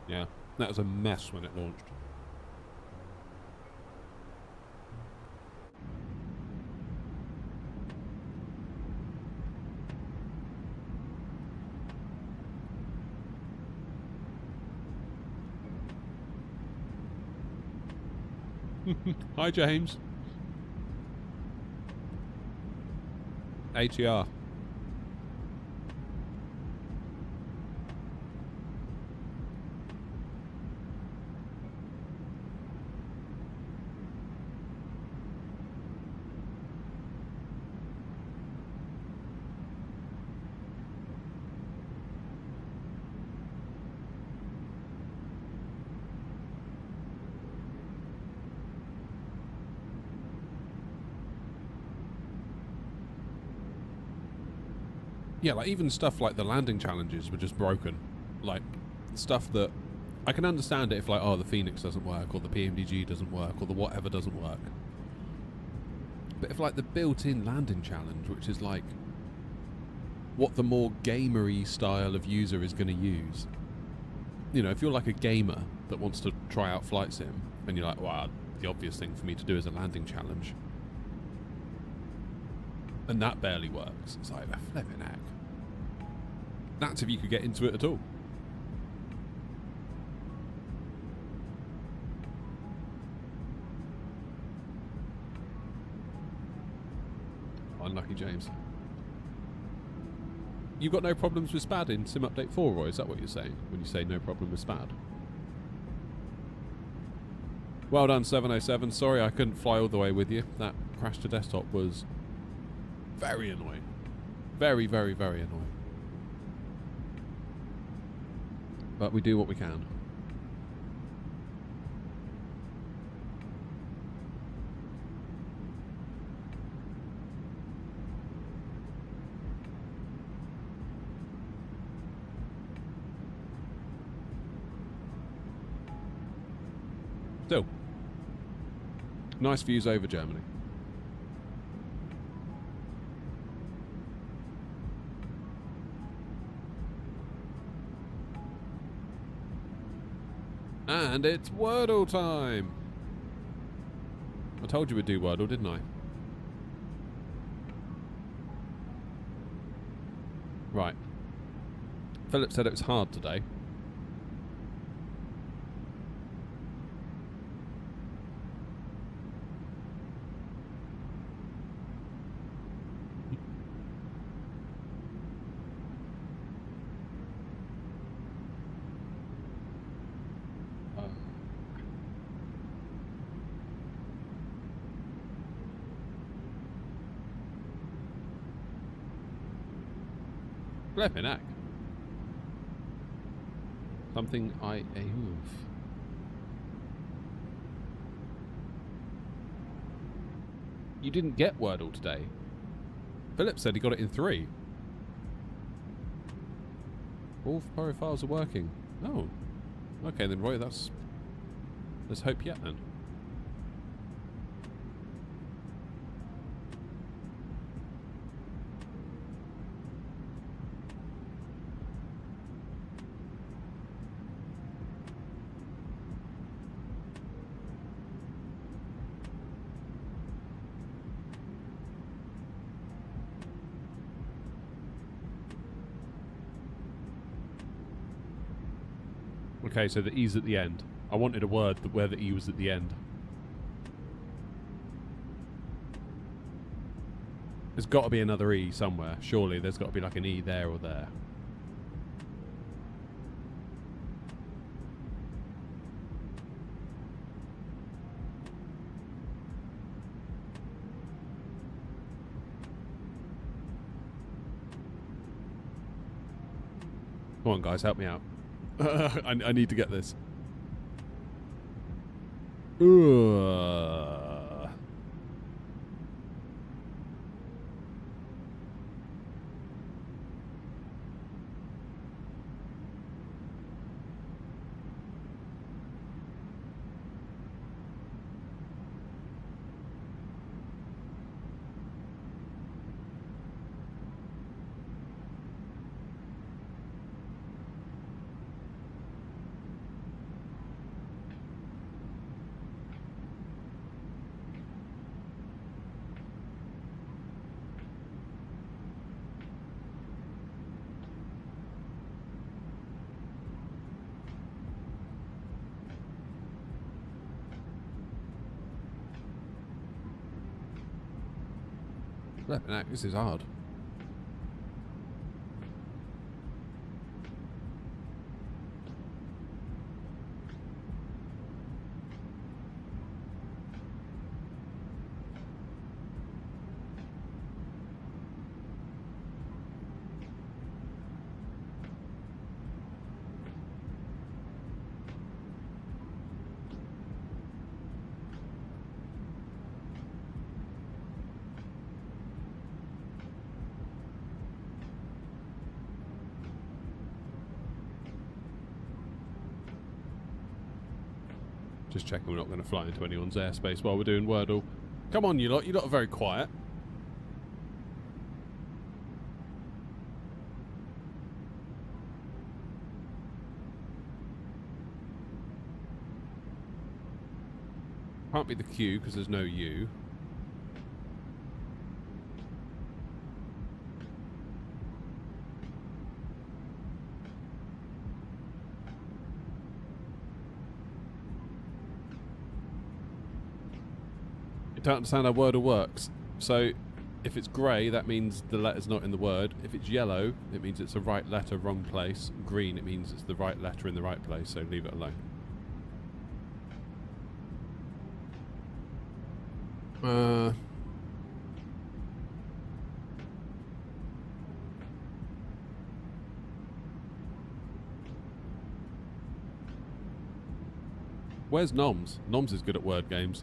Yeah, that was a mess when it launched. Hi, James. ATR. Yeah, like even stuff like the landing challenges were just broken. Like, stuff that I can understand it if like, oh, the Fenix doesn't work, or the PMDG doesn't work, or the whatever doesn't work. But if like the built-in landing challenge, which is like what the more gamery style of user is going to use. You know, if you're like a gamer that wants to try out Flight Sim, and you're like, wow, the obvious thing for me to do is a landing challenge. And that barely works. It's like, flipping heck. That's if you could get into it at all. Unlucky James. You've got no problems with SPAD in Sim Update 4, Roy? Is that what you're saying when you say no problem with SPAD? Well done, 707. Sorry I couldn't fly all the way with you. That crash to desktop was very annoying. Very, very, very annoying. But we do what we can. Still, nice views over Germany. And it's Wordle time! I told you we'd do Wordle, didn't I? Right. Philip said it was hard today. Flipping heck. Something I move. You didn't get Wordle today. Philip said he got it in 3. All profiles are working. Oh. Okay then, Roy, there's hope yet then. Okay, so the E's at the end. I wanted a word where the E was at the end. There's got to be another E somewhere. Surely there's got to be like an E there or there. Come on, guys, help me out. I need to get this. Flipping heck, this is hard. Just checking we're not going to fly into anyone's airspace while we're doing Wordle. Come on, you lot. You lot are very quiet. Can't be the Q because there's no U. You don't understand how Wordle works. So, if it's grey, that means the letter's not in the word. If it's yellow, it means it's the right letter, wrong place. Green, it means it's the right letter in the right place, so leave it alone. Where's Noms? Noms is good at word games.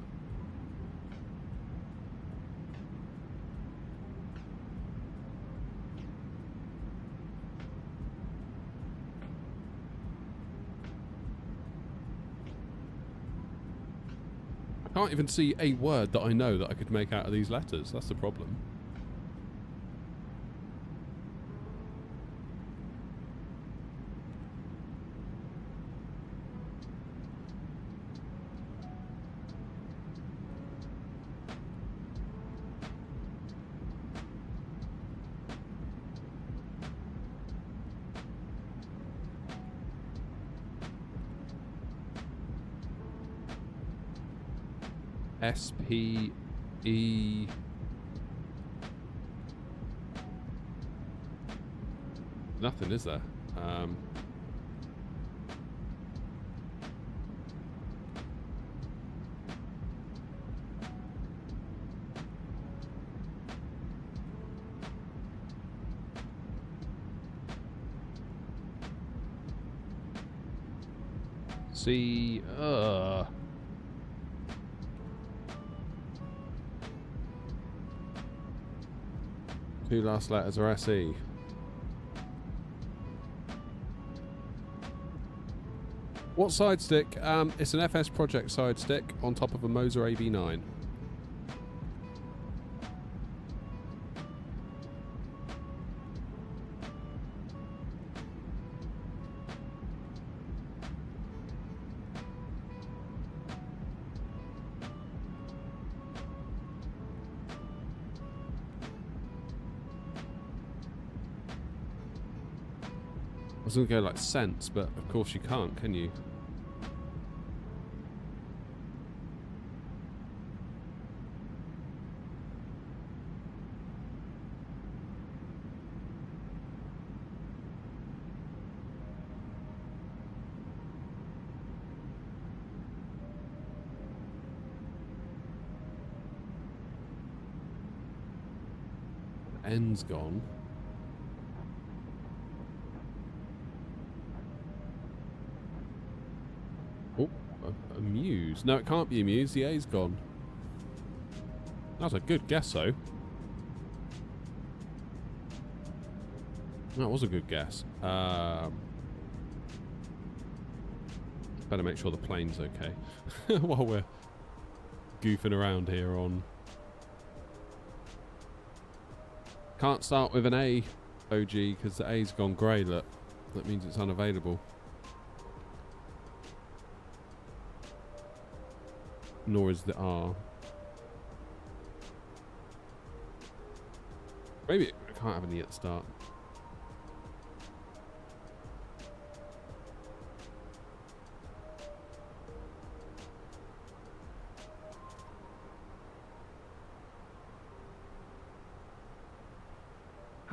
I can't even see a word that I know that I could make out of these letters. That's the problem. S-P-E... Nothing, is there? C... Two last letters are SE. What side stick? It's an FS Project side stick on top of a Moser AB9. I was going to go like sense, but of course you can't, can you? The N's gone. Muse. No, it can't be a Muse. The A's gone. That was a good guess, though. That was a good guess. Better make sure the plane's okay while we're goofing around here on. Can't start with an A, OG, because the A's gone grey. Look, that means it's unavailable. Nor is the R. Maybe I can't have any at the start.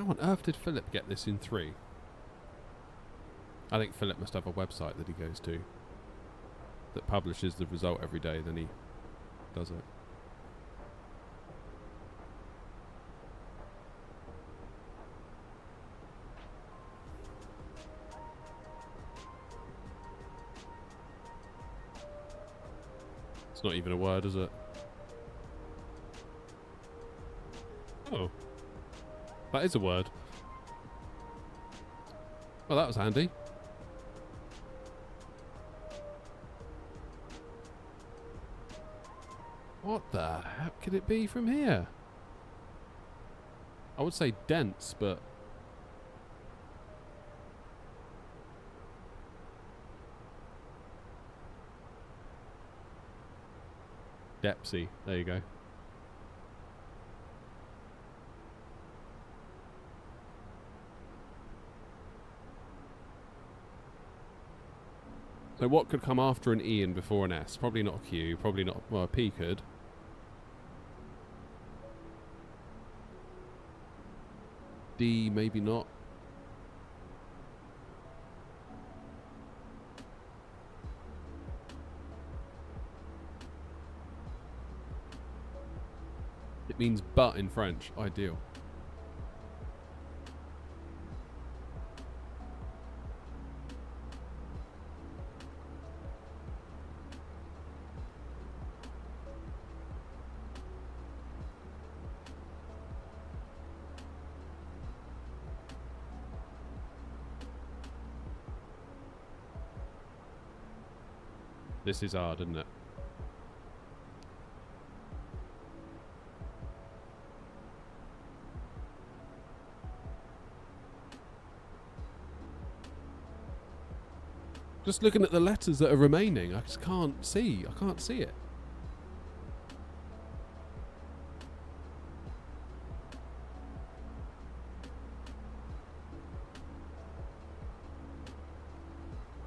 How on earth did Philip get this in 3? I think Philip must have a website that he goes to that publishes the result every day, then he does it. It's not even a word, is it? Oh. That is a word. Well, that was handy. What the heck could it be from here? I would say dense, but... Depsy. There you go. So what could come after an E and before an S? Probably not a Q, probably not... Well, a P could. D, maybe not. It means but in French. Ideal. This is hard, isn't it? Just looking at the letters that are remaining, I just can't see. I can't see it.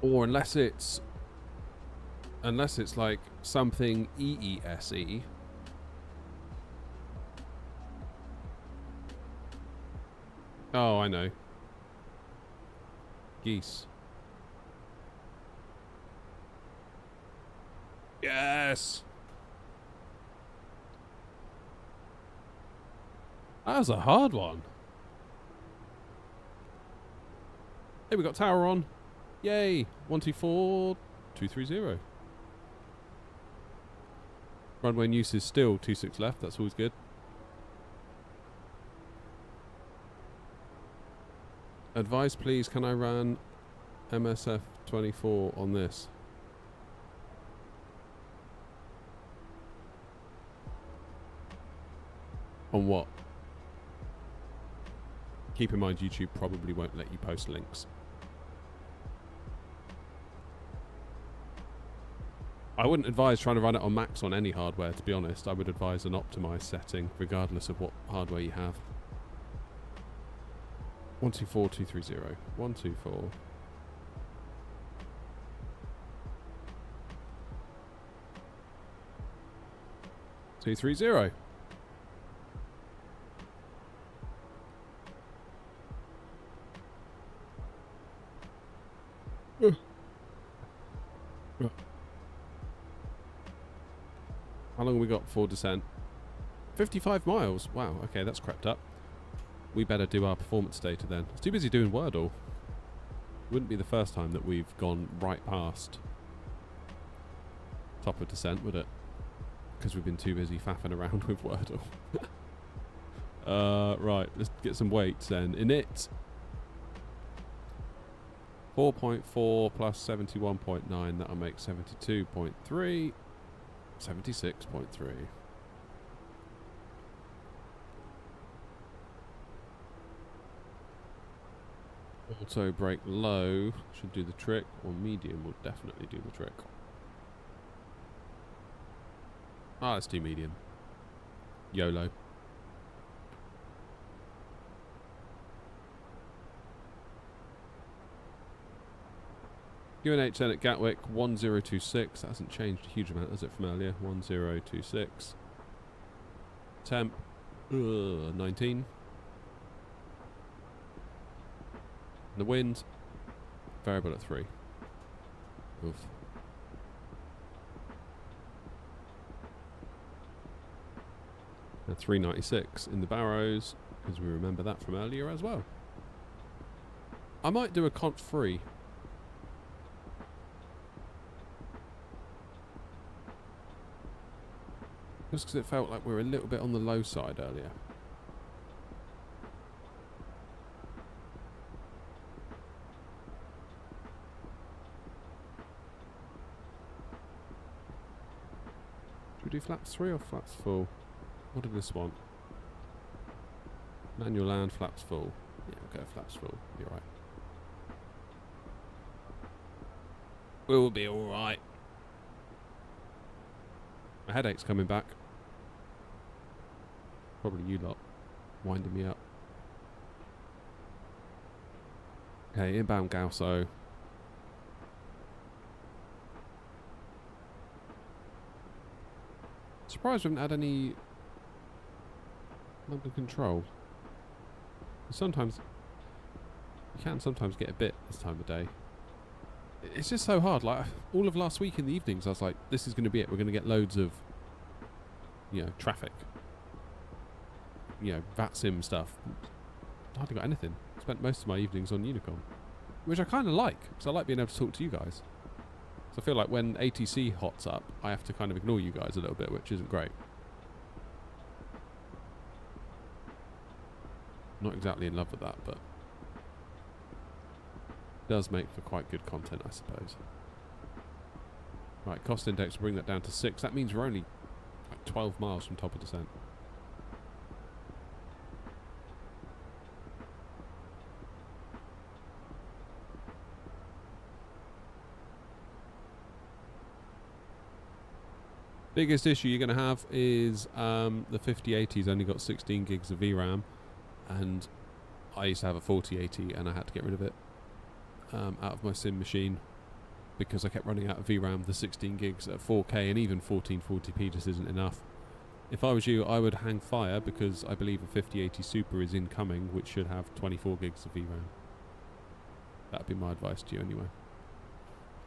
Or unless it's like something EESE. Oh, I know. Geese. Yes! That was a hard one. Hey, we got tower on. Yay! 124 230. Runway use is still 26 left. That's always good. Advice, please. Can I run MSF 24 on this? On what? Keep in mind, YouTube probably won't let you post links. I wouldn't advise trying to run it on max on any hardware, to be honest. I would advise an optimized setting, regardless of what hardware you have. 124 230. 124. Two 30. How long have we got for descent? 55 miles. Wow, okay, that's crept up. We better do our performance data then. I was too busy doing Wordle. Wouldn't be the first time that we've gone right past top of descent, would it? Because we've been too busy faffing around with Wordle. Right, let's get some weights then. In it, 4.4 plus 71.9, that'll make 72.3. 76.3. Auto brake low should do the trick, or medium will definitely do the trick. Ah, let's do medium. YOLO. UNH then at Gatwick 1026. That hasn't changed a huge amount, has it, from earlier? 1026. Temp 19. The wind, variable at 3. Oof. And 396 in the Barrows, because we remember that from earlier as well. I might do a conf 3. Just because it felt like we were a little bit on the low side earlier. Should we do flaps 3 or flaps full? What did this want? Manual land, flaps full. Yeah, we'll go flaps full. You're right. We'll be alright. My headache's coming back. Probably you lot. Winding me up. Okay, inbound Gausso. Surprised we haven't had any London control. Sometimes you can sometimes get a bit this time of day. It's just so hard. Like all of last week in the evenings, I was like, "This is going to be it. We're going to get loads of, traffic. VATSIM stuff." I hardly got anything. Spent most of my evenings on Unicom, which I kind of like because I like being able to talk to you guys. So I feel like when ATC hots up, I have to kind of ignore you guys a little bit, which isn't great. Not exactly in love with that, but does make for quite good content, I suppose. Right, cost index, bring that down to 6. That means we're only like 12 miles from top of descent. Biggest issue you're going to have is the 5080's only got 16 gigs of VRAM, and I used to have a 4080 and I had to get rid of it out of my sim machine because I kept running out of VRAM. The 16 gigs at 4K and even 1440p just isn't enough. If I was you, I would hang fire because I believe a 5080 Super is incoming, which should have 24 gigs of VRAM. That'd be my advice to you anyway.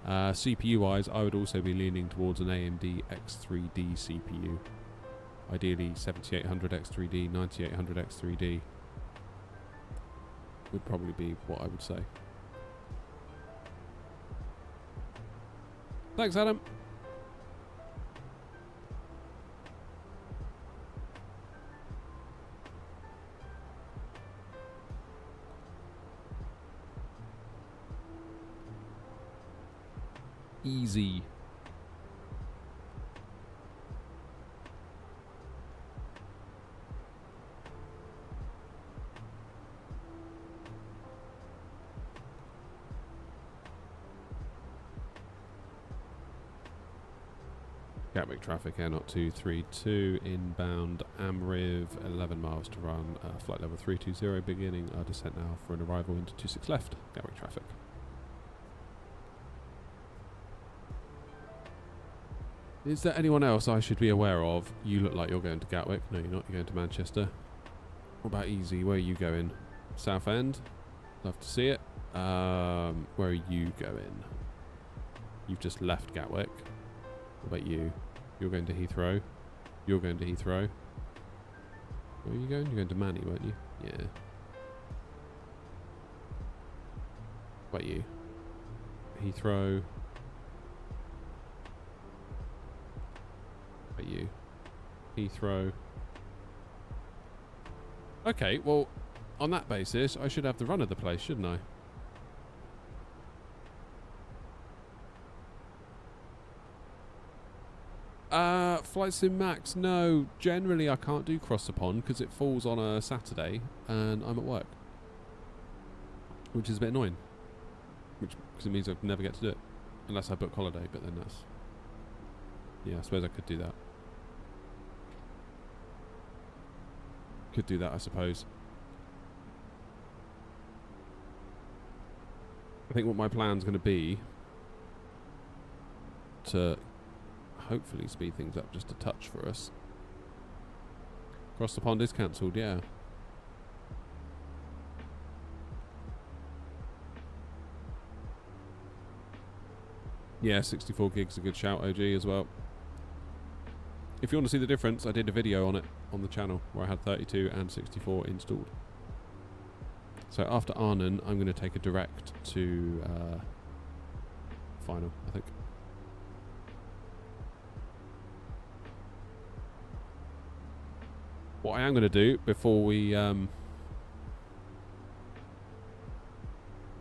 CPU wise, I would also be leaning towards an AMD X3D CPU. Ideally 7800 X3D, 9800 X3D would probably be what I would say. Thanks, Adam. Easy. Gatwick traffic, Air Not 232, inbound Amriv, 11 miles to run, flight level 320, beginning our descent now for an arrival into 26 left, Gatwick traffic. Is there anyone else I should be aware of? You look like you're going to Gatwick. No, you're not. You're going to Manchester. What about Easy? Where are you going? Southend? Love to see it. Where are you going? You've just left Gatwick. What about you? You're going to Heathrow. You're going to Heathrow. Where are you going? You're going to Manny, weren't you? Yeah. What about you? Heathrow. What about you? Heathrow. Okay, well, on that basis, I should have the run of the place, shouldn't I? Flight Sim Max, no. Generally, I can't do Cross the Pond because it falls on a Saturday and I'm at work. Which is a bit annoying. Because it means I never get to do it. Unless I book holiday, but then that's... Yeah, I suppose I could do that. Could do that, I suppose. I think what my plan's going to be to hopefully speed things up just a touch for us. Cross the Pond is cancelled, yeah. Yeah, 64 gigs a good shout, OG, as well. If you want to see the difference, I did a video on it on the channel where I had 32 and 64 installed. So after Arnhem, I'm going to take a direct to final, I think. What I am going to do before we land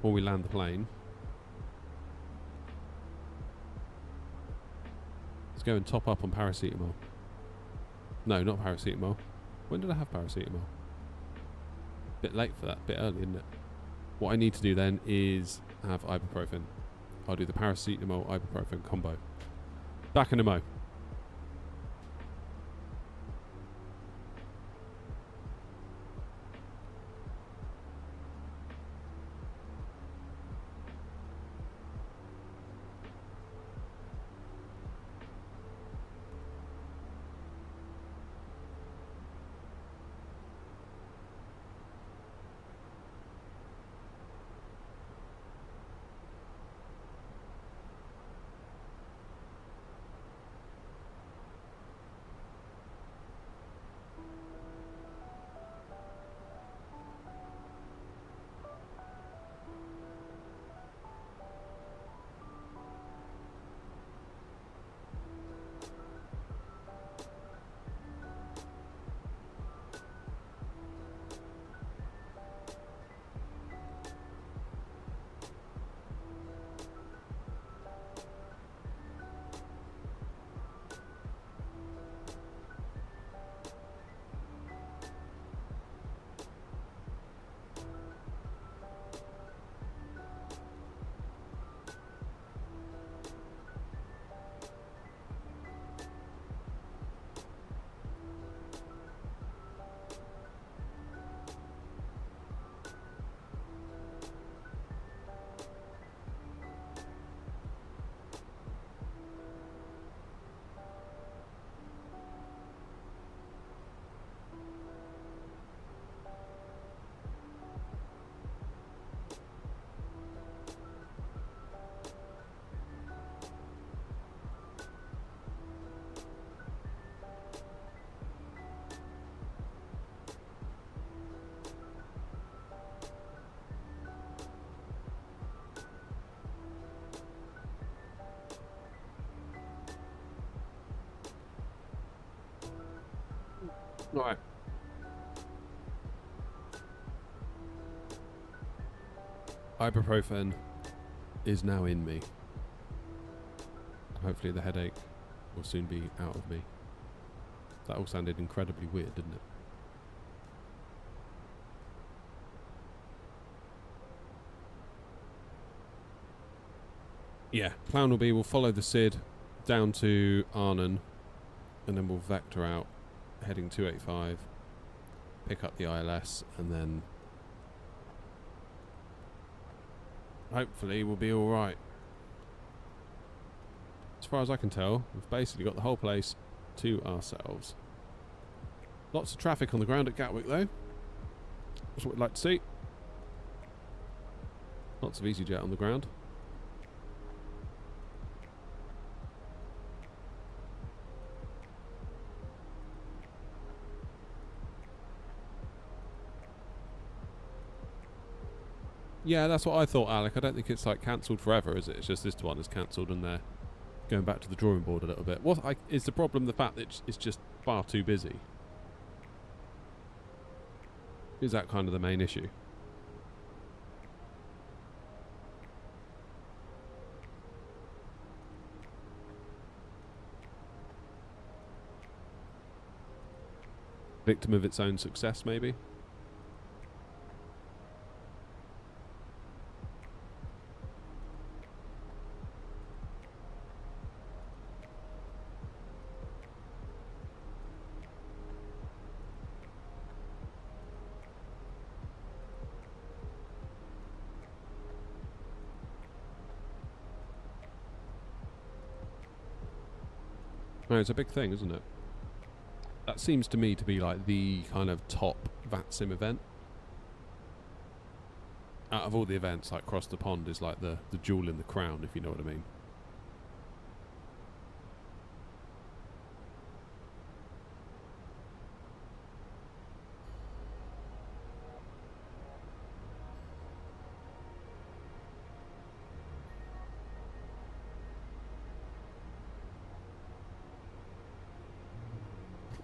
the plane, let's go and top up on paracetamol. No, not paracetamol. When did I have paracetamol? Bit late for that, bit early, isn't it? What I need to do then is have ibuprofen. I'll do the paracetamol ibuprofen combo. Back in a mo. Right. Ibuprofen is now in me. Hopefully the headache will soon be out of me. That all sounded incredibly weird, didn't it? Yeah, plan will be we'll follow the SID down to Arnhem and then we'll vector out heading 285, pick up the ILS, and then hopefully we'll be alright. As far as I can tell, we've basically got the whole place to ourselves. Lots of traffic on the ground at Gatwick though. That's what we'd like to see. Lots of EasyJet on the ground. Yeah, that's what I thought, Alec. I don't think it's like cancelled forever, is it? It's just this one is cancelled and they're going back to the drawing board a little bit. Is the problem the fact that it's just far too busy? Is that kind of the main issue? Victim of its own success, maybe? No, it's a big thing, isn't it? That seems to me to be like the kind of top VATSIM event. Out of all the events, like Cross the Pond is like the jewel in the crown, if you know what I mean.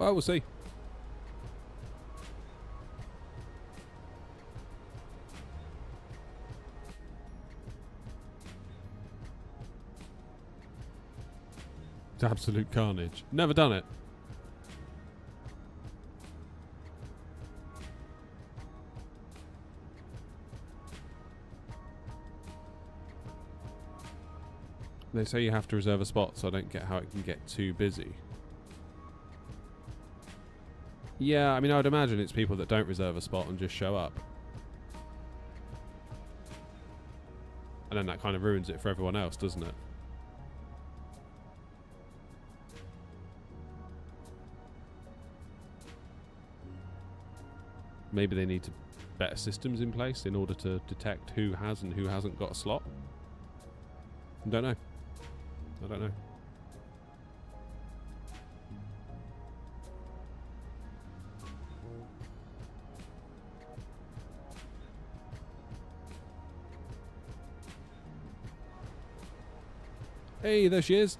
Oh, we'll see. It's absolute carnage. Never done it. They say you have to reserve a spot, so I don't get how it can get too busy. Yeah, I mean, I would imagine it's people that don't reserve a spot and just show up. And then that kind of ruins it for everyone else, doesn't it? Maybe they need to better systems in place in order to detect who has and who hasn't got a slot. I don't know. I don't know. Hey, there she is.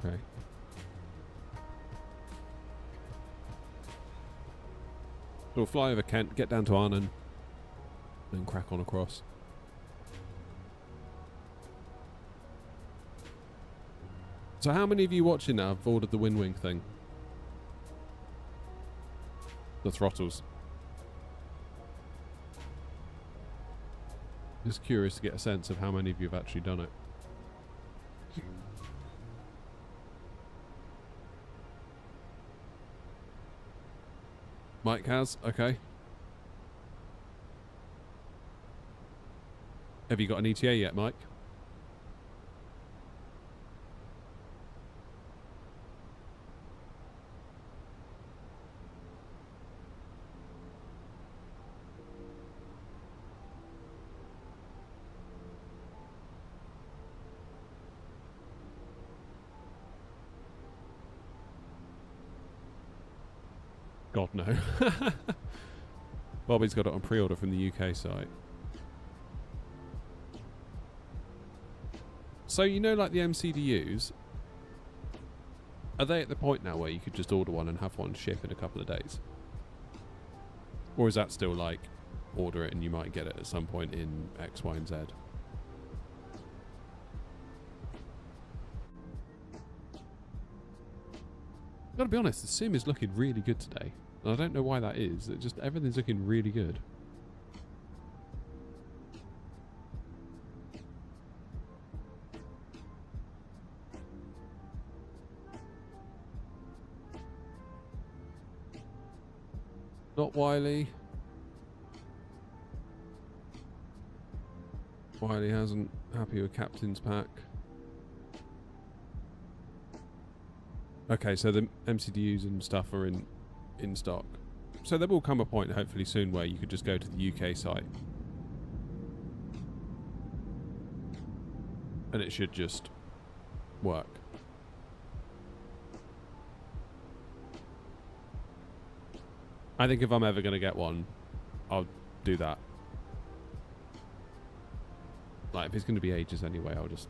Okay. We'll fly over Kent, get down to Arnhem, then crack on across. So how many of you watching now have ordered the Wing thing? The throttles. Just curious to get a sense of how many of you have actually done it. Mike has? Okay. Have you got an ETA yet, Mike? God, no. Bobby's got it on pre-order from the UK site. So, you know, like the MCDUs, are they at the point now where you could just order one and have one ship in a couple of days? Or is that still like, order it and you might get it at some point in X, Y, and Z? I've got to be honest, the sim is looking really good today. And I don't know why that is. It just, everything's looking really good. Not Wiley. Wiley hasn't happy with Captain's Pack. Okay, so the MCDUs and stuff are in stock. So there will come a point, hopefully soon, where you could just go to the UK site. And it should just work. I think if I'm ever going to get one, I'll do that. Like, if it's going to be ages anyway, I'll just...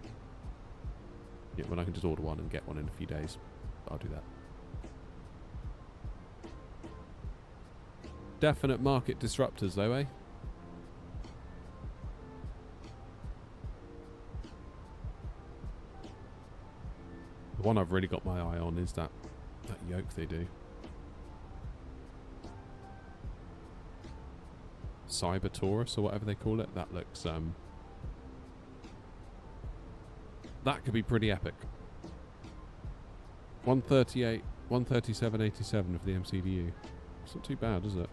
Yeah, when I can just order one and get one in a few days, I'll do that. Definite market disruptors though, eh? The one I've really got my eye on is that yoke they do. Cyber Taurus or whatever they call it. That looks that could be pretty epic. 138, 137.87 of the MCDU. It's not too bad, is it?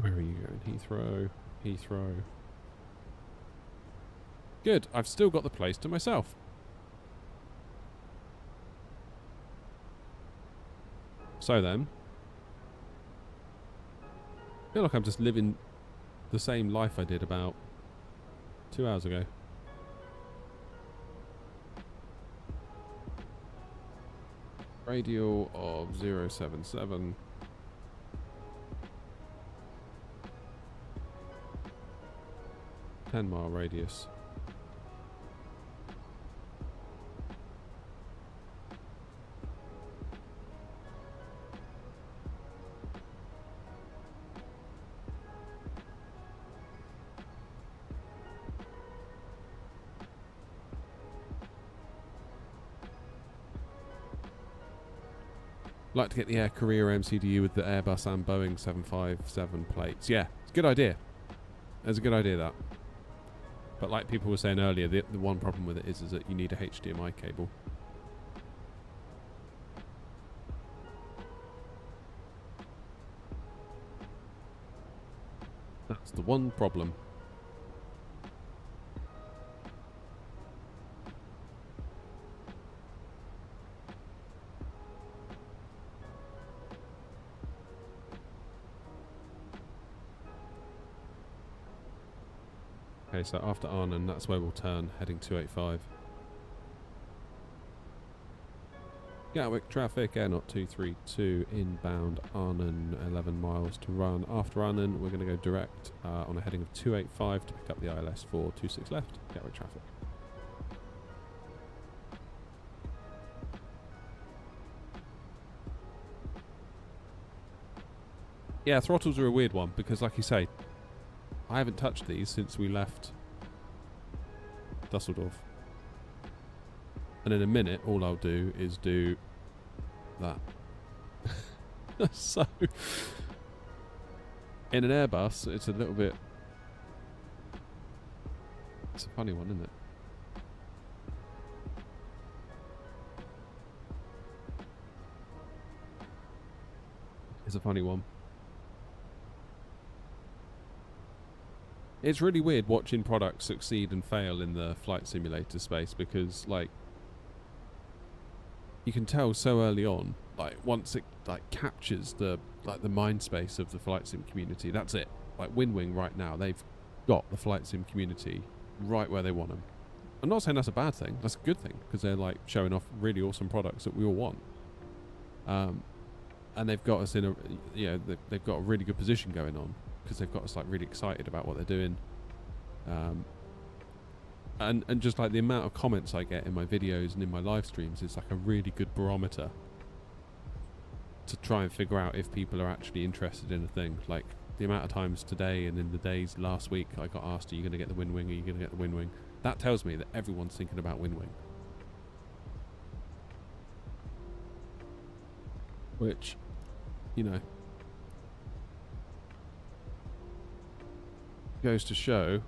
Where are you going? Heathrow. Heathrow. Good. I've still got the place to myself. So then, I feel like I'm just living the same life I did about 2 hours ago. Radial of 077. Mile radius. Like to get the Air Korea MCDU with the Airbus and Boeing 757 plates. Yeah, it's a good idea. It's a good idea, that. But like people were saying earlier, the one problem with it is that you need a HDMI cable. That's the one problem. Okay, so after Arnhem, that's where we'll turn, heading 285. Gatwick traffic, Air Knot 232, inbound Arnhem, 11 miles to run. After Arnhem, we're going to go direct on a heading of 285 to pick up the ILS 426 left, Gatwick traffic. Yeah, throttles are a weird one because, like you say, I haven't touched these since we left Dusseldorf. And in a minute, all I'll do is do that. So, in an Airbus, it's a little bit... It's a funny one, isn't it? It's a funny one. It's really weird watching products succeed and fail in the flight simulator space because, like, you can tell so early on, like, once it, like, captures the mind space of the flight sim community, that's it. Like, WinWing right now, they've got the flight sim community right where they want them. I'm not saying that's a bad thing. That's a good thing because they're, like, showing off really awesome products that we all want. And they've got us in a, you know, they've got a really good position going on. Because they've got us like really excited about what they're doing, and just like the amount of comments I get in my videos and in my live streams is like a really good barometer to try and figure out if people are actually interested in a thing. Like the amount of times today and in the days last week I got asked, are you going to get the WinWing, are you going to get the WinWing? That tells me that everyone's thinking about WinWing, which, you know, goes to show.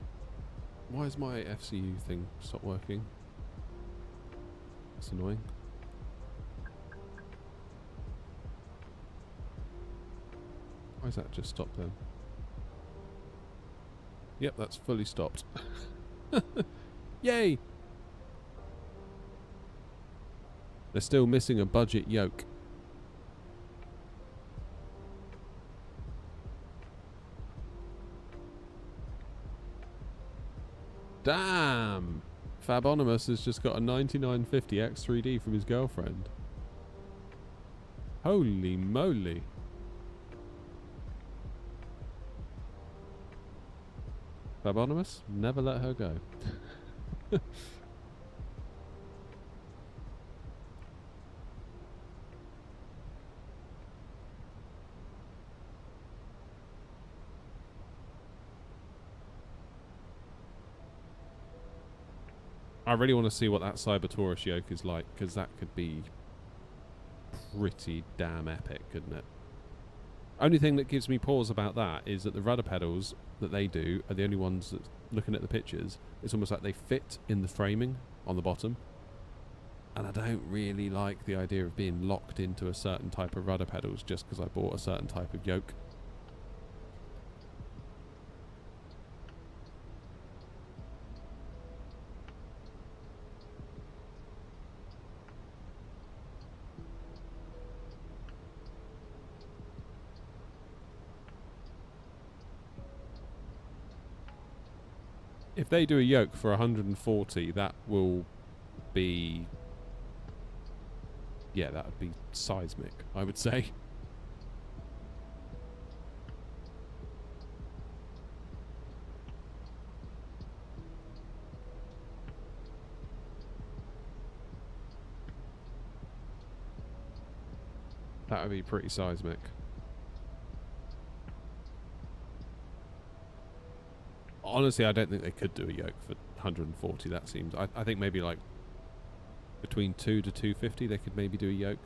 Why is my FCU thing stopped working? That's annoying. Why is that just stopped then? Yep, that's fully stopped. Yay! They're still missing a budget yoke. Damn! Fabonimus has just got a 9950 X3D from his girlfriend. Holy moly. Fabonimus, never let her go. I really want to see what that Cyber Taurus yoke is like, because that could be pretty damn epic, couldn't it? Only thing that gives me pause about that is that the rudder pedals that they do are the only ones that, looking at the pictures, it's almost like they fit in the framing on the bottom. And I don't really like the idea of being locked into a certain type of rudder pedals just because I bought a certain type of yoke. If they do a yoke for 140, that will be... Yeah, that would be seismic, I would say. That would be pretty seismic. Honestly, I don't think they could do a yoke for 140. That seems... I think maybe like between 2 to 250 they could maybe do a yoke.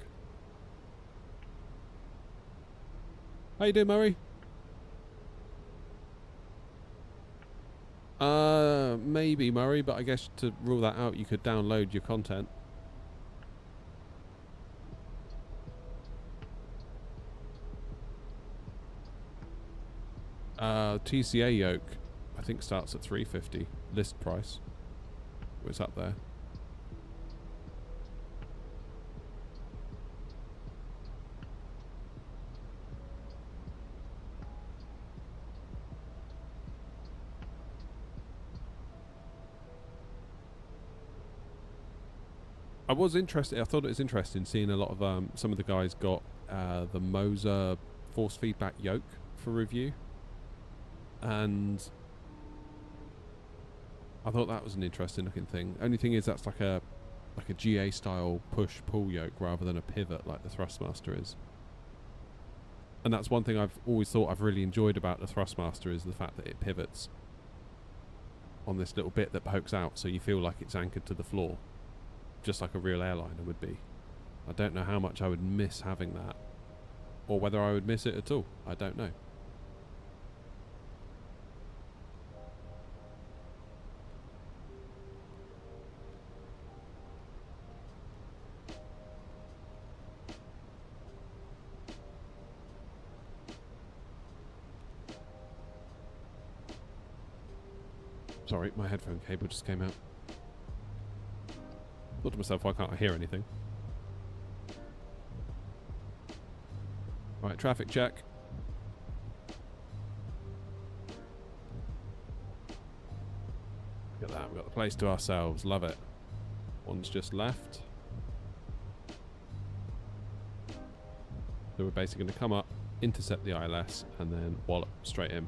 How you doing, Murray? Maybe, Murray, but I guess to rule that out, you could download your content. TCA yoke, I think, starts at 350 list price. It's up there. I was interested. I thought it was interesting seeing a lot of some of the guys got the Moser force feedback yoke for review, and I thought that was an interesting looking thing. Only thing is that's like a GA style push pull yoke rather than a pivot like the Thrustmaster is. And that's one thing I've always thought I've really enjoyed about the Thrustmaster is the fact that it pivots on this little bit that pokes out, so you feel like it's anchored to the floor, just like a real airliner would be. I don't know how much I would miss having that, or whether I would miss it at all. I don't know. Sorry, my headphone cable just came out. Thought to myself, why can't I hear anything? Right, traffic check. Look at that, we've got the place to ourselves. Love it. One's just left. So we're basically going to come up, intercept the ILS, and then wallop straight in.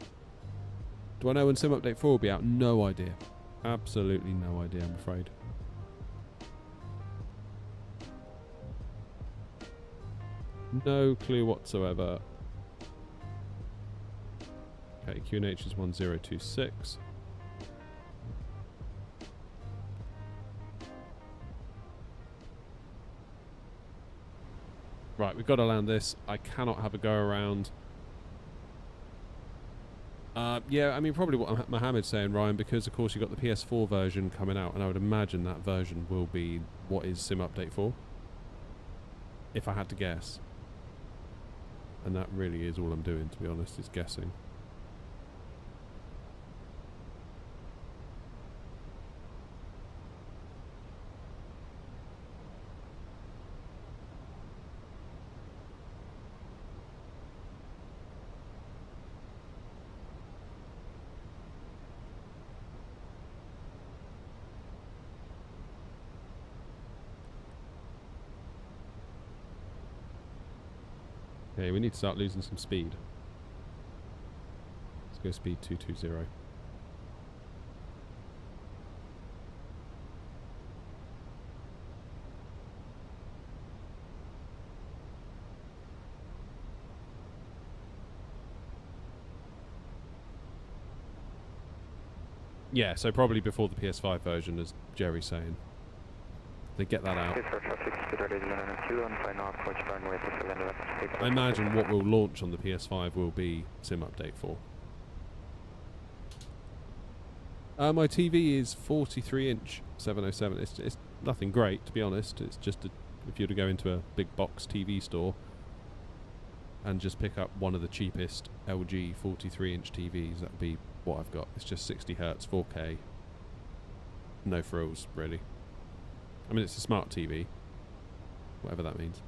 Do I know when Sim Update 4 will be out? No idea. Absolutely no idea, I'm afraid. No clue whatsoever. Okay, QNH is 1026. Right, we've got to land this. I cannot have a go around. Yeah, I mean, probably what Mohammed's saying, Ryan, because of course you've got the PS4 version coming out, and I would imagine that version will be what is Sim Update 4, if I had to guess. And that really is all I'm doing, to be honest, is guessing. Okay, we need to start losing some speed. Let's go speed 220. Yeah, so probably before the PS5 version, as Jerry's saying. They get that out. I imagine what will launch on the PS5 will be Sim Update 4. My TV is 43-inch 707. It's nothing great, to be honest. It's just if you were to go into a big box TV store and just pick up one of the cheapest LG 43-inch TVs, that would be what I've got. It's just 60 Hz, 4K. No frills, really. I mean, it's a smart TV, whatever that means.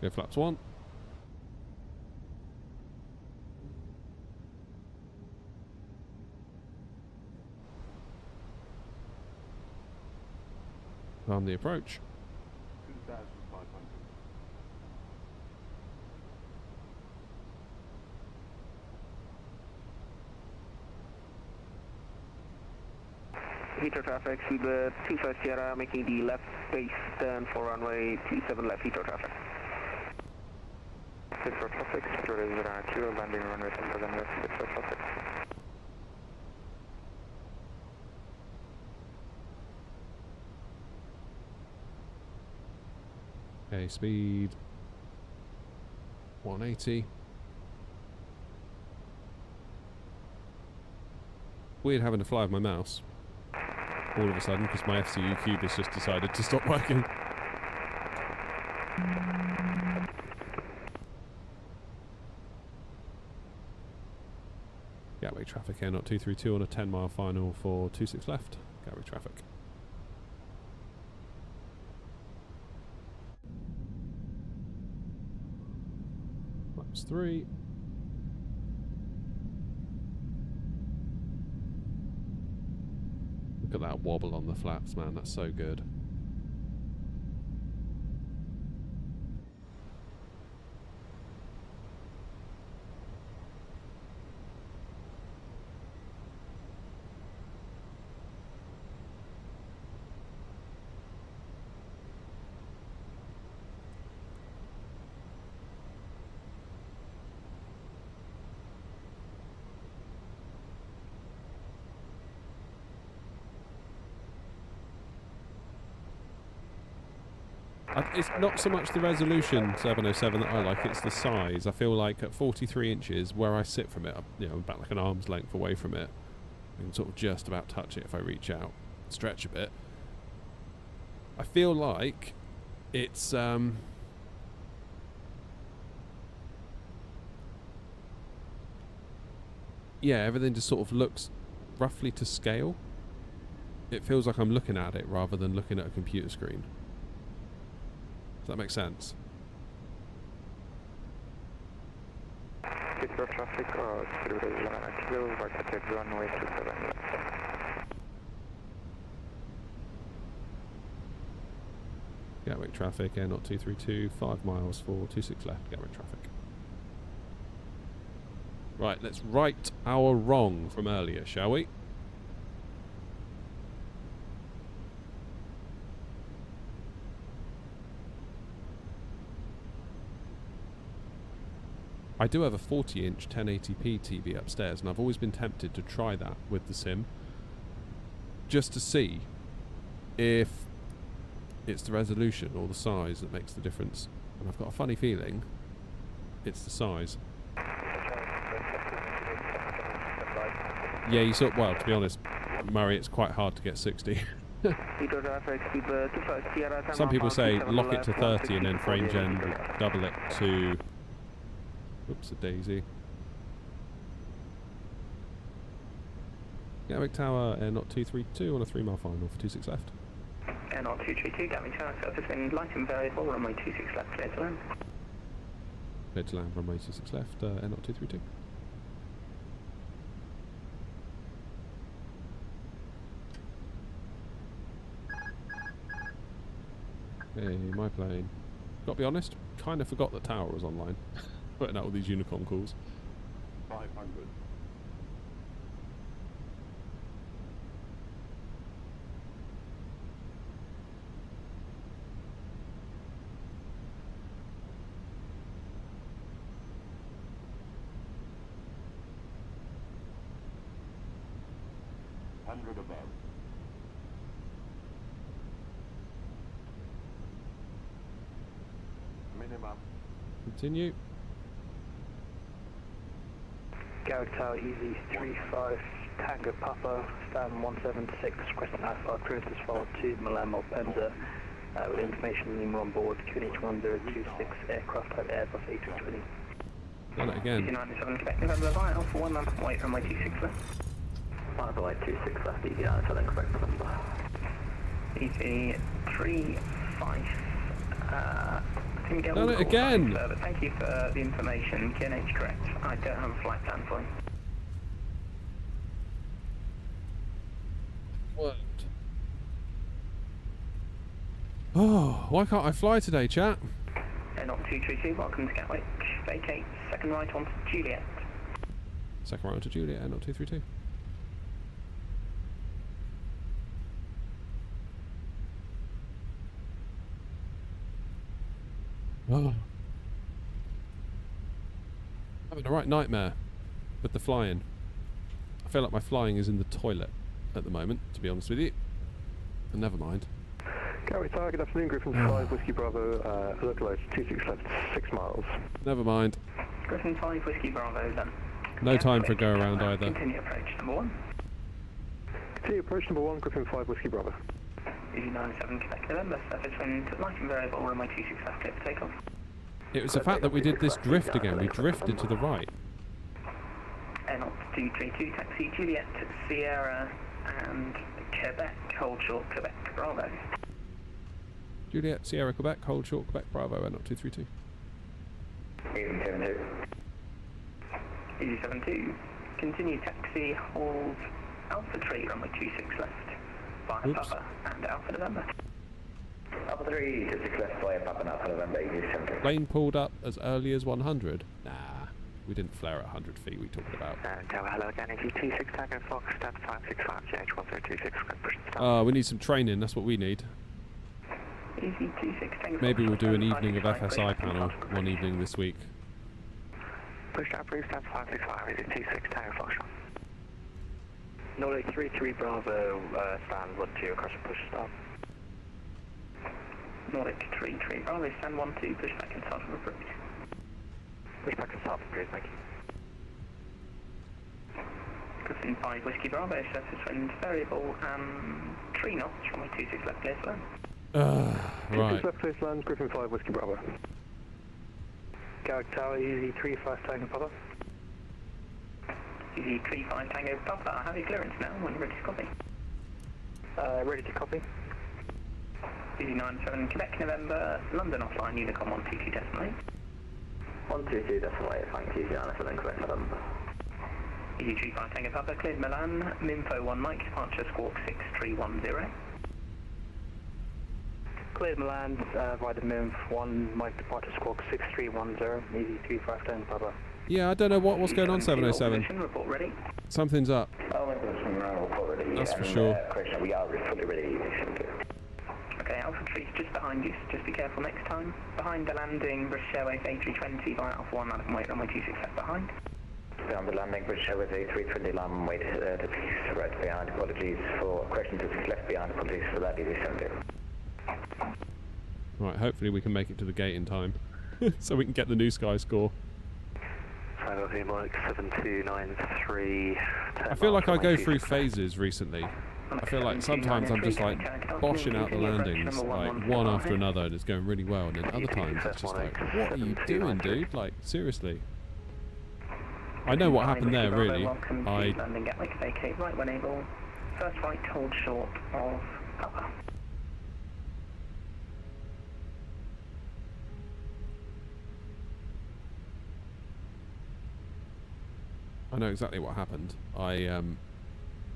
Go flaps 1. On the approach. 2,500. Heathrow traffic, Uber 25 Sierra, making the left base turn for runway 27 left Heathrow traffic. Heathrow traffic, Spirit is 2, landing runway 27 left Heathrow traffic. Okay, speed 180. Weird having to fly with my mouse all of a sudden because my FCU cube has just decided to stop working. Gatwick traffic Air 232 on a 10-mile final for 26 left. Gatwick traffic. Flaps 3. Look at that wobble on the flaps, man. That's so good. It's not so much the resolution 707 that I like, it's the size. I feel like at 43 inches, where I sit from it, you know, about like an arm's length away from it, I can sort of just about touch it if I reach out, stretch a bit. I feel like it's yeah, everything just sort of looks roughly to scale. It feels like I'm looking at it rather than looking at a computer screen. Does that make sense? Heathrow traffic, Spirit is 1 right at runway 27 left. Gatwick traffic, Air 232, 5 miles for 26 left, Gatwick traffic. Right, let's right our wrong from earlier, shall we? I do have a 40-inch 1080p TV upstairs, and I've always been tempted to try that with the sim, just to see if it's the resolution or the size that makes the difference. And I've got a funny feeling it's the size. Yeah, you sort. Well, to be honest, Murray, it's quite hard to get 60. Some people say lock it to 30 and then frame gen will double it to. Oops, a daisy. Gatwick Tower, Air 232 on a 3-mile final for 26 left. Air 232, Gatwick Tower, surface wind light and variable, runway 26 left, clear to land. Clear to land, runway 26 left, Air 232. Hey, my plane. Gotta be honest, kind of forgot that Tower was online. Putting out all these unicorn calls. 500. Above. Minimum. Continue. Gatwick Tower, Easy 35, Tango Papa, stand 176, Crescent Alpha, clearance is followed to Milan Malpensa, with information Lima on board, QNH 1026, aircraft type Airbus A320. Done it again. 297 expecting November by Alpha 1, wait runway 26 left. Runway 26 left, EV97 correct November. EV 35, Didn't get Done all it the calls again. back, sir, but thank you for the information. QNH correct. I don't have a flight plan for you. What? Oh, why can't I fly today, chat? Not 232, welcome to Gatwick. Vacate, second right onto Juliet. Second right onto Juliet, not 232. Oh. Having a right nightmare with the flying. I feel like my flying is in the toilet at the moment, to be honest with you. But never mind. Gatwick Tower, good afternoon, Griffin 5, Whiskey Bravo, localized 26 left, 6 miles. Never mind. Griffin 5, Whiskey Bravo then. No time for a go around either. Continue approach number 1. Continue approach number 1, Griffin 5, Whiskey Bravo. Easy 97, Quebec November, surface wind, light and variable, runway 26 left, clear for takeoff. It was the fact that we did this drift again. We drifted to the right. Not 232, taxi Juliet, Sierra and Quebec, hold short, Quebec Bravo. Juliet, Sierra, Quebec, hold short, Quebec Bravo, not 232. Easy 72. Easy 72. Continue taxi, hold Alpha Tree, runway 26 left, via Papa and Alpha November. Alpha 3, 26 left, via Papa and Alpha November, easy 72. Plane pulled up as early as 100? Nah, we didn't flare at 100 feet we talked about. Tower, hello again, if you 26 Tango Fox, stand 565, GH1026, Oh, we need some training, that's what we need. Easy 26 Tango Maybe Fox, we'll do an stand evening of 565, FSI panel one evening this week. Push down, please, stand 565, easy 26 Tango Fox. Nordic 33 Bravo, stand 12 across the push stop. Nordic 33 Bravo, stand 12, pushback and start of approach. Pushback and start, please, thank you. Griffin 5 Whiskey Bravo, surface wind variable, 3 knots, runway 26 left, clear to land. Right. 26 left, clear to land, Griffin 5, Whiskey Bravo. Gatwick Tower, easy 35 Tango Papa. Easy 35 Tango Papa, have your clearance now when you're ready to copy. Ready to copy. Easy 97 Quebec November, London offline, Unicom 122.8. 122.8, thank you, Easy 97 Quebec November. Easy 35 Tango Papa, cleared Milan, Minfo 1 Mike, departure squawk 6310. Cleared Milan, via the Minf 1 Mike, departure squawk 6310, easy 35 Tango Papa. Yeah, I don't know what's going on, 707. Report ready. Something's up. Report ready. That's for sure. We are fully ready. Okay, Alpha Tree's just behind you, so just be careful next time. Behind the landing, British Airways A320 via Alpha 1, out of weight, runway 26 left behind. Behind the landing, British Airways A320, land weight to peace, right behind. Apologies for question 26 left behind. Apologies for that, easy 70. Right, hopefully we can make it to the gate in time. So we can get the new sky score. Tower here, Mike 7293. I feel like I go through phases recently. I feel like sometimes I'm just like boshing out the landings like one after another and it's going really well, and then other times it's just like, what are you doing, dude? Like, seriously. I know what happened there, really. Landing Gatwick, vacate right when able. First right, hold short of Papa. I know exactly what happened. I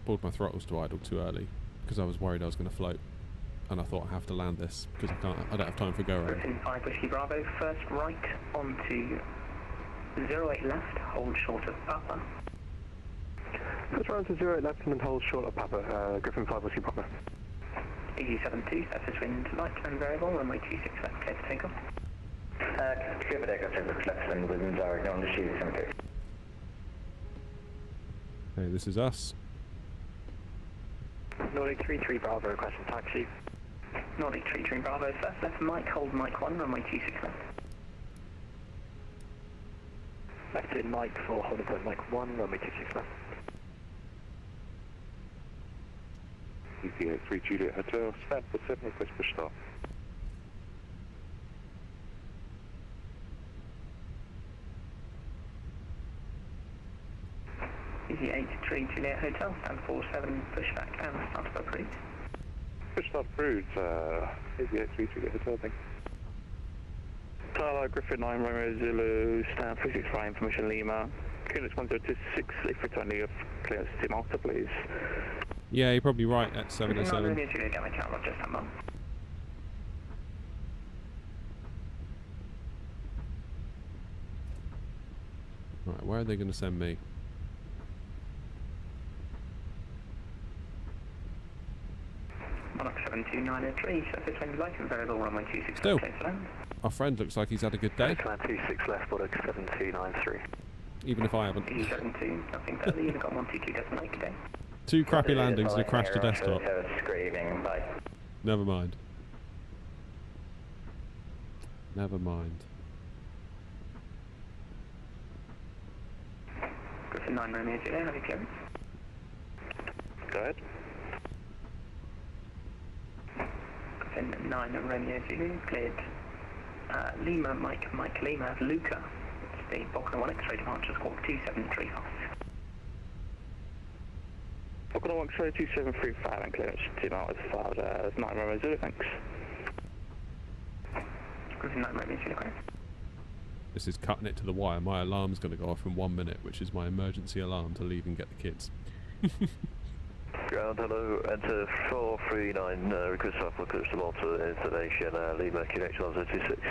pulled my throttles to idle too early because I was worried I was going to float, and I thought I have to land this because I don't have time for go around. Griffin 5 Whiskey Bravo, first right onto 08 left, hold short of Papa. First round to 08 left and then hold short of Papa, Griffin 5 Whiskey Papa. Easy 72, surface wind, light and variable, runway 26 left, clear for takeoff. Clear for takeoff, surface left and within direct on the sheet 72. Okay, this is us. Nordic 33 Bravo, requesting taxi. Nordic 33 Bravo, first left Mike, hold Mike 1, runway 26 left. Left in Mike for holding point Mike 1, runway 26 left. Easy 3 Juliet Hotel, stand for 7, request push start. Easy 83 Juliet Hotel, stand 47, pushback and start of approved. Push start approved, Easy 83 Juliet Hotel, thank Starlight, Griffin 9, Romeo Zulu, stand 36 right, information Lima. Phoenix 1026, A321 clearance to Malta, please. Yeah, you're probably right at 707. Right, where are they going to send me? Monarch 72903, surface wind light and variable runway 26 Still, clear to land. our friend looks like he's had a good day. 26 left, Monarch 7293. Even if I haven't. 72, nothing further, you've got 122.8 today. 2 crappy landings and a crash to desktop. Screaming, bye. Never mind. Never mind. Griffin 9 Romeo Juliet, have you clearance? Go ahead. Griffin 9 Romeo Juliet, cleared. Lima, Mike Lima, Luca. It's the Boca 1 X-ray departure, squawk 2735. Boca 1 X-ray 2735 and clearance 2 miles 9 Romeo Juliet, thanks. Griffin 9 Romeo Juliet, correct. This is cutting it to the wire. My alarm's going to go off in 1 minute, which is my emergency alarm to leave and get the kids. Ground, hello, enter 439, request for clearance to Malta, installation, Lima, QH 1026.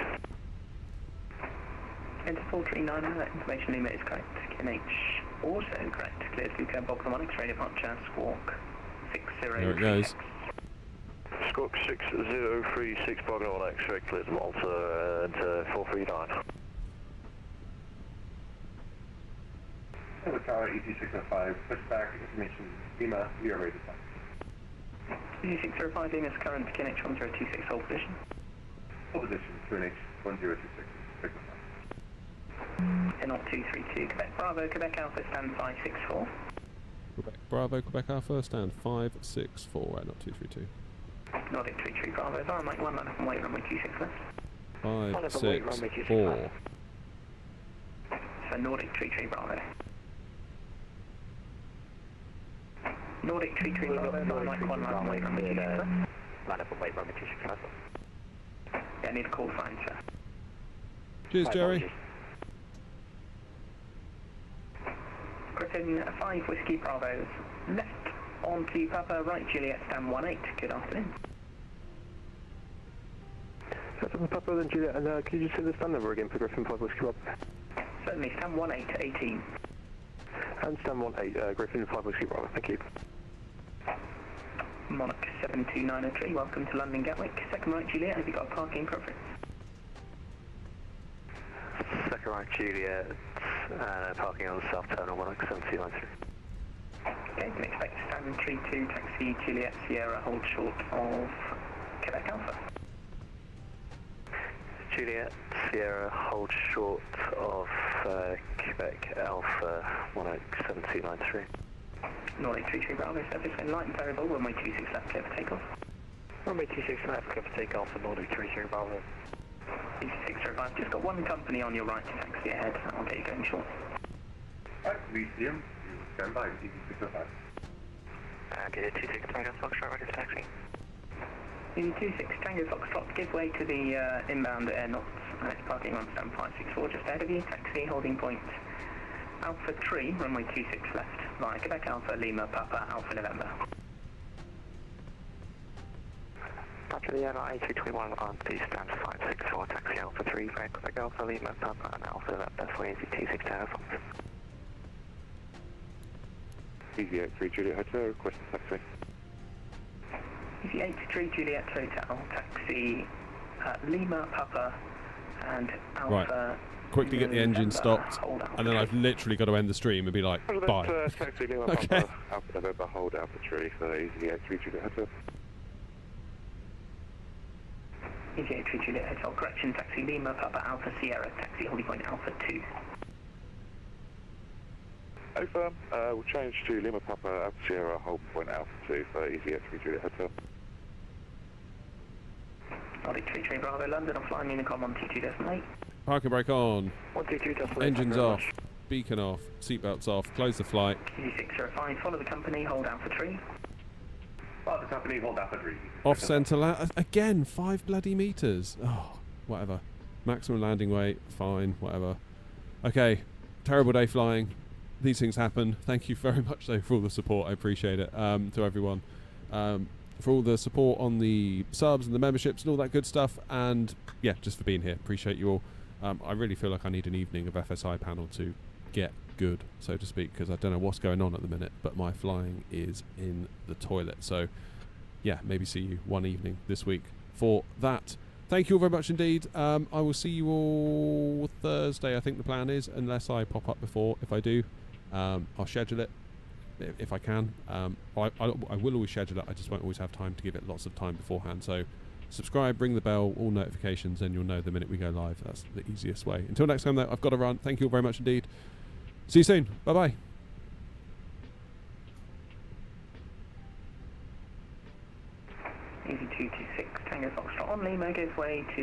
Enter 439, information Lima is correct. QNH also correct. Clears Luca, Boca 1 X-ray departure, squawk 60. There it goes. Squawk 6036, Boca 1 X-ray, clears Malta, enter 439. Hello, Tower, ET605, pushback, information, Lima, we are ready to fly. ET605, Lima's current QNH 1026, hold position. Hold position, QNH 1026, signal. N0 232, Quebec Bravo, Quebec Alpha, stand 564. Quebec Bravo, Quebec Alpha, stand 564, right, not 232. Nordic 33 Bravo, is on Mike 1, line up and wait, runway 26 left. 564. So Nordic 33 Bravo. Nordic 33 Bravo, Mike 1, line up and wait, runway 26 left. Line up and wait, runway 26 left. Yeah, I need a call sign, sir. Cheers, Jerry. Griffin 5 Whiskey Bravo's left on to Papa, right Juliet, stand 18. Good afternoon. Papa, then Juliet, and can you just say the stand number again for Griffin 5 Whiskey Bravo? Certainly, stand 18. And stand 18, Griffin 5 Whiskey Bravo, thank you. Monarch 72903, welcome to London Gatwick. Second right Juliet, have you got a parking preference? Second right Juliet, parking on the south terminal, Monarch 7293. Okay, you can expect stand 32, taxi Juliet Sierra, hold short of Quebec Alpha. Juliet Sierra, hold short of Quebec Alpha, Monarch 7293. Nordic 33 Bravo, surface wind light and variable, runway 26 left, clear for takeoff. Runway 26 left, clear for takeoff, and Nordic 33 Bravo. ET605, just got one company on your right to taxi ahead, I'll get you going short. Right, we see him. You stand by, ET605. Okay, 26 Tango Foxtrot, ready for taxi. ET26 Tango Foxtrot, give way to the inbound air knots. It's parking on stand 564 just ahead of you, taxi holding point Alpha 3, runway 26 left, via Quebec Alpha, Lima, Papa, Alpha November. After the A321 on the stand 564, taxi Alpha 3, via Quebec Alpha, Lima, Papa, and Alpha November for ET6 Tango Fox. Easy 83 Juliet Hotel, request taxi. Easy 83 Juliet Hotel, taxi Lima, Papa, and Alpha. Right. Quickly get the engine stopped, and then I've literally got to end the stream and be like, bye. Taxi Lima, Okay. Papa, Alpha November, hold Alpha 3 for Easy 83 Juliet Hotel. Easy 83 Juliet Hotel, correction, taxi Lima, Papa, Alpha Sierra, taxi holding point Alpha 2. Over, we'll change to Lima Papa Alpha Sierra, hold point Alpha 2 for Easy 83 Juliet Hotel. Nordic 33 Bravo, London, I'm flying Unicom 122.8. Parking brake on. 122.8. Engines off. Beacon off. Seatbelts off. Close the flight. ET605, follow the company, hold Alpha 3. Follow the company, hold Alpha 3. Off centre again, 5 bloody meters. Oh, whatever. Maximum landing weight, fine, whatever. Okay, terrible day flying. These things happen. Thank you very much, though, for all the support. I appreciate it, to everyone. For all the support on the subs and the memberships and all that good stuff. And, yeah, just for being here. Appreciate you all. I really feel like I need an evening of FSI panel to get good, so to speak, because I don't know what's going on at the minute, but my flying is in the toilet. So, yeah, maybe see you one evening this week for that. Thank you all very much indeed. I will see you all Thursday, I think the plan is, unless I pop up before. If I do, I'll schedule it if I can. I will always schedule it, I just won't always have time to give it lots of time beforehand. So subscribe, ring the bell, all notifications, and you'll know the minute we go live. That's the easiest way. Until next time, though, I've got to run. Thank you all very much indeed. See you soon. Bye-bye. Easy 226, Tango Foxtrot on Lima, gives way to